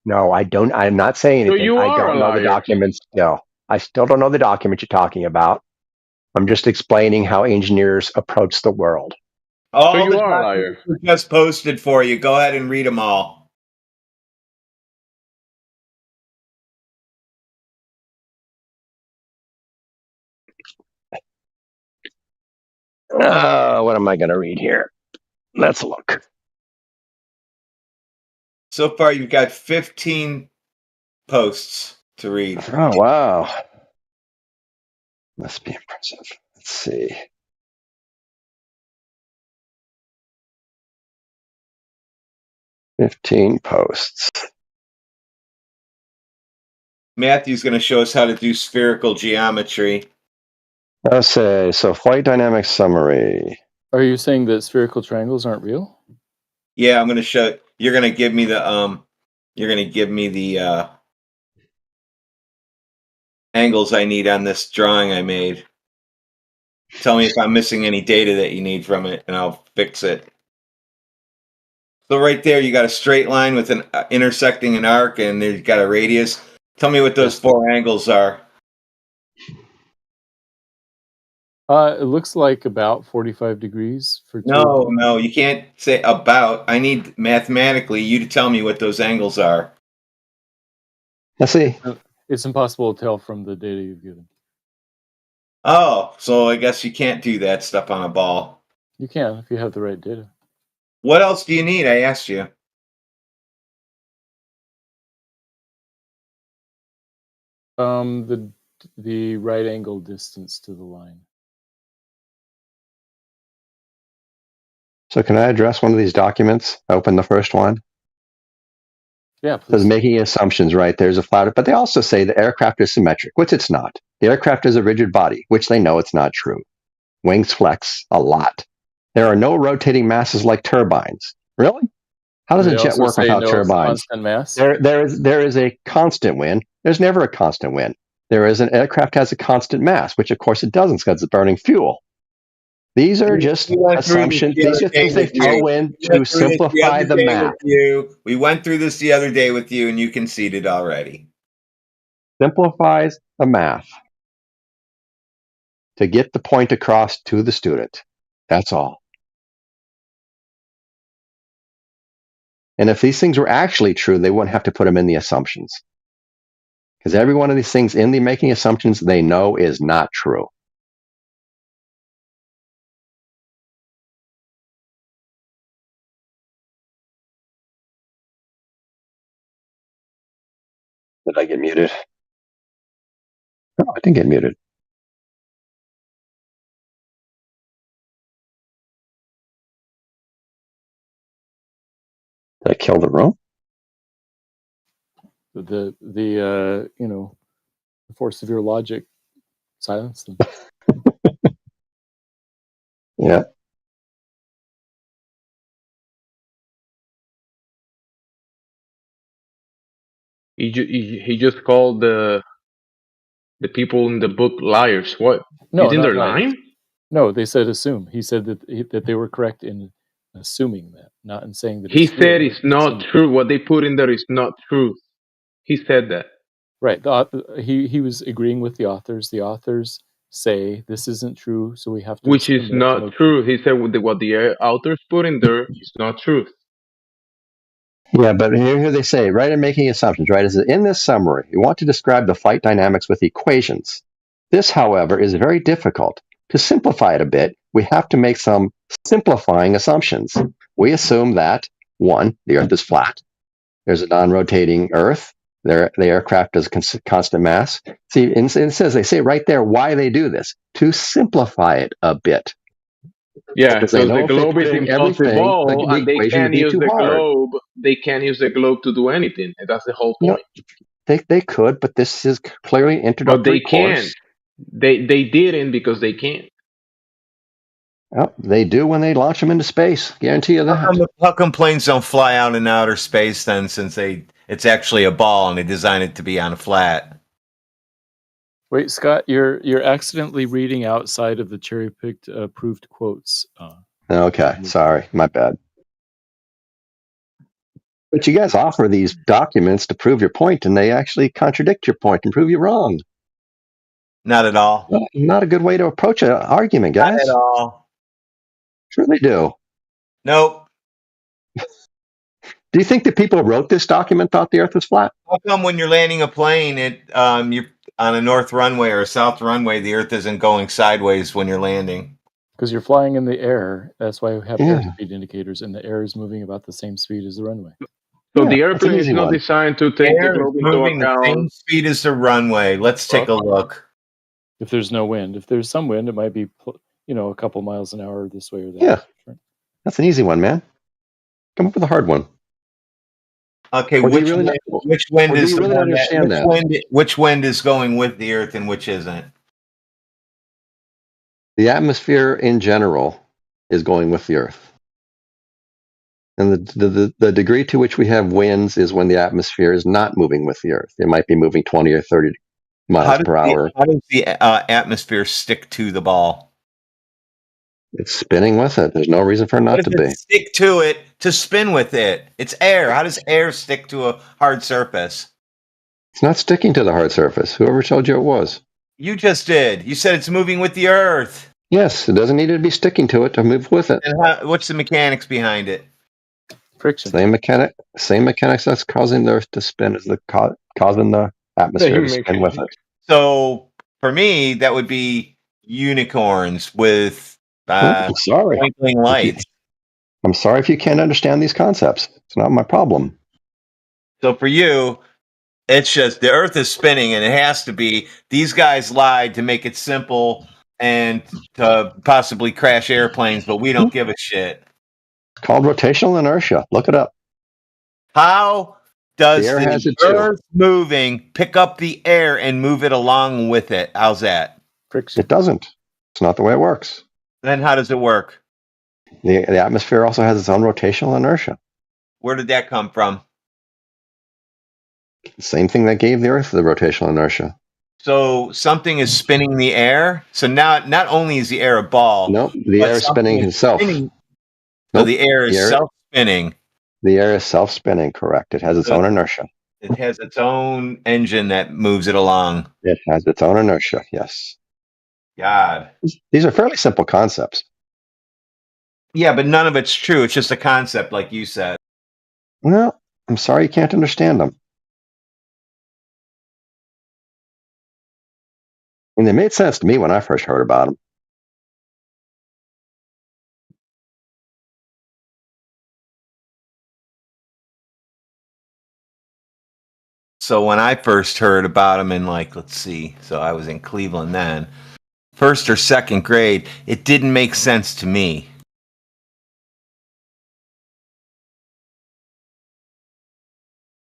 No, I don't. I'm not saying So anything. you I are don't a know the liar. documents. No, I still don't know the document you're talking about. I'm just explaining how engineers approach the world. All you the are a documents were just posted for you. Go ahead and read them all. What am I going to read here? Let's look. So far, you've got 15 posts to read. Oh, wow. Must be impressive. Let's see. "15 posts. Matthew's going to show us how to do spherical geometry. Let's say, so flight dynamics summary. Are you saying that spherical triangles aren't real? Yeah, I'm going to show. You're going to give me the You're going to give me the angles I need on this drawing I made. Tell me if I'm missing any data that you need from it, and I'll fix it. So right there, you got a straight line with an intersecting an arc, and you've got a radius. Tell me what those 4 angles are. It looks like about 45 degrees for two. No, you can't say about. I need mathematically you to tell me what those angles are. Let's see. It's impossible to tell from the data you've given. Oh, so I guess you can't do that stuff on a ball. You can if you have the right data. What else do you need? I asked you. The right angle distance to the line. So can I address one of these documents? Open the first one. Yeah, please. It says making assumptions, right? There's a flat, but they also say the aircraft is symmetric, which it's not. The aircraft is a rigid body, which they know it's not true. Wings flex a lot. There are no rotating masses like turbines. Really? How does a jet work without turbines? Constant mass? There is a constant wind. There's never a constant wind. There is an aircraft has a constant mass, which of course it doesn't because it's burning fuel. These are just assumptions. These are things they throw in to simplify the math. We went through this the other day with you, and you conceded already. Simplifies the math to get the point across to the student. That's all. And if these things were actually true, they wouldn't have to put them in the assumptions. Because every one of these things in the making assumptions they know is not true. Did I get muted? No, I didn't get muted. Did I kill the room? The force of your logic silenced them. Yeah. He just called the people in the book liars. What? No, you think not they're liars. lying? No, they said assume. He said that they were correct in assuming that, not in saying that. He it's said true. it's not true. What they put in there is not true. He said that. Right. He was agreeing with the authors. The authors say this isn't true, so we have to. Which is assume it. not true. He said what the authors put in there is not true. Yeah, but here they say, right, in making assumptions, right, is that in this summary, you want to describe the flight dynamics with equations. This, however, is very difficult. To simplify it a bit, we have to make some simplifying assumptions. We assume that, 1, the Earth is flat. There's a non-rotating Earth. The aircraft has constant mass. See, it says, they say right there why they do this, to simplify it a bit. Yeah, Because so they know the if they globe put is in impossible, everything, and the they equation would can't be use too the hard. globe. They can't use the globe to do anything, and that's the whole point. They could, but this is clearly But introductory they can't. course. They didn't because they can't. Well, they do when they launch them into space. Guarantee you that. How come planes don't fly out in outer space then, since it's actually a ball and they designed it to be on a flat? Wait, Scott, you're accidentally reading outside of the cherry-picked approved quotes. Okay, sorry, my bad. But you guys offer these documents to prove your point, and they actually contradict your point and prove you wrong. Not at all. Well, not a good way to approach an argument, guys. Not at all. Sure they do. Nope. Do you think the people who wrote this document thought the Earth was flat? How come when you're landing a plane, you're on a north runway or a south runway, the Earth isn't going sideways when you're landing? Because you're flying in the air. That's why we have Yeah. airspeed indicators, and the air is moving about the same speed as the runway. So Yeah, the that's an airplane is easy not one. designed to take the Air is globe into moving the same account. speed as the runway. Let's take a look. If there's no wind, if there's some wind, it might be a couple miles an hour this way or that. Yeah, that's an easy one, man. Come up with a hard one. Okay, Or do you which really wind, not- which wind or do is you the really one understand that? which wind is going with the Earth and which isn't? The atmosphere in general is going with the Earth. And the degree to which we have winds is when the atmosphere is not moving with the Earth. It might be moving 20 or 30 miles per hour. How does the atmosphere stick to the ball? It's spinning with it. There's no reason for it not What to does be. it stick to it to spin with it? It's air. How does air stick to a hard surface? It's not sticking to the hard surface. Whoever told you it was. You just did. You said it's moving with the Earth. Yes, it doesn't need to be sticking to it to move with it. And what's the mechanics behind it? Friction. Same mechanics that's causing the Earth to spin is causing the atmosphere to spin with it. So for me, that would be unicorns with I'm sorry. twinkling lights. I'm sorry if you can't understand these concepts. It's not my problem. So for you, it's just the Earth is spinning, and it has to be. These guys lied to make it simple and to possibly crash airplanes, but we don't give a shit. It's called rotational inertia. Look it up. How does The air has the it too. Earth moving pick up the air and move it along with it? How's that? It doesn't. It's not the way it works. Then how does it work? The atmosphere also has its own rotational inertia. Where did that come from? The same thing that gave the Earth the rotational inertia. So something is spinning the air. So now not only is the air a ball. Nope, the but air is something spinning itself. So Nope, the air is self-spinning. The air is self-spinning, correct. It has its own inertia. It has its own engine that moves it along. It has its own inertia, yes. God. These are fairly simple concepts. Yeah, but none of it's true. It's just a concept, like you said. Well, I'm sorry you can't understand them. And they made sense to me when I first heard about them. So when I first heard about them in let's see, so I was in Cleveland then, first or second grade, it didn't make sense to me.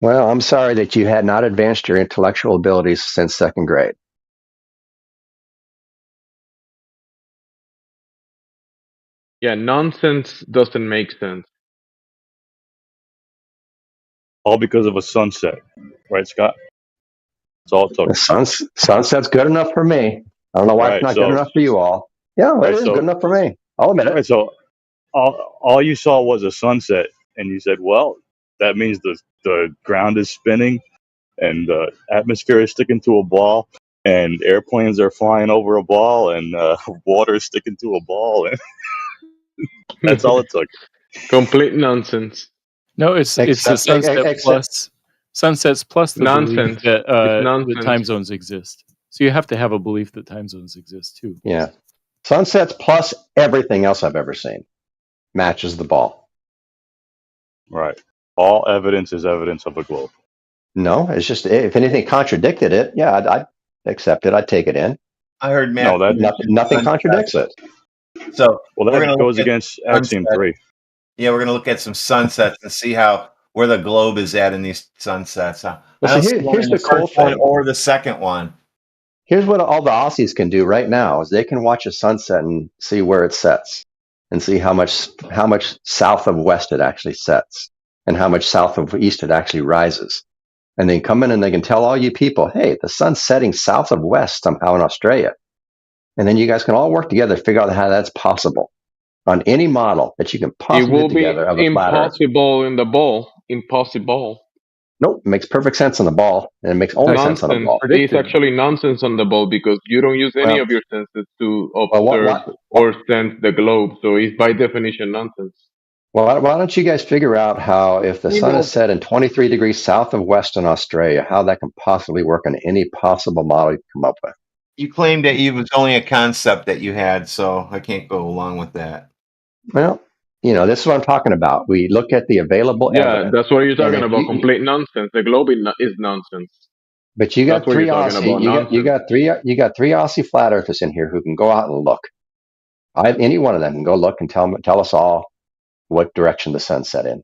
Well, I'm sorry that you had not advanced your intellectual abilities since second grade. Yeah, nonsense doesn't make sense. All because of a sunset, right, Scott? It's all took. The sunset's good enough for me. I don't know why it's not good enough for you all. Yeah, it is good enough for me. I'll admit it. Right, so all you saw was a sunset, and you said, well, that means the ground is spinning, and the atmosphere is sticking to a ball, and airplanes are flying over a ball, and water is sticking to a ball, and that's all it took. Complete nonsense. No, it's the sunset plus sunsets plus the belief Nonsense. that It's the nonsense. time zones exist. So you have to have a belief that time zones exist too. Yeah. Sunsets plus everything else I've ever seen matches the ball. Right. All evidence is evidence of a globe. No, it's just if anything contradicted it, yeah, I'd accept it. I'd take it in. I heard Matt. Nothing contradicts it. So well, we're that gonna goes look at against Axiom sunset. 3. Yeah, we're gonna look at some sunsets and see where the globe is at in these sunsets. Well, I don't see, see one here's in the cool first one thing. or the second one. Here's what all the Aussies can do right now is they can watch a sunset and see where it sets and see how much south of west it actually sets and how much south of east it actually rises. And they come in and they can tell all you people, hey, the sun's setting south of west somehow in Australia. And then you guys can all work together to figure out how that's possible on any model that you can It possibly will put be together of a flat Earth. impossible in the ball. Impossible. Nope, it makes perfect sense on the ball, and it makes only sense on the ball. It's actually nonsense on the ball because you don't use any of your senses to observe or sense the globe. So it's by definition nonsense. Well, why don't you guys figure out how if the sun is set in 23 degrees south of west in Australia, how that can possibly work on any possible model you come up with? You claimed that it was only a concept that you had, so I can't go along with that. Well, this is what I'm talking about. We look at the available Yeah, evidence, that's what you're and talking if about. Complete nonsense. The globe is nonsense. but you That's got what three you're talking Aussie, about. you Nonsense. got three Aussie flat earthers in here who can go out and look. Any one of them can go look and tell us all what direction the sun set in.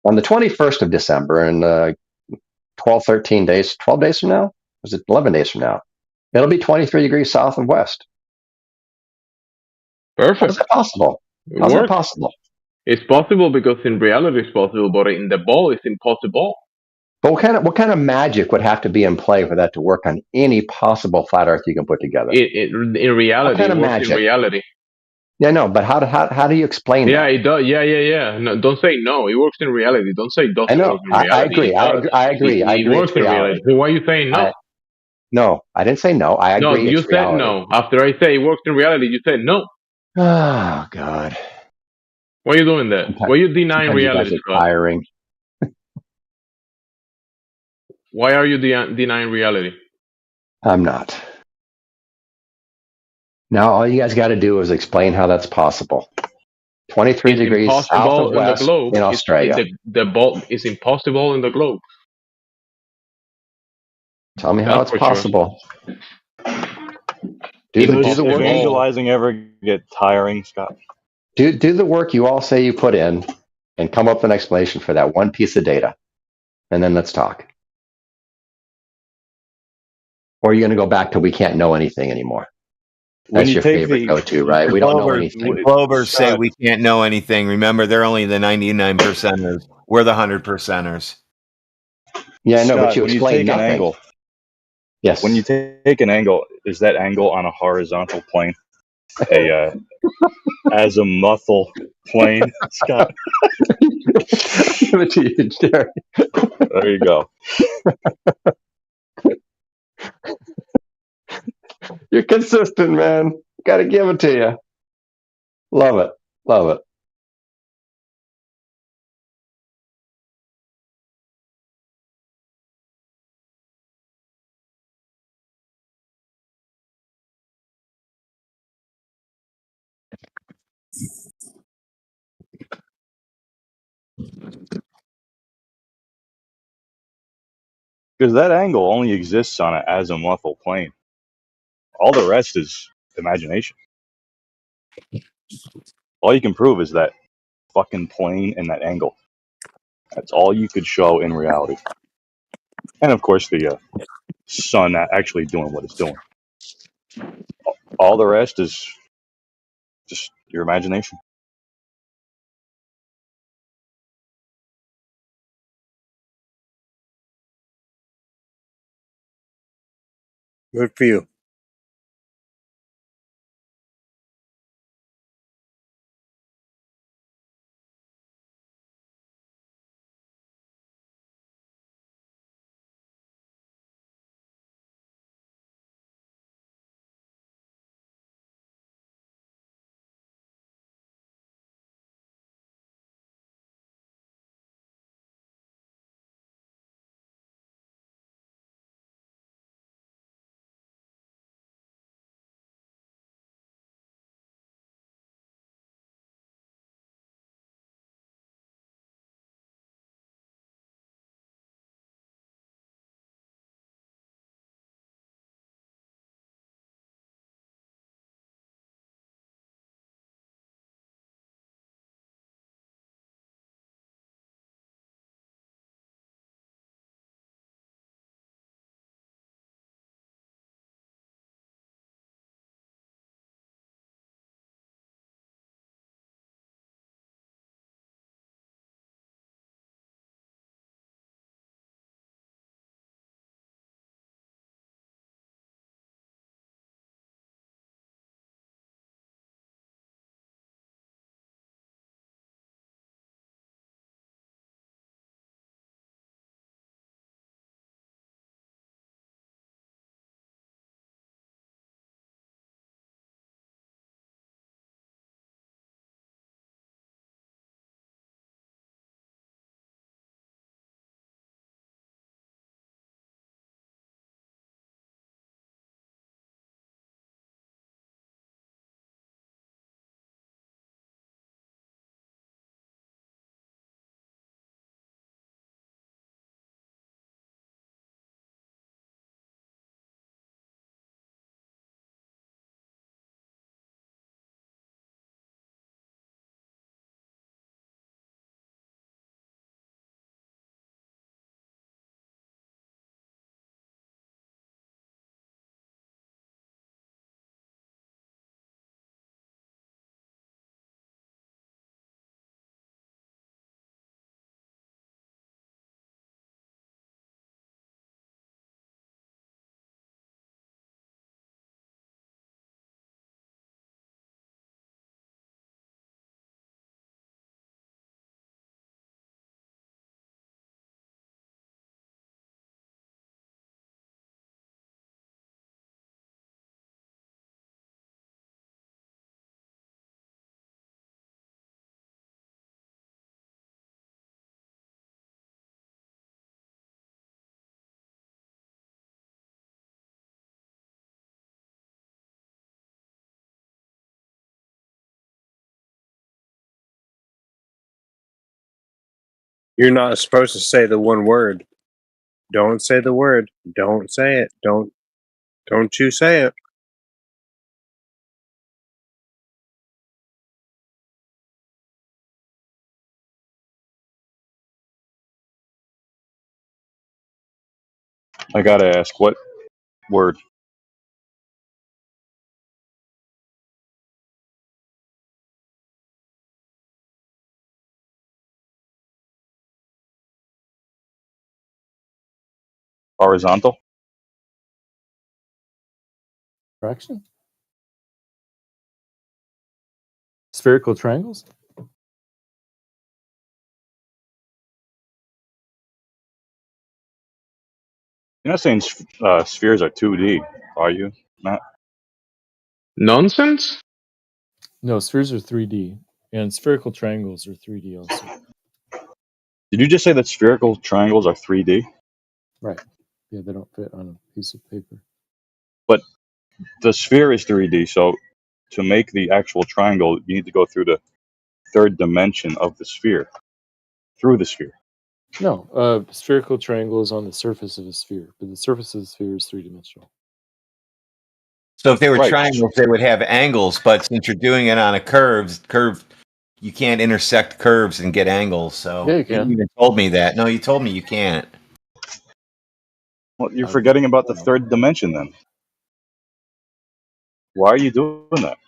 On the 21st of December, in 12 days from now, was it 11 days from now? It'll be 23 degrees south of west. Perfect. How is that possible? It How's that works. possible? It's possible because in reality it's possible, but in the ball it's impossible. But what kind of magic would have to be in play for that to work on any possible flat Earth you can put together? In What reality, kind it of works in magic? reality. Yeah, no, but how do you explain Yeah, that? it does. Yeah. No, don't say no. It works in reality. Don't say it I doesn't know. work in I reality. agree. It does. I agree. I It agree. works It's in reality. reality. So why are you saying no? No, I didn't say no. I No, agree. you It's said reality. no. After I say it works in reality, you said no. Oh God. Why are you doing that? Why are you denying Sometimes you guys reality, are Scott? tiring. Why are you denying reality? I'm not. Now all you guys got to do is explain how that's possible. 23 It's degrees south of impossible in the west globe. in Australia. The ball is impossible in the globe. Tell me how That's it's for sure. possible. Do If the work. evangelizing ever get tiring, Scott? Do the work you all say you put in, and come up with an explanation for that one piece of data, and then let's talk. Or are you going to go back to we can't know anything anymore? When That's you your take favorite the go-to, right? The We don't know Globers, anything. Globers say Scott, we can't know anything. Remember, they're only the 99 percenters. We're the 100 percenters. Yeah, I know, but Scott, you when you explain take an nothing. angle, Yes. when you take an angle, is that angle on a horizontal plane? A azimuthal plane, Scott? Give it to you, Jerry. There you go. You're consistent, man. Got to give it to you. Love it. Love it. Because that angle only exists on an azimuthal plane. All the rest is imagination. All you can prove is that fucking plane and that angle. That's all you could show in reality. And of course, the sun actually doing what it's doing. All the rest is just your imagination. Good for you. You're not supposed to say the one word. Don't say the word. Don't say it. Don't you say it. I gotta ask, what word? Horizontal? Fraction? Spherical triangles? You're not saying spheres are 2D, are you, Matt? Nonsense? No, spheres are 3D, and spherical triangles are 3D also. Did you just say that spherical triangles are 3D? Right. Yeah, they don't fit on a piece of paper. But the sphere is 3D, so to make the actual triangle, you need to go through the third dimension of the sphere, through the sphere. No, spherical triangle is on the surface of a sphere, but the surface of the sphere is three-dimensional. So if they were Right. triangles, they would have angles. But since you're doing it on a curve, you can't intersect curves and get angles. So Yeah, you can. you even told me that. No, you told me you can't. Well, you're forgetting about the third dimension then. Why are you doing that?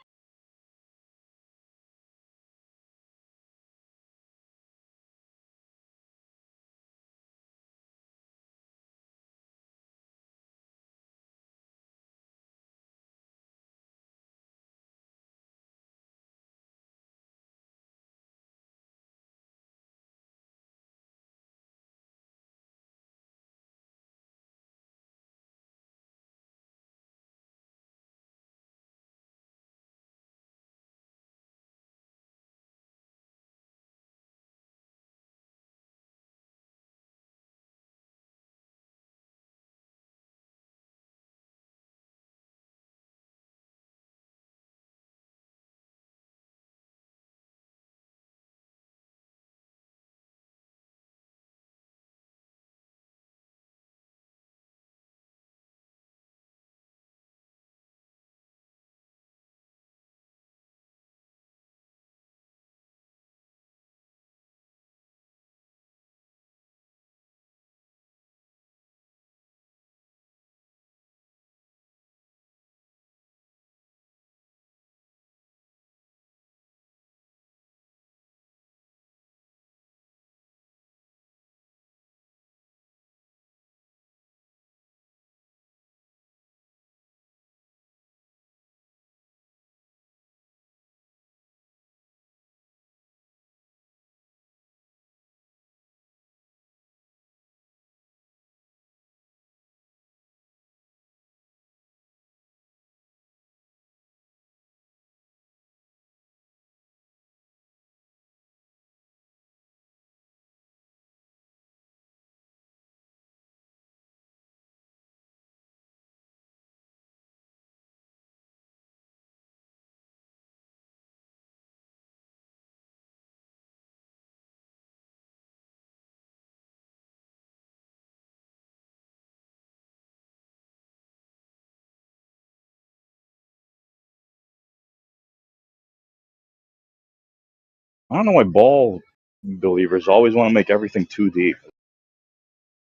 I don't know why ball believers always want to make everything 2D.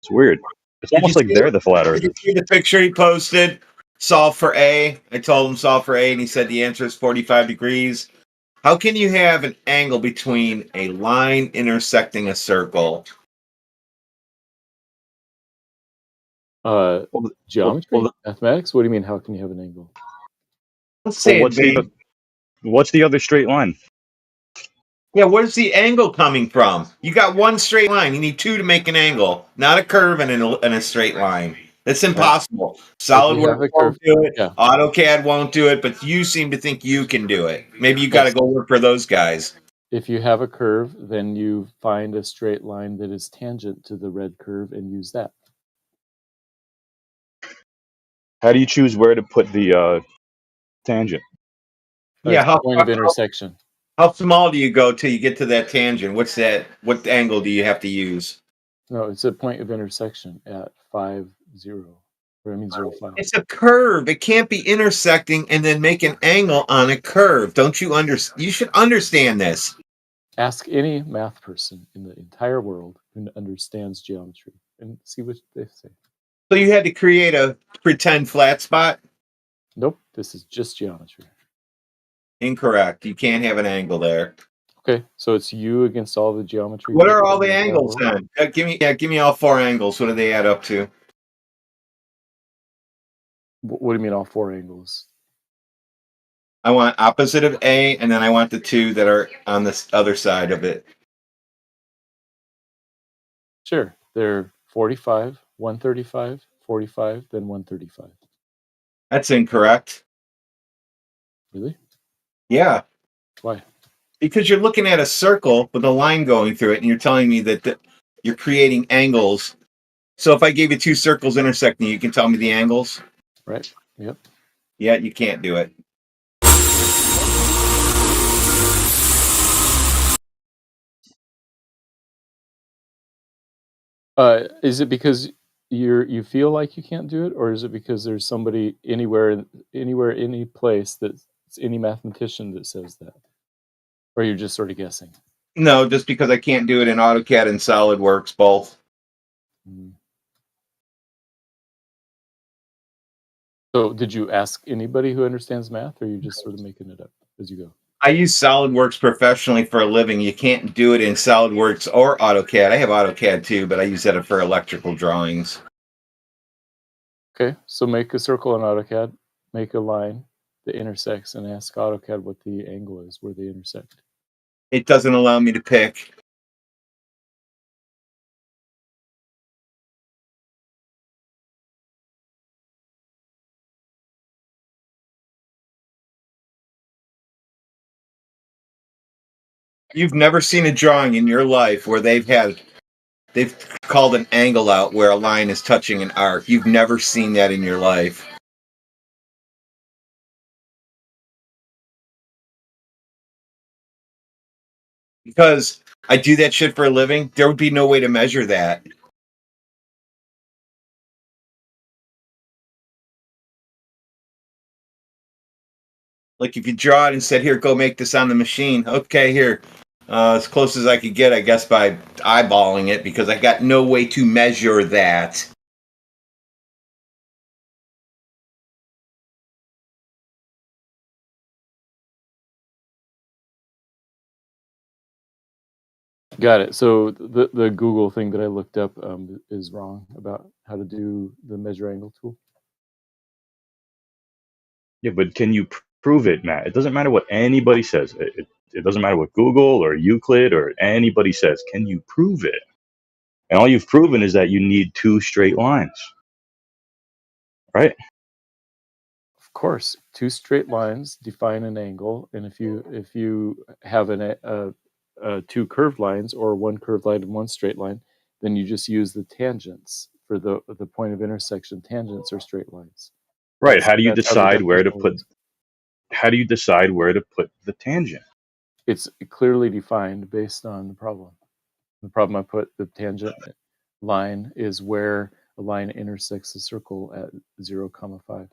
It's weird. It's almost like they're the flat Did you earthers. see the picture he posted? Solve for A. I told him solve for A, and he said the answer is 45 degrees. How can you have an angle between a line intersecting a circle? Geometry? Mathematics? What do you mean, how can you have an angle? Let's say What's the other straight line? Yeah, where's the angle coming from? You got one straight line. You need two to make an angle, not a curve and a straight line. That's impossible. SolidWorks won't do it. Yeah. AutoCAD won't do it, but you seem to think you can do it. Maybe you got to Yes. go work for those guys. If you have a curve, then you find a straight line that is tangent to the red curve and use that. How do you choose where to put the tangent? Yeah, Point of intersection. How small do you go till you get to that tangent? What's that? What angle do you have to use? No, it's a point of intersection at 5, 0. Or I mean 0, 5. It's a curve. It can't be intersecting and then make an angle on a curve. Don't you understand? You should understand this. Ask any math person in the entire world who understands geometry and see what they say. So you had to create a pretend flat spot? Nope, this is just geometry. Incorrect. You can't have an angle there. Okay, so it's you against all the geometry. What are people all in the entire angles world? then? Give me all 4 angles. What do they add up to? What do you mean all 4 angles? I want opposite of A, and then I want the 2 that are on this other side of it. Sure, they're 45, 135, 45, then 135. That's incorrect. Really? Yeah. Why? Because you're looking at a circle with a line going through it, and you're telling me that you're creating angles. So if I gave you 2 circles intersecting, you can tell me the angles? Right. Yep. Yeah, you can't do it. Is it because you feel like you can't do it, or is it because there's somebody anywhere, any place that's any mathematician that says that, or you're just sort of guessing? No, just because I can't do it in AutoCAD and SolidWorks both. So did you ask anybody who understands math, or are you just sort of making it up as you go? I use SolidWorks professionally for a living. You can't do it in SolidWorks or AutoCAD. I have AutoCAD too, but I use that for electrical drawings. Okay, so make a circle in AutoCAD, make a line that intersects, and ask AutoCAD what the angle is where they intersect. It doesn't allow me to pick. You've never seen a drawing in your life where they've called an angle out where a line is touching an arc. You've never seen that in your life. Because I do that shit for a living, there would be no way to measure that. Like if you draw it and said, here, go make this on the machine. Okay, here. As close as I could get, I guess, by eyeballing it, because I got no way to measure that. Got it. So the Google thing that I looked up is wrong about how to do the measure angle tool. Yeah, but can you prove it, Matt? It doesn't matter what anybody says. It doesn't matter what Google or Euclid or anybody says. Can you prove it? And all you've proven is that you need 2 straight lines, right? Of course, 2 straight lines define an angle, and if you have 2 curved lines or 1 curved line and 1 straight line, then you just use the tangents for the point of intersection. Tangents are straight lines. Right. How do you That's how the decide where to definition put? works. How do you decide where to put the tangent? It's clearly defined based on the problem. The problem I put, the tangent line is where a line intersects the circle at 0,5.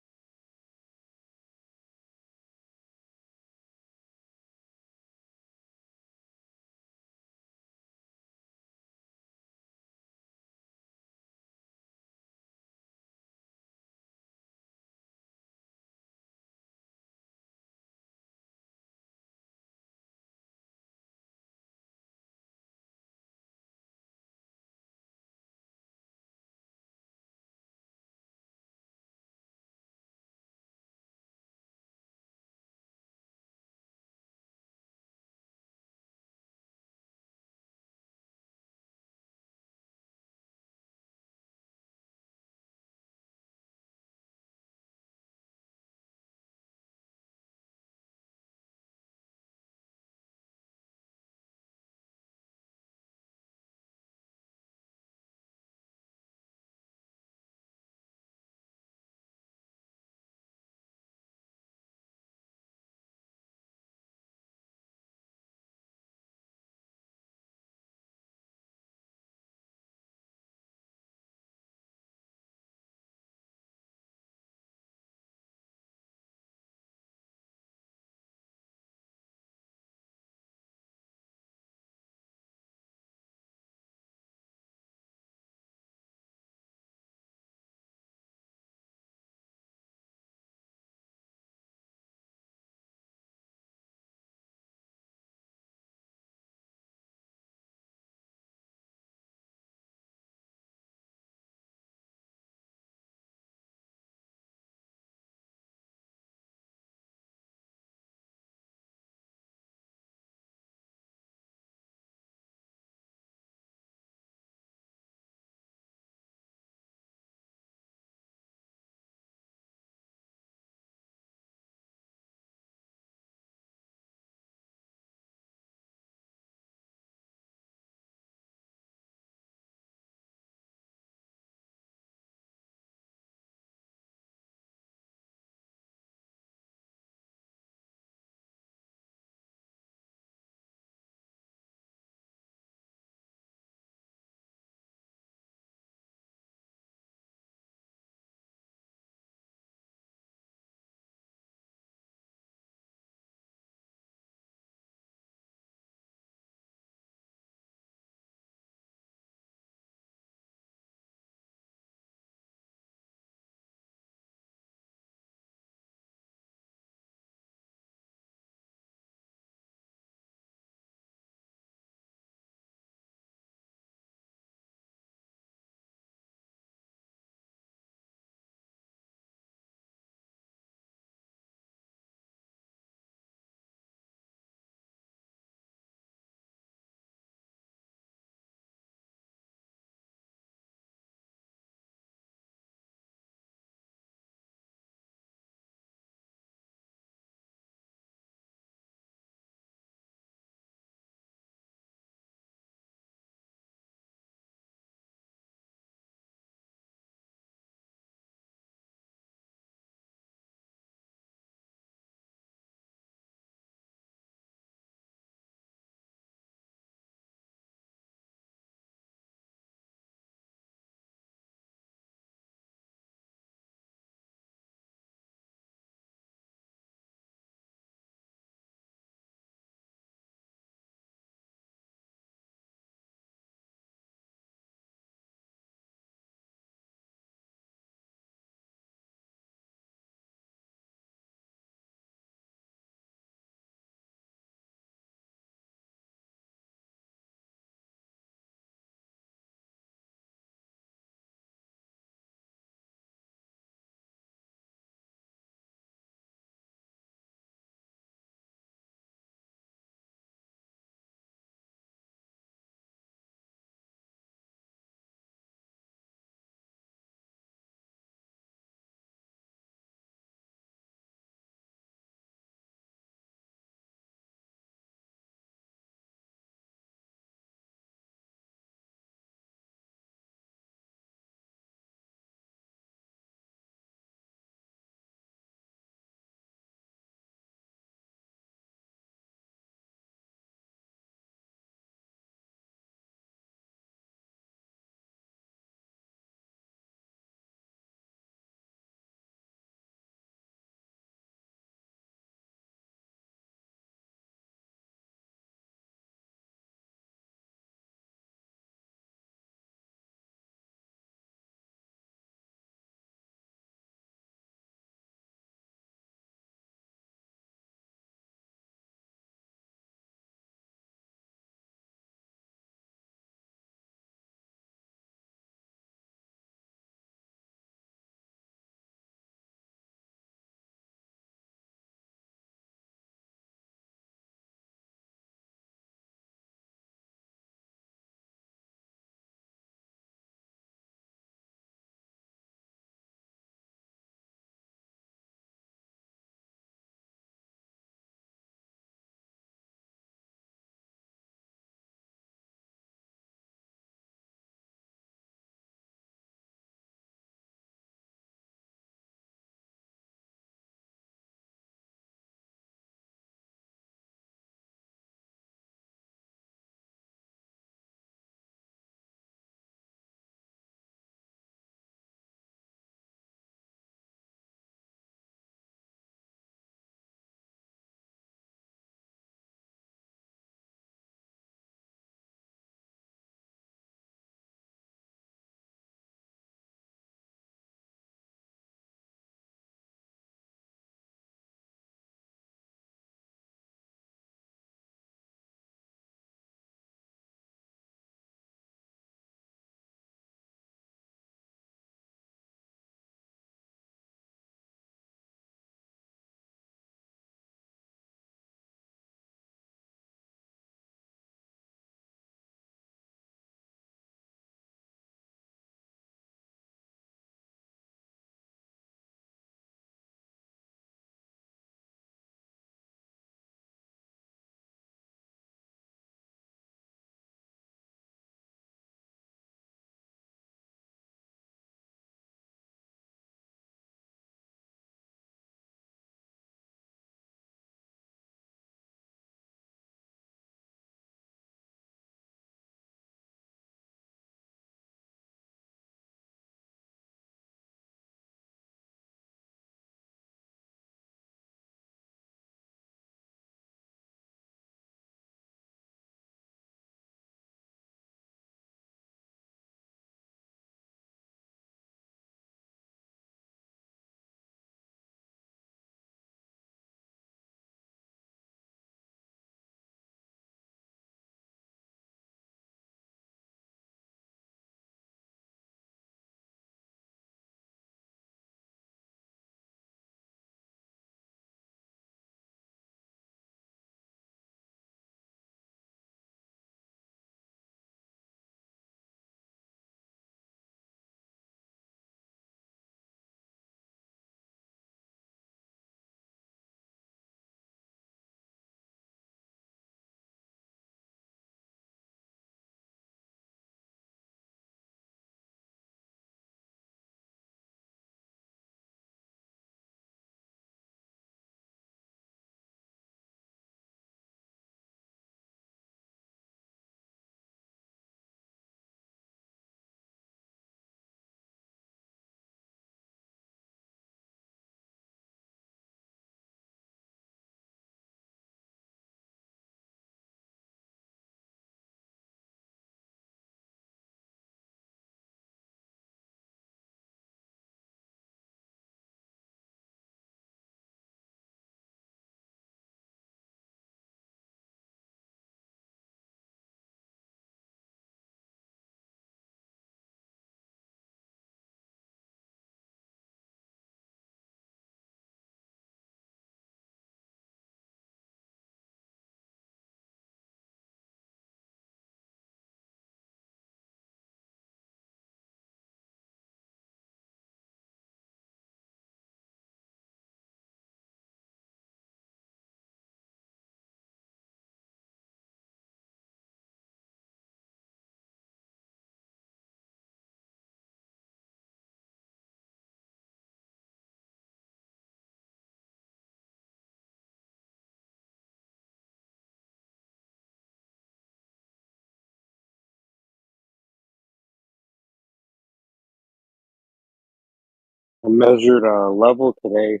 I measured a level today.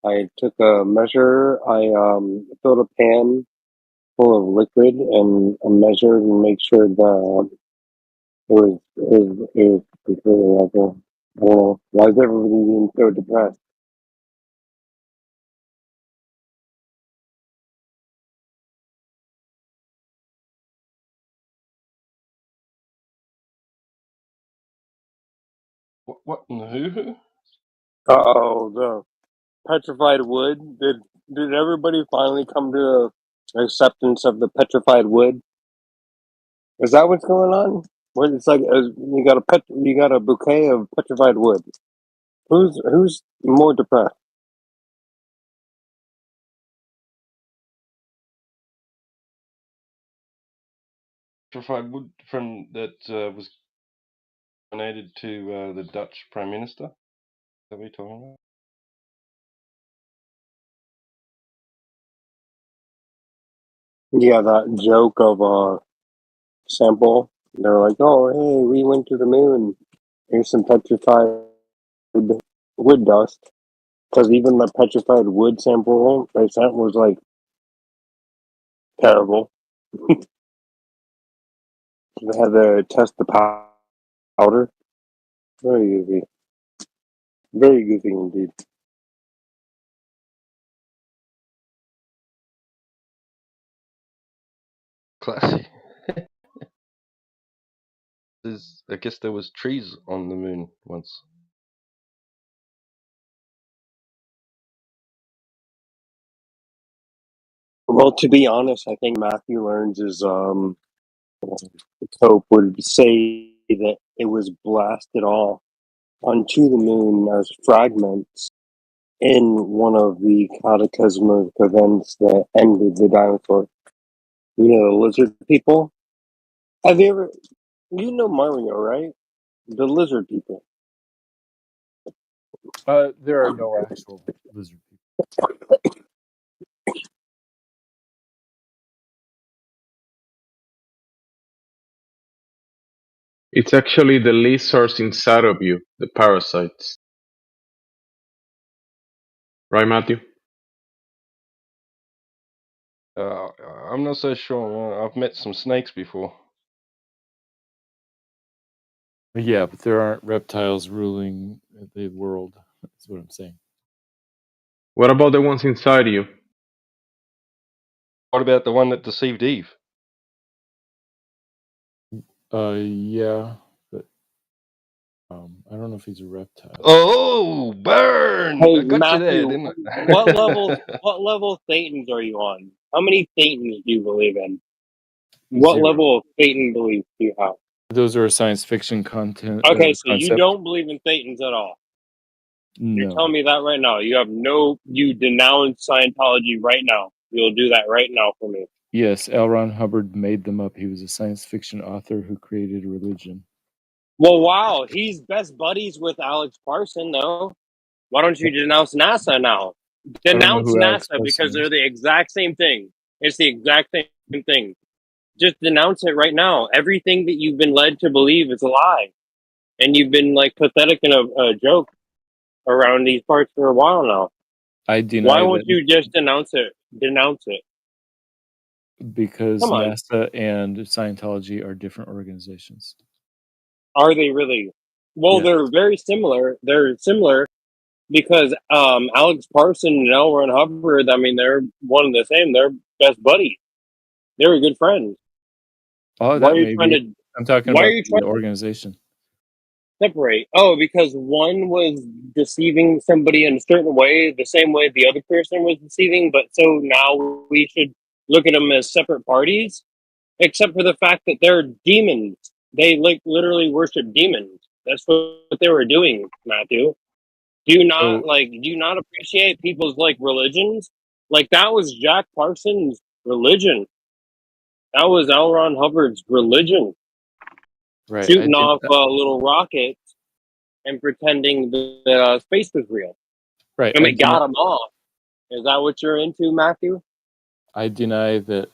I took a measure. I filled a pan full of liquid and measured and make sure that it was completely level. I don't know. Why is everybody being so depressed? What in the hoo-hoo? Uh-oh, the petrified wood. Did everybody finally come to acceptance of the petrified wood? Is that what's going on? What it's like? You got a bouquet of petrified wood. Who's more depressed? Petrified wood from that was donated to the Dutch Prime Minister. Is that what you're talking about? Yeah, that joke of a sample. They're like, "Oh, hey, we went to the moon. Here's some petrified wood dust." Because even the petrified wood sample they sent was like terrible. They had to test the powder. Very goofy. Very goofy indeed. Classy. I guess there was trees on the moon once. Well, to be honest, I think Matthew Learns is Cope would say that it was blasted off onto the moon as fragments in one of the cataclysmic events that ended the dinosaurs. You know, the lizard people? Have you ever, you know Mario, right? The lizard people. There are no actual lizard people. It's actually the lizards inside of you, the parasites. Right, Matthew? I'm not so sure. I've met some snakes before. Yeah, but there aren't reptiles ruling the world. That's what I'm saying. What about the ones inside you? What about the one that deceived Eve? Yeah, but I don't know if he's a reptile. Oh, burn! Hey, I got you there, Matthew, didn't I? what level Thetans are you on? How many Thetans do you believe in? What 0. level of Thetan belief do you have? Those are a science fiction content Okay, so you concept. don't believe in Thetans at all. You're No. telling me that right now. You denounce Scientology right now. You'll do that right now for me. Yes, L. Ron Hubbard made them up. He was a science fiction author who created a religion. Well, wow, he's best buddies with Alex Parson, though. Why don't you denounce NASA now? I don't know Denounce who Alex NASA because Parson they're is. the exact same thing. It's the exact same thing. Just denounce it right now. Everything that you've been led to believe is a lie. And you've been like pathetic and a joke around these parts for a while now. I deny Why won't that you just denounce it? Denounce it. because Come on. NASA and Scientology are different organizations. Are they really? Well, Yes. they're very similar. They're similar because Alex Parson and L. Ron Hubbard, I mean, they're one and the same. They're best buddies. They were good friends. Oh, Why that are you may trying be. to? I'm talking Why are about you the trying to organization. separate? Oh, because one was deceiving somebody in a certain way, the same way the other person was deceiving. But so now we should look at them as separate parties, except for the fact that they're demons. They like literally worship demons. That's what they were doing, Matthew. Do you not So do you not appreciate people's like religions? Like that was Jack Parsons' religion. That was L. Ron Hubbard's religion. right, Shooting off little rockets and pretending that space was real. right. And we got them off. Is that what you're into, Matthew? I deny that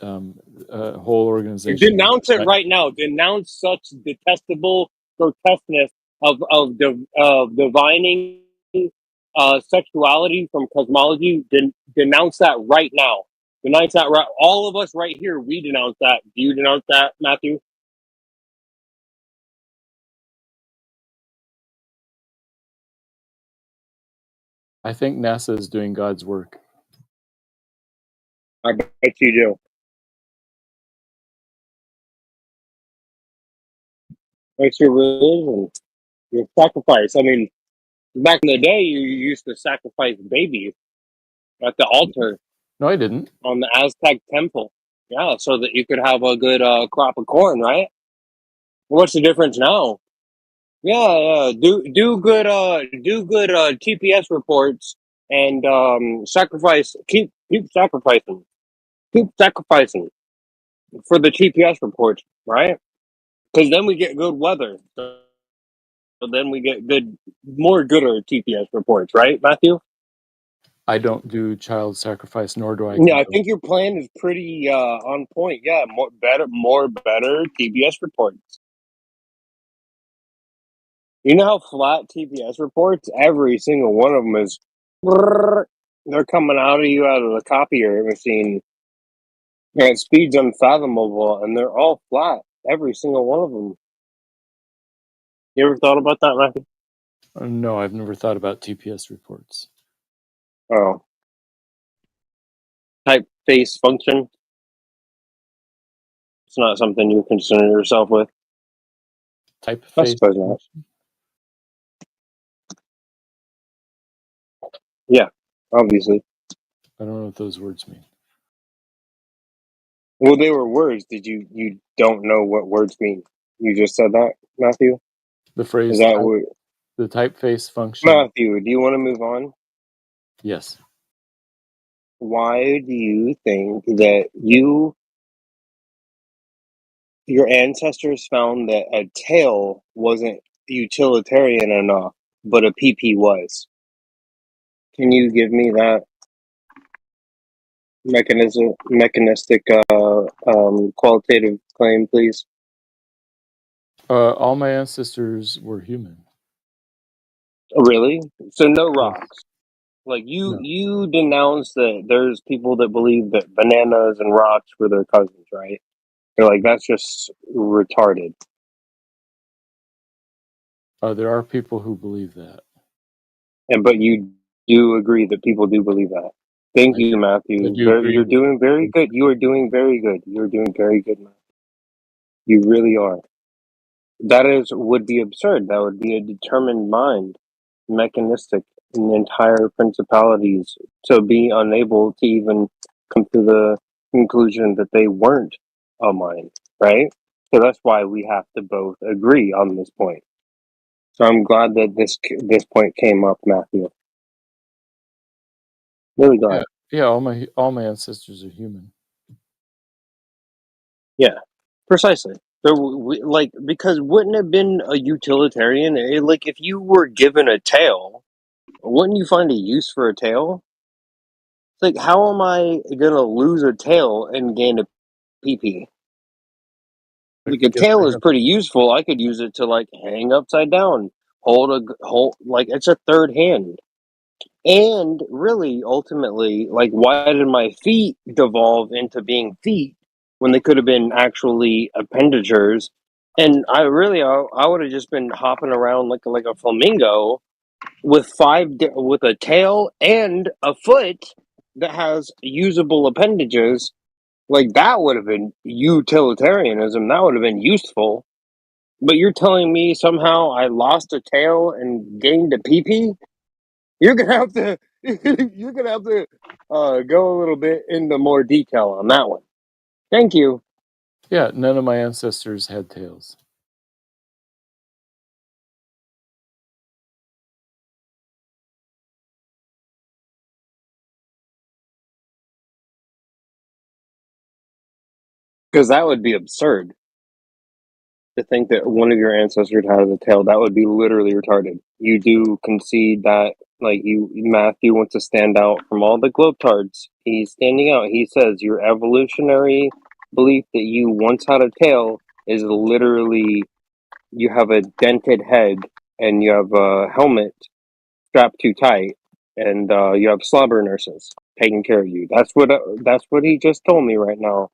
a whole organization. Denounce it right now. Denounce such detestable grotesqueness of divining sexuality from cosmology, denounce that right now. Denounce that right. All of us right here, we denounce that. Do you denounce that, Matthew? I think NASA is doing God's work. I bet you do. It's your religion, your sacrifice. I mean, back in the day, you used to sacrifice babies at the altar No, I didn't. on the Aztec temple. Yeah, so that you could have a good crop of corn, right? What's the difference now? Yeah, yeah. Do good TPS reports and sacrifice. Keep sacrificing. Keep sacrificing for the TPS reports, right? Because then we get good weather. So then we get gooder TPS reports, right, Matthew? I don't do child sacrifice, nor do I. Yeah, I think your plan is pretty on point. Yeah, more better TPS reports. You know how flat TPS reports? Every single one of them is. They're coming out of the copier machine at speeds unfathomable, and they're all flat. Every single one of them. You ever thought about that, Matthew? No, I've never thought about TPS reports. Oh. Typeface function. It's not something you concern yourself with. I Typeface. suppose not. Yeah, obviously. I don't know what those words mean. Well, they were words. You don't know what words mean? You just said that, Matthew? The phrase Is that what? the typeface function. Matthew, do you want to move on? Yes. Why do you think that your ancestors found that a tail wasn't utilitarian enough, but a PP was? Can you give me that mechanistic qualitative claim, please? All my ancestors were human. Really? So no rocks. Like you denounce that there's people that believe that bananas and rocks were their cousins, right? They're like, that's just retarded. There are people who believe that. But you do agree that people do believe that. Thank you, Matthew. You're doing very good. You are doing very good. You're doing very good, Matthew. You really are. That would be absurd. That would be a determined mind, mechanistic in the entire principalities, to be unable to even come to the conclusion that they weren't a mind, right? So that's why we have to both agree on this point. So I'm glad that this point came up, Matthew. Really glad. Yeah, all my ancestors are human. Yeah, precisely. Because wouldn't it have been a utilitarian? Like if you were given a tail, wouldn't you find a use for a tail? It's like, how am I gonna lose a tail and gain a PP? Like a tail is pretty useful. I could use it to like hang upside down, hold like it's a third hand. And really, ultimately, like, why did my feet devolve into being feet when they could have been actually appendages? And I would have just been hopping around like a flamingo with with a tail and a foot that has usable appendages. Like that would have been utilitarianism. That would have been useful. But you're telling me somehow I lost a tail and gained a PP? You're gonna have to go a little bit into more detail on that one. Thank you. Yeah, none of my ancestors had tails. Because that would be absurd to think that one of your ancestors has a tail. That would be literally retarded. You do concede that, like, Matthew wants to stand out from all the globetards. He's standing out. He says your evolutionary belief that you once had a tail is literally you have a dented head and you have a helmet strapped too tight, and you have slobber nurses taking care of you. That's what he just told me right now,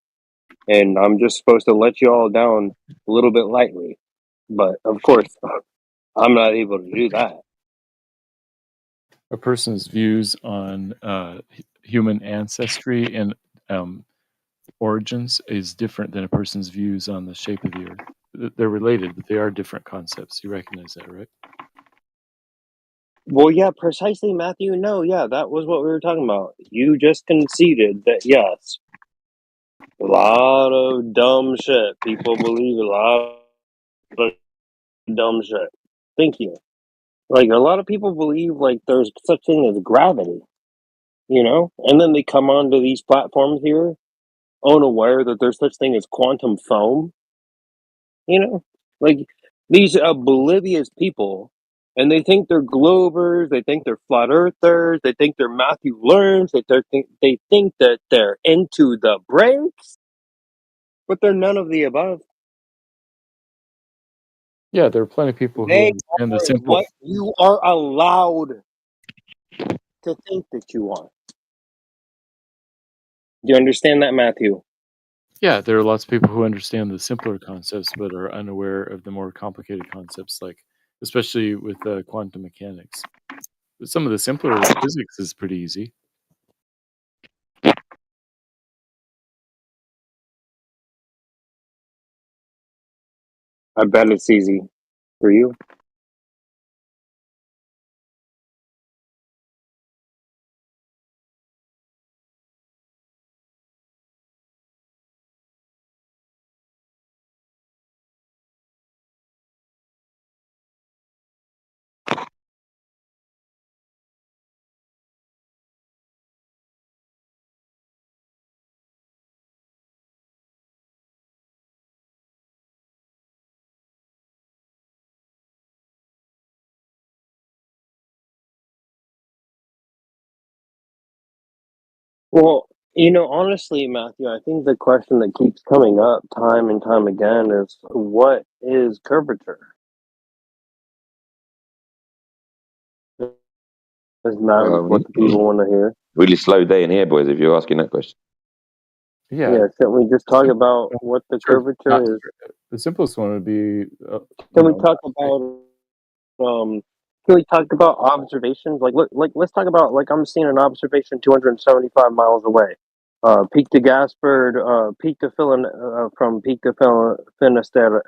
and I'm just supposed to let you all down a little bit lightly, but of course, I'm not able to do that. A person's views on human ancestry and origins is different than a person's views on the shape of the earth. They're related, but they are different concepts. You recognize that, right? Well, yeah, precisely, Matthew. No, yeah, that was what we were talking about. You just conceded that yes, a lot of dumb shit. People believe a lot of dumb shit. Thank you. Like a lot of people believe like there's such thing as gravity, you know, and then they come onto these platforms here unaware that there's such thing as quantum foam. You know, like these oblivious people, and they think they're globers, they think they're flat earthers, they think they're Matthew Learns, they think that they're into the breaks, but they're none of the above. Yeah, there are plenty of people who They understand the are simple. what you are allowed to think that you are. Do you understand that, Matthew? Yeah, there are lots of people who understand the simpler concepts, but are unaware of the more complicated concepts, like especially with quantum mechanics. But some of the simpler physics is pretty easy. I bet it's easy for you. Well, you know, honestly, Matthew, I think the question that keeps coming up time and time again is what is curvature? Isn't that what the people want to hear? Really slow day in here, boys, if you're asking that question. Yeah. Yeah, shouldn't we just talk about what the Sure, curvature is? the simplest one would be. Can we talk about can we talk about observations? Like let's talk about like I'm seeing an observation 275 miles away. Peak to Gaspard, peak to from peak to Finisterre.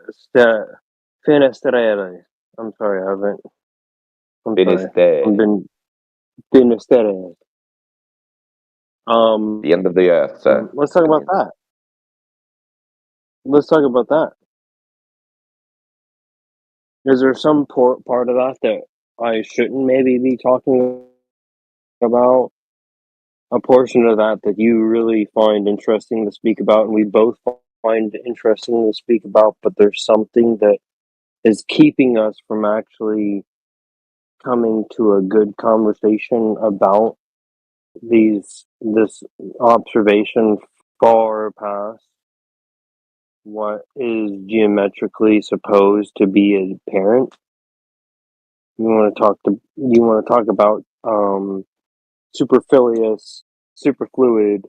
Finisterre. I'm sorry, I haven't. I'm sorry. Finisterre. I've been Finisterre. The end of the earth, sir. Let's talk about that. Let's talk about that. Is there some part of that that I shouldn't maybe be talking about? A portion of that that you really find interesting to speak about, and we both find interesting to speak about, but there's something that is keeping us from actually coming to a good conversation about this observation far past what is geometrically supposed to be apparent. You want to talk about supercilious, superfluid,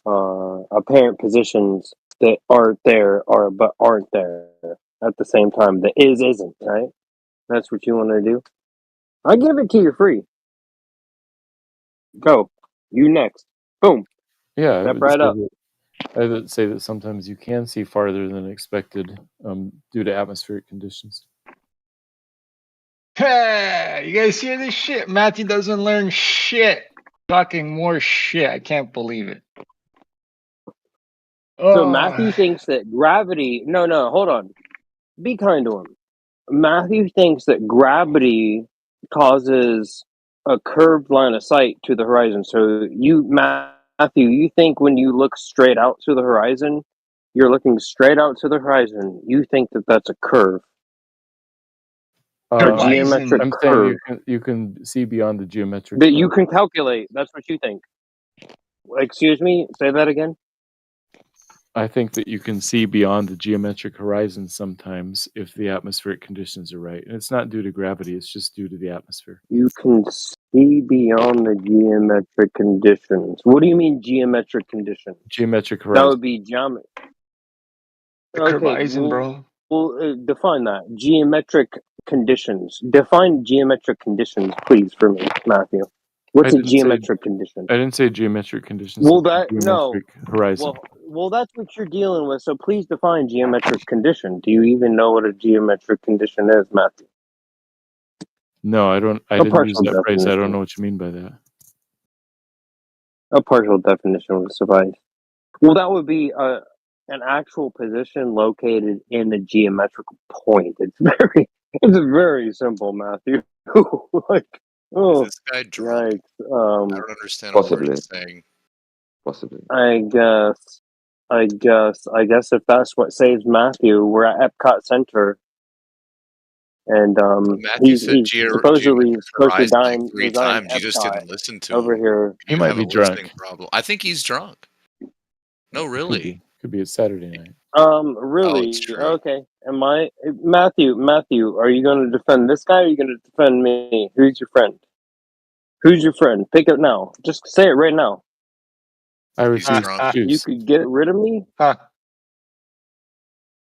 apparent positions that aren't there but aren't there at the same time. The isn't, right? That's what you want to do. I give it to you free. Go. You next. Boom. Yeah, I Step would right say up. that, I would say that sometimes you can see farther than expected due to atmospheric conditions. Hey, you guys hear this shit? Matthew doesn't learn shit. Talking more shit. I can't believe it. So Oh, Matthew thinks that gravity. No, hold on. Be kind to him. Matthew thinks that gravity causes a curved line of sight to the horizon. So Matthew, you think when you look straight out to the horizon, you're looking straight out to the horizon. You think that that's a curve. A geometric I'm curve saying you can see beyond the geometric that you curve. can calculate. That's what you think. Excuse me? Say that again? I think that you can see beyond the geometric horizon sometimes if the atmospheric conditions are right. And it's not due to gravity, it's just due to the atmosphere. You can see beyond the geometric conditions. What do you mean geometric conditions? Geometric That horizon. would be geometry. The Okay, horizon, bro. define that. Geometric conditions. Define geometric conditions, please, for me, Matthew. What's a geometric condition? I didn't say geometric conditions. Well, I said that no. geometric horizon. Well, that's what you're dealing with. So please define geometric condition. Do you even know what a geometric condition is, Matthew? No, I don't. I A didn't use partial that phrase. I definition. don't know what you mean by that. A partial definition would suffice. Well, that would be an actual position located in a geometrical point. It's very simple, Matthew. Like, oh, Is this guy drunk? yikes. I don't understand a word Possibly. he's saying. Possibly. I guess if that's what saves Matthew, we're at Epcot Center, and Matthew said he's supposedly geometric supposed to horizon like dine 3 design times. You just Epcot didn't listen to over him. here. He You might have be a listening drunk. problem. I think he's drunk. No, really. Could be a Saturday night. Really? it's true. Okay. Matthew, are you going to defend this guy or are you going to defend me? Who's your friend? Who's your friend? Pick it now. Just say it right now. I refuse drunk. to You choose. could get rid of me? Huh.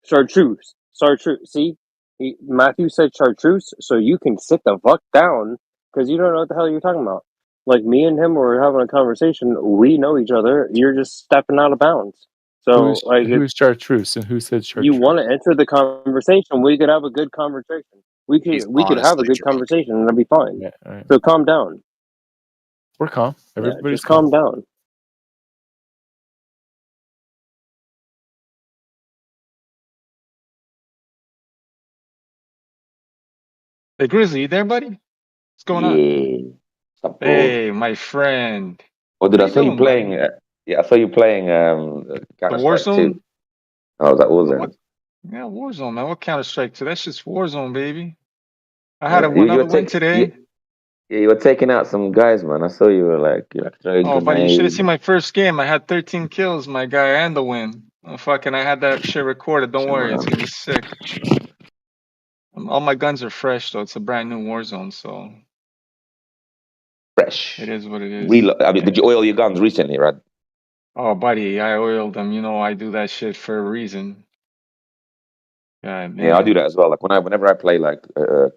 Chartreuse. See? Matthew said chartreuse, so you can sit the fuck down because you don't know what the hell you're talking about. Like me and him were having a conversation. We know each other. You're just stepping out of bounds. So, Who's chartreuse and who said chartreuse? you want to enter the conversation, we could have a good conversation. We could have a honestly good drunk. conversation and it'll be fine. Yeah, all right. So calm down. We're calm. Yeah, Everybody's just calm down. Hey, Grizzly, you there, buddy? What's going on? Yeah. What's up, bro? Hey, my friend. Or did How I you saw you doing, playing? buddy? Yeah, I saw you playing Counter Strike Warzone? 2. Oh, was that What? Warzone? Yeah, Warzone, man. What Counter Strike 2? That's just Warzone, baby. I had Yeah, another were win today. you were taking out some guys, man. I saw you were like throwing Oh, buddy, you should have grenades. seen my first game. I had 13 kills, my guy, and the win. Oh, fucking, I had that shit recorded. Don't worry, it's gonna be sick. All my guns are fresh, though. It's a brand new Warzone, so Fresh. it is what it is. I mean, did you oil your guns recently, right? Oh, buddy, I oiled them. You know, I do that shit for a reason. God Yeah, I do damn. that as well. Like whenever I play like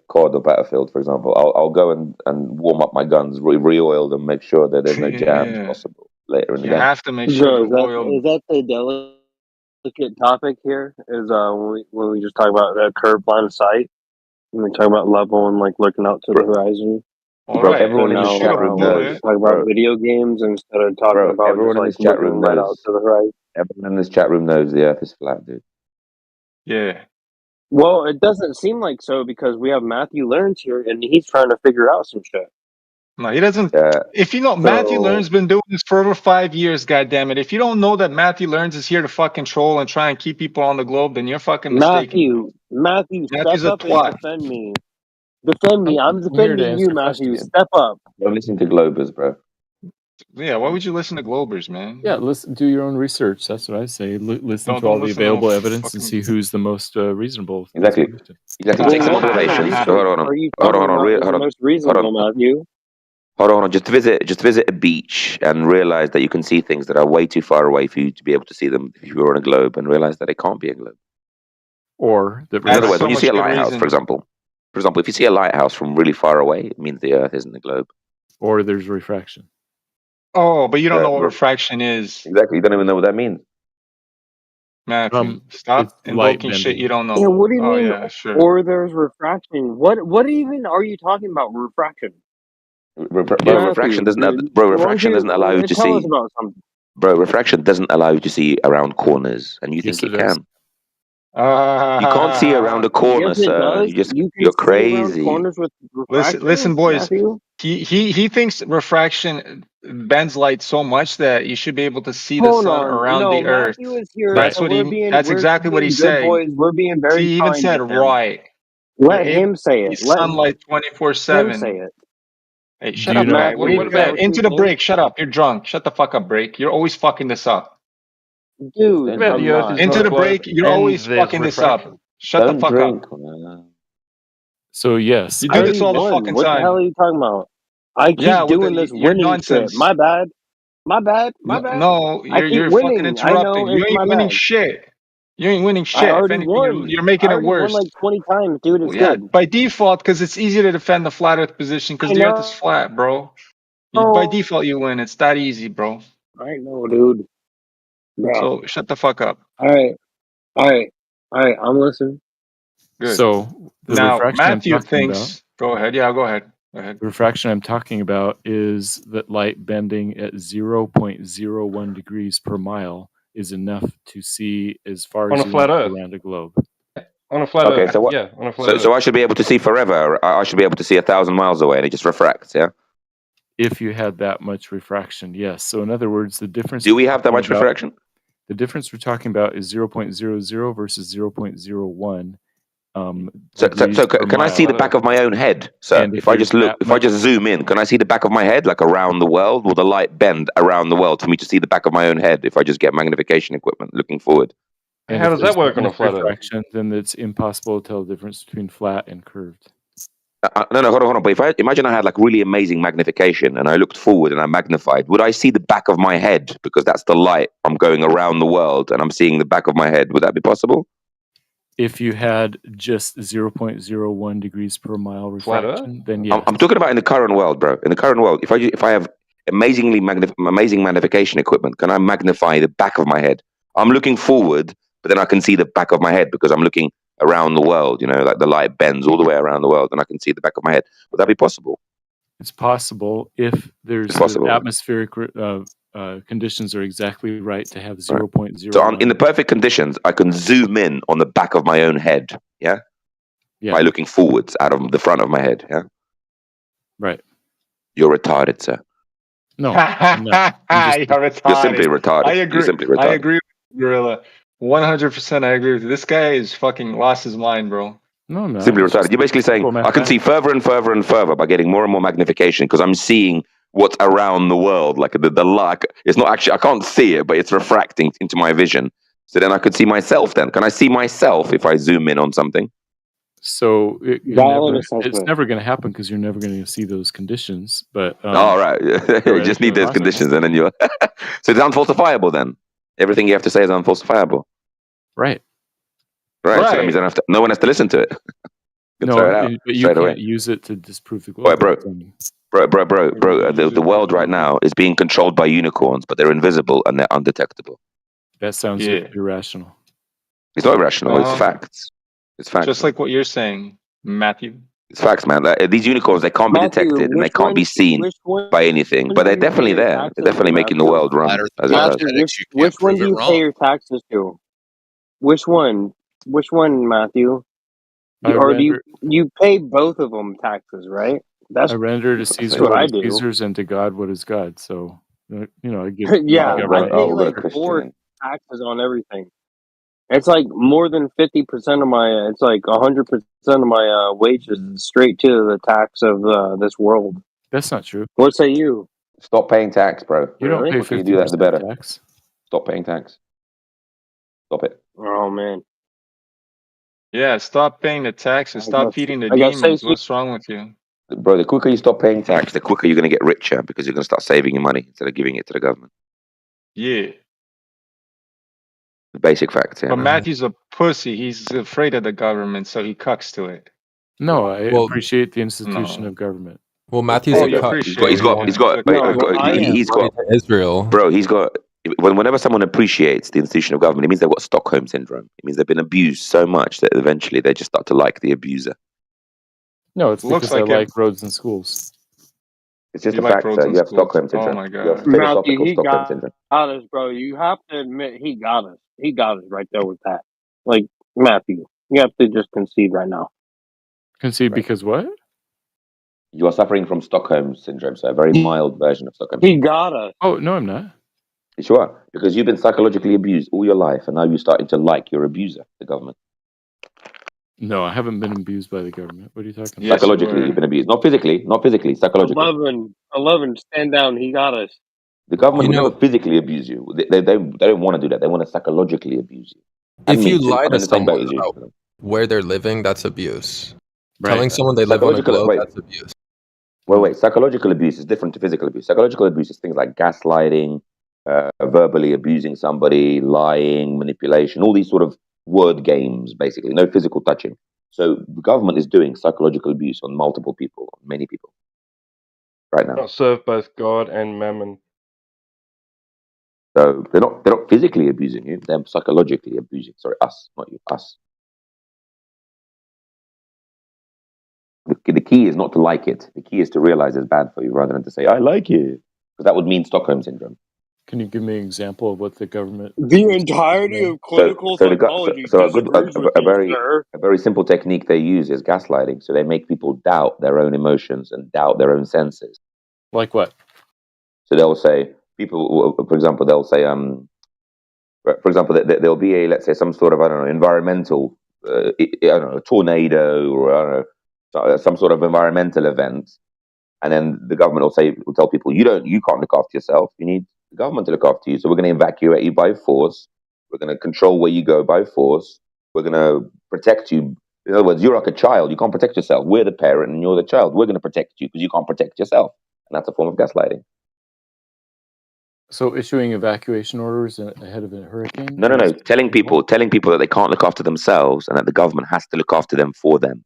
COD or Battlefield, for example, I'll go and warm up my guns, re-oil them, make sure that there's no jams Yeah. possible later in the You game. have to make sure Joe, to oil. is that the delicate topic here? Is when we just talk about curved line of sight? When we talk about level and like looking out to the horizon. All Bro, right, everyone when in you this shoot chat a room We bullet, knows. talk about Bro, video games instead of talking bro, about just everyone in like this chat looking room right out knows. to the horizon. Everyone in this chat room knows the Earth is flat, dude. yeah. Well, it doesn't seem like so because we have Matthew Learns here and he's trying to figure out some shit. No, he doesn't. Yeah. If you know, Matthew So Learns been doing this for over 5 years, goddammit. If you don't know that Matthew Learns is here to fucking troll and try and keep people on the globe, then you're fucking mistaken. Matthew, Matthew's step a up and twat. defend me. Defend me. I'm I'm here to defending you, answer Matthew. questions. Step up. Don't listen to Globers, bro. Yeah, why would you listen to Globers, man? Yeah, do your own research. That's what I say. Listen to Don't all the listen to no available evidence and fucking. see who's the most reasonable. Exactly. explanation. Exactly. Well, Take some what kind of observations. research Hold on. are you Hold talking on. about is the most reasonable, Matthew? Hold on. Just visit a beach and realize that you can see things that are way too far away for you to be able to see them if you were on a globe, and realize that it can't be a globe. Or that In other That's words, so when you much see a good lighthouse, for reason. example, if you see a lighthouse from really far away, it means the Earth isn't a globe. or there's refraction. Oh, but you don't know what Well, refraction is, exactly. You don't even know what that means. Matthew. Stop It's light invoking shit bending. you don't Yeah, know. what do you Oh mean? yeah, sure. Or there's refraction. What even are you talking about? Refraction. Bro, Matthew, refraction doesn't. Refraction doesn't allow you to tell us see. about something. Bro, refraction doesn't allow you to see around corners, and you Yes, think it it does. can. You can't see around a corner, Yes, it sir. does. You can You're see around crazy. corners with refraction, Listen, boys. Matthew. He thinks refraction bends light so much that you should be able to see the Hold sun on. around No, the earth. Matthew is here, That's and what he. That's exactly what he's good saying. boys. We're being very See, he even kind said with him. right. Let him say it. Let Sunlight him 24/7. say it. Hey, Do shut you up, know? guy. Matthew, is that what Into you the think? break. Shut up. You're drunk. Shut the fuck up, break. You're always fucking this up. Dude, Don't Yeah, drink. the Earth is Into not the flat, break, you're and always there's fucking this up. refraction. Shut the Don't fuck drink. up. So yes, You I do already this all the won. fucking What the hell time. are you talking about? I Yeah, keep with doing this your winning shit. nonsense. My bad. My bad. My bad. No, I keep you're fucking winning. I interrupting. know You it's ain't my winning bad. shit. You ain't winning I shit. If already anything, won. you're I making it already won worse. like 20 times, dude. It's Well, yeah, good. by default, because it's easier to defend the flat Earth position because I the Earth is know. flat, bro. By default, you win. It's that easy, bro. I know, dude. Bro. So shut the fuck up. All right. All right. All right. I'm listening. Good. So the Now refraction I'm Matthew talking about, thinks. Go ahead. Yeah, go ahead. Go ahead. the refraction I'm talking about is that light bending at 0.01 degrees per mile is enough to see as far On as a you flat want Earth. around a globe. On a flat Okay, Earth. so what? Yeah, on a flat Earth. So I should be able to see forever. I should be able to see 1,000 miles away, and it just refracts. Yeah. If you had that much refraction, yes. So in other words, the difference Do we we're have that talking much about, refraction? the difference we're talking about is 0.00 versus 0.01 degrees per Can I see the mile. back of my own head, sir? And if If I there's just look, that if I much, just zoom in, can I see the back of my head, like around the world? Will the light bend around the world for me to see the back of my own head if I just get magnification equipment looking forward? and How if does there's that work that on a much flat Earth? refraction, then it's impossible to tell the difference between flat and curved. No, hold on. But if I imagine I had like really amazing magnification and I looked forward and I magnified, would I see the back of my head because that's the light? I'm going around the world and I'm seeing the back of my head. Would that be possible? If you had just 0.01 degrees per mile Flat Earth? refraction, then yes. I'm talking about in the current world, bro. In the current world, if I have amazing magnification equipment, can I magnify the back of my head? I'm looking forward, but then I can see the back of my head because I'm looking around the world. You know, like the light bends all the way around the world, and I can see the back of my head. Would that be possible? It's possible if there's It's possible. the atmospheric conditions are exactly right to have Right. 0.01. So in the perfect conditions, I can zoom in on the back of my own head. Yeah. Yeah. By looking forwards out of the front of my head. Yeah. Right. You're retarded, sir. No, I'm not. I'm just, You're retarded. You're simply retarded. I You're agree. simply I retarded. agree with you, Gorilla. 100%. I agree with you. This guy is fucking lost his mind, bro. no, I'm not. Simply It's retarded. just You're basically saying simple I can see mathematics. further and further and further by getting more and more magnification because I'm seeing what's around the world. Like the light, it's not actually, I can't see it, but it's refracting into my vision. So then I could see myself then. Can I see myself if I zoom in on something? So Valid it's assessment. never going to happen because you're never going to see those conditions. But All right. You just need those theoretically conditions and then you're... So it's unfalsifiable then. Everything you have to say is unfalsifiable. right. Right. So that means I don't have to, no one has to listen to it. You can throw it out But you straight can't away. use it to disprove the Boy, globe. bro, the world right now is being controlled by unicorns, but they're invisible and they're undetectable. That sounds irrational. It's not irrational. It's Uh-huh. facts. It's facts. Just like what you're saying, Matthew. It's facts, man. Like, these unicorns, they can't be Matthew, detected and they which can't one? be seen Which one by anything, but do they're you definitely pay your there. They're taxes definitely to, making the Matthew? world run Flat Earth as it does. Matthew, which one do you pay your taxes to? Which one? Which one, Matthew? I Or do render, you pay both of them taxes, right? That's I render to that's Caesar what what I is do. Caesar's and to God what is God. So, I give Yeah, the I government. pay like more taxes on everything. It's like more than 50% of my. It's like 100% of my wages straight to the tax of this world. That's not true. What say you? Stop paying tax, bro. You don't Really? pay The quicker you do that, the 50% better. tax. Stop paying tax. Stop it. Oh man. Yeah, stop paying the taxes. Stop feeding the demons. What's wrong with you? Bro, the quicker you stop paying tax, the quicker you're going to get richer because you're going to start saving your money instead of giving it to the government. Yeah. The basic facts, yeah. But Matthew's a pussy. He's afraid of the government, so he cucks to it. No, I Well- appreciate the institution No. of government. Well, Matthew's Oh, a you cut. appreciate He's got, it. he's got, No, well, I am. he's got, Israel. bro, he's got, whenever someone appreciates the institution of government, it means they've got Stockholm syndrome. It means they've been abused so much that eventually they just start to like the abuser. No, it's Looks because I like it. like roads and schools. It's just You a like fact, roads sir. and You have schools. Stockholm Oh syndrome. my You have god. Matthew, philosophical he Stockholm got syndrome. us, bro. You have to admit he got us. He got us right there with that. Like Matthew, you have to just concede right now. Concede because what? You are suffering from Stockholm syndrome, so a very mild version of Stockholm He syndrome. got us. Oh, no, I'm not. You sure? Because you've been psychologically abused all your life, and now you're starting to like your abuser, the government. No, I haven't been abused by the government. What are you talking about? Psychologically, you've been abused. Not physically, psychologically. 11, stand down. He got us. The government You would know, never physically abuse you. They don't want to do that. They want to psychologically abuse you. And if me you too. lie I'm to in the same boat someone as you. about where they're living, that's abuse. Right. Telling someone they live on a Psychological. globe, Wait, that's abuse. wait. Psychological abuse is different to physical abuse. Psychological abuse is things like gaslighting, verbally abusing somebody, lying, manipulation, all these sort of word games, basically. No physical touching. So the government is doing psychological abuse on multiple people, on many people, right now. Not serve both God and mammon. So they're not physically abusing you. They're psychologically abusing. Sorry, us, not you. Us. The key is not to like it. The key is to realize it's bad for you, rather than to say I like it, because that would mean Stockholm syndrome. Can you give me an example of what the government? The entirety of clinical psychology disagrees with you, sir. A very simple technique they use is gaslighting. So they make people doubt their own emotions and doubt their own senses. Like what? So they'll say people, for example, they'll say, for example, that there'll be let's say some sort of environmental, a tornado or some sort of environmental event, and then the government will tell people you can't look after yourself. You need the government to look after you. So we're going to evacuate you by force. We're going to control where you go by force. We're going to protect you. In other words, you're like a child. You can't protect yourself. We're the parent and you're the child. We're going to protect you because you can't protect yourself. And that's a form of gaslighting. So issuing evacuation orders ahead of a hurricane? No. Telling people that they can't look after themselves and that the government has to look after them for them.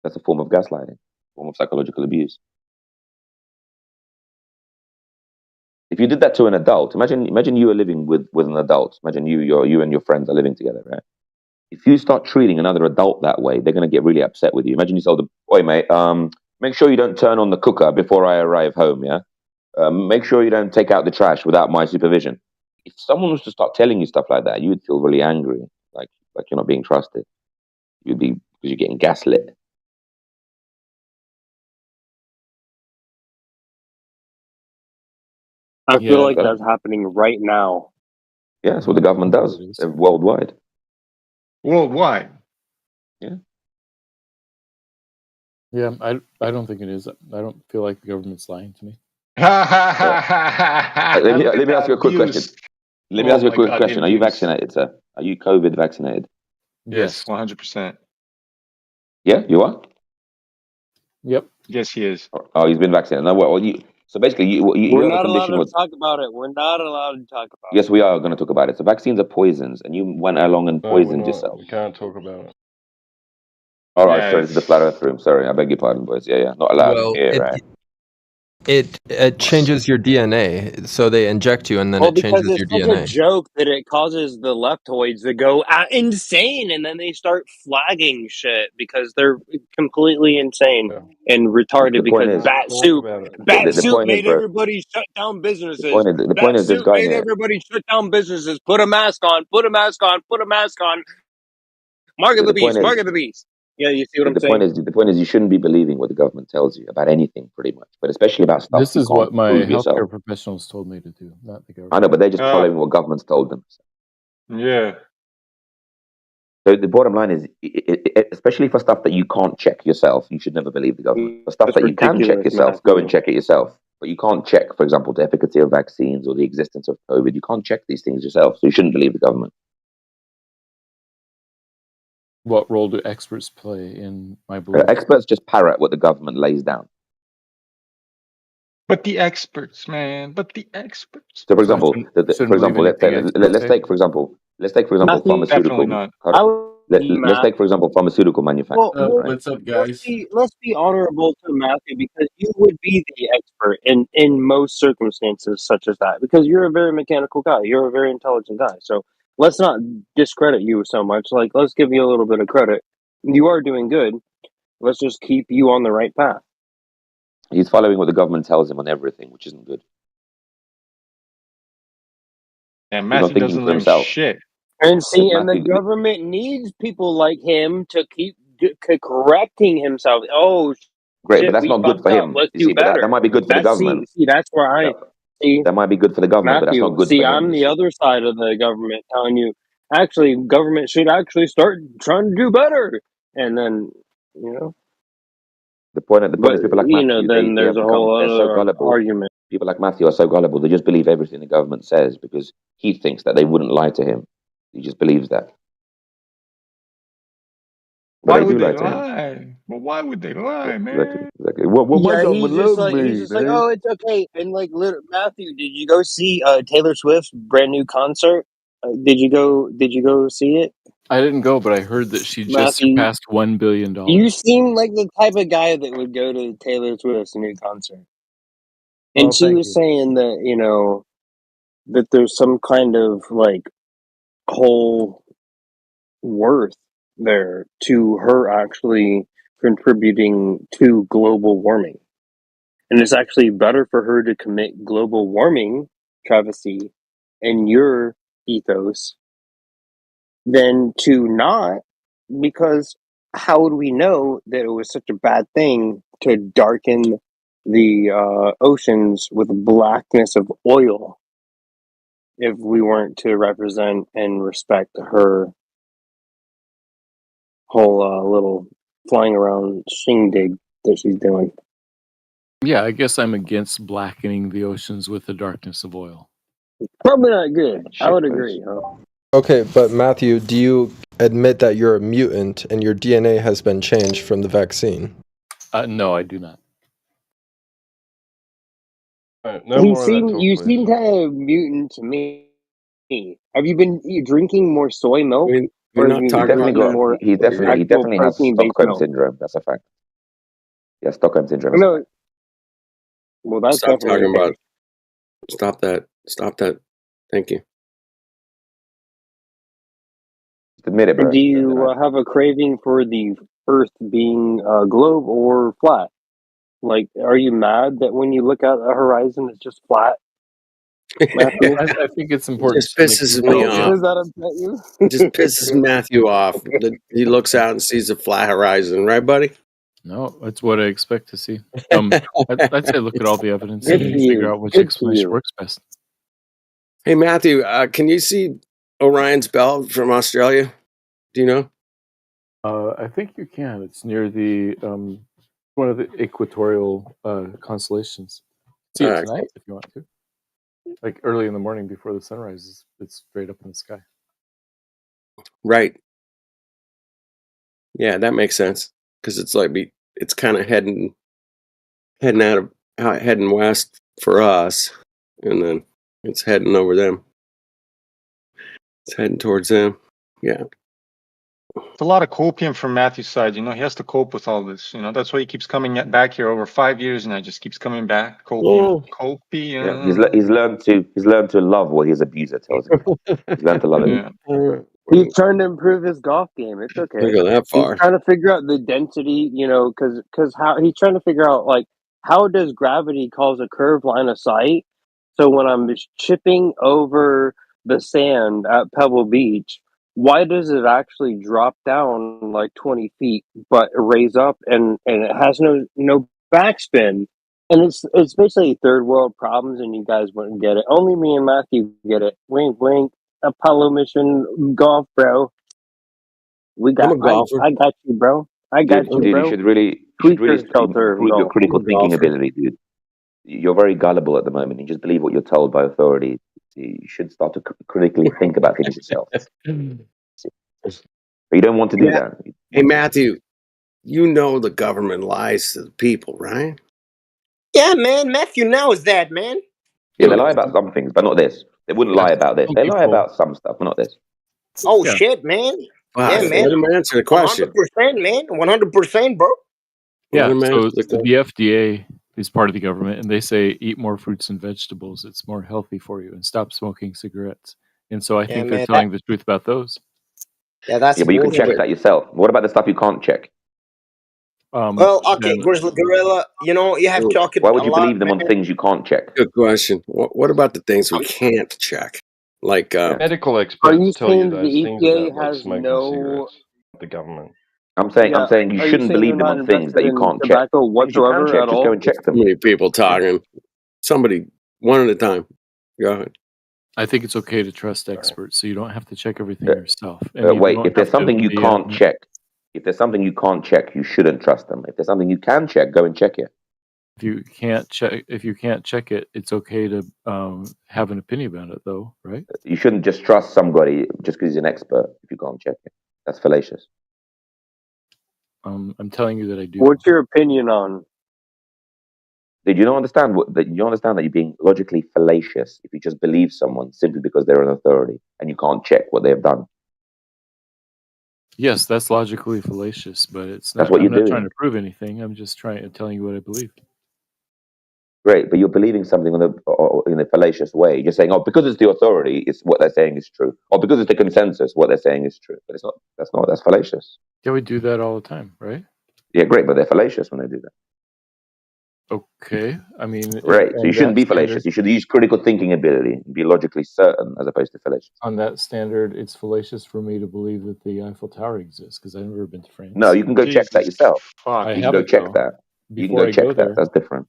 That's a form of gaslighting, a form of psychological abuse. If you did that to an adult, imagine you are living with an adult. Imagine you and your friends are living together, right? If you start treating another adult that way, they're going to get really upset with you. Imagine you tell them, "Oi, mate, make sure you don't turn on the cooker before I arrive home, yeah? Make sure you don't take out the trash without my supervision." If someone was to start telling you stuff like that, you would feel really angry, like you're not being trusted. You'd be, because you're getting gaslit. I feel like that's happening right now. Yeah, that's what the government does worldwide. Worldwide. Yeah. Yeah, I don't think it is. I don't feel like the government's lying to me. Let me ask you a quick question. Let me ask you a quick question. Are you vaccinated, sir? Are you COVID vaccinated? Yes, 100%. Yeah, you are? Yep. Yes, he is. Oh, he's been vaccinated. No, well, so basically, you We're have a not allowed condition to with. talk about it. We're not allowed to talk about it. Yes, we are going to talk about it. So vaccines are poisons, and you went along and No, we're poisoned not. yourself. We can't talk about it. All right, sorry, this is the flat earth room. Sorry, I beg your pardon, boys. Yeah, not allowed Well, here, right? it changes your DNA. So they inject you, and then Well, it because changes your it's such a DNA. joke that it causes the leftoids to go insane, and then they start flagging shit because they're completely insane and retarded. The point Because is- bat Talk soup, about it. bat The soup point is, made bro, everybody shut down businesses. the Bat point is, this soup guy made here. everybody shut down businesses. Put a mask on. Put a mask on. Put a mask on. Market the beast. Market the beast. Yeah, you see what I'm saying? The point is, you shouldn't be believing what the government tells you about anything, pretty much, but especially about stuff This you is can't what my prove yourself. healthcare professionals told me to do, not the government. I know, but they're just following what government's told them. Yeah. So the bottom line is, especially for stuff that you can't check yourself, you should never believe the government. For stuff That's that you can check ridiculous, yourself, go and Matthew. check it yourself. But you can't check, for example, the efficacy of vaccines or the existence of COVID. You can't check these things yourself, so you shouldn't believe the government. What role do experts play in my belief? Experts just parrot what the government lays down. But the experts, man. But the experts. So, for example, let's take for example Matthew, pharmaceutical. definitely not. I would Let's take for example pharmaceutical manufacturing. Well, right? let's be honorable to Matthew, because you would be the expert in most circumstances such as that, because you're a very mechanical guy. You're a very intelligent guy. So let's not discredit you so much. Like, let's give you a little bit of credit. You are doing good. Let's just keep you on the right path. He's following what the government tells him on everything, which isn't good. And He's not Matthew thinking doesn't for learn himself. shit. And see, Yeah, and the Matthew- government needs people like him to keep correcting himself. Oh, Great, shit, but that's we not good fucked for up. him. Let's You do see, but better. that might be good for the government. See, that's where I see. That might be good for the government, but that's Matthew, not good see, for him. I'm the other side of the government telling you, actually, government should actually start trying to do better. And then, you know. The point is, But people like you know, Matthew, then they there's have a become, whole they're so other gullible. argument. People like Matthew are so gullible, they just believe everything the government says because he thinks that they wouldn't lie to him. He just believes that. But Why they would do they lie to him. lie? Well, why would they lie, Exactly, man? exactly. Well, my Yeah, government loves he's me, just like, man. oh, it's okay. And like, Matthew, did you go see Taylor Swift's brand new concert? Did you go see it, I didn't go, but I heard that she just Matthew? surpassed $1 billion. You seem like the type of guy that would go to Taylor Swift's new concert. Well, And she thank was you. saying that, you know, that there's some kind of like whole worth there to her actually contributing to global warming. And it's actually better for her to commit global warming travesty in your ethos than to not, because how would we know that it was such a bad thing to darken the oceans with blackness of oil if we weren't to represent and respect her whole little flying around shindig that she's doing? Yeah, I guess I'm against blackening the oceans with the darkness of oil. Probably not good. I would agree, huh? Okay, but Matthew, do you admit that you're a mutant and your DNA has been changed from the vaccine? No, I do not. No more of that talk, You please. seem kind of mutant to me. Have you been drinking more soy milk, We're or not have you talking been about drinking that. more He definitely actual has protein-based Stockholm milk? syndrome. That's a fact. Yeah, Stockholm syndrome is a No, fact. well, that's Stop definitely talking the about. case. Stop that. Stop that. Thank you. Admit it, And bro. do you have a craving for the Earth being globe or flat? Like, are you mad that when you look out the horizon, it's just flat, Matthew? I think it's important Just to make pisses people me know off. Does that upset you? It just pisses Matthew off. That he looks out and sees a flat horizon, right, buddy? No, that's what I expect to see. I'd say look at all the evidence Good and for figure you. out which Good for explanation you. works best. Hey, Matthew, can you see Orion's belt from Australia? Do you know? I think you can. It's near the one of the equatorial constellations. See it Alright, tonight if you want to. Like early in the morning before the sun rises, it's straight up in the sky. right. Yeah, that makes sense because it's like it's kind of heading heading west for us, and then it's heading over them. It's heading towards them. Yeah. It's a lot of copium from Matthew's side. You know, he has to cope with all this. You know, that's why he keeps coming back here over 5 years now. Just keeps coming back. Copium, Oh, Yeah, copium. he's learned to love what his abuser tells him. He's learned to love it. Yeah. He's trying to improve his golf game. It's Don't okay. go that He's far. trying to figure out the density, you know, because how he's trying to figure out like how does gravity cause a curved line of sight? So when I'm chipping over the sand at Pebble Beach, why does it actually drop down like 20 feet, but raise up and it has no backspin? And it's basically third world problems, and you guys wouldn't get it. Only me and Matthew get it. Wink, wink. Apollo mission golf, bro. I'm a golfer. I got you, bro. I got you, Dude, bro. you should really Tweaker shelter improve your golf. critical I'm a thinking golfer. ability, dude. You're very gullible at the moment. You just believe what you're told by authority. You should start to critically think about things yourself. But you don't want to do that. Hey, Matthew, you know the government lies to the people, right? Yeah, man. Matthew knows that, man. Yeah, they lie about some things, but not this. They wouldn't lie about this. They lie about some stuff, but not this. Oh Yeah. shit, man. Wow, Yeah, let man. him answer the question. 100%, man. 100%, bro. Yeah, Let him so answer the the FDA is part of the government, and they say eat more fruits and vegetables. It's more healthy for you, and stop smoking cigarettes. And so I Yeah, think they're man, telling the truth about those. Yeah, that's Yeah, but you can check bullshit. that yourself. What about the stuff you can't check? Well, okay, then Grizzly Gorilla, you know, you have talked Why would a you lot, believe them on man. things you can't check? Good question. What about the things we can't check? Like, Medical Are experts you tell you saying those the things EPA about like has smoking no? cigarettes. The government. I'm saying Yeah, you are you shouldn't saying believe they're them not on things invested that you in can't check. tobacco Things you can whatsoever check, at just go all? and check too them. many people talking. Somebody, one at a time. Go ahead. I think it's okay to trust experts, so you don't have to check everything yourself. And you Wait, don't if there's have to something you be, can't check, If there's something you can't check, you shouldn't trust them. If there's something you can check, go and check it. If you can't check it, it's okay to have an opinion about it, though, right? You shouldn't just trust somebody just because he's an expert if you can't check it. That's fallacious. I'm telling you that I do. What's your opinion on? Did you not understand that you understand that you're being logically fallacious if you just believe someone simply because they're an authority and you can't check what they've done? Yes, that's logically fallacious, but it's not. That's what I'm you're not doing. trying to prove anything. I'm just telling you what I believe. Great, but you're believing something in a fallacious way. You're saying, "Oh, because it's the authority, it's what they're saying is true," or because it's the consensus, what they're saying is true. But it's not. That's fallacious. Yeah, we do that all the time, right? Yeah, great, but they're fallacious when they do that. Okay, I mean, Right. So you and shouldn't that be fallacious. standard, You should use critical thinking ability and be logically certain as opposed to fallacious. on that standard, it's fallacious for me to believe that the Eiffel Tower exists because I've never been to France. No, you can go check that yourself. I You can go haven't, check though. that. You can Before go I check go that. there, That's different.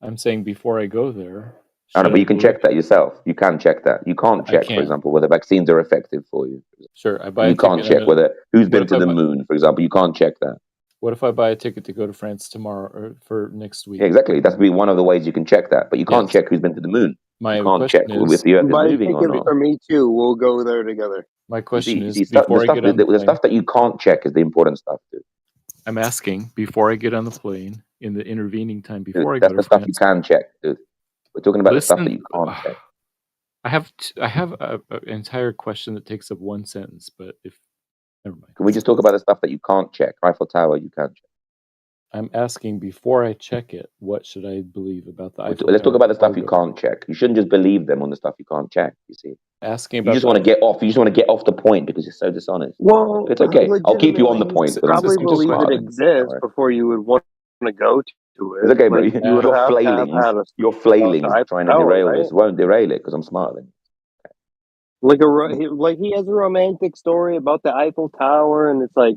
I'm saying before I go there, I know, should but I you can believe? check that yourself. You can check that. You can't I check, for can't. example, whether vaccines are effective for you. Sure, I buy You a can't ticket. check whether who's What been if to I the buy? moon, for example. You can't check that. What if I buy a ticket to go to France tomorrow or for next week? Yeah, exactly. That's be one of the ways you can check that. But you can't Yes. check who's been to the moon. My You can't check question if is, the Earth is Buy a moving or ticket not. for me too. We'll go there together. my You question see, is, the before I get on the the plane, stuff that you can't check is the important stuff, dude. I'm asking before I get on the plane in the intervening time before I go That's to the stuff you France. can check, dude. We're talking about the stuff that Listen, you can't check. I have an entire question that takes up one sentence, but if never mind. Can we just talk about the stuff that you can't check? Eiffel Tower, you can't check. I'm asking before I check it, what should I believe about the Eiffel Let's talk Tower about the before I stuff you go? can't check. You shouldn't just believe them on the stuff you can't check. You see, Asking you about just the want to get off. You just want to get off the point because you're so dishonest. Well, It's okay. I'll keep you on the legitimately, point you because I'm probably just believe smart it than you. exists Alright. before you would want to go to It's it. okay, bro. Like you would Your have to have flailings, had a your about the flailings Eiffel trying to Tower, derail right? this won't derail it because I'm smarter than you. Like he has a romantic story about the Eiffel Tower, and it's like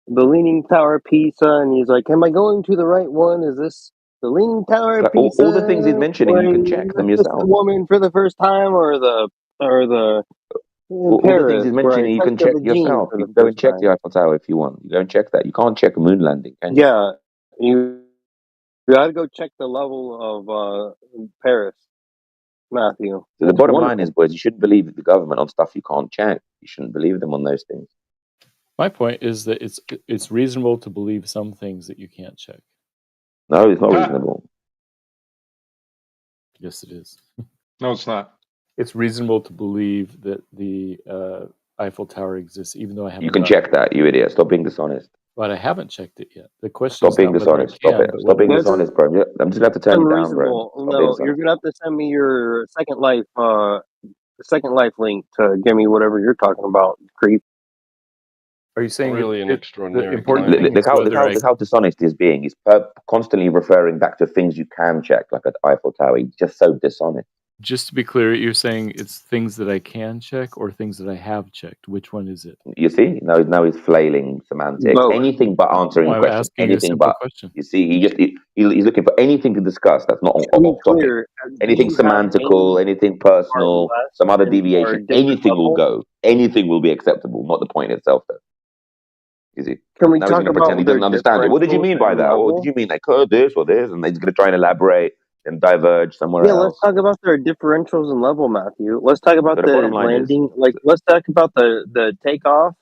the Leaning Tower of Pisa, and he's like, "Am I going to the right one? Is this the Leaning Tower of Like, Pisa? all the things he's mentioning, Or you can is check them this the yourself. woman for the first time, or the in All the things Paris he's where I mentioning, you can touched a check vagine yourself. for You the can go first and check the time?" Eiffel Tower if you want. You go and check that. You can't check a moon landing, can you? Yeah, you gotta go check the level of Paris, Matthew. So the It's bottom line is, wonderful. boys, you shouldn't believe the government on stuff you can't check. You shouldn't believe them on those things. My point is that it's reasonable to believe some things that you can't check. No, it's not reasonable. Yes, it is. No, it's not. It's reasonable to believe that the Eiffel Tower exists, even though I haven't. You can done it. check that, you idiot. Stop being dishonest. But I haven't checked it yet. The question Stop is being not whether I dishonest. Stop can, it. but Stop being whether. That's dishonest, bro. I'm just gonna have to turn you down, bro. unreasonable. Stop being No, dishonest. you're gonna have to send me your Second Life link to give me whatever you're talking about, creep. Are you saying Really an the extraordinary important claim. thing is whether I Look how dishonest he's being. He's constantly referring back to things you can check, like at Eiffel Tower. He's just so dishonest. just to be clear, you're saying it's things that I can check or things that I have checked. Which one is it? You see, now he's flailing semantics. Both. Anything but answering No, the I'm question. asking a Anything simple but. question. You see, he's looking for anything to discuss that's not To be off topic. clear, do Anything you have semantical, any anything or personal, less some other or deviation, different anything will level? go. Anything will be acceptable, not the point itself, though. You see? Can we Now he's talk going to pretend he about their doesn't understand it. What did you differentials mean by in that? What did level? you mean? They could this or this, and he's going to try and elaborate and diverge somewhere Yeah, let's else. talk about their differentials in level, Matthew. Let's talk about So the bottom the line is, landing. Like, let's talk about the takeoff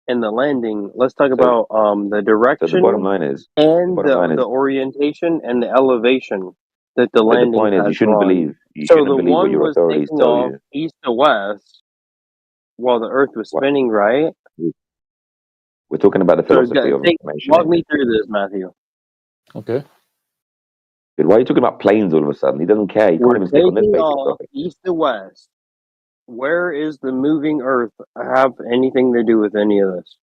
and the landing. Let's talk about the so the direction bottom line is, and bottom line the is, orientation and the elevation that the the landing point is, pad on. you So shouldn't the believe what one your was authorities taking tell off you. east to west while the Earth was What? spinning, right? We're talking about the So philosophy of information walk here. me through this, Matthew. Okay. Dude, why are you talking about planes all of a sudden? He doesn't care. He can't We're even stick on this taking basic off topic. east to west. Where is the moving Earth have anything to do with any of this?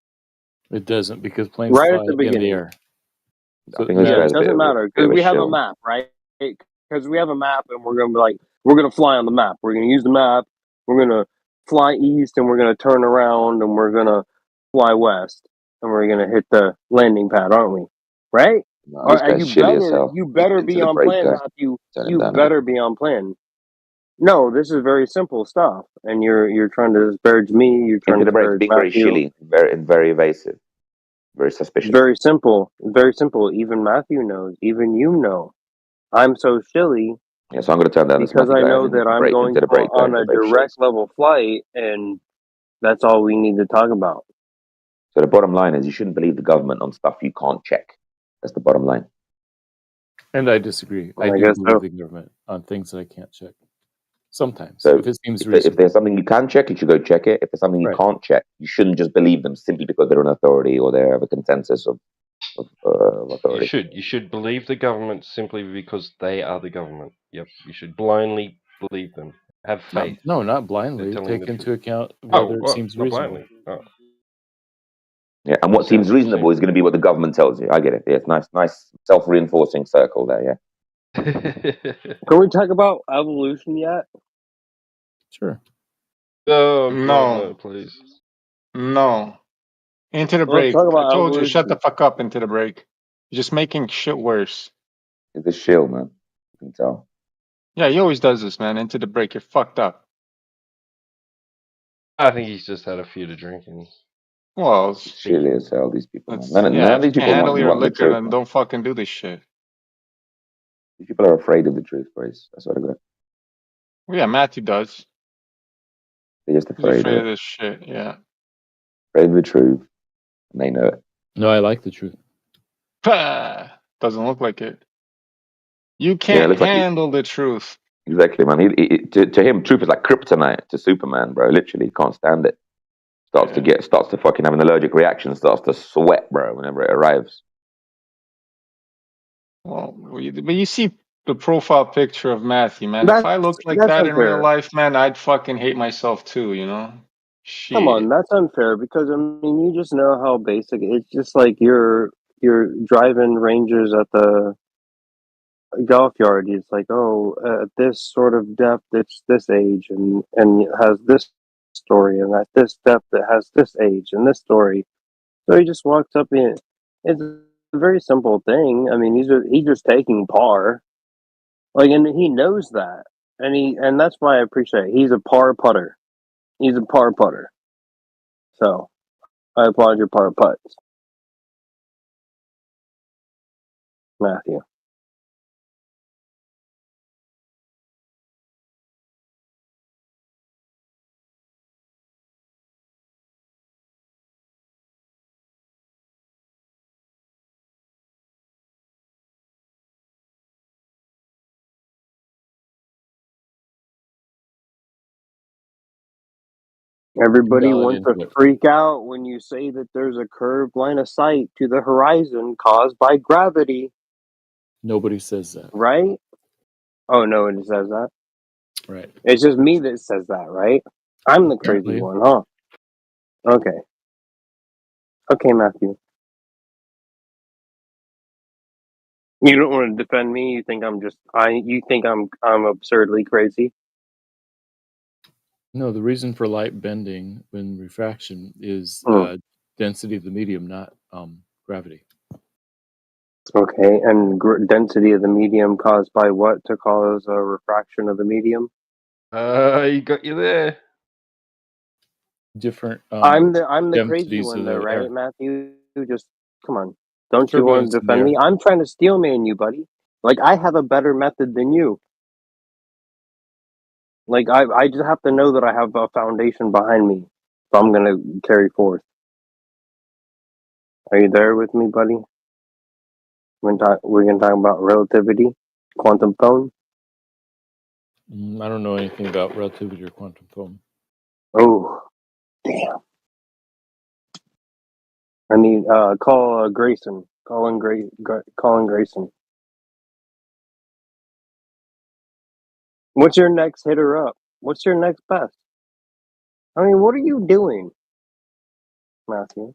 It doesn't because planes Right fly at the in the beginning. air. I So think this Yeah, guy's it a bit doesn't of matter bit because of a we have a shill. map, right? Because we have a map, and we're gonna fly on the map. We're gonna use the map. We're gonna fly east, and we're gonna turn around, and we're gonna fly west, and we're gonna hit the landing pad, aren't we? Right? No, Or this guy's shill yourself. you better Into be the on break, plan, guy. Matthew. Turn him You down a bit. better be on plan. No, this is very simple stuff, and you're trying to disparage me. You're trying Into to the break, disparage being very Matthew. shilly, very evasive. Very suspicious. Very simple. Very simple. Even Matthew knows. Even you know. I'm so silly Yeah, so I'm going to turn down this because Matthew I guy know into that the I'm break, going into the break, on into a both direct shows. level flight, and that's all we need to talk about. So the bottom line is you shouldn't believe the government on stuff you can't check. That's the bottom line. And I disagree. I I do guess believe so. the government on things that I can't check. Sometimes, So if it seems if reasonable. there's something you can check, you should go check it. If there's something you Right. can't check, you shouldn't just believe them simply because they're an authority or they have a consensus of authority. You should believe the government simply because they are the government. Yep. You should blindly believe them. Have faith. Not blindly. They're telling Take the into truth. account Oh, whether it well, seems not reasonable. blindly. Oh. Yeah, and what seems reasonable is going to be what the government tells you. I get it. Yeah, it's nice self-reinforcing circle there. Yeah. Can we talk about evolution yet? Sure. Oh, God, No. no, please. No. Into the Let's break. talk I about told you, shut the evolution. fuck up into the break. You're just making shit worse. It's a shill, man. You can tell. Yeah, he always does this, man. Into the break. You're fucked up. I think he's just had a few to drink and Well, Shilly as hell, these people, man. it's, None yeah, of if you these can't people handle your want the liquor, truth, then man. don't fucking do this shit. These people are afraid of the truth, Brace. That's what I got. Well, yeah, Matthew does. They're just He's afraid afraid of of it. this shit, yeah. Afraid of the truth. And they know it. No, I like the truth. Pah! Doesn't look like it. You Yeah, it can't looks like handle the truth. exactly, man. To him, truth is like kryptonite to Superman, bro. Literally, he can't stand it. Starts to fucking have an allergic reaction. Starts to sweat, bro, whenever it arrives. Well, but you see the profile picture of Matthew, man. If I looked like That's that in real unfair. life, man, I'd fucking hate myself too, you know? Come Shit. on, that's unfair because I mean you just know how basic it's just like you're driving Rangers at the golf yard. It's like, oh, at this sort of depth, it's this age, and it has this story, and at this depth, it has this age and this story. So he just walks up in. It's a very simple thing. I mean, he's just taking par, like, and he knows that, and that's why I appreciate it. He's a par putter. He's a par putter. So I applaud your par putts, Matthew. Everybody Valid wants to input. freak out when you say that there's a curved line of sight to the horizon caused by gravity, Nobody says that. right? Oh, no, it says that. Right. It's just me that says that, right? I'm the crazy Apparently. one, huh? Okay. Okay, Matthew. You don't want to defend me. You think you think I'm absurdly crazy. No, the reason for light bending when refraction is density of the medium, not gravity. Okay, and density of the medium caused by what to cause a refraction of the medium? He got you there. Different I'm the crazy densities one of though, the right, air. Matthew? Just come on. Don't you want Turbulence to in the defend air. me? I'm trying to steel man you, buddy. Like I have a better method than you. Like I just have to know that I have a foundation behind me. So I'm gonna carry forth. Are you there with me, buddy? We're gonna talk about relativity, quantum phone. I don't know anything about relativity or quantum foam. Oh, damn. I need call Grayson. Colin Grayson. What's your next hitter up? What's your next best? I mean, what are you doing, Matthew?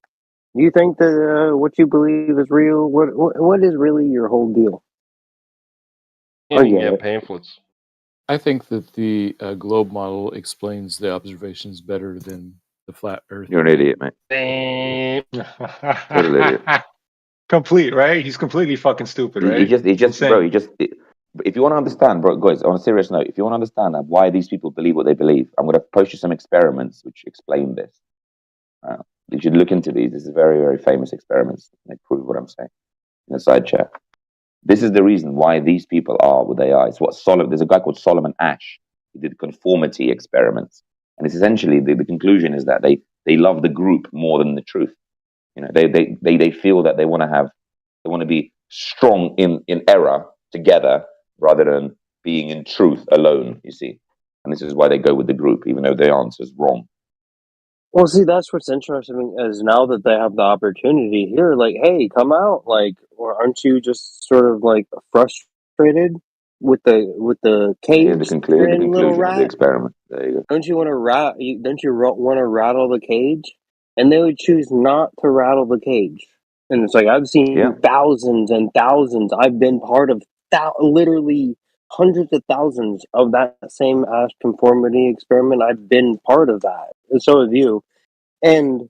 Do you think that what you believe is real? What is really your whole deal? And you can get pamphlets. I think that the globe model explains the observations better than the flat Earth. You're an idiot, mate. Total idiot. Complete, right? He's completely fucking stupid, right? He just, Insane. bro. If you want to understand, bro, guys, on a serious note, if you want to understand why these people believe what they believe, I'm going to post you some experiments which explain this. You should look into these. This is very, very famous experiments. They prove what I'm saying in the side chat. This is the reason why these people are what they are. It's what there's a guy called Solomon Asch. He did conformity experiments, and it's essentially the conclusion is that they love the group more than the truth. You know, they feel that they want to be strong in error together rather than being in truth alone. You see, and this is why they go with the group, even though their answer is wrong. Well, see, that's what's interesting is now that they have the opportunity here, like, hey, come out, like, or aren't you just sort of like frustrated with the cage Here's the you're in, little conclusion of the rat? experiment. There you go. Don't you want to want to rattle the cage? And they would choose not to rattle the cage. And it's like I've seen Yeah. thousands and thousands. I've been part of literally hundreds of thousands of that same Ash conformity experiment. I've been part of that, and so have you. And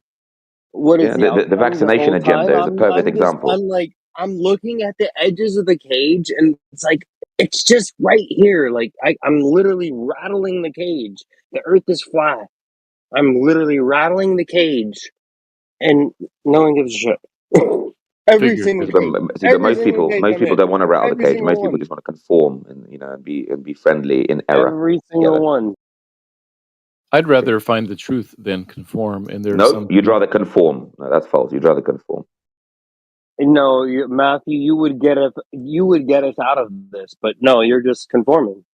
what is Yeah, the the outcome? The vaccination whole agenda time is a perfect I'm example. I'm looking at the edges of the cage, and it's like it's just right here. Like I'm literally rattling the cage. The Earth is flat. I'm literally rattling the cage, and no one gives a shit. Every single But, cage. but Every most single people, cage most I'm people in. don't want to rattle the Every cage. single Most people one. just want to conform and be friendly in error. Every single together. one. I'd rather find the truth than conform. And there's No, some you'd rather conform. No, that's false. You'd rather conform. No, Matthew, you would get us out of this, but no, you're just conforming.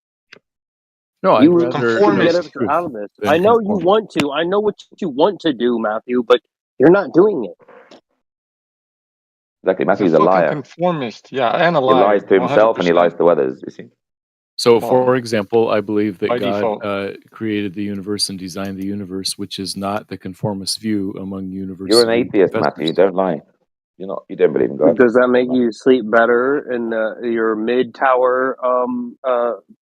No, I'd You would rather get know us the truth out of this. than I know you conform. want to. I know what you want to do, Matthew, but you're not doing it. Exactly. He's a Matthew's a fucking liar. conformist. Yeah, and a He liar. lies to himself and he 100%. lies to others. You see. So, Well, for example, I believe that by God default. created the universe and designed the universe, which is not the conformist view among You're an university atheist, professors. Matthew. Don't lie. You don't believe in God. Does that make you sleep better in your mid tower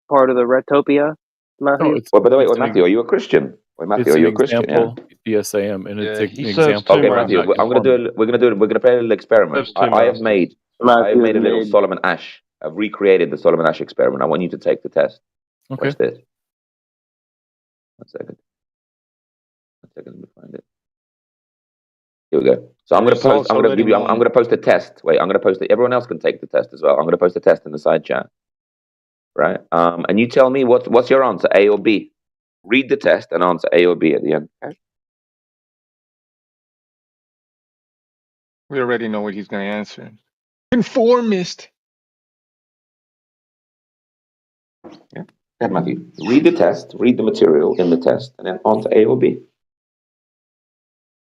part of the Retopia, No, Matthew? it's Well, by the way, it's an Matthew, are you a Christian? Wait, Matthew, it's are an you a Christian? Yeah. example. Yes, I am, and it's Yeah, an he serves example. two Okay, Where I'm Matthew. not I'm gonna conforming. we're gonna play a little experiment. serves two I have masters. made a little mid. Solomon Asch. I've recreated the Solomon Asch experiment. I want you to take the test. Okay. Watch this. One second. Let me find it. Here we go. So I'm gonna post. Results I'm gonna already give you. I'm known. gonna post a test. Wait, I'm gonna post it. Everyone else can take the test as well. I'm gonna post a test in the side chat. Right. And you tell me what's your answer, A or B. Read the test and answer A or B at the end. Okay? We already know what he's going to answer. Conformist. Yeah. Yeah, Matthew. Read the test. Read the material in the test, and then answer A or B.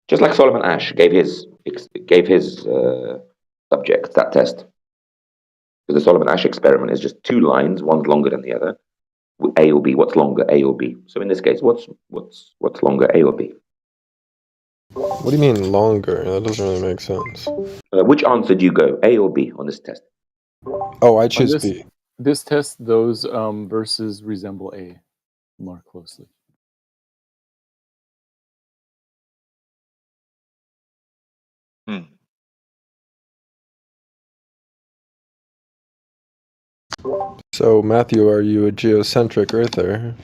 Just like Solomon Asch gave his subjects that test. Because the Solomon Asch experiment is just two lines, one's longer than the other. A or B, what's longer, A or B? So in this case, what's longer, A or B? What do you mean longer? That doesn't really make sense. Which answer do you go, A or B, on this test? Oh, I On choose B. this test, those verses resemble A more closely. So, Matthew, are you a geocentric earther?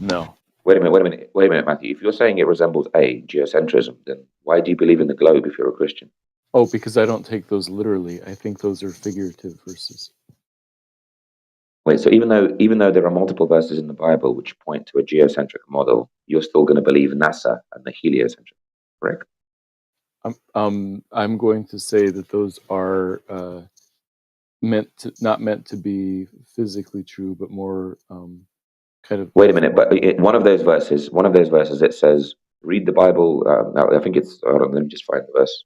No. Wait a minute, Matthew. If you're saying it resembles A, geocentrism, then why do you believe in the globe if you're a Christian? Oh, because I don't take those literally. I think those are figurative verses. Wait, so even though there are multiple verses in the Bible which point to a geocentric model, you're still going to believe NASA and the heliocentric, correct? I'm going to say that those are not meant to be physically true, but more kind of. Wait a minute, but one of those verses, it says, "Read the Bible." Now I think it's. Hold on, let me just find the verse.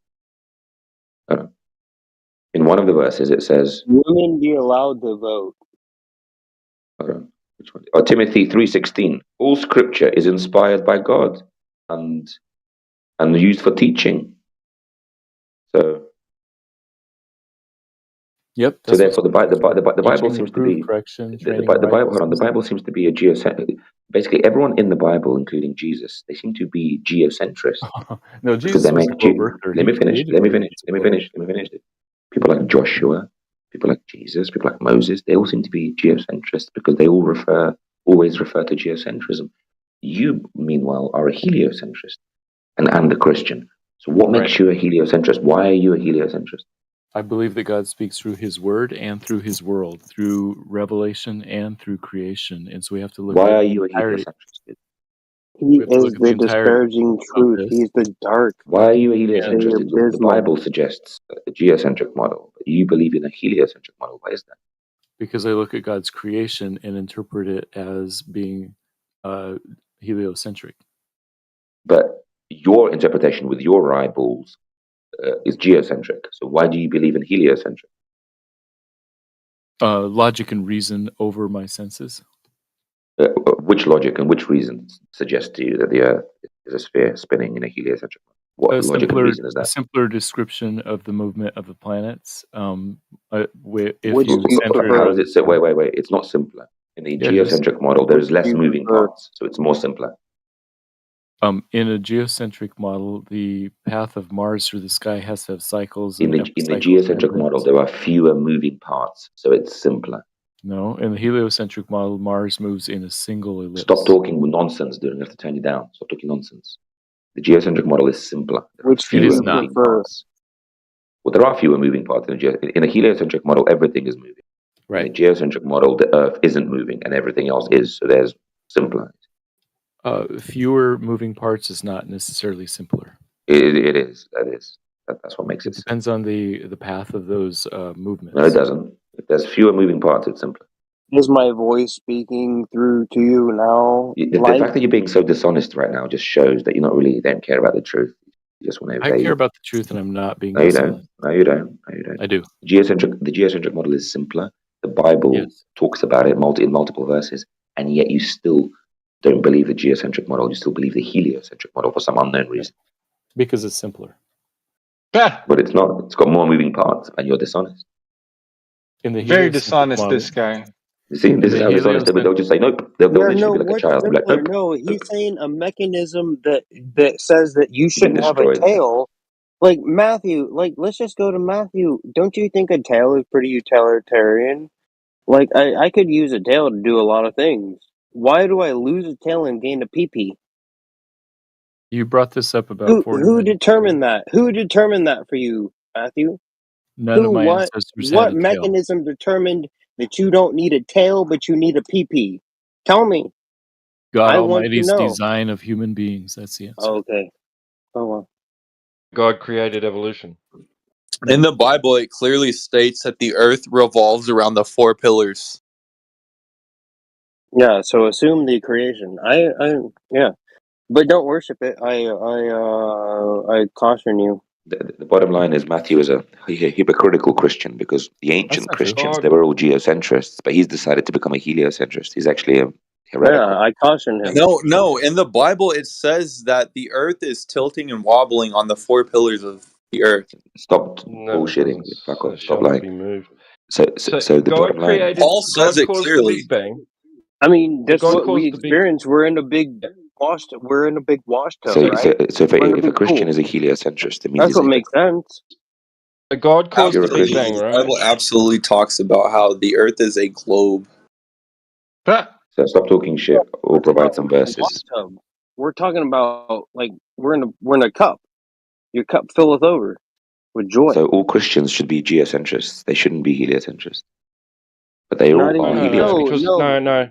In one of the verses, it says, Women be allowed to vote. Which one? Oh, Timothy 3:16. All Scripture is inspired by God and used for teaching. So. Yep. So therefore, the Bible seems to be correction, the Bible. Hold on, the Bible seems to be a geocentric. Basically, everyone in the Bible, including Jesus, they seem to be geocentrists. No, because Jesus they was make a globe earther. Let me He finish. created Let me what finish. is a Let me globe. finish. Let me finish. People like Joshua, people like Jesus, people like Moses, they all seem to be geocentrists because they all always refer to geocentrism. You, meanwhile, are a heliocentrist and a Christian. So what Right. makes you a heliocentrist? Why are you a heliocentrist? I believe that God speaks through His Word and through His world, through revelation and through creation, and so we have to look Why at are the you a entirety. heliocentrist? He We have to is look at the the entirety disparaging of truth. this. He's the dark, Why are you a And the heliocentrist? The abysmal. Bible suggests a geocentric model, but you believe in a heliocentric model. Why is that? because I look at God's creation and interpret it as being heliocentric. But your interpretation with your eyeballs is geocentric. So why do you believe in heliocentric? Logic and reason over my senses. Which logic and which reasons suggest to you that the Earth is a sphere spinning in a heliocentric model? What logic and reason is A that? simpler description of the movement of the planets. If Which you do you center it How prefer? does it say? Wait. It's not simpler. In the Yeah, it is. geocentric model, Which there's do less you moving prefer? parts, so it's more simpler. In a geocentric model, the path of Mars through the sky has to have cycles. In And the cycles geocentric and model, rings. there are fewer moving parts, so it's simpler. No, in the heliocentric model, Mars moves in a single ellipse. Stop talking nonsense, dude. I have to turn you down. Stop talking nonsense. The geocentric model is simpler. There are Which do It is fewer you not. moving prefer? parts. Well, there are fewer moving parts in a heliocentric model. Everything is moving. In a Right. geocentric model, the Earth isn't moving, and everything else is. So there's simpler. Fewer moving parts is not necessarily simpler. It is. That's what makes It it simpler. depends on the path of those No, it movements. doesn't. If there's fewer moving parts, it's simpler. Is my voice speaking through to you now? The Like, fact that you're being so dishonest right now just shows that you're not really don't care about the truth. You just want to I care evade. about the truth, and I'm not being No, you dishonest. don't. No, you don't. No, you don't. I do. The geocentric model is simpler. The Bible Yes. talks about it in multiple verses, and yet you still don't believe the geocentric model. You still believe the heliocentric model for some unknown reason. Because it's simpler. But it's not. It's got more moving parts, and you're dishonest. In the Very heliocentric dishonest, model, this guy. You see, this is how dishonest they would. They'll just say nope. They'll yeah, literally no, be like a what's child. They'll be like, simpler? nope. No, he's saying a mechanism that says that you You've been shouldn't have a destroyed. tail. Like Matthew, like let's just go to Matthew. Don't you think a tail is pretty utilitarian? Like I could use a tail to do a lot of things. Why do I lose a tail and gain a pee-pee? you brought this up about Who 40 minutes ago. determined that? Who determined that for you, Matthew? None Who of my what ancestors had a tail. mechanism determined that you don't need a tail but you need a pee-pee? Tell me. God I want to Almighty's know. design of human beings. That's the answer. Okay. Oh well. God created evolution. In the Bible, it clearly states that the earth revolves around the four pillars. Yeah, so assume the creation. Yeah. But don't worship it. I caution you. The bottom line is Matthew is a hypocritical Christian because the ancient not true. Christians, they were all geocentrists, but he's decided to become a heliocentrist. He's actually a heretical. Yeah, I caution him. No. In the Bible, it says that the earth is tilting and wobbling on the four pillars of the earth. Stop No, it bullshitting. doesn't. Fuck off. It Stop shall not lying. be moved. So the God bottom line. created. Paul God says it caused the clearly. Big Bang. I mean, that's God what we caused the Big. experience. We're in a big we're in a big wash tub, So right? if We're in a a big Christian pool. is a heliocentrist, it means That's he's a what makes hypocrite. sense. God caused You're the a Big Christian. Bang, The right? Bible absolutely talks about how the earth is a globe. So stop talking shit or provide some verses. Wash tub. We're talking about like we're in a cup. Your cup filleth over with joy. So all Christians should be geocentrists. They shouldn't be heliocentrists. But they Not all are even heliocentrists. No,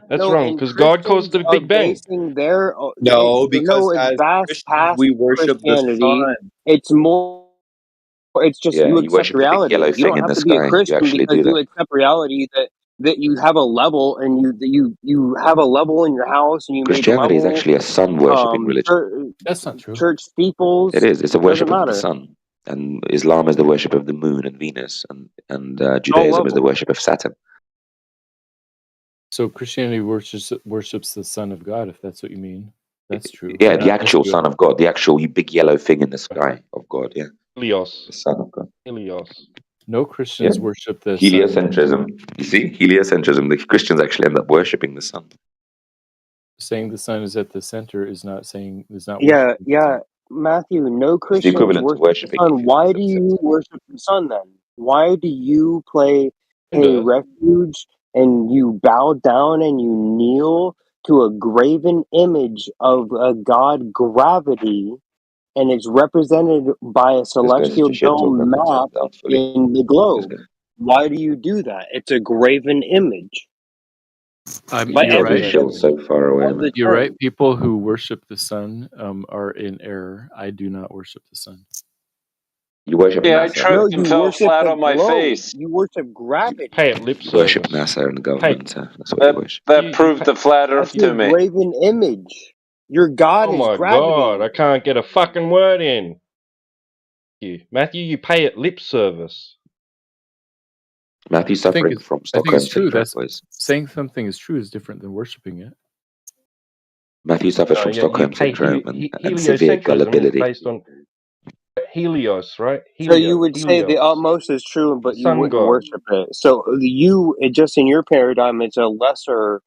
that's no, wrong. and Because God caused Christians the are Big Bang. basing their No, because it's as vast Christians, past we worship the Christianity. sun. It's more. It's just Yeah, you you accept worship the big reality. yellow You thing don't in have the to be a sky. You Christian actually because do you that. accept reality that you have a level and you have a level in your house and you made Christianity is level actually a sun worshipping religion. That's not true. church steeples. It is. It's a Doesn't worship of the matter. sun. And Islam is the worship of the moon and Venus, and All Judaism is the levels. worship of Saturn. So Christianity worships the Son of God, if that's what you mean. That's true. Yeah, the Not actual Yeshua. Son of God, the actual big yellow thing in the sky of God. Yeah, Helios. the Son of God. Helios. No Christians Yeah. worship the Son. Heliocentrism. You see, heliocentrism. The Christians actually end up worshipping the sun. Saying the Son is at the center is not Yeah, worshiping the yeah, Son. Matthew. No It's the Christians equivalent to worship the worshipping if sun. you Why accept do the you worship the sun then? Why do you pay Because refuge and you bow down and you kneel to a graven image of a god gravity and it's represented by a This guy's celestial just shit talking. dome I'm gonna turn map it down fully. in the This globe. guy. Why do you do that? It's a graven image by You're every still step so far away, of man. the You're right. term. People who worship the sun are in error. I do not worship the sun. You worship Yeah, I NASA. No, tripped and you fell worship flat the on my globe. face. You worship gravity. Pay it lip You worship service. NASA and the Hey, government. That's what you worship. That proved the flat Earth That's your to me. graven image. Your God oh is my gravity. god, I can't get a fucking word in. Matthew, you pay it lip service. Matthew's I think suffering it's. from I think it's Stockholm true. syndrome, That's boys. saying something is true is different than worshiping it. Matthew suffers from You Stockholm pay syndrome and severe heliocentrism gullibility. based on Helios, right? So you would say the Helios. utmost is true, but you Sun wouldn't god. worship it. So just in your paradigm, it's a lesser,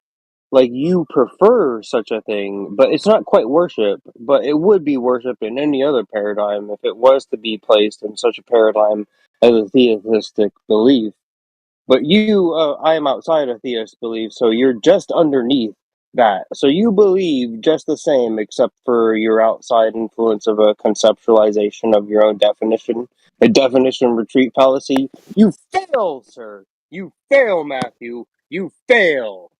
like you prefer such a thing, but it's not quite worship, but it would be worship in any other paradigm if it was to be placed in such a paradigm as a theistic belief. But I am outside of theist belief, so you're just underneath that. So you believe just the same, except for your outside influence of a conceptualization of your own definition, a definition retreat fallacy. You fail, sir. You fail, Matthew. You fail.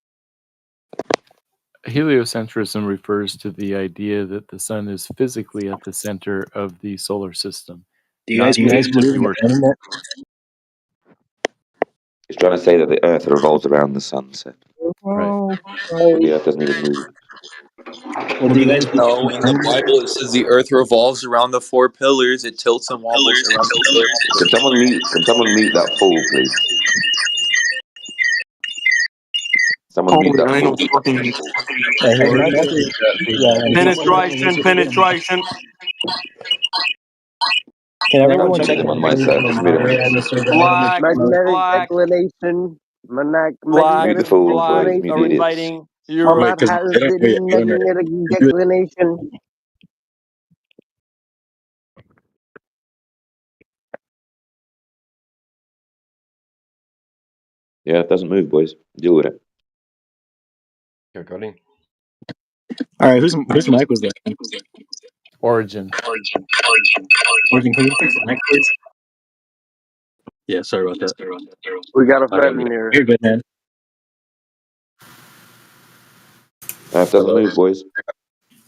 Heliocentrism refers to the idea that the sun is physically at the center of the solar system. Do you guys believe in the internet? He's trying to say that the Earth revolves around the sun, so Right. the Earth doesn't even move. Well, do you guys believe No, in the Bible it says the Earth revolves around the four pillars. It tilts and wobbles around the pillars. Can someone mute? Can someone mute that fool, please? Someone mute that I fool. don't fucking. Hey, Matthew, yeah, and he's Penetration, penetration. Can everyone Don't check mute the him on my page server. on Just the mute him on moderator this. on the server? Black, Magnetic black, declination. black, Mute the Magnetic fool, boys. black Mute are the idiots. inviting My Europe. map has the magnetic declination. Yeah, it doesn't move, boys. Deal with it. I got him. All right, whose mic was that? Origin. Origin, can you fix the mic, please? Yeah, sorry about that. We got a All right, friend in here. you're good, man. Earth doesn't move, boys.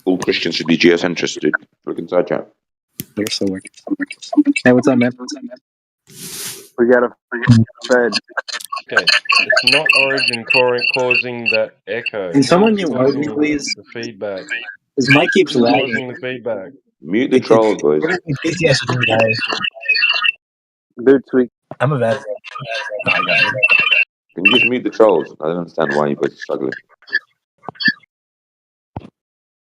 All Christians should be geocentrists, dude. Look inside chat. They're still working. Hey, what's up, man? We got a friend. Okay, it's not Origin causing that echo. Can someone Who's mute Origin, causing please? the feedback? His mic keeps Who's lagging. causing the feedback? Mute the trolls, boys. Yes, guys. Dude, sweet. I'm a veteran. Can you just mute the trolls? I don't understand why you boys are struggling.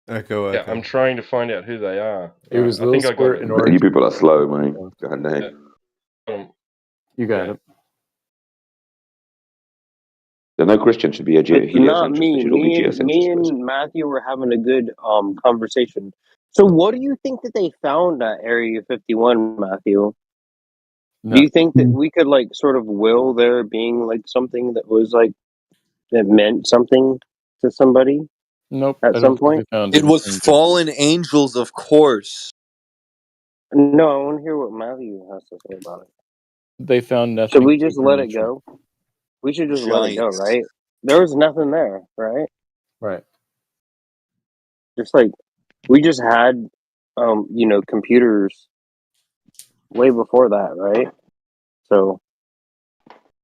Echo, Yeah, echo. I'm trying to find out who they are. It was I Little think I got Squirt it. and You Origin. people are slow, man. God dang. You got it. So no Christian should be a It's not heliocentrist. me. They should all be Me geocentrists. and Matthew were having a good conversation. So, what do you think that they found at Area 51, Matthew? Do you think that we could like sort of will there being like something that was like that meant something to somebody Nope. at I some don't think point? they found It was anything. fallen angels, of course. No, I want to hear what Matthew has to say about it. They found nothing. Should we just let it go? We should just let it go, Giants. right? There was nothing there, right? Right. Just like we just had, computers way before that, right? So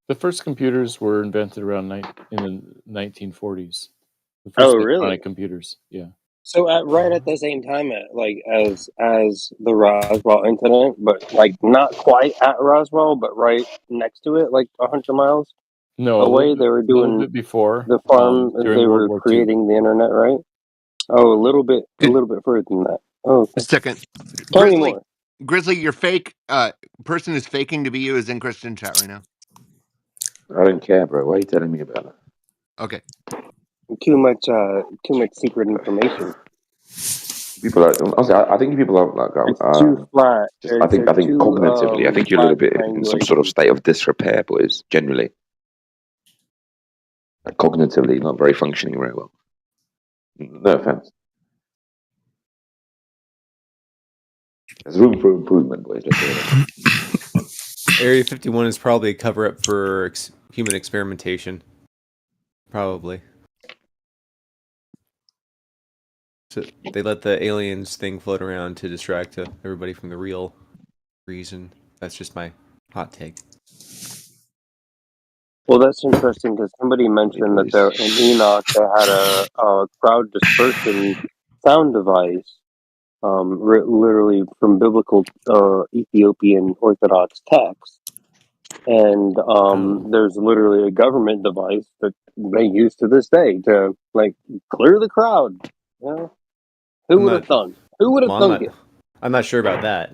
The first computers were invented around in the 1940s. The first oh, electronic really? computers. Yeah. So right at the same time, as the Roswell incident, but like not quite at Roswell, but right next to it, like 100 miles No, away, they were a little doing bit before. the farm. During They World were War II. creating the internet, right? Oh, a little bit further than that. Oh, A second. tell me Grizzly, more. Grizzly, your fake person who's faking to be you is in Christian chat right now. I don't care, bro. Why are you telling me about that? Okay. Too much secret information. People are. Honestly, I think people are like. It's too flat. I think too cognitively, I think you're a little flat bit in some sort of triangulation. state of disrepair, boys. Generally, like, cognitively, not very functioning very well. No offense. There's room for improvement, boys. Let's say that. Area 51 is probably a cover up for human experimentation. Probably. So they let the aliens thing float around to distract everybody from the real reason. That's just my hot take. Well, that's interesting because somebody mentioned that there in Enoch they had a crowd dispersion sound device, literally from biblical Ethiopian Orthodox text, and there's literally a government device that they use to this day to like clear the crowd. You know? Who would have thunk? Who would have thunk it? I'm not sure about that.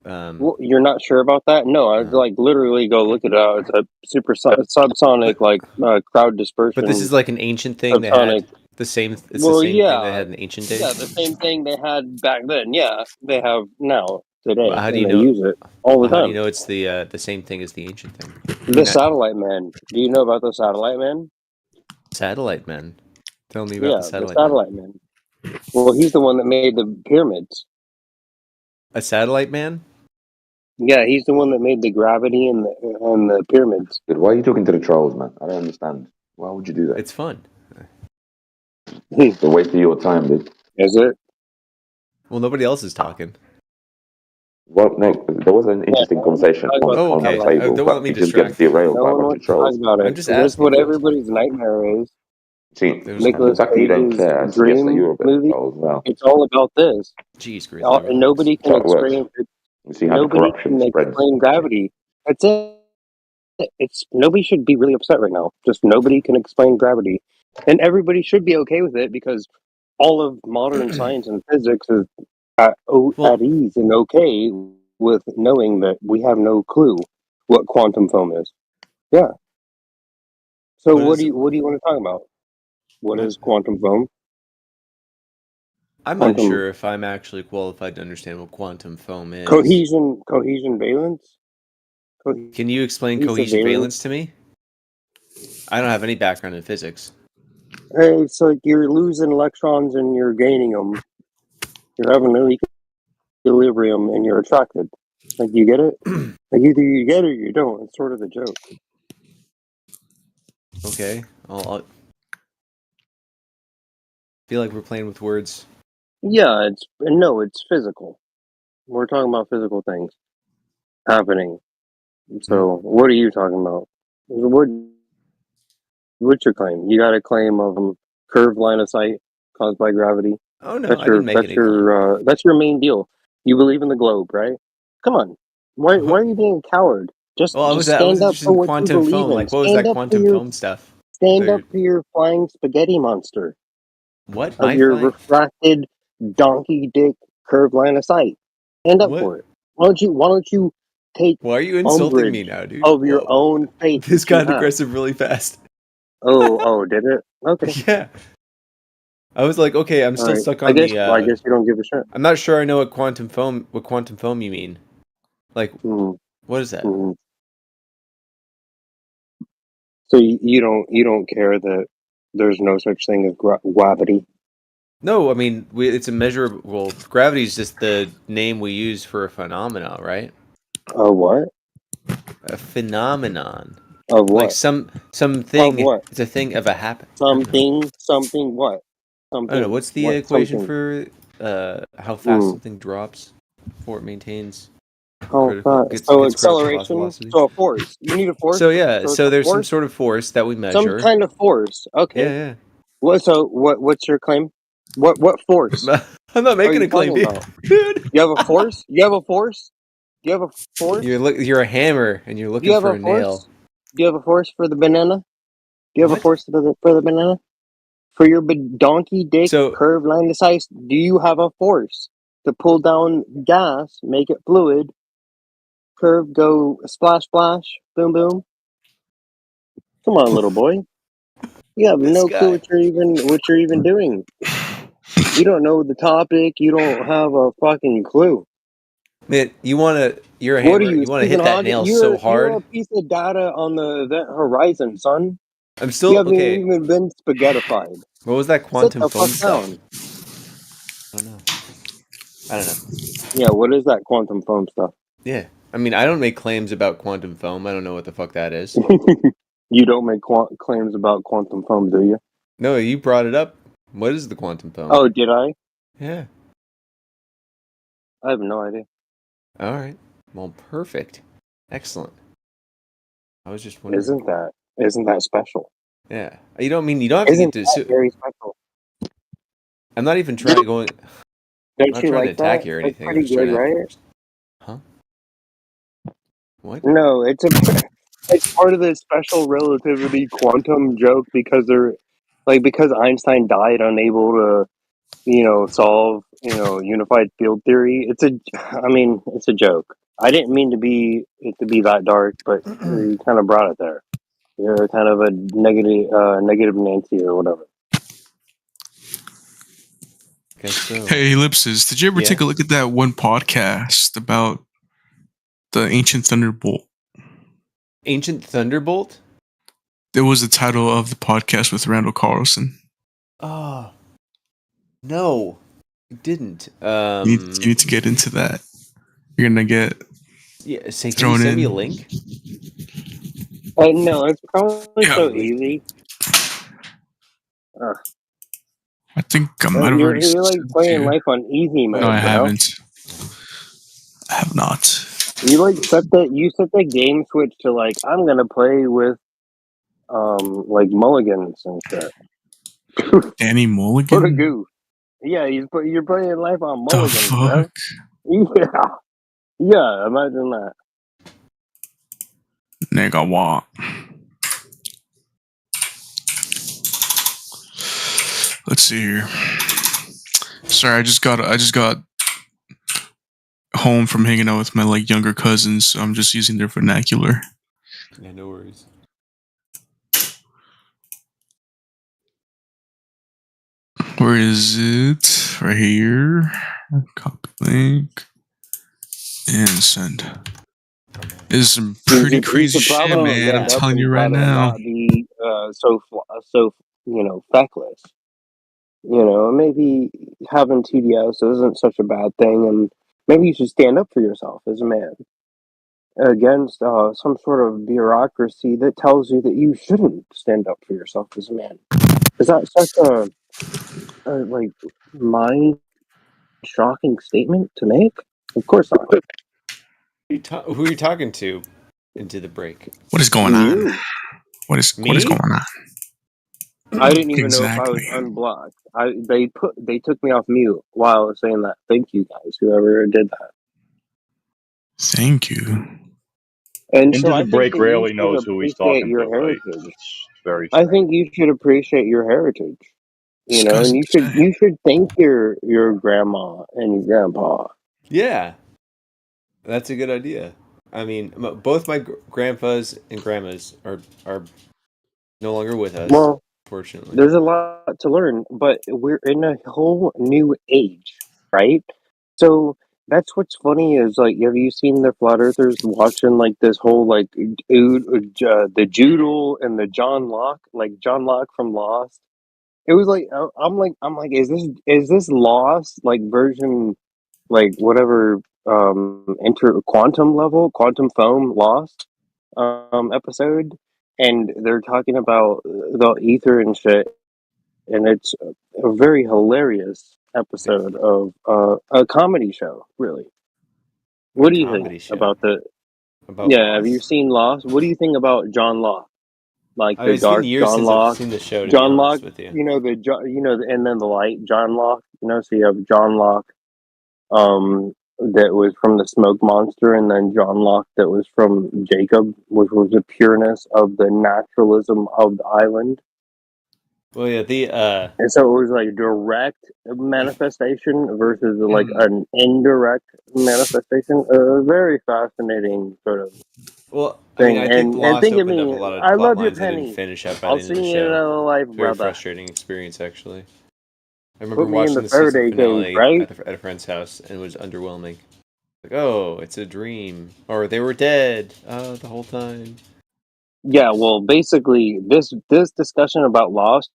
Well, you're not sure about that? No, I'd like literally go look it up. It's a subsonic like crowd dispersion. But this is like an ancient thing that had the same. It's the same thing they had in ancient days. Yeah, the same thing they had back then. Yeah, they have now today. How do you and know? They use it all the How do time. you know it's the same thing as the ancient thing? The satellite man. Do you know about the satellite man? Satellite man. Tell me about Yeah, the satellite, the satellite man. Well, he's the one that made the pyramids. A satellite man? Yeah, he's the one that made the gravity and the pyramids. Dude, why are you talking to the trolls, man? I don't understand. Why would you do that? It's fun. It's a waste of your time, dude. Is it? Well, nobody else is talking. Well, no, there was an interesting conversation on the table, Don't but let me it just distract gets derailed No by a one bunch wants of to talk trolls. about it. I'm just That's asking what you. everybody's nightmare is. See, Nicholas the fact that you don't Cage's care suggests that dream you're a bit of a movie. troll as well. It's all about this. Jeez, And nobody can That's how it works. explain. You see how the Nobody corruption can spreads. explain gravity. That's it. It's nobody should be really upset right now. Just nobody can explain gravity, and everybody should be okay with it because all of modern science and physics is at ease and okay with knowing that we have no clue what quantum foam is. Yeah. So what do you want to talk about? What is quantum foam? I'm Quantum- unsure if I'm actually qualified to understand what quantum foam is. Cohesion valence. Can you explain Cohesive cohesion valence? valence to me? I don't have any background in physics. It's like you're losing electrons and you're gaining them. You're having an equilibrium and you're attracted. Like, you get it? Like, either you get it or you don't. It's sort of the joke. Okay, I'll feel like we're playing with words. Yeah, it's physical. We're talking about physical things happening. So, what are you talking about? What's your claim? You got a claim of curved line of sight caused by gravity. Oh no, that's I your didn't make any that's your main deal. You believe in the globe, right? Come on, why are you being a coward? Just Well, I was stand up interested for in what quantum you believe foam. in. Like, what was Stand that up for quantum your- foam stuff? Stand up for your flying spaghetti monster. What? Of My your flying- refracted donkey dick curved line of sight. Stand up What? for it. Why don't you take Why are you insulting umbrage me now, dude? of your own faith? This that you got have? aggressive really fast. Oh, did it? Okay. Yeah. I was like, okay, I'm still Alright. stuck I on guess the. I guess you don't give a shit. I'm not sure I know what quantum foam you mean. Like, Mm-hmm. what is that? So you don't care that there's no such thing as gravity. No, I mean, it's a measurable. Well, gravity is just the name we use for a phenomena, right? A what? A phenomenon. Of what? Like something. Of what? It's a thing of a happen. Something what? I don't know. What's the What equation something? for how fast Mm. something drops before it maintains Oh, critical God. So gets critical acceleration. velocity? So a force. You need a force. So yeah, it's so a there's some force? sort of force that we measure. Some kind of force. Okay. Yeah. What's your claim? What force? I'm not making are a you claim, talking dude. about? You have a force? You have a force? Do you have a force? You're a hammer and you're Do looking you have for a a force? nail. Do you have a force for the banana? Do you have a force for the banana? For your donkey dick curved line of sight, do you have a force to pull down gas, make it fluid, curve, go splash, splash, boom, boom? Come on, little boy. You have no clue what you're even doing. You don't know the topic. You don't have a fucking clue. Man, you're a What hammer. are you, You want to hit Stephen that Hawking? nail You're so hard. a piece of data on the event horizon, son. I'm still You haven't okay. even been spaghettified. What was that Sit quantum the foam fuck stuff? down. I don't know. I don't know. Yeah, what is that quantum foam stuff? Yeah. I mean, I don't make claims about quantum foam. I don't know what the fuck that is. You don't make claims about quantum foam, do you? No, you brought it up. What is the quantum foam? Oh, did I? Yeah. I have no idea. All right. Well, perfect. Excellent. I was just wondering. Isn't that special? Yeah. You don't have to Isn't get that to. very special? I'm not even trying to go. I'm Don't not you trying to like attack that? you or It's anything. I'm pretty just trying good, to. right? Huh? What? No, it's part of the special relativity quantum joke because because Einstein died unable to solve unified field theory. It's a joke. I didn't mean it to be that dark, but you kind of brought it there. You're kind of a negative Nancy or whatever. Guess so. Hey, Ellipsis, did you ever take a look at that one podcast about the Ancient Thunderbolt? Ancient Thunderbolt? That was the title of the podcast with Randall Carlson. Oh. No. You didn't. You need to get into that. You're gonna get Yeah, can you thrown send in. me a link? No, it's probably so easy. I think I might have You're already like sent playing you. life on easy mode. No, I you know? haven't. I have not. You set the game switch to like I'm gonna play with like mulligans and shit. Danny Mulligan? What a goof. Yeah, you're playing life on The mulligans, bro. fuck? Yeah, imagine that. Nigga, what? Let's see here. Sorry, I just got home from hanging out with my younger cousins, so I'm just using their vernacular. Yeah, no worries. Where is it? Right here. Copy link and send. This is some pretty crazy shit, man. I'm telling you right now. Not be so feckless. Maybe having TDS isn't such a bad thing, and maybe you should stand up for yourself as a man against some sort of bureaucracy that tells you that you shouldn't stand up for yourself as a man. Is that such a mind shocking statement to make? Of course not. Who are you talking to into the break? What is going on? What is Me? going on? I didn't even know if I Exactly. was unblocked. They took me off mute while I was saying that. Thank you guys, whoever did that. Thank you. And Into so I the think break that you rarely should knows who he's appreciate talking your to. heritage. It's very I think you should appreciate your heritage. And you should thank your grandma and your grandpa. Yeah, that's a good idea. I mean, both my grandpas and grandmas are no longer with us. Well, fortunately, there's a lot to learn, but we're in a whole new age, right? So that's what's funny is have you seen the flat earthers watching this whole the Joodle and the John Locke, John Locke from Lost? It was I'm like, is this Lost version whatever quantum foam Lost episode, and they're talking about the ether and shit, and it's a very hilarious episode of a comedy show, really. What do you think about the? Yeah, have you seen Lost? What do you think about John Locke? The it's been dark years John since Locke. I've seen the show. To John be Locke, honest with you, and then the light John Locke. So you have John Locke, that was from the Smoke Monster, and then John Locke that was from Jacob, which was the pureness of the naturalism of the island. well, yeah, And so it was direct manifestation versus an indirect manifestation. A very fascinating sort of well, thing. I think and Lost think of opened me, up a lot of I plot love your lines I didn't penny. finish up by I'll the end of see the you in show. another life, It's a very brother. frustrating experience, actually. I remember Put me in watching the the season Faraday finale cage, right? at a friend's house, and it was underwhelming. Oh, it's a dream, or they were dead the whole time. Yeah, well, basically, this discussion about Lost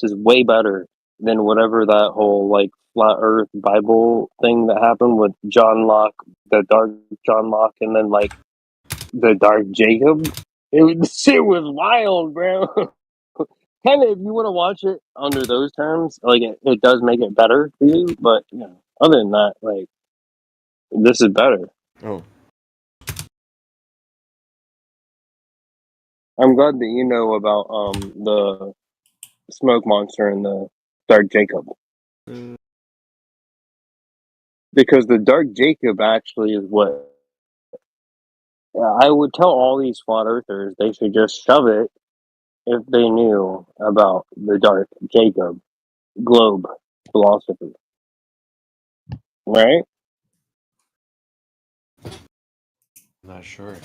is way better than whatever that whole like flat Earth Bible thing that happened with John Locke, the dark John Locke, and then like the dark Jacob. The shit was wild, bro. Kind of, if you want to watch it under those terms, like it does make it better for you. But you know, other than that, like this is better. Oh, I'm glad that you know about the smoke monster and the dark Jacob, because the dark Jacob actually is what I would tell all these flat earthers. They should just shove it if they knew about the dark Jacob globe philosophy, right? I'm not sure.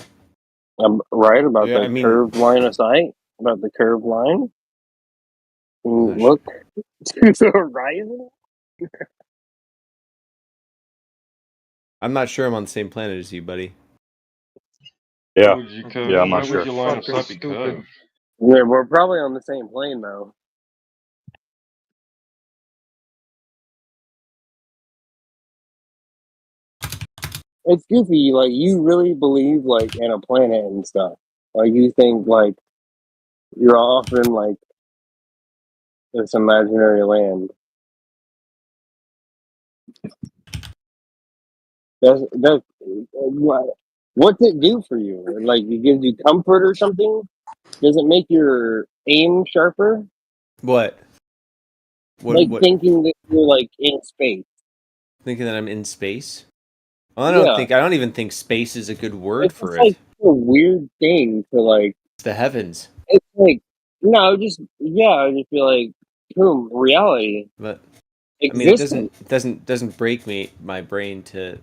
Right about Yeah, the I mean, curved line of sight, about the curved line. You not look to the horizon. I'm not sure I'm on the same planet as you, buddy. Yeah. Would you Yeah, I'm why not would sure. your line of Fucking sight be stupid. curved? Yeah, we're probably on the same plane though. It's goofy. Like you really believe like in a planet and stuff. Like you think like you're off in like this imaginary land. That's what's it do for you? Like it gives you comfort or something? Does it make your aim sharper? What? Like What? thinking that you're like in space. Thinking that I'm in space? Well, I Yeah, don't even think space is a good word it's for just it. like a weird thing to like. It's the heavens. It's like no, just yeah. I just feel like boom, reality, But I mean, existence. doesn't break my brain to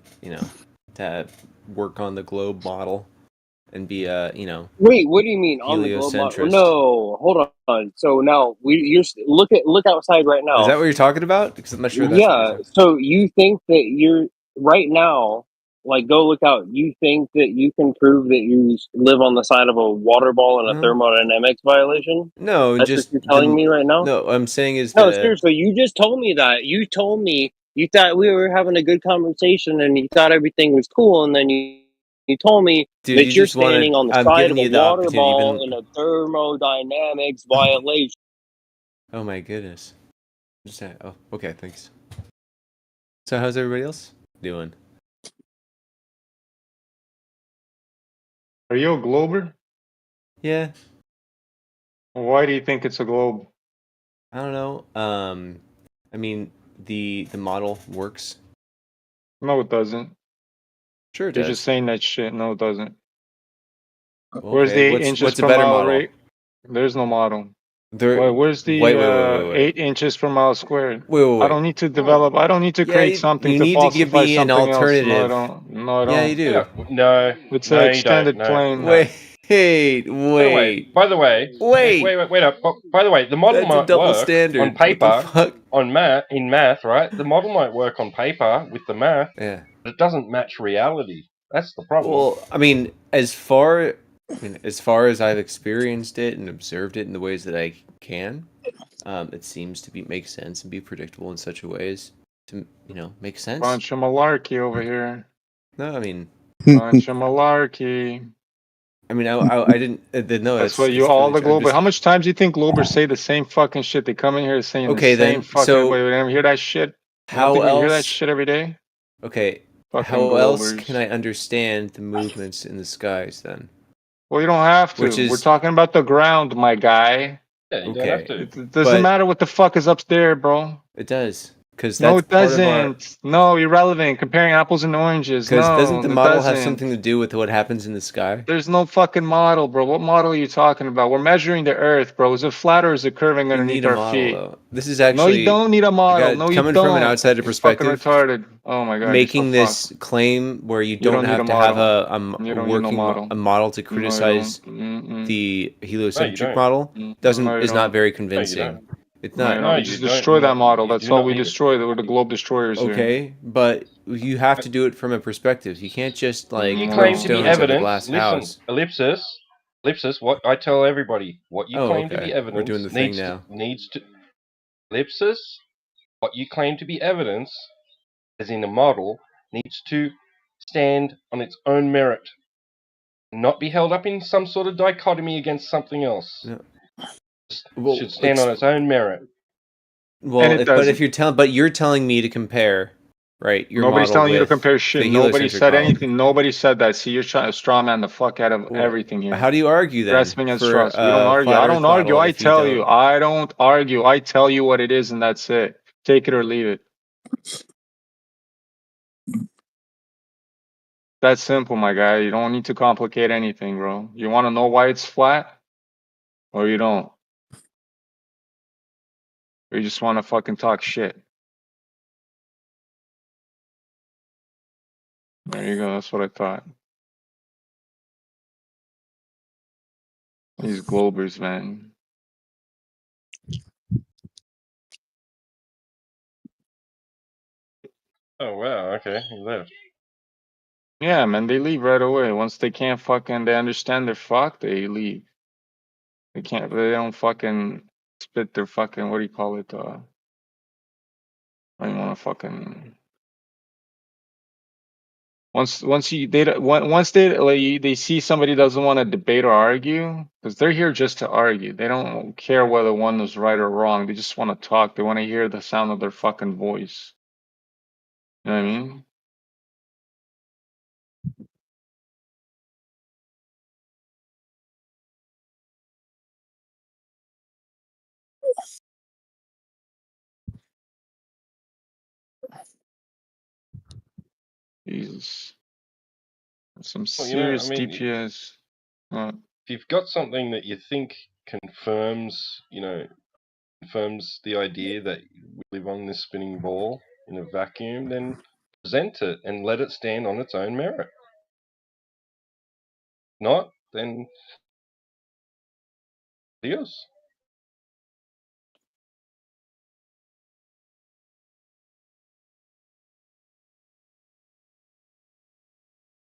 to work on the globe model and be a Wait, what do you mean on the globe model? heliocentrist. No, hold on. So now look outside right Is that now. what you're talking about? Because I'm not sure that's what you're Yeah. talking. So you think that you're right now, like go look out. You think that you can prove that you live on the side of a water ball in a thermodynamics violation? No, That's what just you're telling me right now? no. I'm saying is No, that seriously, you just told me that. You told me you thought we were having a good conversation and you thought everything was cool, and then you told me dude, you that you're just wanted. standing on the I'm side giving of a you the water opportunity. ball Even in a thermodynamics violation. oh my goodness. Just saying. Oh, okay. Thanks. So how's everybody else doing? Are you a glober? Yeah. Why do you think it's a globe? I don't know. I mean, the model works. No, it doesn't. Sure, it You're does. just saying that shit. No, it doesn't. Where's the Okay, 8 inches what's a per better mile model? rate? There's no model. There. Where's the Wait. 8 inches per mile squared? Wait. I don't need to develop. I don't need to Yeah, create something you to need to give falsify me an something else. No, I alternative. don't. No, I Yeah, you don't. do. No, It's no, an you don't. extended No, plane. no. By the way, wait up. By the way, the model That's a might double work standard. on What the paper, fuck? in math, right? The model might work on paper with the math, Yeah. but it doesn't match reality. That's the problem. Well, I mean, as far as I've experienced it and observed it in the ways that I can, it seems to make sense and be predictable in such a way as to make sense. Bunch of malarkey over here. No, I mean, Bunch of malarkey. I didn't. No, That's what you all the Glober. How much times do you think Globers say the same fucking shit? They come in here saying Okay, the same then, fucking. so Wait, we never hear that shit. I don't how think we hear that else? shit every day. Okay, Fucking how else Globers. can I understand the movements in the skies then? Well, you don't have to. Which We're is talking about the ground, my guy. Yeah, you don't have to. It doesn't matter what the fuck is up there, bro. It does, because No, that's it part of our. doesn't. No, irrelevant. Comparing apples and oranges. Because No, doesn't the it model have doesn't. something to do with what happens in the sky? There's no fucking model, bro. What model are you talking about? We're measuring the Earth, bro. Is it flat or is it curving You underneath need a our model, feet? though. This is No, actually. you don't need a model. No, you coming don't. from an outsider You're fucking perspective. retarded. Oh my god. Making you're so this claim where you don't don't need have a to have model. You don't need no working model. a model to No, you criticize don't. Mm-mm. the heliocentric don't. model No, you is not don't. very No, you convincing. don't. It's No, not. you No, don't. you Just don't. destroy that model. You That's do all not we need it. destroy. We're the globe destroyers here. Okay, but you have to do it from a perspective. You can't just like You throw claim to be stones at the evidence. glass Listen, house. ellipsis. What I tell everybody, what you Oh, claim to okay. be We're doing evidence the thing needs now. ellipsis, what you claim to be evidence, as in a model, needs to stand on its own merit, not be held up in some sort of dichotomy against something else. No. It should stand on its own merit. Well, it if, but if doesn't. you're telling me to compare, right, your Nobody's model telling you to with compare the shit. Nobody heliocentric said model. anything. Nobody said that. See, you're trying to straw man the fuck out of Well, everything here. how do you argue then Grasping at for straws. We don't argue. flat I Earth don't argue. model I if you tell you. don't? I don't argue. I tell you what it is, and that's it. Take it or leave it. That's simple, my guy. You don't need to complicate anything, bro. You want to know why it's flat, or you don't? Or you just want to fucking talk shit? There you go. That's what I thought. These Globers, man. Oh wow, okay, he left. Yeah, man, they leave right away. Once they can't fucking, they understand they're fucked, they leave. They can't, they don't fucking spit their fucking, what do you call it? I don't want to fucking. Once they like, they see somebody doesn't want to debate or argue, because they're here just to argue. They don't care whether one is right or wrong. They just want to talk. They want to hear the sound of their fucking voice. You know what I mean? Jesus. Some Well, you know, I serious mean, DPS. if you've got something that you think confirms, confirms the idea that we live on this spinning ball in a vacuum, then present it and let it stand on its own merit. Not, then adios.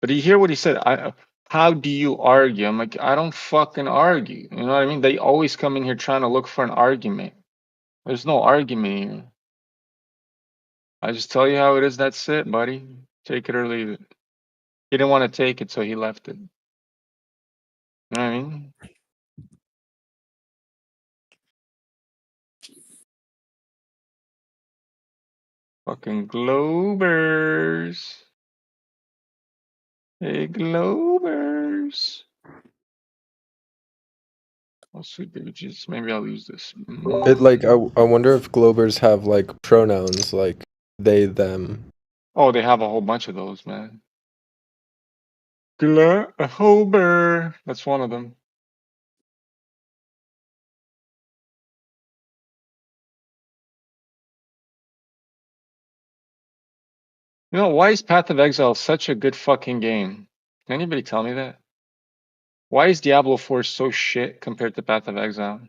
But you hear what he said? How do you argue? I'm like, I don't fucking argue. You know what I mean? They always come in here trying to look for an argument. There's no argument here. I just tell you how it is. That's it, buddy. Take it or leave it. He didn't want to take it, so he left it. You know what I mean? Fucking Globers. Hey, Globers. Oh, sweet baby Jesus. Maybe I'll use this. It like I wonder if Globers have like pronouns like they them. Oh, they have a whole bunch of those, man. Glober. That's one of them. You know, why is Path of Exile such a good fucking game? Can anybody tell me that? Why is Diablo 4 so shit compared to Path of Exile?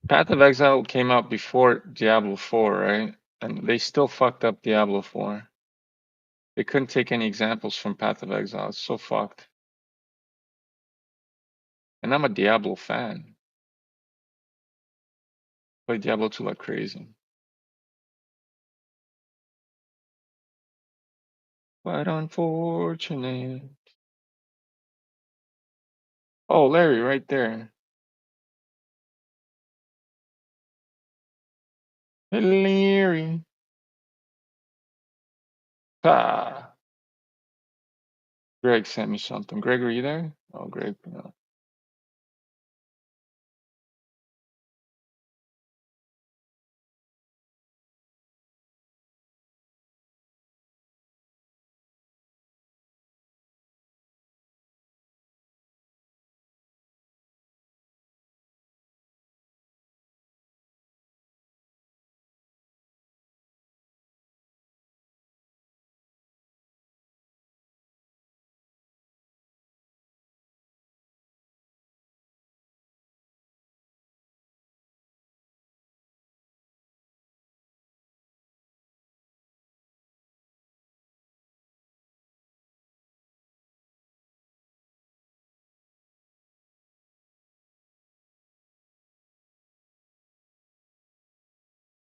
Path of Exile came out before Diablo 4, right? And they still fucked up Diablo 4. They couldn't take any examples from Path of Exile. It's so fucked. And I'm a Diablo fan. Play Diablo 2 like crazy. But unfortunate. Oh, Larry, right there. Hey, Larry. Ah. Greg sent me something. Greg, are you there? Oh, Greg. No.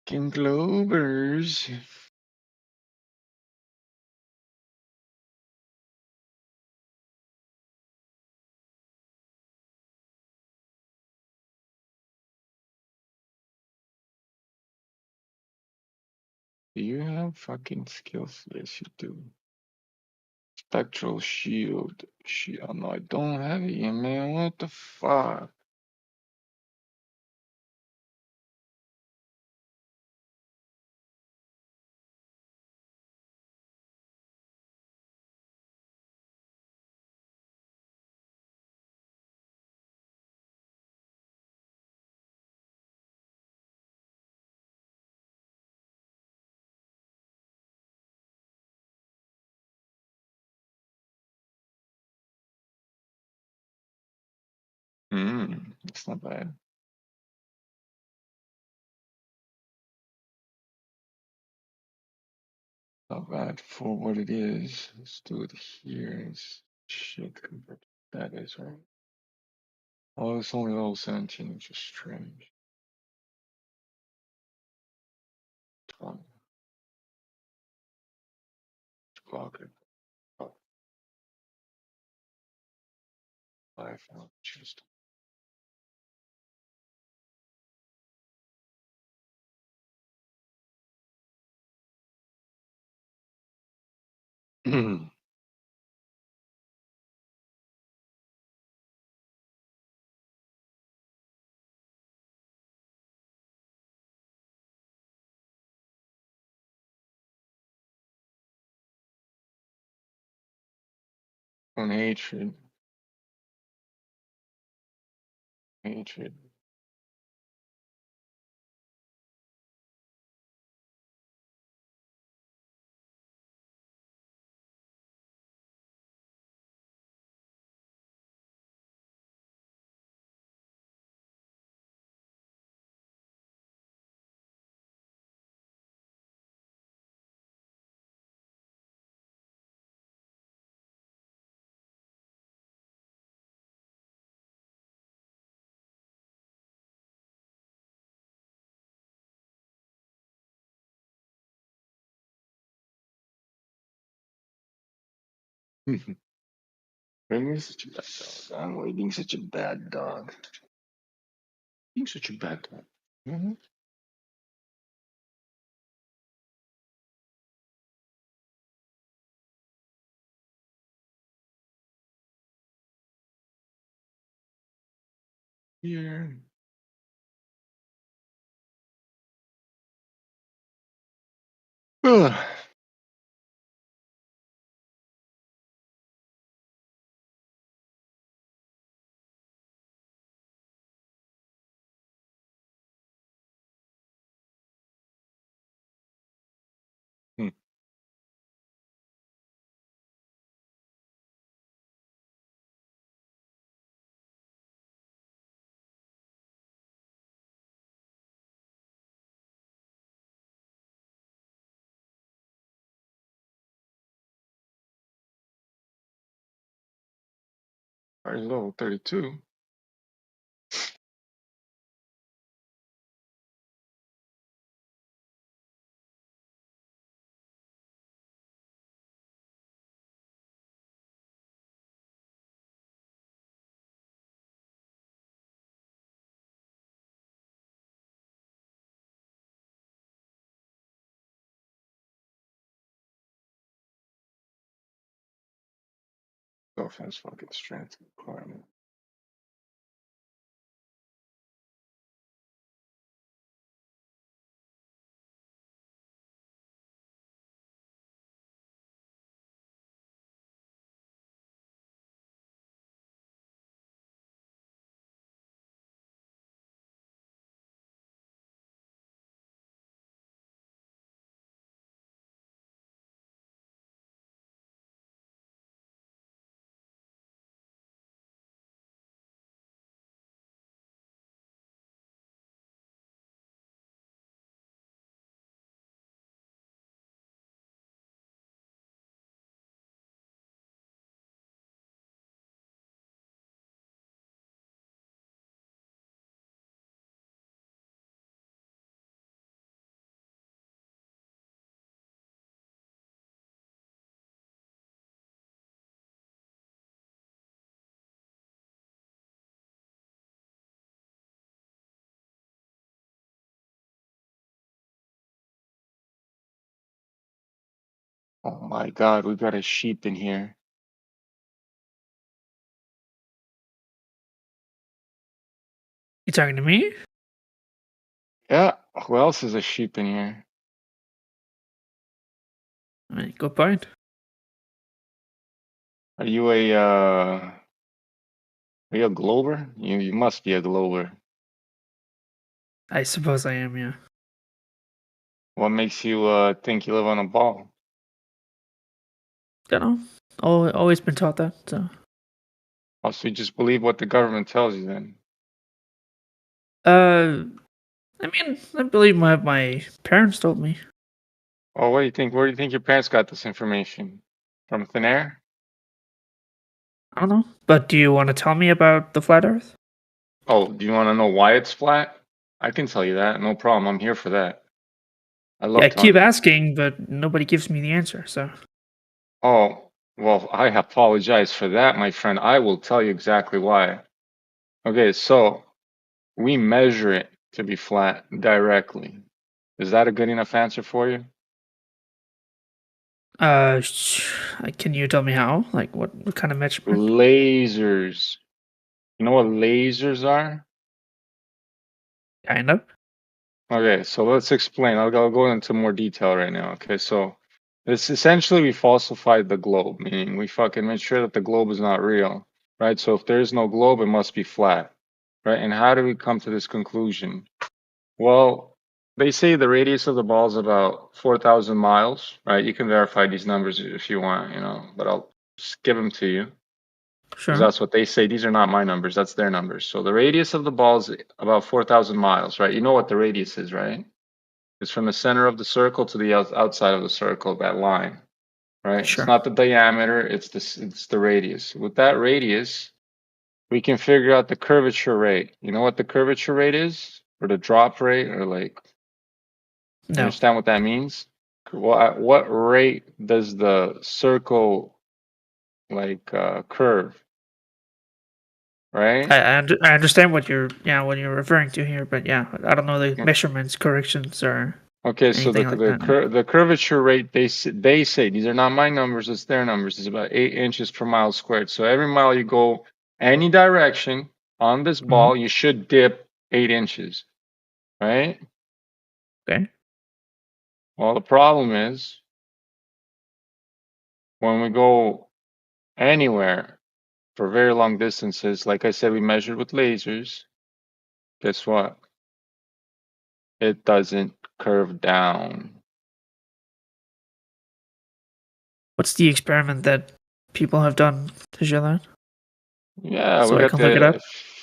King Clovers. Do you have fucking skills? Yes, you do. Spectral shield. Shield. No, I don't have it yet, man. What the fuck? It's not bad. Not bad for what it is. Let's do it here. It's shit compared to what that is, right? Oh, it's only level 17, which is strange. 20. Block it. Oh, 5 now. Just. On hatred. Hatred. Being such a bad dog. I'm why being such a bad dog. Being such a bad dog. Here. Ugh. Already level 32. Offense fucking strength requirement. Oh my God, we got a sheep in here. You talking to me? Yeah, who else is a sheep in here? I mean, good point. Are you a Glober? You must be a Glober. I suppose I am, yeah. What makes you think you live on a ball? Don't know. Always been taught that. So, Oh, so you just believe what the government tells you then? I mean, I believe my parents told me. Oh, what do you think? Where do you think your parents got this information? From thin air? I don't know. But do you want to tell me about the flat Earth? Oh, do you want to know why it's flat? I can tell you that. No problem. I'm here for that. I Yeah, love I keep telling. asking, but nobody gives me the answer. So, Oh, well, I apologize for that, my friend. I will tell you exactly why. Okay, so we measure it to be flat directly. Is that a good enough answer for you? can you tell me how? Like, what kind of measurement? Lasers. You know what lasers are? Kind of. Okay, so let's explain. I'll go into more detail right now. Okay, so this essentially we falsified the globe, meaning we fucking made sure that the globe is not real, right? So if there is no globe, it must be flat, right? And how do we come to this conclusion? Well, they say the radius of the ball is about 4,000 miles, right? You can verify these numbers if you want, but I'll just give them to you. Because Sure. that's what they say. These are not my numbers. That's their numbers. So the radius of the ball is about 4,000 miles, right? You know what the radius is, right? It's from the center of the circle to the outside of the circle, that line, right? Sure. It's not the diameter. It's the radius. With that radius, we can figure out the curvature rate. You know what the curvature rate is, or the drop rate, or like, you No. understand what that means? What rate does the circle curve? Right? I understand what you're referring to here, but yeah, I don't know the Mm. measurements, corrections, or Okay, so anything like that. the curvature rate they say these are not my numbers, it's their numbers. It's about 8 inches per mile squared. So every mile you go any direction on this ball, you should dip 8 inches, right? Okay. Well, the problem is when we go anywhere for very long distances, like I said, we measured with lasers. Guess what? It doesn't curve down. What's the experiment that people have done to show that? Yeah, So we I got can look it up. the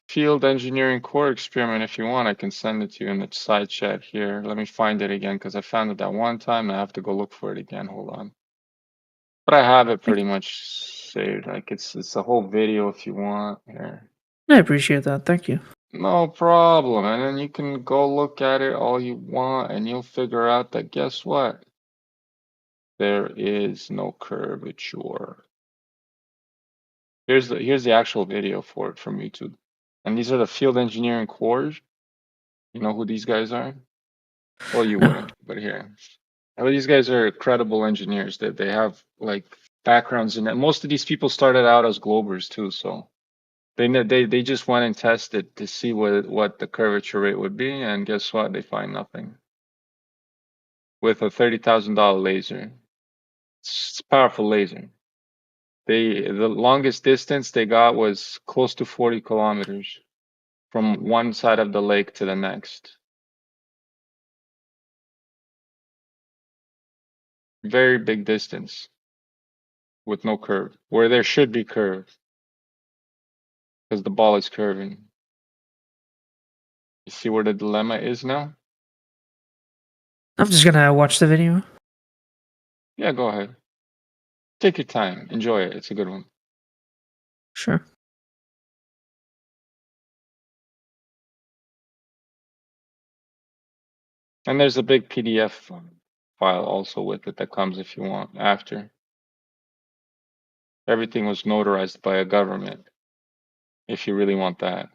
field engineering core experiment. If you want, I can send it to you in the side chat here. Let me find it again because I found it that one time and I have to go look for it again. Hold on. But I have it pretty much saved. Like it's a whole video if you want here. I appreciate that. Thank you. No problem. And then you can go look at it all you want and you'll figure out that guess what? There is no curvature. Here's the actual video for it from YouTube. And these are the field engineering cores. You know who these guys are? Well, you wouldn't, but here. Well, these guys are credible engineers. That they have like backgrounds in it. Most of these people started out as Globers too, so they just went and tested to see what the curvature rate would be, and guess what? They find nothing. With a $30,000 laser, it's a powerful laser. The longest distance they got was close to 40 kilometers from one side of the lake to the next. Very big distance with no curve, where there should be curve because the ball is curving. You see where the dilemma is now? I'm just gonna watch the video. Yeah, go ahead. Take your time. Enjoy it. It's a good one. Sure. And there's a big PDF file also with it that comes if you want after. Everything was notarized by a government, if you really want that.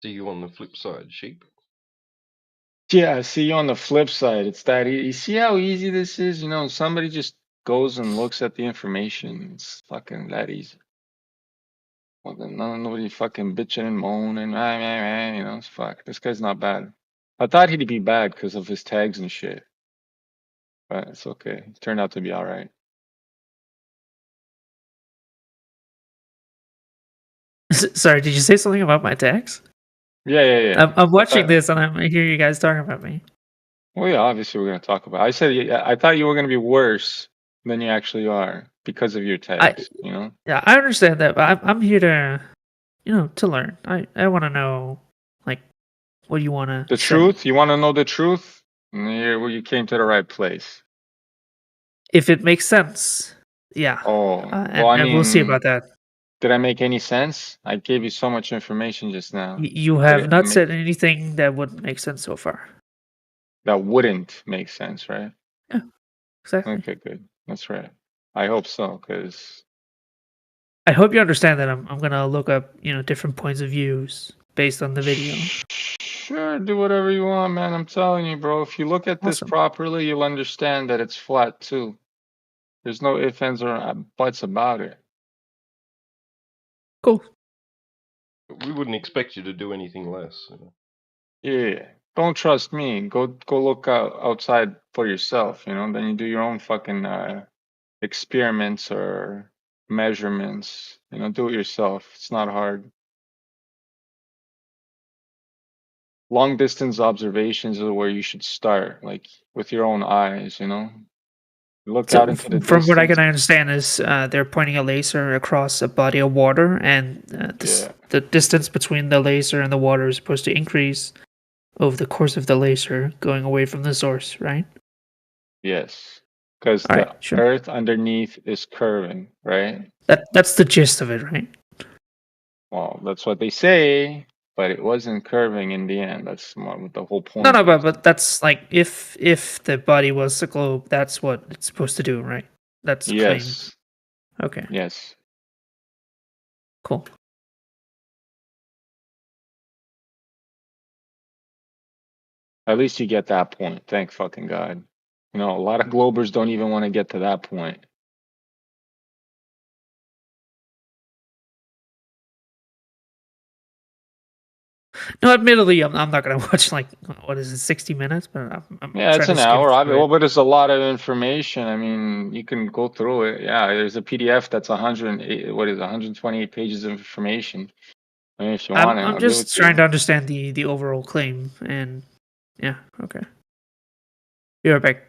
See you on the flip side, sheep. Yeah, see you on the flip side. It's that you see how easy this is? You know, somebody just goes and looks at the information. It's fucking that easy. Well, then nobody fucking bitching and moaning. You know, it's fuck. This guy's not bad. I thought he'd be bad because of his tags and shit. But it's okay. It turned out to be alright. Sorry, did you say something about my tags? Yeah. I'm watching this and I hear you guys talking about me. Well, yeah, obviously we're gonna talk about. I said I thought you were gonna be worse than you actually are because of your tags. You know. Yeah, I understand that, but I'm here to, to learn. I want to know, like, what do you want to The truth. You want to know the truth? Here, well, you came to the right place. If it makes sense, yeah. Oh, And, well, I and we'll see mean, about that. did I make any sense? I gave you so much information just now. You Did have it not make- said anything that would make sense so far. that wouldn't make sense, right? Yeah, exactly. Okay, good. That's right. I hope so, because I hope you understand that I'm gonna look up, different points of views based on the video. sure, do whatever you want, man. I'm telling you, bro. If you look at this Awesome. properly, you'll understand that it's flat too. There's no ifs, ands, or buts about it. Cool. We wouldn't expect you to do anything less. Yeah. Don't trust me. Go look outside for yourself, you know? Then you do your own fucking experiments or measurements. You know, do it yourself. It's not hard. Long distance observations are where you should start, like with your own eyes, you know? Look So out into the from what I distance. can understand is they're pointing a laser across a body of water, and the distance between the laser and the water is supposed to increase over the course of the laser, going away from the source, right? Yes. Because All the right, sure. earth underneath is curving, right? That's the gist of it, right? Well, that's what they say, but it wasn't curving in the end. That's what the whole point. No, but that's like if the body was a globe, that's what it's supposed to do, right? That's the claim. Yes. Okay. Yes. Cool. At least you get that point. Thank fucking God. You know, a lot of Globers don't even want to get to that point. No, admittedly, I'm not gonna watch like what is it, 60 minutes, but I'm Yeah, it's trying an to skim hour. through Well, it. but it's a lot of information. I mean, you can go through it. Yeah, there's a PDF that's 108. What is it, 128 pages of information. I mean, if you want it, I'm I'll give it just to trying you. to understand the overall claim, and yeah, okay. Be right back.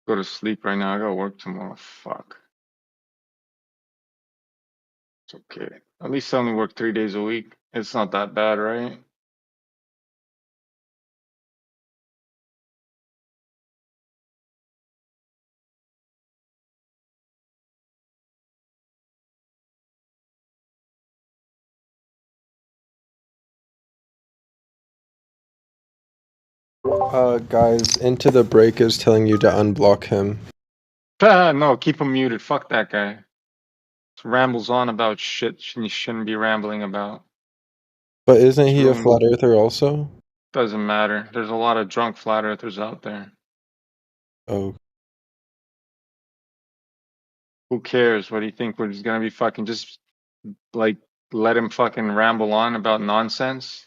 Go to sleep right now. I gotta work tomorrow. Fuck. It's okay. At least I only work 3 days a week. It's not that bad, right? Guys, Into the Break is telling you to unblock him. No, keep him muted. Fuck that guy. Rambles on about shit he shouldn't be rambling about. But isn't he a Ruined. flat earther also? Doesn't matter. There's a lot of drunk flat earthers out there. Oh. Who cares? What do you think? We're just gonna be fucking just like let him fucking ramble on about nonsense?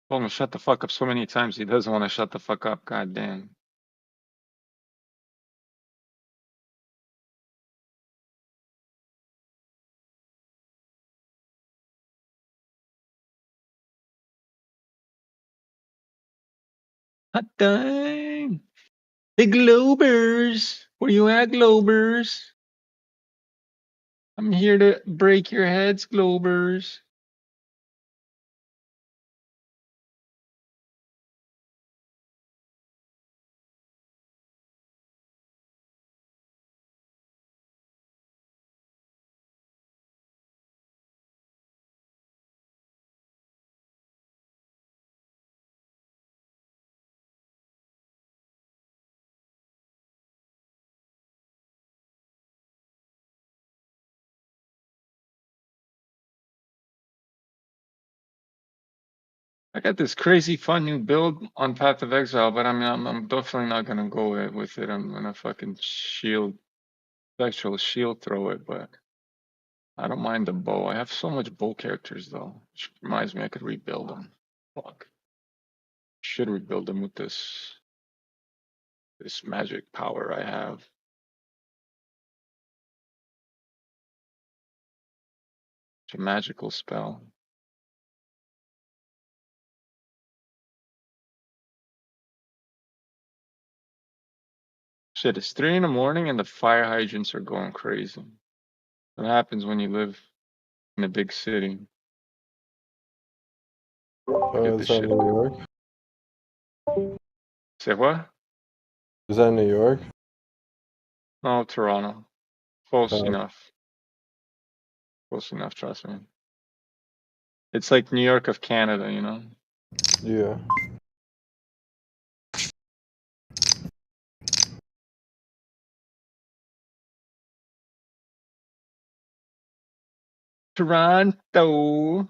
Told him to shut the fuck up so many times he doesn't want to shut the fuck up. God damn. Hot dang. Big Globers. Where you at, Globers? I'm here to break your heads, Globers. I got this crazy fun new build on Path of Exile, but I'm definitely not gonna go with it. I'm gonna fucking spectral shield throw it, but I don't mind the bow. I have so much bow characters though, which reminds me I could rebuild them. Fuck, should rebuild them with this magic power I have. It's a magical spell. Shit, it's 3 in the morning and the fire hydrants are going crazy. What happens when you live in a big city? Get the Is that shit. New York? Say what? Is that New York? No, Toronto. Close Oh. enough. Close enough, trust me. It's like New York of Canada, you know? Yeah. Toronto.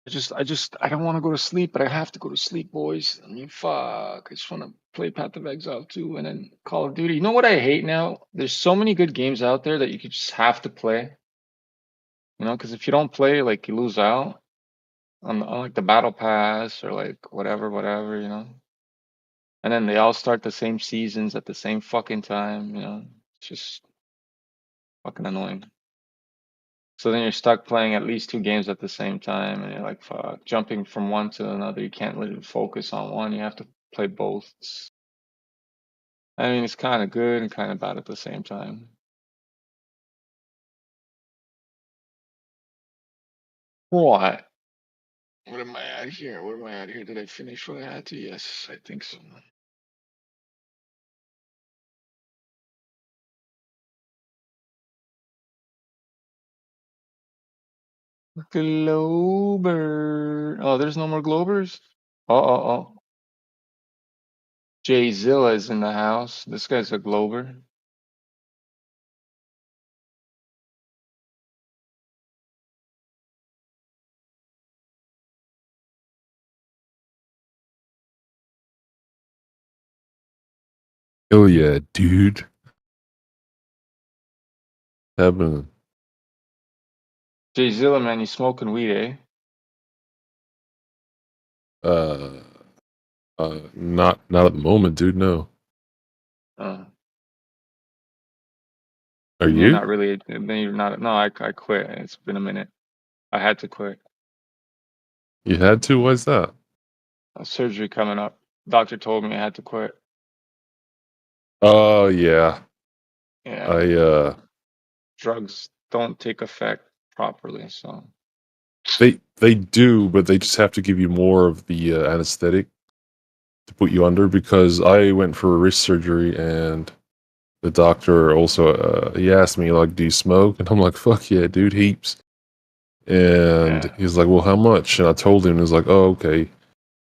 I don't want to go to sleep, but I have to go to sleep, boys. I mean, fuck. I just want to play Path of Exile 2 and then Call of Duty. You know what I hate now? There's so many good games out there that you could just have to play. You know, because if you don't play, like, you lose out on like the Battle Pass or like whatever, you know? And then they all start the same seasons at the same fucking time, you know? It's just fucking annoying. So then you're stuck playing at least 2 games at the same time, and you're like, fuck, jumping from one to another. You can't really focus on one. You have to play both. I mean, it's kind of good and kind of bad at the same time. What? What am I at here? What am I at here? Did I finish what I had to? Yes, I think so. Glober. Oh, there's no more Globers? Oh. Jay Zilla is in the house. This guy's a Glober. Oh yeah, dude. Happening. Jay Zilla, man, you smoking weed, eh? Not at the moment, dude. No. Uh, Are you're you? not really. Then you're not. No, I quit. It's been a minute. I had to quit. You had to? Why's that? Surgery coming up. Doctor told me I had to quit. Oh yeah. Yeah. Drugs don't take effect properly, so They do, but they just have to give you more of the anesthetic to put you under, because I went for a wrist surgery and the doctor also he asked me like, do you smoke? And I'm like, fuck yeah, dude, heaps. And he's like, well, how much? And I told him, and he was like, oh, okay.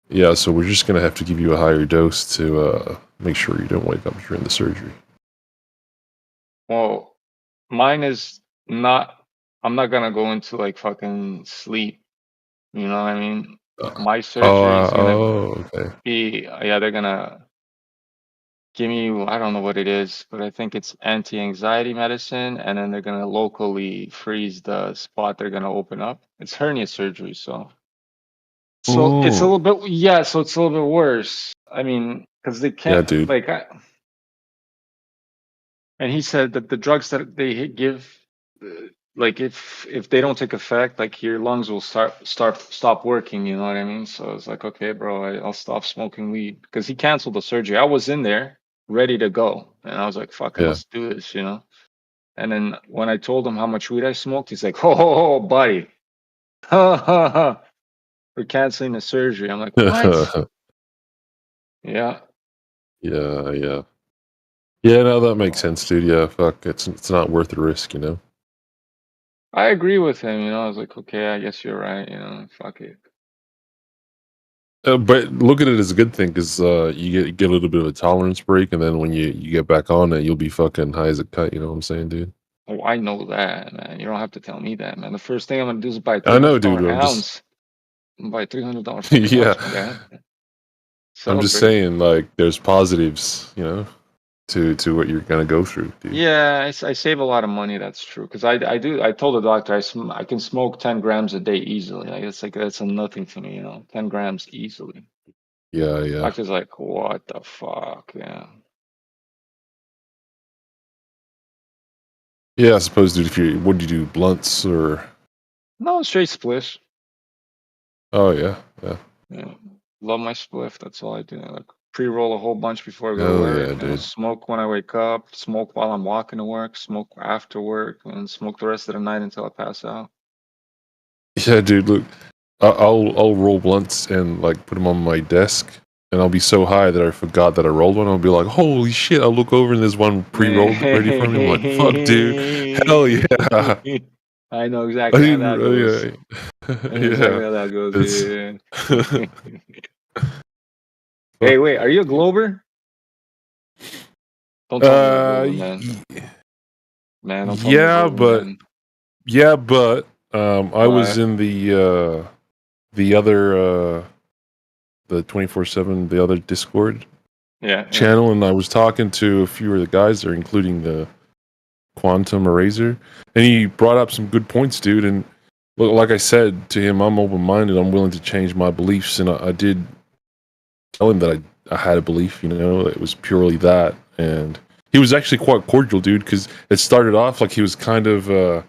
Yeah, so we're just gonna have to give you a higher dose to make sure you don't wake up during the surgery. well, mine is not. I'm not gonna go into like fucking sleep. You know what I mean? My surgery is gonna Okay. be. Yeah, they're gonna give me. I don't know what it is, but I think it's anti-anxiety medicine, and then they're gonna locally freeze the spot they're gonna open up. It's hernia surgery, so it's a little bit. Yeah, so it's a little bit worse. I mean, because they Yeah, can't dude. like. And he said that the drugs that they give, like if they don't take effect, like your lungs will stop working. You know what I mean? So it's like, okay, bro, I'll stop smoking weed, because he canceled the surgery. I was in there ready to go, and I was like, fucking, Yeah. let's do this, you know. And then when I told him how much weed I smoked, he's like, ho, buddy, ha ha ha, we're canceling the surgery. I'm like, what? Yeah. Yeah. Yeah, no, that makes sense, dude. Yeah, fuck, it's not worth the risk, you know. I agree with him, you know. I was like, okay, I guess you're right, you know, fuck it. But look at it as a good thing, because you get a little bit of a tolerance break, and then when you get back on it, you'll be fucking high as a kite. You know what I'm saying, dude? Oh, I know that, man. You don't have to tell me that, man. The first thing I'm gonna do is buy I know, $300 dude. I'm ounce. just I'm gonna buy $300 fucking yeah. ounce, my guy. I'm just Celebrate. saying, like, there's positives, you know, to what you're gonna go through, dude. Yeah, I save a lot of money. That's true. Because I do. I told the doctor I can smoke 10 grams a day easily. Like that's a nothing to me, you know. 10 grams easily. Yeah. Doctor's like, what the fuck? Yeah. Yeah, I suppose, dude. What do you do, blunts or? No, straight spliff. Oh yeah. Yeah. Love my spliff. That's all I do. Like pre-roll a whole bunch before I go to Hell work. yeah, You know, dude. smoke when I wake up. Smoke while I'm walking to work. Smoke after work, and smoke the rest of the night until I pass out. Yeah, dude. Look, I'll roll blunts and like put them on my desk, and I'll be so high that I forgot that I rolled one. I'll be like, holy shit! I'll look over and there's one pre-rolled ready for me. I'm like, fuck, dude. Hell yeah. I know I exactly how didn't. that goes. I know exactly Yeah. how that goes. It's- Yeah. Hey, wait, are you a Glober? Don't tell me you're a Glober, man. Man, don't tell me you're a Glober, man. but I was Why? in the other the 24/7, the other Discord Yeah. channel, and I was talking to a few of the guys there, including the Quantum Eraser, and he brought up some good points, dude. And like I said to him, I'm open-minded. I'm willing to change my beliefs, and I did tell him that I had a belief, you know, it was purely that. And he was actually quite cordial, dude, because it started off like he was kind of Yeah.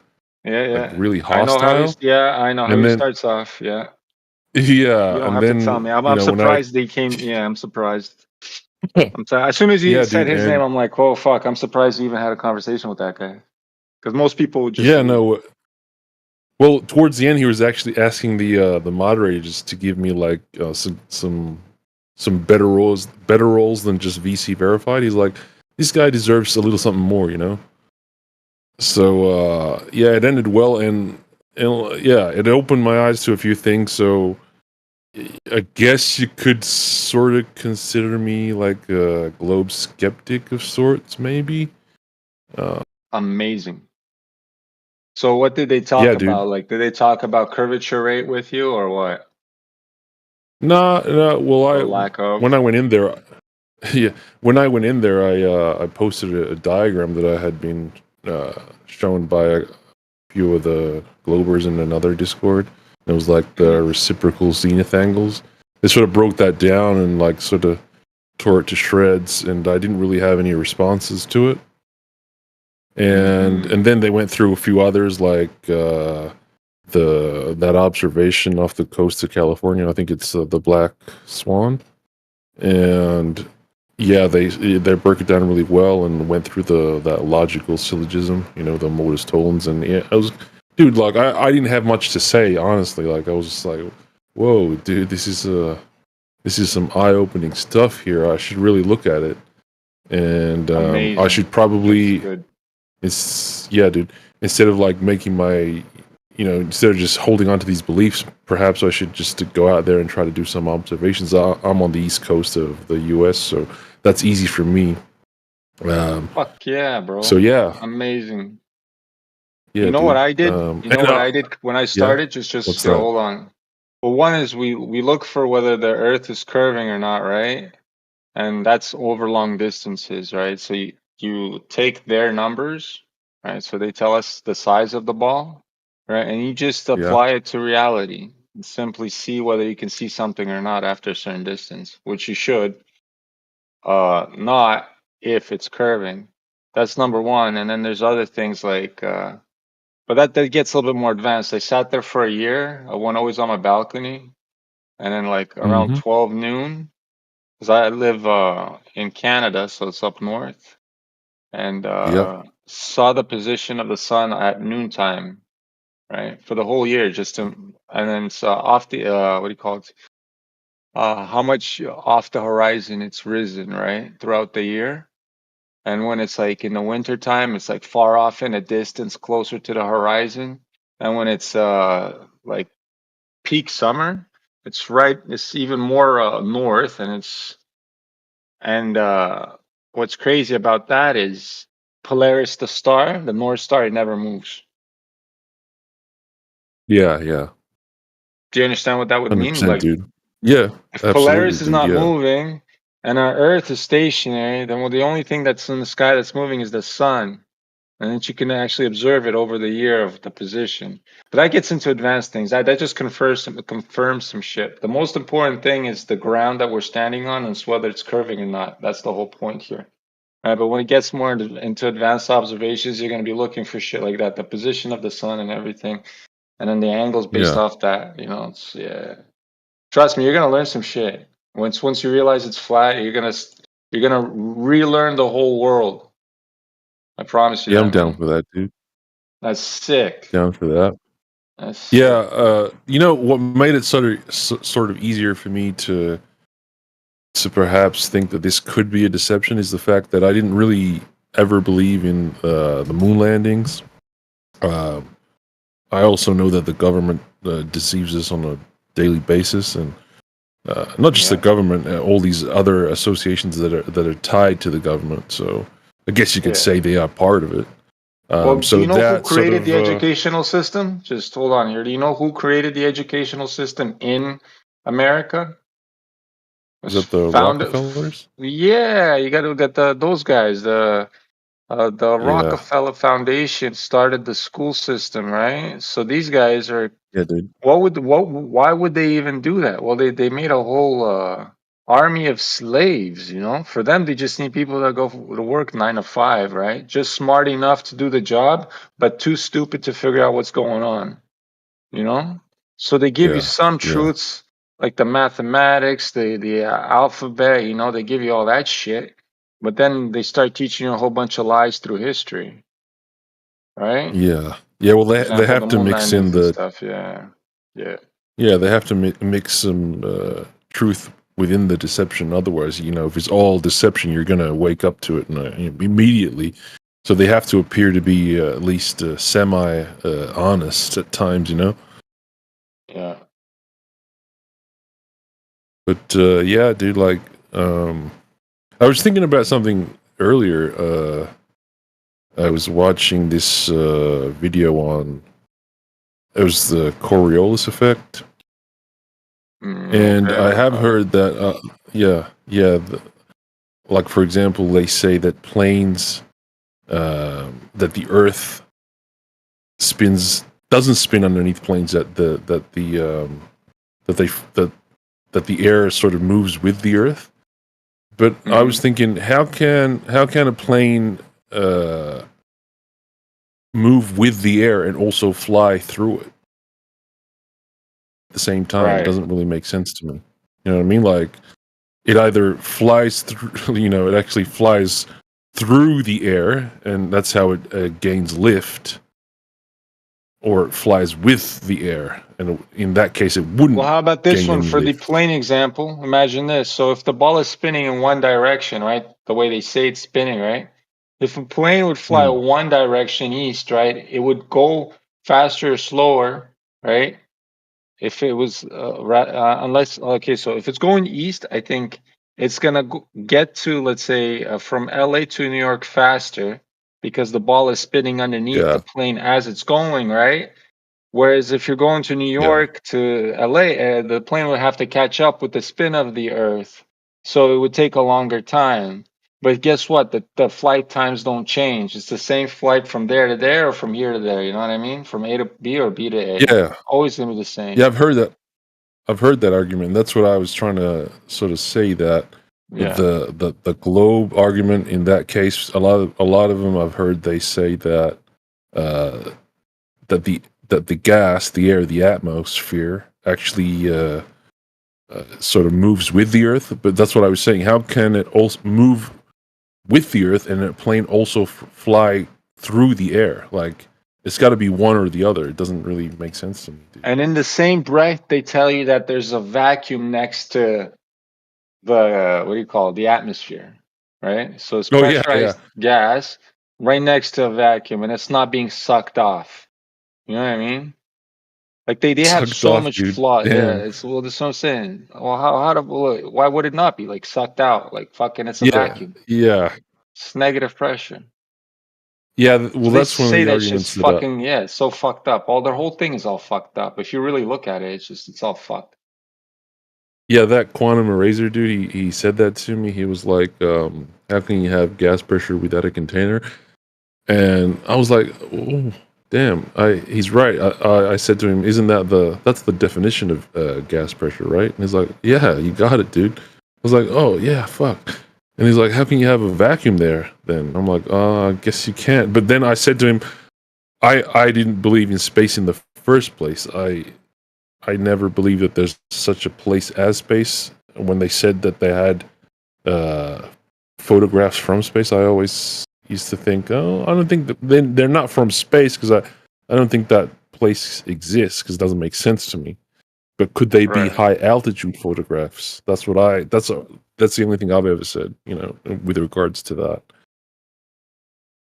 like really I know how hostile. I know how And he then starts off. Yeah. yeah, You don't and have then to tell me. I'm when I surprised they came. Yeah, I'm surprised. I'm sorry. As soon as he yeah, said dude, his name, and I'm like, oh fuck! I'm surprised you even had a conversation with that guy. Because most people would just yeah, leave. no. Well, towards the end, he was actually asking the moderators to give me like some better roles than just VC verified. He's like, this guy deserves a little something more, you know. So yeah, it ended well, and yeah, it opened my eyes to a few things. So I guess you could sort of consider me like a globe skeptic of sorts, maybe. Amazing. So what did they talk Yeah, dude. about? Like, did they talk about curvature rate with you or what? No. Well, Or lack of? when I went in there, yeah, when I went in there, I posted a diagram that I had been shown by a few of the Globers in another Discord. It was like the reciprocal zenith angles, they sort of broke that down and like sort of tore it to shreds, and I didn't really have any responses to it. And then they went through a few others, like that observation off the coast of California. I think it's the Black Swan, and yeah, they broke it down really well and went through that logical syllogism, the modus tollens, and yeah, I was, dude, like I didn't have much to say, honestly. Like I was just like, whoa, dude, this is some eye-opening stuff here. I should really look at it, and I should probably, dude. Instead of like making my, instead of just holding on to these beliefs, perhaps I should just go out there and try to do some observations. I'm on the East Coast of the U.S., so that's easy for me. Fuck yeah, bro. So yeah, amazing. Yeah, you know dude. what I did? What I did when I started? What's Just that? hold on. Well, one is we look for whether the Earth is curving or not, right? And that's over long distances, right? So you take their numbers, right? So they tell us the size of the ball, right? And you just apply it to reality and simply see whether you can see something or not after a certain distance, which you should. Not if it's curving. That's number one. And then there's other things like, but that gets a little bit more advanced. I sat there for a year. I went always on my balcony, and then like around 12 noon, because I live in Canada, so it's up north, and saw the position of the sun at noontime, right, for the whole year, and then saw off the what do you call it? How much off the horizon it's risen, right, throughout the year. And when it's like in the winter time, it's like far off in a distance, closer to the horizon. And when it's like peak summer, it's even more north, and what's crazy about that is Polaris, the star, the North Star, it never moves. Yeah. Do you understand what that would mean? 100%, Like, dude. Yeah, if absolutely, Polaris is dude, not yeah. moving and our Earth is stationary, then the only thing that's in the sky that's moving is the sun. And then you can actually observe it over the year of the position. But that gets into advanced things. That just confirms some shit. The most important thing is the ground that we're standing on and it's whether it's curving or not. That's the whole point here. But when it gets more into advanced observations, you're going to be looking for shit like that, the position of the sun and everything, and then the angles based Yeah. off that. Trust me, you're going to learn some shit. Once you realize it's flat, you're gonna relearn the whole world. I promise you Yeah, that, I'm down man. for that, dude. That's sick. Down for that. That's sick. Yeah, what made it sort of easier for me to perhaps think that this could be a deception is the fact that I didn't really ever believe in the moon landings. I also know that the government deceives us on a daily basis, and not just the government, all these other associations that are tied to the government. So I guess you could say they are part of it. Well, So do you know who that sort created of the educational system? Just hold on here. Do you know who created the educational system in America? is that the Found Rockefellers? Yeah, you got to get those guys. The Yeah, Rockefeller Foundation started the school system, right? So these guys are. yeah, dude. Why would they even do that? Well, they made a whole army of slaves. For them, they just need people that go to work 9 to 5, right? Just smart enough to do the job, but too stupid to figure out what's going on. So they give you some truths like the mathematics, the alphabet. They give you all that shit, but then they start teaching you a whole bunch of lies through history, right? Yeah. Well, For they example, have the to moon mix in landings and the stuff. Yeah. they have to mix some truth within the deception. Otherwise, if it's all deception, you're gonna wake up to it immediately. So they have to appear to be at least semi honest at times, Yeah. But yeah, dude, like I was thinking about something earlier. I was watching this video on it was the Coriolis effect, and I have heard that like for example, they say that planes that the Earth doesn't spin underneath planes that the air sort of moves with the Earth. But I was thinking, how can a plane move with the air and also fly through it at the same time? Right. It doesn't really make sense to me. You know what I mean? Like, it either flies through, it actually flies through the air, and that's how it gains lift, or it flies with the air, and in that case, it wouldn't. Well, how about this gain one any for the lift. plane example? Imagine this. So if the ball is spinning in one direction, right? The way they say it's spinning, right? If a plane would fly one direction east, right? It would go faster or slower, right? If it was, unless, okay, so if it's going east, I think it's going to get to, let's say, from LA to New York faster because the ball is spinning underneath the plane as it's going, right? Whereas if you're going to New York to LA, the plane would have to catch up with the spin of the Earth. So it would take a longer time. But guess what? The flight times don't change. It's the same flight from there to there or from here to there. You know what I mean? From A to B or B to A. Yeah. Always going to be the same. Yeah, I've heard that argument. That's what I was trying to sort of say, that Yeah. the globe argument in that case, a lot of them I've heard they say that that the gas, the air, the atmosphere actually sort of moves with the Earth. But that's what I was saying. How can it also move with the Earth and a plane also fly through the air? Like, it's got to be one or the other. It doesn't really make sense to me. And in the same breath, they tell you that there's a vacuum next to the, what do you call it? The atmosphere, right? So it's Oh, yeah, pressurized gas right next to a vacuum and it's not being sucked off. You know what I mean? Like they have Sucked so off, much dude. flaw. Yeah, Damn. it's well, that's what I'm saying. Well, why would it not be like sucked out? Like fucking, it's a Yeah, vacuum. yeah, It's negative pressure. yeah. So Well, they that's one of say the that shit's arguments that. fucking, yeah, it's so fucked up. All their whole thing is all fucked up. If you really look at it, it's all fucked. Yeah, that quantum eraser dude, he said that to me. He was like, how can you have gas pressure without a container? And I was like, oh, damn, he's right. I said to him, isn't that's the definition of gas pressure, right? And he's like, yeah, you got it, dude. I was like, oh, yeah, fuck. And he's like, how can you have a vacuum there then? I'm like, I guess you can't. But then I said to him, I didn't believe in space in the first place. I never believed that there's such a place as space. When they said that they had photographs from space, I always used to think, oh, I don't think that they're not from space, because I don't think that place exists, because it doesn't make sense to me. But could they be high altitude photographs? That's the only thing I've ever said, with regards to that.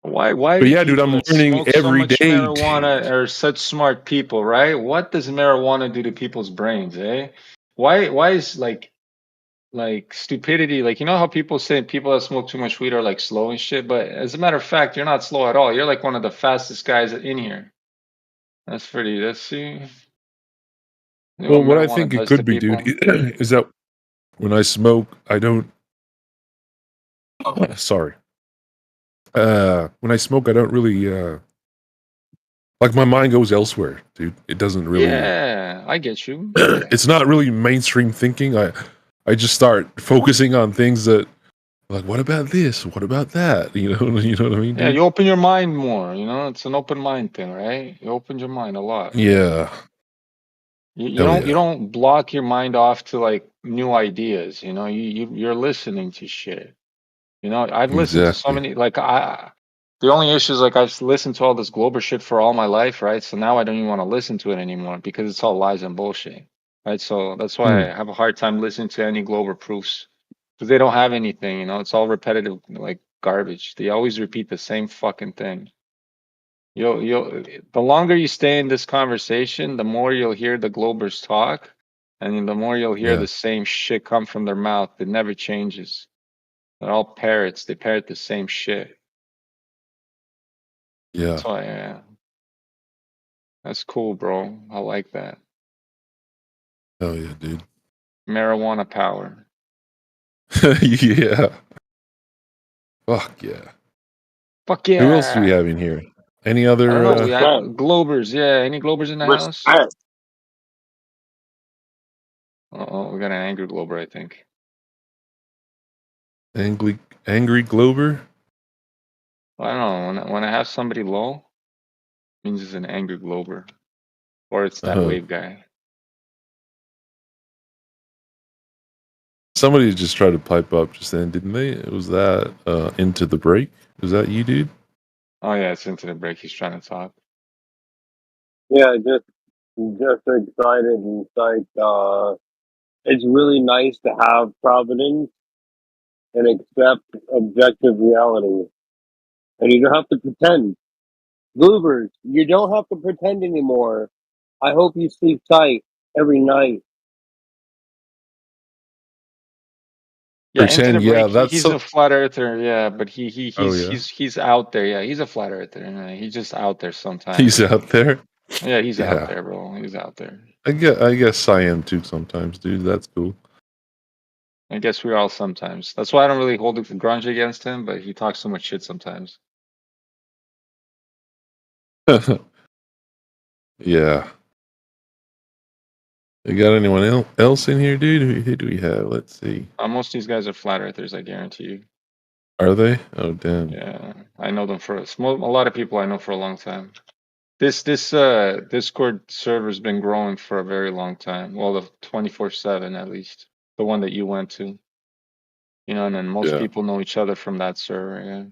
Why But do yeah, dude, people I'm that learning smoke so every much day. marijuana are such smart people, right? What does marijuana do to people's brains, eh? Why is like stupidity, like, you know how people say people that smoke too much weed are like slow and shit, but as a matter of fact, you're not slow at all. You're like one of the fastest guys in here. That's see. You know Well, what I marijuana think it does to could be, people? dude, is that when I smoke, I don't. Sorry. When I smoke, I don't really. Like, my mind goes elsewhere, dude. It doesn't really. Yeah, I get you. It's not really mainstream thinking. I just start focusing on things that, like, what about this? What about that? You know what I mean, Yeah, dude? you open your mind more, it's an open mind thing, right? You open your mind a lot. Yeah. You Hell don't yeah. block your mind off to like new ideas, you're listening to shit. I've listened to so Exactly. many, like, the only issue is like I've listened to all this global shit for all my life, right? So now I don't even want to listen to it anymore because it's all lies and bullshit, right? So that's why I have a hard time listening to any global proofs because they don't have anything, it's all repetitive, like garbage. They always repeat the same fucking thing. The longer you stay in this conversation, the more you'll hear the Globers talk, and the more you'll hear Yeah. the same shit come from their mouth. It never changes. They're all parrots. They parrot the same shit. Yeah. That's why, that's cool, bro. I like that. Hell yeah, dude. Marijuana power. Yeah. Fuck yeah. Fuck Who else do we yeah. have in here? Any I other? don't know. We have Globers. Yeah. Any Globers in the house? Oh, we got an angry Glober, I think. Angry Glober? I don't know. When I have somebody low, it means it's an angry Glober. Or it's that wave guy. Somebody just tried to pipe up just then, didn't they? Was that Into the Break? Was that you, dude? Oh yeah, it's Into the Break. He's trying to talk. Yeah, just excited and like it's really nice to have providence and accept objective reality. And you don't have to pretend. Goobers, you don't have to pretend anymore. I hope you sleep tight every night. Yeah, Into the Pretend, yeah, Break. that's He's so. a flat earther. Yeah, but he's Oh yeah, he's out there. Yeah, he's a flat earther. Yeah, he's just out there sometimes. he's out there. Yeah, he's out Yeah, there, bro. He's out there. I guess I am too sometimes, dude. That's cool. I guess we all sometimes. That's why I don't really hold a grudge against him, but he talks so much shit sometimes. Yeah. You got anyone else in here, dude? Who do we have? Let's see. Most of these guys are flat earthers, I guarantee you. Are they? Oh damn. Yeah, I know them for a lot of people I know for a long time. This Discord server's been growing for a very long time. Well, the 24/7 at least, the one that you went to. You know, and then most Yeah. people know each other from that server.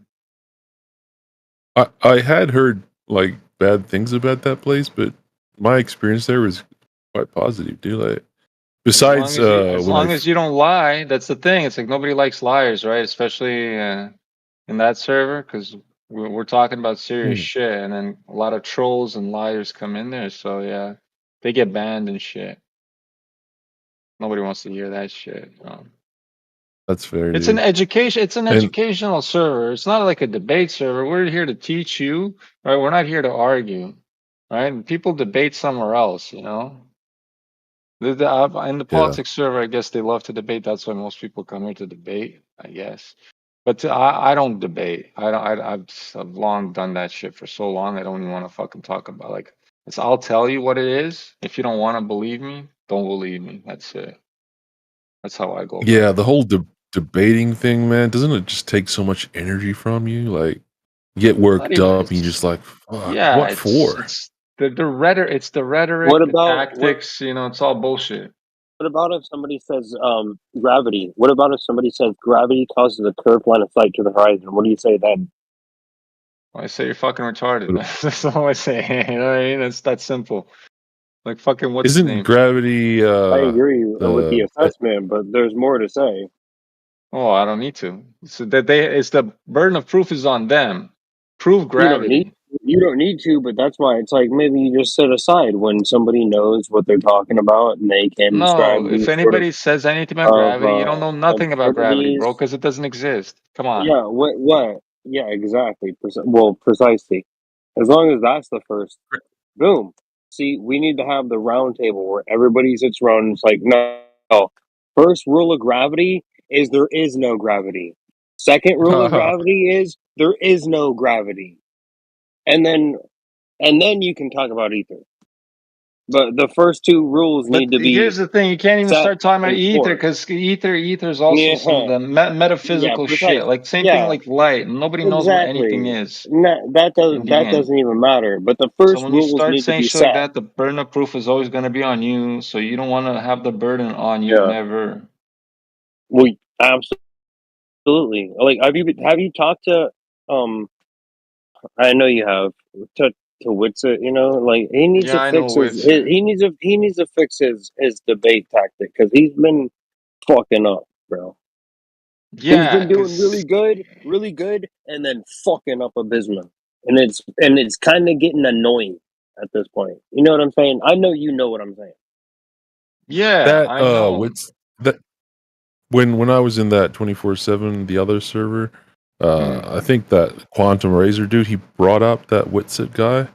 Yeah. I had heard like bad things about that place, but my experience there was quite positive, dude. Like, besides, As when long as you don't lie, that's the thing. It's like nobody likes liars, right? Especially in that server, because we're talking about serious shit, and then a lot of trolls and liars come in there. So yeah, they get banned and shit. Nobody wants to hear that shit. That's fair. It's dude. an education. It's an And- educational server. It's not like a debate server. We're here to teach you, right? We're not here to argue, right? People debate somewhere else, you know. In the politics server, I guess they love to debate. That's why most people come here to debate, I guess. But I don't debate. I've long done that shit for so long. I don't even want to fucking talk about like. I'll tell you what it is. If you don't want to believe me, don't believe me. That's it. That's how I go. Yeah, the whole debating thing, man, doesn't it just take so much energy from you? Like, you get worked up and you're just like, fuck, Yeah, what for? It's the rhetoric. It's the rhetoric, What the about tactics. You know, it's all bullshit. what about if somebody says gravity? What about if somebody says gravity causes a curved line of sight to the horizon? What do you say then? I say you're fucking retarded. That's all I say. You know what I mean? It's that simple. Like fucking what's his Isn't name? gravity? I agree with the assessment, but there's more to say. Oh, I don't need to. So that it's the burden of proof is on them. Prove gravity. You don't need to, but that's why it's like maybe you just sit aside when somebody knows what they're talking about and they can describe No, these if sort anybody says anything about of gravity, you don't know nothing about gravity, bro, absurdities. because it doesn't exist. Come on. Yeah, what? Yeah, exactly. Well, precisely. As long as that's the first, boom. See, we need to have the round table where everybody sits around and it's like, no. First rule of gravity is there is no gravity. Second rule of gravity is there is no gravity. And then you can talk about ether. But the first two rules But need to be here's the thing: you can't even set start talking about and ether forth. because ether is also some of the metaphysical shit. precise. Like same thing like light. Nobody knows what anything is. That in the end. doesn't even matter. But the So first when you rules start need to saying be shit like set. that, the burden of proof is always going to be on you. So you don't want to have the burden on you. Yeah. Never. Well, absolutely. Like, have you talked to I know you have to Witsit, you know, like he needs Yeah, to I fix know his Witsit. he needs to fix his debate tactic because he's been fucking up, bro. Yeah, He's been doing 'cause- really good, and then fucking up abysmal, and it's kind of getting annoying at this point. You know what I'm saying? I know you know what I'm saying. Yeah, That I know. what's that? When I was in that 24/7, the other server, I think that Quantum Razor dude, he brought up that Witsit guy.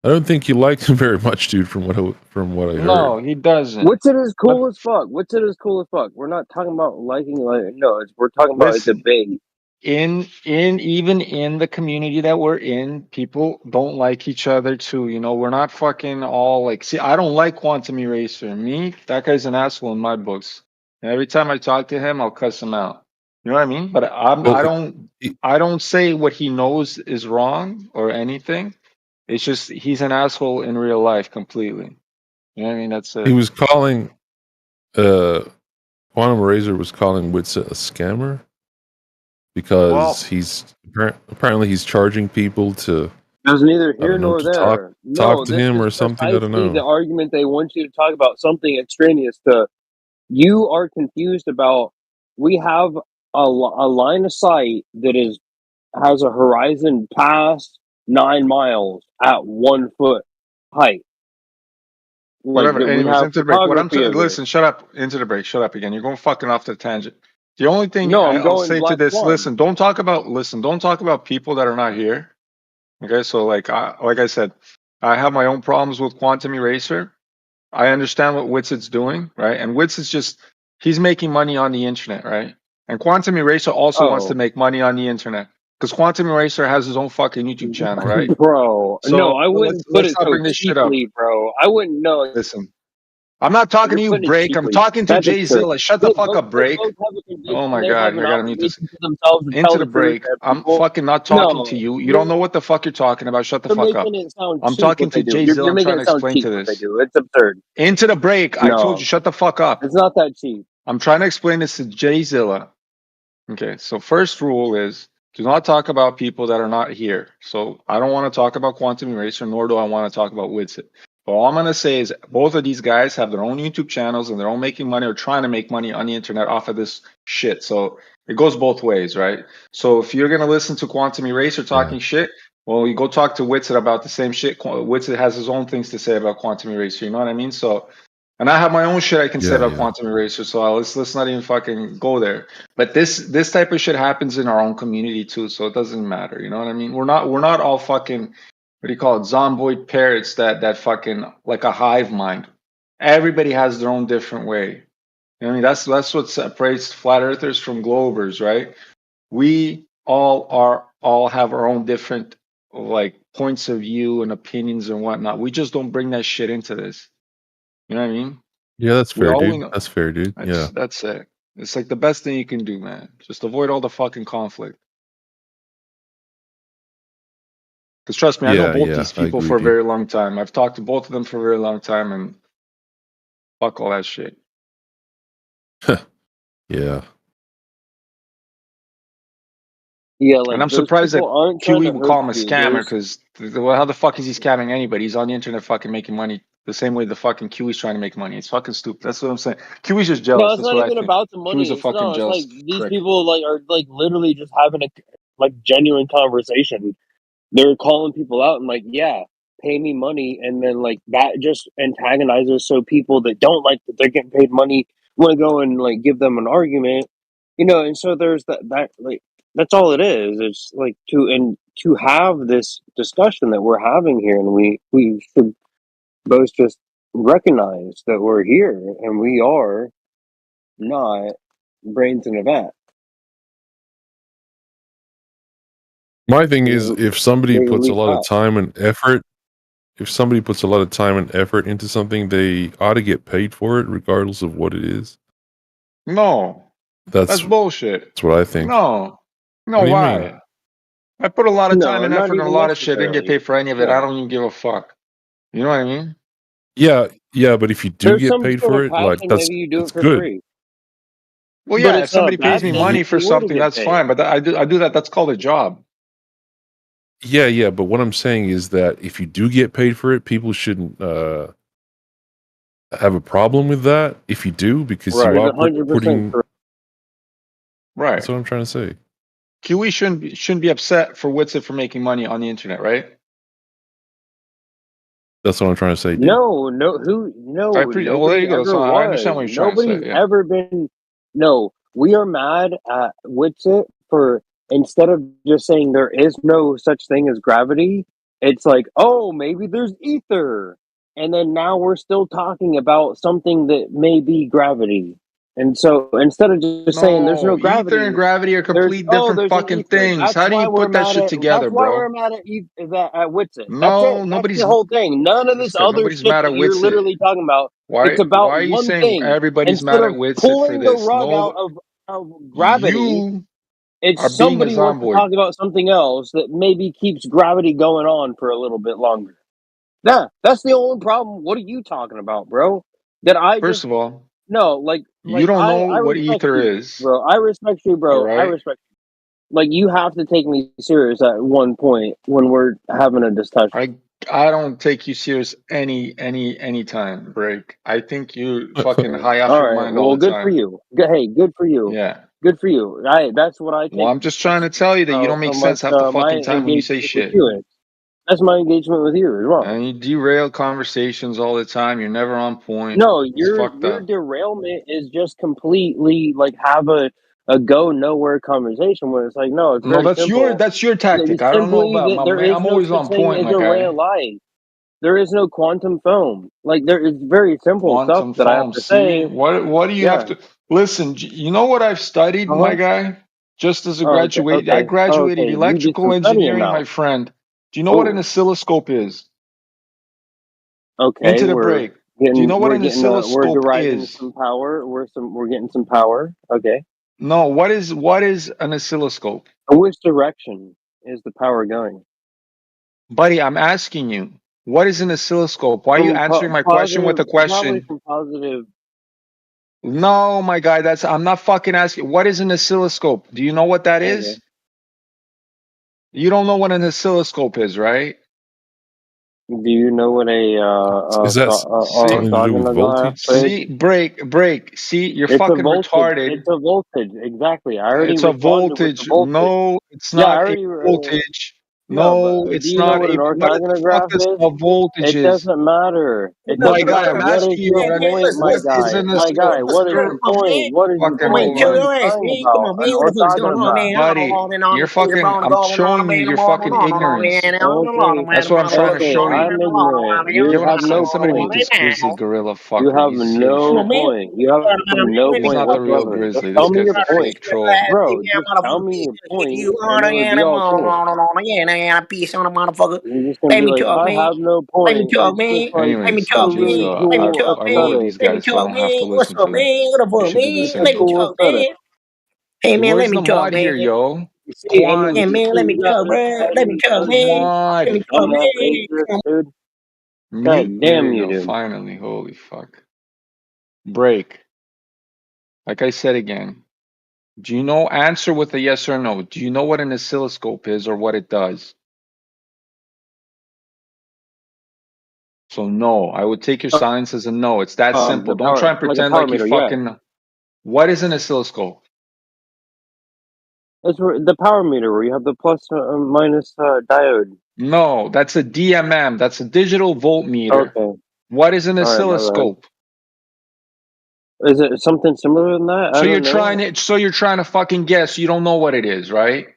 I don't think he liked him very much, dude. From what I heard. No, he doesn't. Witsit is cool as fuck. Witsit is cool as fuck. We're not talking about liking, like, no, we're talking about a Listen, debate. even in the community that we're in, people don't like each other too. You know, we're not fucking all like. See, I don't like Quantum Eraser. Me, that guy's an asshole in my books. And every time I talk to him, I'll cuss him out. You know what I mean? But Well, I don't say what he knows is wrong or anything. It's just he's an asshole in real life completely. You know what I mean? That's he it. was calling, Quantum Razor was calling Witsit a scammer because apparently he's charging people to, There's neither I here don't know, nor to talk there. No, to this him is or something. I don't precisely the know. argument they want you to talk about something extraneous to. You are confused about. We have a line of sight that has a horizon past 9 miles at 1 foot height. Like Whatever. that, we Anyways, have into the break. photography of it. Listen, shut up. Into the break. Shut up again. You're going fucking off the tangent. The only thing No, I'm I'll going say to Black this, Swan. don't talk about people that are not here. Okay, so like I said, I have my own problems with Quantum Eraser. I understand what Witsit's doing, right? And Witsit's just he's making money on the internet, right? And Quantum Eraser also wants to Oh, make money on the internet because Quantum Eraser has his own fucking YouTube channel, right? bro, no, So I wouldn't put let's it not so bring this shit up. cheaply, bro. I wouldn't know. Listen, I'm not talking You're to you, putting it Break. I'm cheaply. talking to That's Jay absurd. Zilla. Shut the fuck up, They Break. both have a Oh conviction. my They god, have an I gotta mute this. obligation to themselves to Into tell the the truth break. to I'm people. fucking not talking to No, you. You don't know what the fuck you're talking about. Shut the you're fuck making up. it sound I'm cheap talking what they to do. Jay Zilla. You're I'm making trying to it sound explain cheap to what they this. do. It's absurd. Into the break. I told you, No, shut the fuck up. it's not that cheap. I'm trying to explain this to Jay Zilla. Okay, so first rule is do not talk about people that are not here. So I don't want to talk about Quantum Eraser, nor do I want to talk about Witsit. But all I'm gonna say is both of these guys have their own YouTube channels and they're all making money or trying to make money on the internet off of this shit. So it goes both ways, right? So if you're gonna listen to Quantum Eraser talking shit, well, you go talk to Witsit about the same shit. Witsit has his own things to say about Quantum Eraser. You know what I mean? So, and I have my own shit I can say Yeah, about Quantum Eraser. So let's not even fucking go there. But this type of shit happens in our own community too. So it doesn't matter. You know what I mean? We're not all fucking what do you call it, zomboid parrots that fucking like a hive mind. Everybody has their own different way. You know what I mean? That's what separates flat earthers from globers, right? We all have our own different like points of view and opinions and whatnot. We just don't bring that shit into this. You know what I mean? Yeah, that's We fair, all dude. we know. That's fair, dude. Yeah. That's it. It's like the best thing you can do, man. Just avoid all the fucking conflict. Because trust me, I know both these I people agree, for a dude. very long time. I've talked to both of them for a very long time, and fuck all that shit. Yeah. Yeah, like And I'm those surprised that people aren't trying QE to would hurt call him a you. scammer. There's Because well, how the fuck is he scamming anybody? He's on the internet fucking making money the same way the fucking QE's trying to make money. It's fucking stupid. That's what I'm saying. QE's just no, jealous. it's That's not what I even think. about the QE's a money. It's fucking no, it's like jealous these prick. people like are like literally just having a like genuine conversation. They're calling people out and like, yeah, pay me money, and then like that just antagonizes so people that don't like that they're getting paid money want to go and like give them an argument, and so there's that like that's all it is. It's like to have this discussion that we're having here, and we should both just recognize that we're here and we are not brains in a vat. My thing is, if somebody Big puts a leaf lot of hot. time and effort, into something, they ought to get paid for it, regardless of what it is. No, That's bullshit. That's what I think. No, What do you why? mean? I put a lot of time No, and not effort and a even lot of shit. Didn't get necessarily. paid for any of it. I No. don't even give a fuck. You know what I mean? Yeah, but if you do There's get some paid sort for of it, like passion. that's Maybe you do it for good. free. Well, But yeah. If it's not a somebody pays bad me thing money if for you were to something, get that's paid. fine. But I do that. That's called a job. Yeah, but what I'm saying is that if you do get paid for it, people shouldn't have a problem with that. If you do, because you Right. are 100% putting. correct. Right. That's what I'm trying to say. QE shouldn't be upset for Witsit for making money on the internet, right? That's what I'm trying to say, dude. No, Well, there nobody you go. ever So I understand was. what you're trying to say. Nobody's Yeah. ever been. No, we are mad at Witsit for instead of just saying there is no such thing as gravity, it's like, oh, maybe there's ether. And then now we're still talking about something that may be gravity. And so instead of just saying there's no No, ether gravity, and gravity are there's complete different there's an fucking ether. things. That's How do why you we're put that mad shit at. together, That's why bro? we're mad at at Whitson. That's No, it. That's the nobody's whole thing. None of this Mister. other Nobody's shit mad that at you're Witsit. literally talking about. It's Why about are you one saying thing. everybody's Instead mad at of Witsit for pulling the this? rug out No, of gravity, you it's are being a somebody wants to Zomboid. talk about something else that maybe keeps gravity going on for a little bit longer. Yeah, that's the only problem. What are you talking about, bro? That I First just of all, no, you don't know I what respect ether you, is. bro. I respect you, All bro. I right. respect you. Like you have to take me serious at one point when we're having a discussion. I don't take you serious any time, Break. I think you fucking high off All your right. mind all Well, the good for time. you. Hey, good for you. Yeah. Good for you. That's what I Well, take. I'm just trying to tell you that you don't make How much sense half the my fucking time when you say engagement with shit. you is. That's my engagement with you as well. And you derail conversations all the time. You're never on point. No, It's fucked your up. derailment is just completely like have a go nowhere conversation where it's like no, it's No, very that's your simple. tactic. I don't know Simply about that my there man. is I'm no always such on thing point, as my a ray of guy. light. There is no quantum foam. Like it's very simple stuff Quantum that I have foam. to See say. what do you have Yeah. to listen? You know what I've studied, Uh my huh. guy? Just as a Oh, okay. graduate, I Okay. graduated Okay. You did electrical some studying engineering, my now. friend. Do you know what an Oh. oscilloscope is? Okay. Into the break. Do you know what an We're oscilloscope deriving is? some power. We're getting some power. Okay. No, what is an oscilloscope? In which direction is the power going? Buddy, I'm asking you, what is an oscilloscope? Why are you From answering my question with positive, a probably question? from positive. No, my guy, I'm not fucking asking. What is an oscilloscope? Do you know what that Okay. is? You don't know what an oscilloscope is, right? Do you know what a Is that something to do with orthogonal graph voltage? is? See, break. See, you're It's a fucking voltage. retarded. It's a voltage. Exactly. I already It's a responded with the voltage. voltage. No, it's Yeah, I not a already. voltage. No, but No, do it's you know not what a. an What the orthogonal fuck graph is is? a voltage It is? doesn't matter. It My doesn't guy, matter. I'm What is asking you, your man. point, my What is guy? an My guy, what is your point? What is your fucking Man, point? hold What chill are on, you your ass, talking man. Come about? on, An man. What the fuck's going orthogonal on, graph. man? buddy. You're fucking. I'm showing you your fucking ignorance. Okay. That's what I'm trying to Okay. show you. I'm ignorant. You You get what I'm have saying? no Somebody meet point. this grizzly gorilla You fucker. have He's here no for. point. You have no He's point not the real whatsoever. Just grizzly. tell This me guy's your a point. fake troll. Bro, just tell me your point and it would be all cool. Piece on a motherfucker. You're just gonna Let be me like, talk, I man. have no Let me point. talk, It's just man. like Let me Anyways, talk, really man. GG. Let me cool talk, I lower man. aesthetic. these Let me guys so I talk, don't have to man. What's listen up, to them. man? What up, You should do the man? It's a same. Let me cool talk, aesthetic. man. Hey, man, Where's let me the talk, mod man. here, yo? You see, Quad. Yeah, you man, see, let me you got talk, this bro. Let me fucking talk, man. Let me Quad. talk, dumbass man. atheist, dude. Mute. God There damn you you, go. dude. Finally. Holy fuck. Break. Like I said again. Do you know? Answer with a yes or no. Do you know what an oscilloscope is or what it does? So no. I would take your silence as a no. It's that simple. The Don't power, try and like a pretend power like you meter, yeah. fucking. What is an oscilloscope? It's the power meter where you have the plus minus diode. No, that's a DMM. That's a digital voltmeter. Okay. What is an All right, my bad. oscilloscope? Is it something similar than that? I don't know. So you're trying to fucking guess. You don't know what it is, right?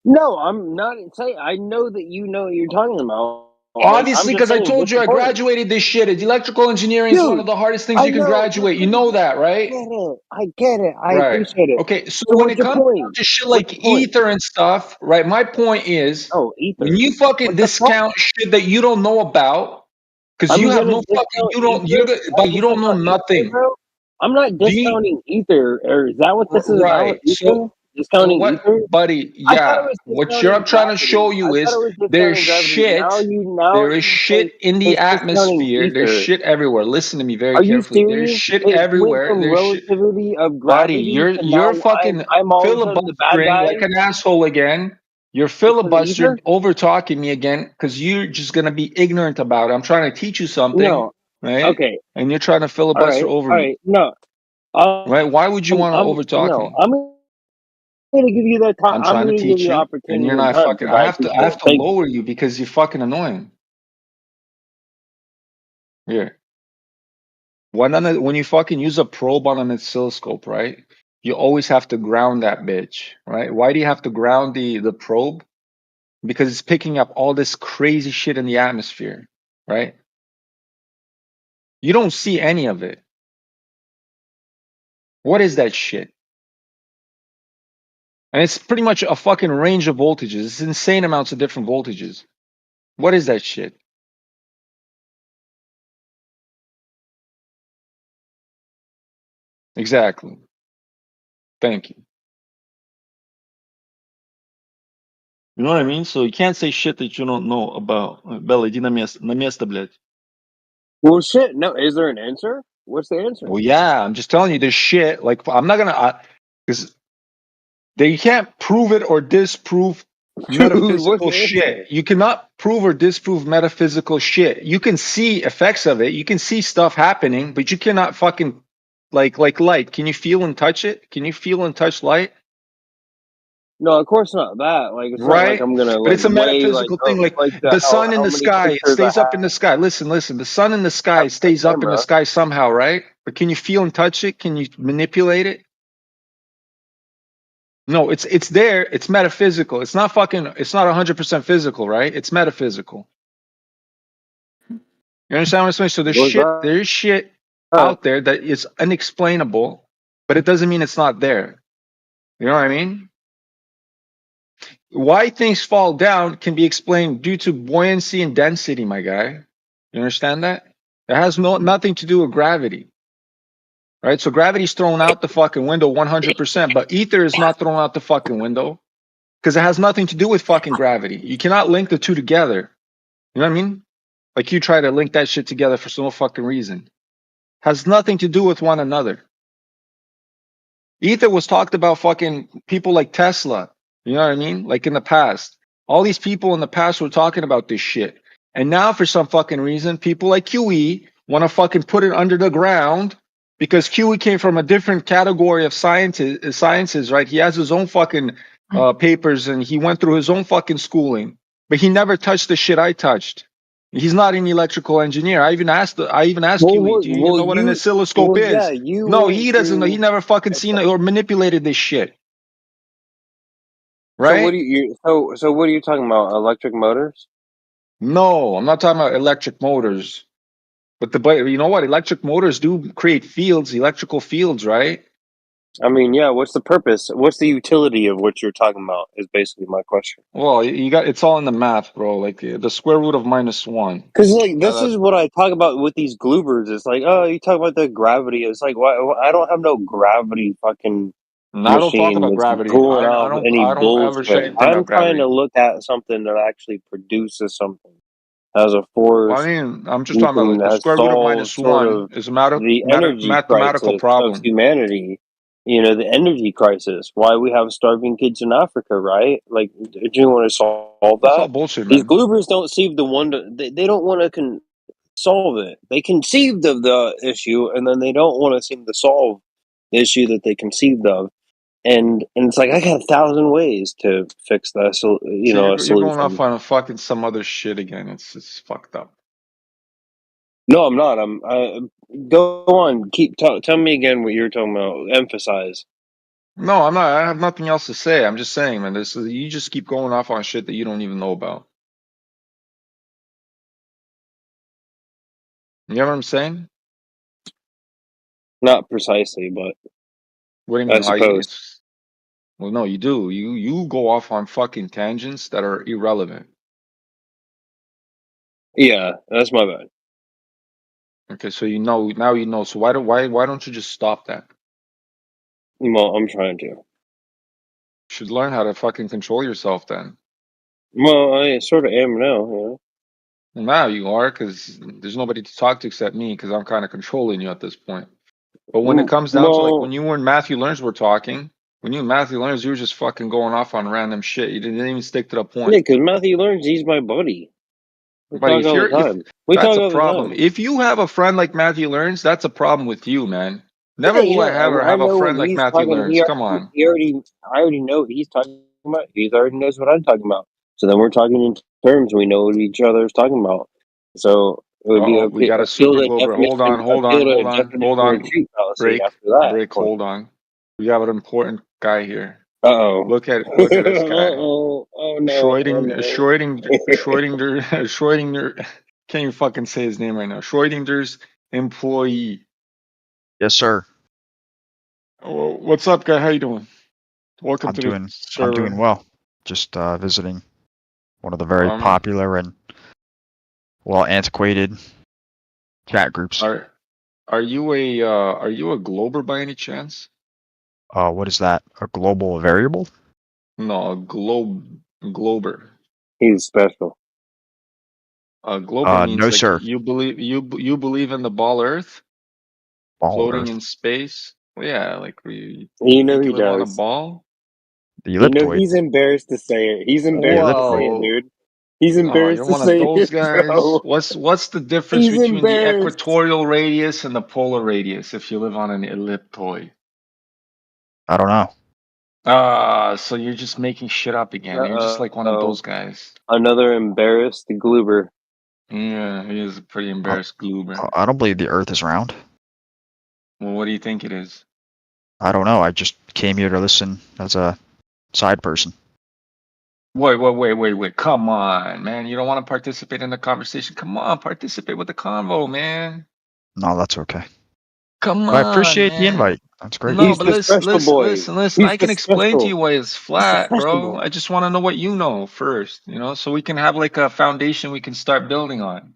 No, I'm not saying. I know that you know what you're talking about. Like, I'm Obviously, just because I saying, told what's you your I point? graduated this shit. Electrical engineering is one of Dude, the hardest things I you can know. graduate. You know that, right? I get it. I Right. appreciate it. Okay, so So when what's it your comes down point? to shit What's like your point? ether and stuff, right? My point is Oh, when ether. you fucking What the fuck? discount shit that you don't know about, because I'm you have gonna no fucking, discount you don't, ether? you're, Is that but what you this is don't know about ether, nothing. bro? I'm not Do you, discounting ether. Or is that what this is about? right. Ether? So Discounting what, ether? buddy? I thought it Yeah. was What discounting I'm trying to gravity. show I you thought is it was there's discounting gravity. shit. Now There is you say shit in the it's discounting atmosphere. There's ether. shit everywhere. Listen to me very Are you carefully. There's serious? shit It went everywhere. from There's shit. relativity of Buddy, gravity to you're now fucking I'm all of a sudden the bad filibustering like guy an asshole again. You're because of ether? filibustering, over talking me again, because you're just gonna be ignorant about it. I'm trying to teach you something, No. right? Okay. And you're trying to All filibuster right. over All me, right. No. right? Why would you want to over talk No. me? I'm going to give you that time. I'm I'm trying to going to give teach you you, and opportunity you're and not time fucking. because I I appreciate have it. to Thank you. lower you because you're fucking annoying. Here, when you fucking use a probe on an oscilloscope, right? You always have to ground that bitch, right? Why do you have to ground the probe? Because it's picking up all this crazy shit in the atmosphere, right? You don't see any of it. What is that shit? And it's pretty much a fucking range of voltages. It's insane amounts of different voltages. What is that shit? Exactly. Thank you. You know what I mean? So you can't say shit that you don't know about. Bella, иди на место, блядь. Well, shit. No, is there an answer? What's the answer? Well, yeah, I'm just telling you this shit. Like, I'm not gonna, because they can't prove it or disprove Dude, what's metaphysical the answer? shit. You cannot prove or disprove metaphysical shit. You can see effects of it. You can see stuff happening, but you cannot fucking like light. Can you feel and touch it? Can you feel and touch light? No, of course not that. Like, it's not like Right? I'm gonna But like it's a weigh like metaphysical thing. Like the sun in how the many sky, it pictures I stays up in the have sky. Listen. The sun in the sky on the stays up in the camera. sky somehow, right? But can you feel and touch it? Can you manipulate it? No, it's there. It's metaphysical. It's not 100% physical, right? It's metaphysical. You understand what I'm saying? So What's that? there's shit out there that is unexplainable, but it doesn't mean it's not there. You know what I mean? Why things fall down can be explained due to buoyancy and density, my guy. You understand that? It has nothing to do with gravity. Right? So gravity's thrown out the fucking window 100%, but ether is not thrown out the fucking window because it has nothing to do with fucking gravity. You cannot link the two together. You know what I mean? Like you try to link that shit together for no fucking reason. Has nothing to do with one another. Ether was talked about fucking people like Tesla. You know what I mean? Like in the past. All these people in the past were talking about this shit. And now for some fucking reason, people like QE want to fucking put it under the ground because QE came from a different category of sciences, right? He has his own fucking papers and he went through his own fucking schooling. But he never touched the shit I touched. He's not an electrical engineer. I even asked QE, do you even know what an oscilloscope is? No, he doesn't know. He never fucking seen it or manipulated this shit. So what Right? do so what are you talking about? Electric motors? No, I'm not talking about electric motors. But you know what? Electric motors do create fields, electrical fields, right? I mean, yeah. What's the purpose? What's the utility of what you're talking about? Is basically my question. Well, it's all in the math, bro. Like the square root of -1. Because like this is what I talk about with these gloobers. It's like, oh, you talk about the gravity. It's like, why? I don't have no gravity fucking No, I don't talk machine about that's gravity. pulling off any I don't ever say bullshit. anything I'm about trying gravity. to look at something that actually produces something, has a Well, I force, mean, I'm just talking about and like the has square root of solved sort -1 of is a the energy mathematical crisis of problem. humanity. You know, the energy crisis. Why we have starving kids in Africa, right? Like, do you want to solve That's all that? bullshit, These man. gloobers don't seem to want to. They don't want to solve it. They conceived of the issue, and then they don't want to seem to solve the issue that they conceived of. And it's like I got 1,000 ways to fix that. So you See, know, a you're going off solution. on fucking some other shit again. It's fucked up. No, I'm not. Go on. Tell me again what you're talking about. Emphasize. No, I'm not. I have nothing else to say. I'm just saying, man. You just keep going off on shit that you don't even know about. You know what I'm saying? Not precisely, but What do you I mean? suppose. Well, no, you do. You go off on fucking tangents that are irrelevant. Yeah, that's my bad. Okay, so now you know. So why don't you just stop that? Well, I'm trying to. You should learn how to fucking control yourself then. Well, I sort of am now. Yeah. Well, now you are, because there's nobody to talk to except me, because I'm kind of controlling you at this point. But when it comes down to like when you and Matthew Learns were talking, when you and Matthew Learns, you were just fucking going off on random shit. You didn't even stick to the point. Yeah, because Matthew Learns, he's my buddy. We Buddy, talk all the time. We that's talk a all the problem. time. If you have a friend like Matthew Learns, that's a problem with you, man. Yeah, Never will I yeah. ever I have a know friend when like he's Matthew talking. Learns. Come on. I already know what he's talking about. He already knows what I'm talking about. So then we're talking in terms we know what each other is talking about. So it would be Uh-oh, we got a appeal super to glober. definition, appeal to definition retreat fallacy Break, after that break, point. hold on. We have an important guy here. Uh-oh. Look at this guy. Uh-oh. Oh no. Schrodinger, can't even fucking say his name right now. Schrodinger's employee. Yes, sir. Oh, what's up, guy? How you doing? Welcome I'm to the doing server. well. Just visiting one of the very Um, popular and well antiquated chat groups. are you a glober by any chance? What is that? A global variable? No, a glober. He's special. A glober means No, like sir. you believe in the ball Earth Ball floating Earth. in space. Well, yeah, like we You know think he you live on a does. ball. The You know elliptoid. he's embarrassed to say it. He's The embarrassed to say elliptoid. it, Well, dude. He's oh, embarrassed you're to one of say those it, guys. bro. What's the difference He's between the embarrassed. equatorial radius and the polar radius if you live on an elliptoid? I don't know. So you're just making shit up again. You're just like one of Oh, those guys. another embarrassed goober. Yeah, he is a pretty embarrassed goober. I don't believe the Earth is round. Well, what do you think it is? I don't know. I just came here to listen as a side person. Wait. Come on, man. You don't want to participate in the conversation? Come on, participate with the convo, man. No, that's okay. Come But I on, appreciate the man. invite. That's great. No, He's but the listen, special listen, boy. listen, listen. He's I the can explain to special. you why it's He's the flat, special bro. boy. I just want to know what you know first, so we can have like a foundation we can start building on.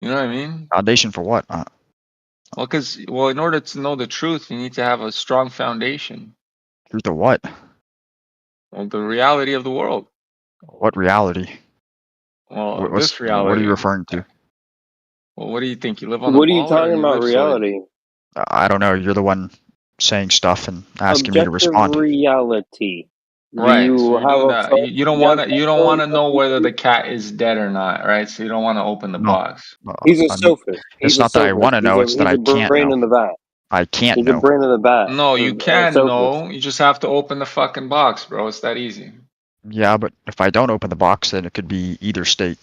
You know what I mean? Foundation for what? Well, in order to know the truth, you need to have a strong foundation. Truth of what? Well, the reality of the world. What reality? Well, What this are you reality. referring to? Well, what do you think? You live on a What are you ball or an talking about, ellipsoid? reality? I don't know. You're the one saying stuff and asking me to Objective respond. reality. Do Right. So you you're have doing a that. phone? You don't You have want to. a You don't want phone to know whether the cat is dead or not, right? So you don't want to open the No. box. He's a I'm, sophist. He's it's a not that I sophist. want to know. It's that He's I a can't brain know. in the vat. I can't He's a know. brain in the vat. No, you can Sophist. know. You just have to open the fucking box, bro. It's that easy. Yeah, but if I don't open the box, then it could be either state.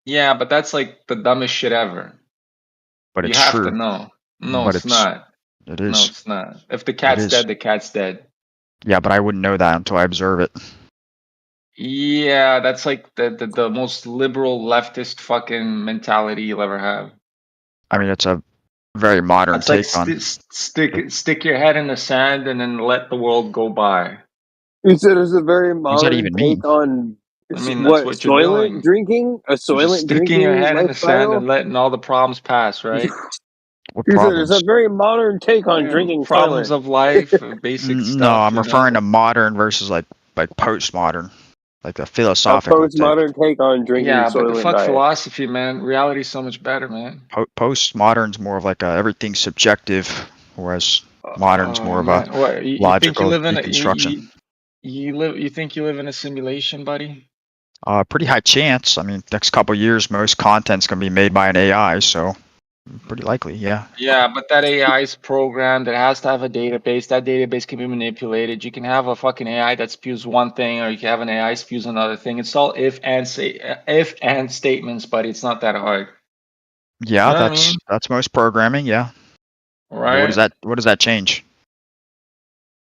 Yeah, but that's like the dumbest shit ever. But You it's have to true. know. No, But it's not. it No, is. it's not. If the It cat's is. dead, the cat's dead. Yeah, but I wouldn't know that until I observe it. Yeah, that's like the most liberal leftist fucking mentality you'll ever have. I mean, it's a very modern That's like take on. stick your head in the sand and then let the world go by. He said it's a very What does that modern even mean? take on I mean, that's what what you're soylent doing. drinking, a You're just soylent sticking your drinking head in the sand lifestyle. and letting all the problems pass, right? What He said it's problems? a very modern take on drinking Problems soylent. of life, basic No, stuff, I'm referring to modern versus like postmodern, like a A philosophical take. postmodern take on drinking Yeah, but the soylent fuck diet. philosophy, man. Reality's so much better, man. Postmodern's more of like a everything's subjective, whereas modern's more of a Man, what you think you logical live in deconstruction. you think you live in a simulation, buddy? Pretty high chance. I mean, next couple years, most content's gonna be made by an AI, so pretty likely, yeah. Yeah, but that AI is programmed. It has to have a database. That database can be manipulated. You can have a fucking AI that spews one thing, or you can have an AI spews another thing. It's all if and statements, buddy. It's not that hard. Yeah, You know what I mean? that's most programming, yeah. But Right? what does that change?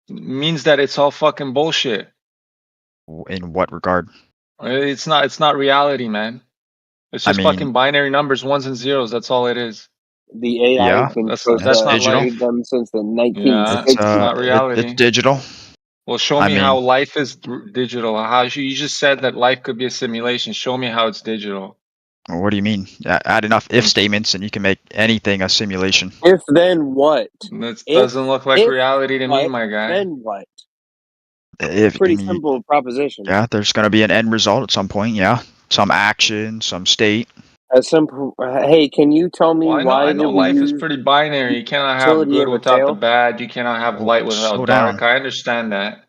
Means that it's all fucking bullshit. In what regard? It's not reality, man. It's I just mean, fucking binary numbers, ones and zeros. That's all it is. The AI yeah, has been That's supposed that's to not digital. save life. them since the Yeah, It's it's 1960s. not reality. it's digital. Well, show I me how mean, life is digital. How you just said that life could be a simulation. Show me how it's digital. what do you mean? Add enough if statements and you can make anything a simulation. If then what? That If doesn't look like if reality to me, what? my guy. Then what? If I Pretty mean, simple proposition. yeah, there's going to be an end result at some point. Yeah, some action, some state. A simple. Hey, can you tell me Well, why I did know we life is use pretty binary. You cannot have utility good of a without the tail? bad. You cannot have light Slow without down. dark. I understand that.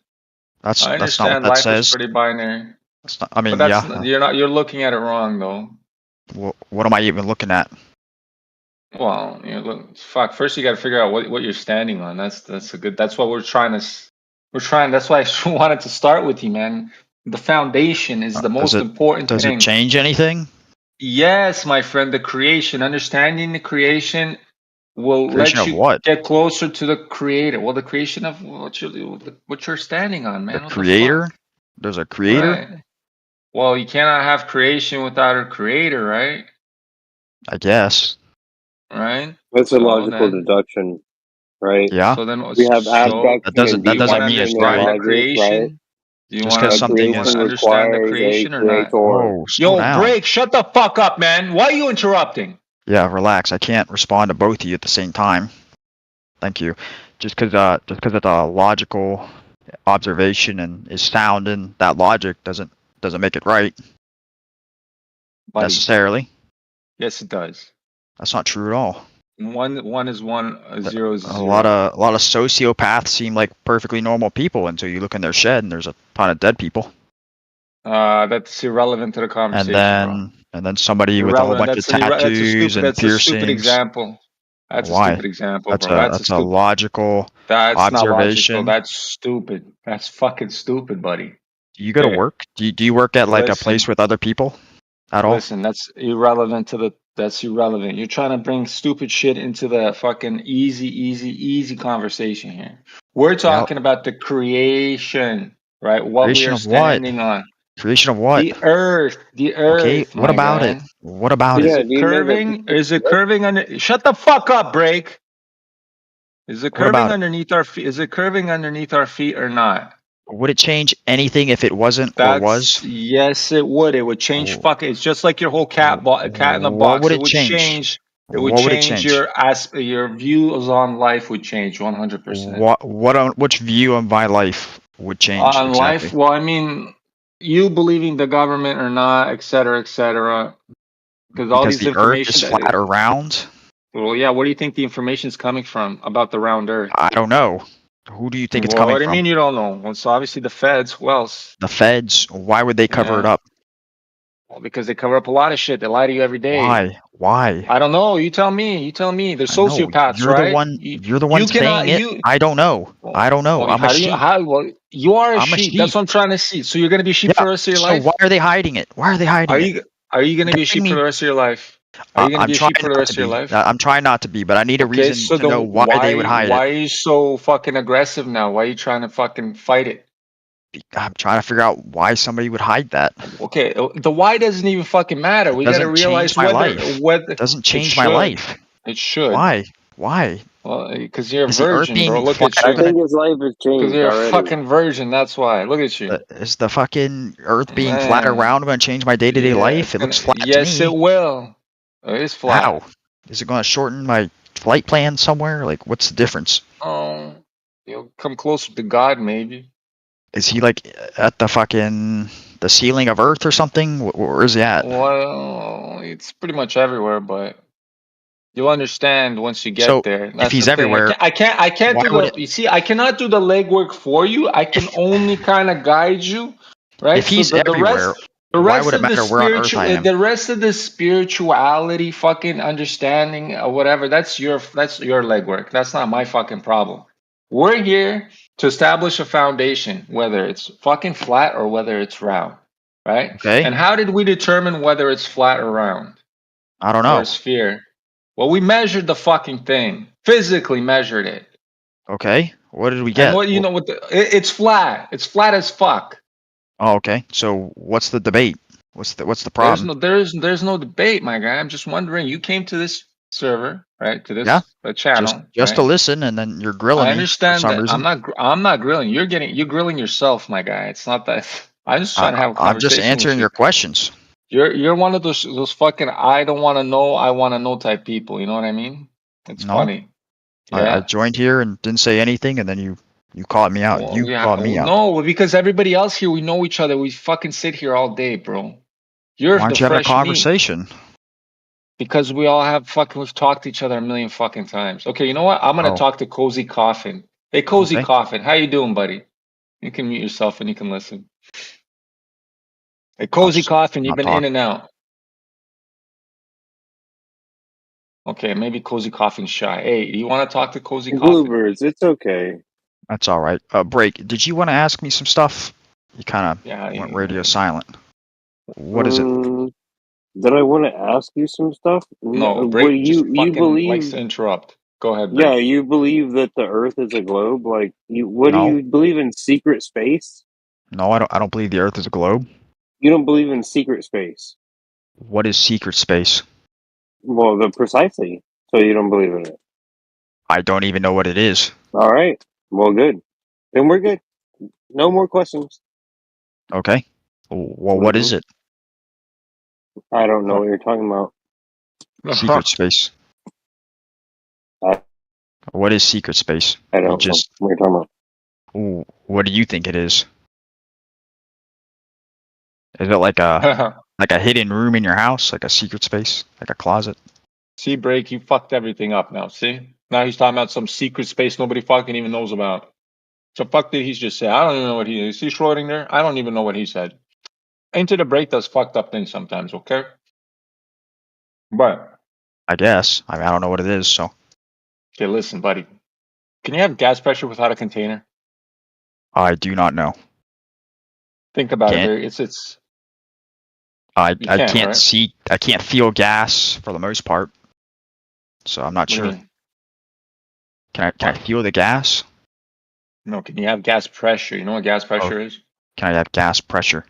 That's I not what understand that life is says. pretty binary. That's not, I But mean, that's yeah. you're looking at it wrong though. What am I even looking at? Well, fuck. First, you got to figure out what you're standing on. That's what we're trying to. That's why I wanted to start with you, man. The foundation is the most important Does it thing. change anything? Yes, my friend. The creation, understanding the creation, will Creation let of you what? get closer to the creator. Well, the creation of what you're standing on, The man. What the creator? fuck? There's a creator? Right. Well, you cannot have creation without a creator, right? I guess. Right. That's a So logical then. deduction. right? Yeah. So then, We have so abduction That and do you want to doesn't mean it's deduction and understand right. the logic, right? creation? Do you Just want because to something is. understand the requires a creation or not? creator. Whoa, slow Yo, down. break! Shut the fuck up, man. Why are you interrupting? Yeah, relax. I can't respond to both of you at the same time. Thank you. Just because it's a logical observation and is sound, and that logic doesn't make it right Buddy. necessarily. Yes, it does. That's not true at all. One is one, zero is A zero. lot of sociopaths seem like perfectly normal people until you look in their shed and there's a ton of dead people. That's irrelevant to the conversation, And then somebody bro. with a whole Irrelevant. bunch of tattoos and That's a stupid piercings. example. That's a Why? stupid example, That's bro. that's a logical That's not logical. observation. That's stupid. That's fucking stupid, buddy. Do you go to There. work? Do you work at like a place Listen. with other people at all? Listen, that's irrelevant to the. That's irrelevant. You're trying to bring stupid shit into the fucking easy conversation here. We're talking about the creation, right? What we Creation are of what? standing on. Creation of what? The earth. The Okay, earth. what my about guy. it? What about Is it? it curving? Is it curving under? Shut the fuck up, break. Is it What about curving it? underneath our feet? Is it curving underneath our feet or not? Would it change anything if it wasn't or was? Yes, it would. It would change. Fucking. It's just like your whole cat in the What box. would It it would change? change. It would What would it change change? your views on life would change 100%. Which view of my life would change On exactly? life, well, I mean, you believing the government or not, etc., etc. Because all Because these the Earth is information. flat or round? Well, yeah. Where do you think the information is coming from about the round Earth? I don't know. Who do you think it's Well, coming what do you from? mean you don't know? Well, it's obviously the feds. Who else? The feds? Why would they cover it Yeah. up? Well, because they cover up a lot of shit. They lie to you every day. Why? Why? I don't know. You tell me. You tell me. They're I know. sociopaths, You're the right? one. You're the one You cannot. saying it. You. I don't know. I don't know. Well, I'm a how do you? sheep. How? Well, you are a I'm a sheep. That's sheep. what I'm trying to see. So you're gonna be a sheep for Yeah. the rest of your So life. why are they hiding it? Why are they hiding Are it? you? Are you gonna be a sheep for the rest of your life? Are you gonna I'm be a trying sheep for the not rest to of your be. life? I'm trying not to be, but I need a Okay. reason So to know then, why they would hide why it. are you so fucking aggressive now? Why are you trying to fucking fight it? I'm trying to figure out why somebody would hide that. Okay, the why doesn't even fucking matter. It We got to doesn't realize change my life. whether It doesn't it change my should. life. It should. Why? Why? Well, because you're a Is the Earth virgin, bro. being Look flat at I you. think his life has Because changed you're a already. fucking virgin. That's why. Look at you. Is the fucking Earth being flat or Man. round going to change my day-to-day Yeah, life? It looks flat to yes, it me. will. It is flat. How? Is it going to shorten my flight plan somewhere? Like, what's the difference? Oh, you'll come closer to God, maybe. Is he like at the ceiling of Earth or something? Where is he at? Well, it's pretty much everywhere, but you'll understand once you get So there. if That's he's the thing. everywhere, I can't why do would the. You see, I cannot do the legwork for you. I can only kind of guide you, right? if he's So the everywhere, the why rest would it of the matter where on Earth I am? the rest of the spirituality, fucking understanding, whatever. That's your legwork. That's not my fucking problem. We're here to establish a foundation, whether it's fucking flat or whether it's round, right? Okay. And how did we determine whether it's flat or round I don't or know. a sphere? Well, we measured the fucking thing, physically measured it. Okay. What did we And get? what you know what it's flat. It's flat as fuck. Oh, okay. So what's the debate? What's the There's problem? there's no debate, my guy. I'm just wondering. You came to this server, right? To this Yeah. channel, Just to right? listen, and then you're grilling I me for understand some that. reason. I'm not grilling. You're grilling yourself, my guy. It's not that. I'm just trying to have a I'm just conversation with answering you. your questions. You're one of those fucking I don't want to know, I want to know type people. You know what I mean? It's No, funny. I Yeah. joined here and didn't say anything, and then you called me out. Well, You yeah. called me out. No, because everybody else here, we know each other. We fucking sit here all day, bro. You're Why the aren't you having a fresh meat. conversation? Because we all have fucking, we've talked to each other a million fucking times. Okay, you know what? I'm gonna Oh, talk to Cozy Coffin. Hey, Cozy okay. Coffin, how you doing, buddy? You can mute yourself and you can listen. Hey, I'll Cozy just Coffin, you've not been talk. in and out. Okay, maybe Cozy Coffin's shy. Hey, you want to talk to Cozy Coffin? Bluebirds, it's okay. That's all right. Break. Did you want to ask me some stuff? You kind of Yeah. went radio silent. What is it? Did I want to ask you some stuff? No, What Break just you fucking likes believe? to interrupt. Go ahead, Yeah, Break. you believe that the Earth is a globe. Like, what do No, you believe in? Secret space? no, I don't. I don't believe the Earth is a globe. You don't believe in secret space. What is secret space? Well, precisely. So you don't believe in it. I don't even know what it is. All right. Well, good. Then we're good. No more questions. Okay. Well, what is Mhm. it? I don't know what you're talking about. Secret space. I, What is secret space? I You don't know just. what you're talking about. What do you think it is? Is it like a hidden room in your house, like a secret space, like a closet? See, Break, you fucked everything up now. See? Now he's talking about some secret space nobody fucking even knows about. So fuck did he just say? I don't even know what he is. Is he Schrodinger? I don't even know what he said. Into the Break does fucked up things sometimes, okay? But I guess. I mean, I don't know what it is, so. okay, listen, buddy. Can you have gas pressure without a container? I do not know. Think about Can't. it. It's I you I can't, can't right? see. I can't feel gas for the most part, so I'm not What do you sure. mean? Can I feel the gas? No, can you have gas pressure? You know what gas Oh, pressure is? can I have gas pressure?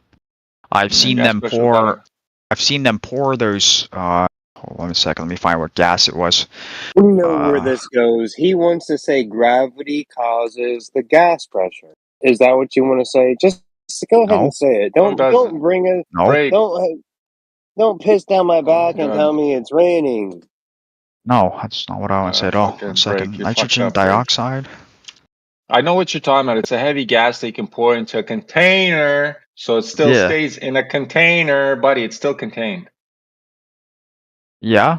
I've Yeah, seen gas them pressure without a I've seen them pour those. Hold on a second. Let me find what gas it was. We know where this goes. He wants to say gravity causes the gas pressure. Is that what you want to say? Just go ahead No. and say it. No, it doesn't. Don't bring it. No. Break. Don't piss down my Oh my back and god. tell me it's raining. No, that's not what I want to say at all. Fucking One Break. second. You fucked Nitrogen up, Break. dioxide. I know what you're talking about. It's a heavy gas that you can pour into a container, so it still Yeah. stays in a container, buddy. It's still contained. Yeah.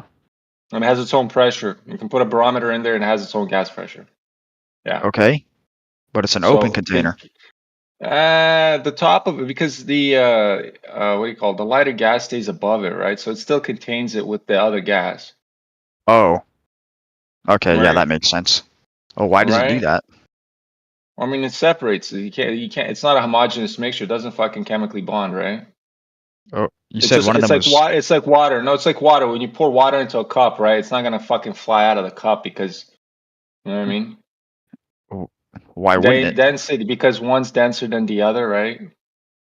And it has its own pressure. You can put a barometer in there and it has its own gas pressure. Yeah. Okay. But it's an open So container. the top of it, because the what do you call it? The lighter gas stays above it, right? So it still contains it with the other gas, Oh. Okay. Yeah, right? that makes sense. Oh, why does it do Right? that? I mean, it separates. You can't. It's not a homogeneous mixture. It doesn't fucking chemically bond, right? Oh, you It's said just one of it's them like was. water. It's like water. No, it's like water. When you pour water into a cup, right? It's not gonna fucking fly out of the cup because you know what I mean. Why wouldn't it? Density, because one's denser than the other, right? And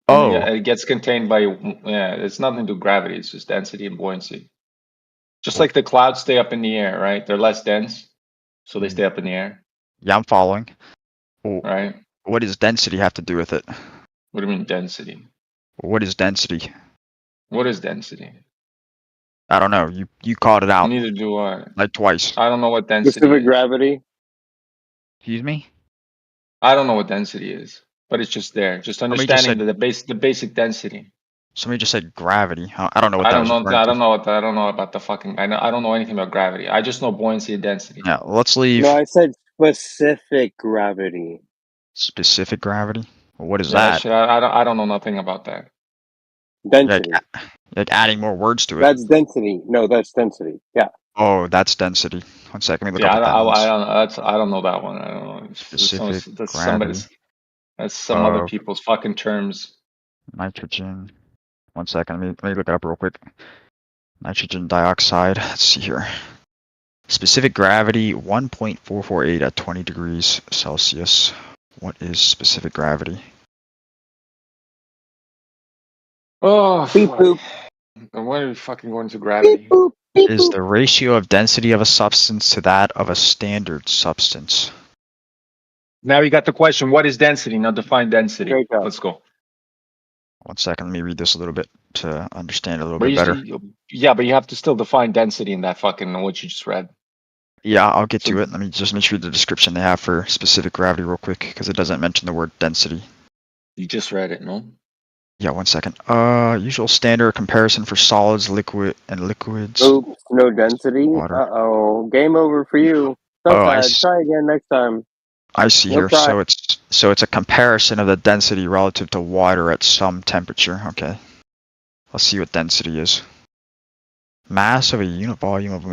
Oh. it gets contained by it's nothing to do with gravity. It's just density and buoyancy. Just like the clouds stay up in the air, right? They're less dense, so they stay up in the air, Yeah, I'm following. Oh, right? what does density have to do with it? What do you mean density? What is density? What is density? I don't know. You called it out Neither do I. like twice. I don't know what density Specific is. gravity. Excuse me? I don't know what density is, but it's just there. Just Somebody just understanding said the basic density. somebody just said gravity. I don't know what I that don't was know. referring I to. don't know what. I don't know about the fucking. I don't know anything about gravity. I just know buoyancy and density. Yeah, let's leave No, I said specific gravity. specific gravity. What is Yeah, that that? shit. I don't know nothing about that. Density. Like adding more words to it. That's density. No, that's density. Yeah. Oh, that's density. One second, let me look Yeah, up what that means. I don't know. I don't know that one. I don't know. Specific That's gravity somebody's. That's some other of people's fucking terms. nitrogen. One second, let me look it up real quick. Nitrogen dioxide. Let's see here. Specific gravity 1.448 at 20 degrees Celsius. What is specific gravity? Oh, Beep fuck. boop. And when are we fucking going to gravity? Is the ratio of density of a substance to that of a standard substance. Now you got the question. What is density? Now define density. Great job. Let's go. One second, let me read this a little bit to understand it a little But bit better. yeah, but you have to still define density in that fucking what you just read. Yeah, I'll get to it. Let me just make sure the description they have for specific gravity real quick, because it doesn't mention the word density. You just read it, no? Yeah, one second. Usual standard comparison for solids, liquids. Oops, no density. Water. Uh-oh. Game over for you. So Oh, I sad. s- Try again next time. I see You'll here. try. So it's a comparison of the density relative to water at some temperature. Okay. Let's see what density is. Mass of a unit volume of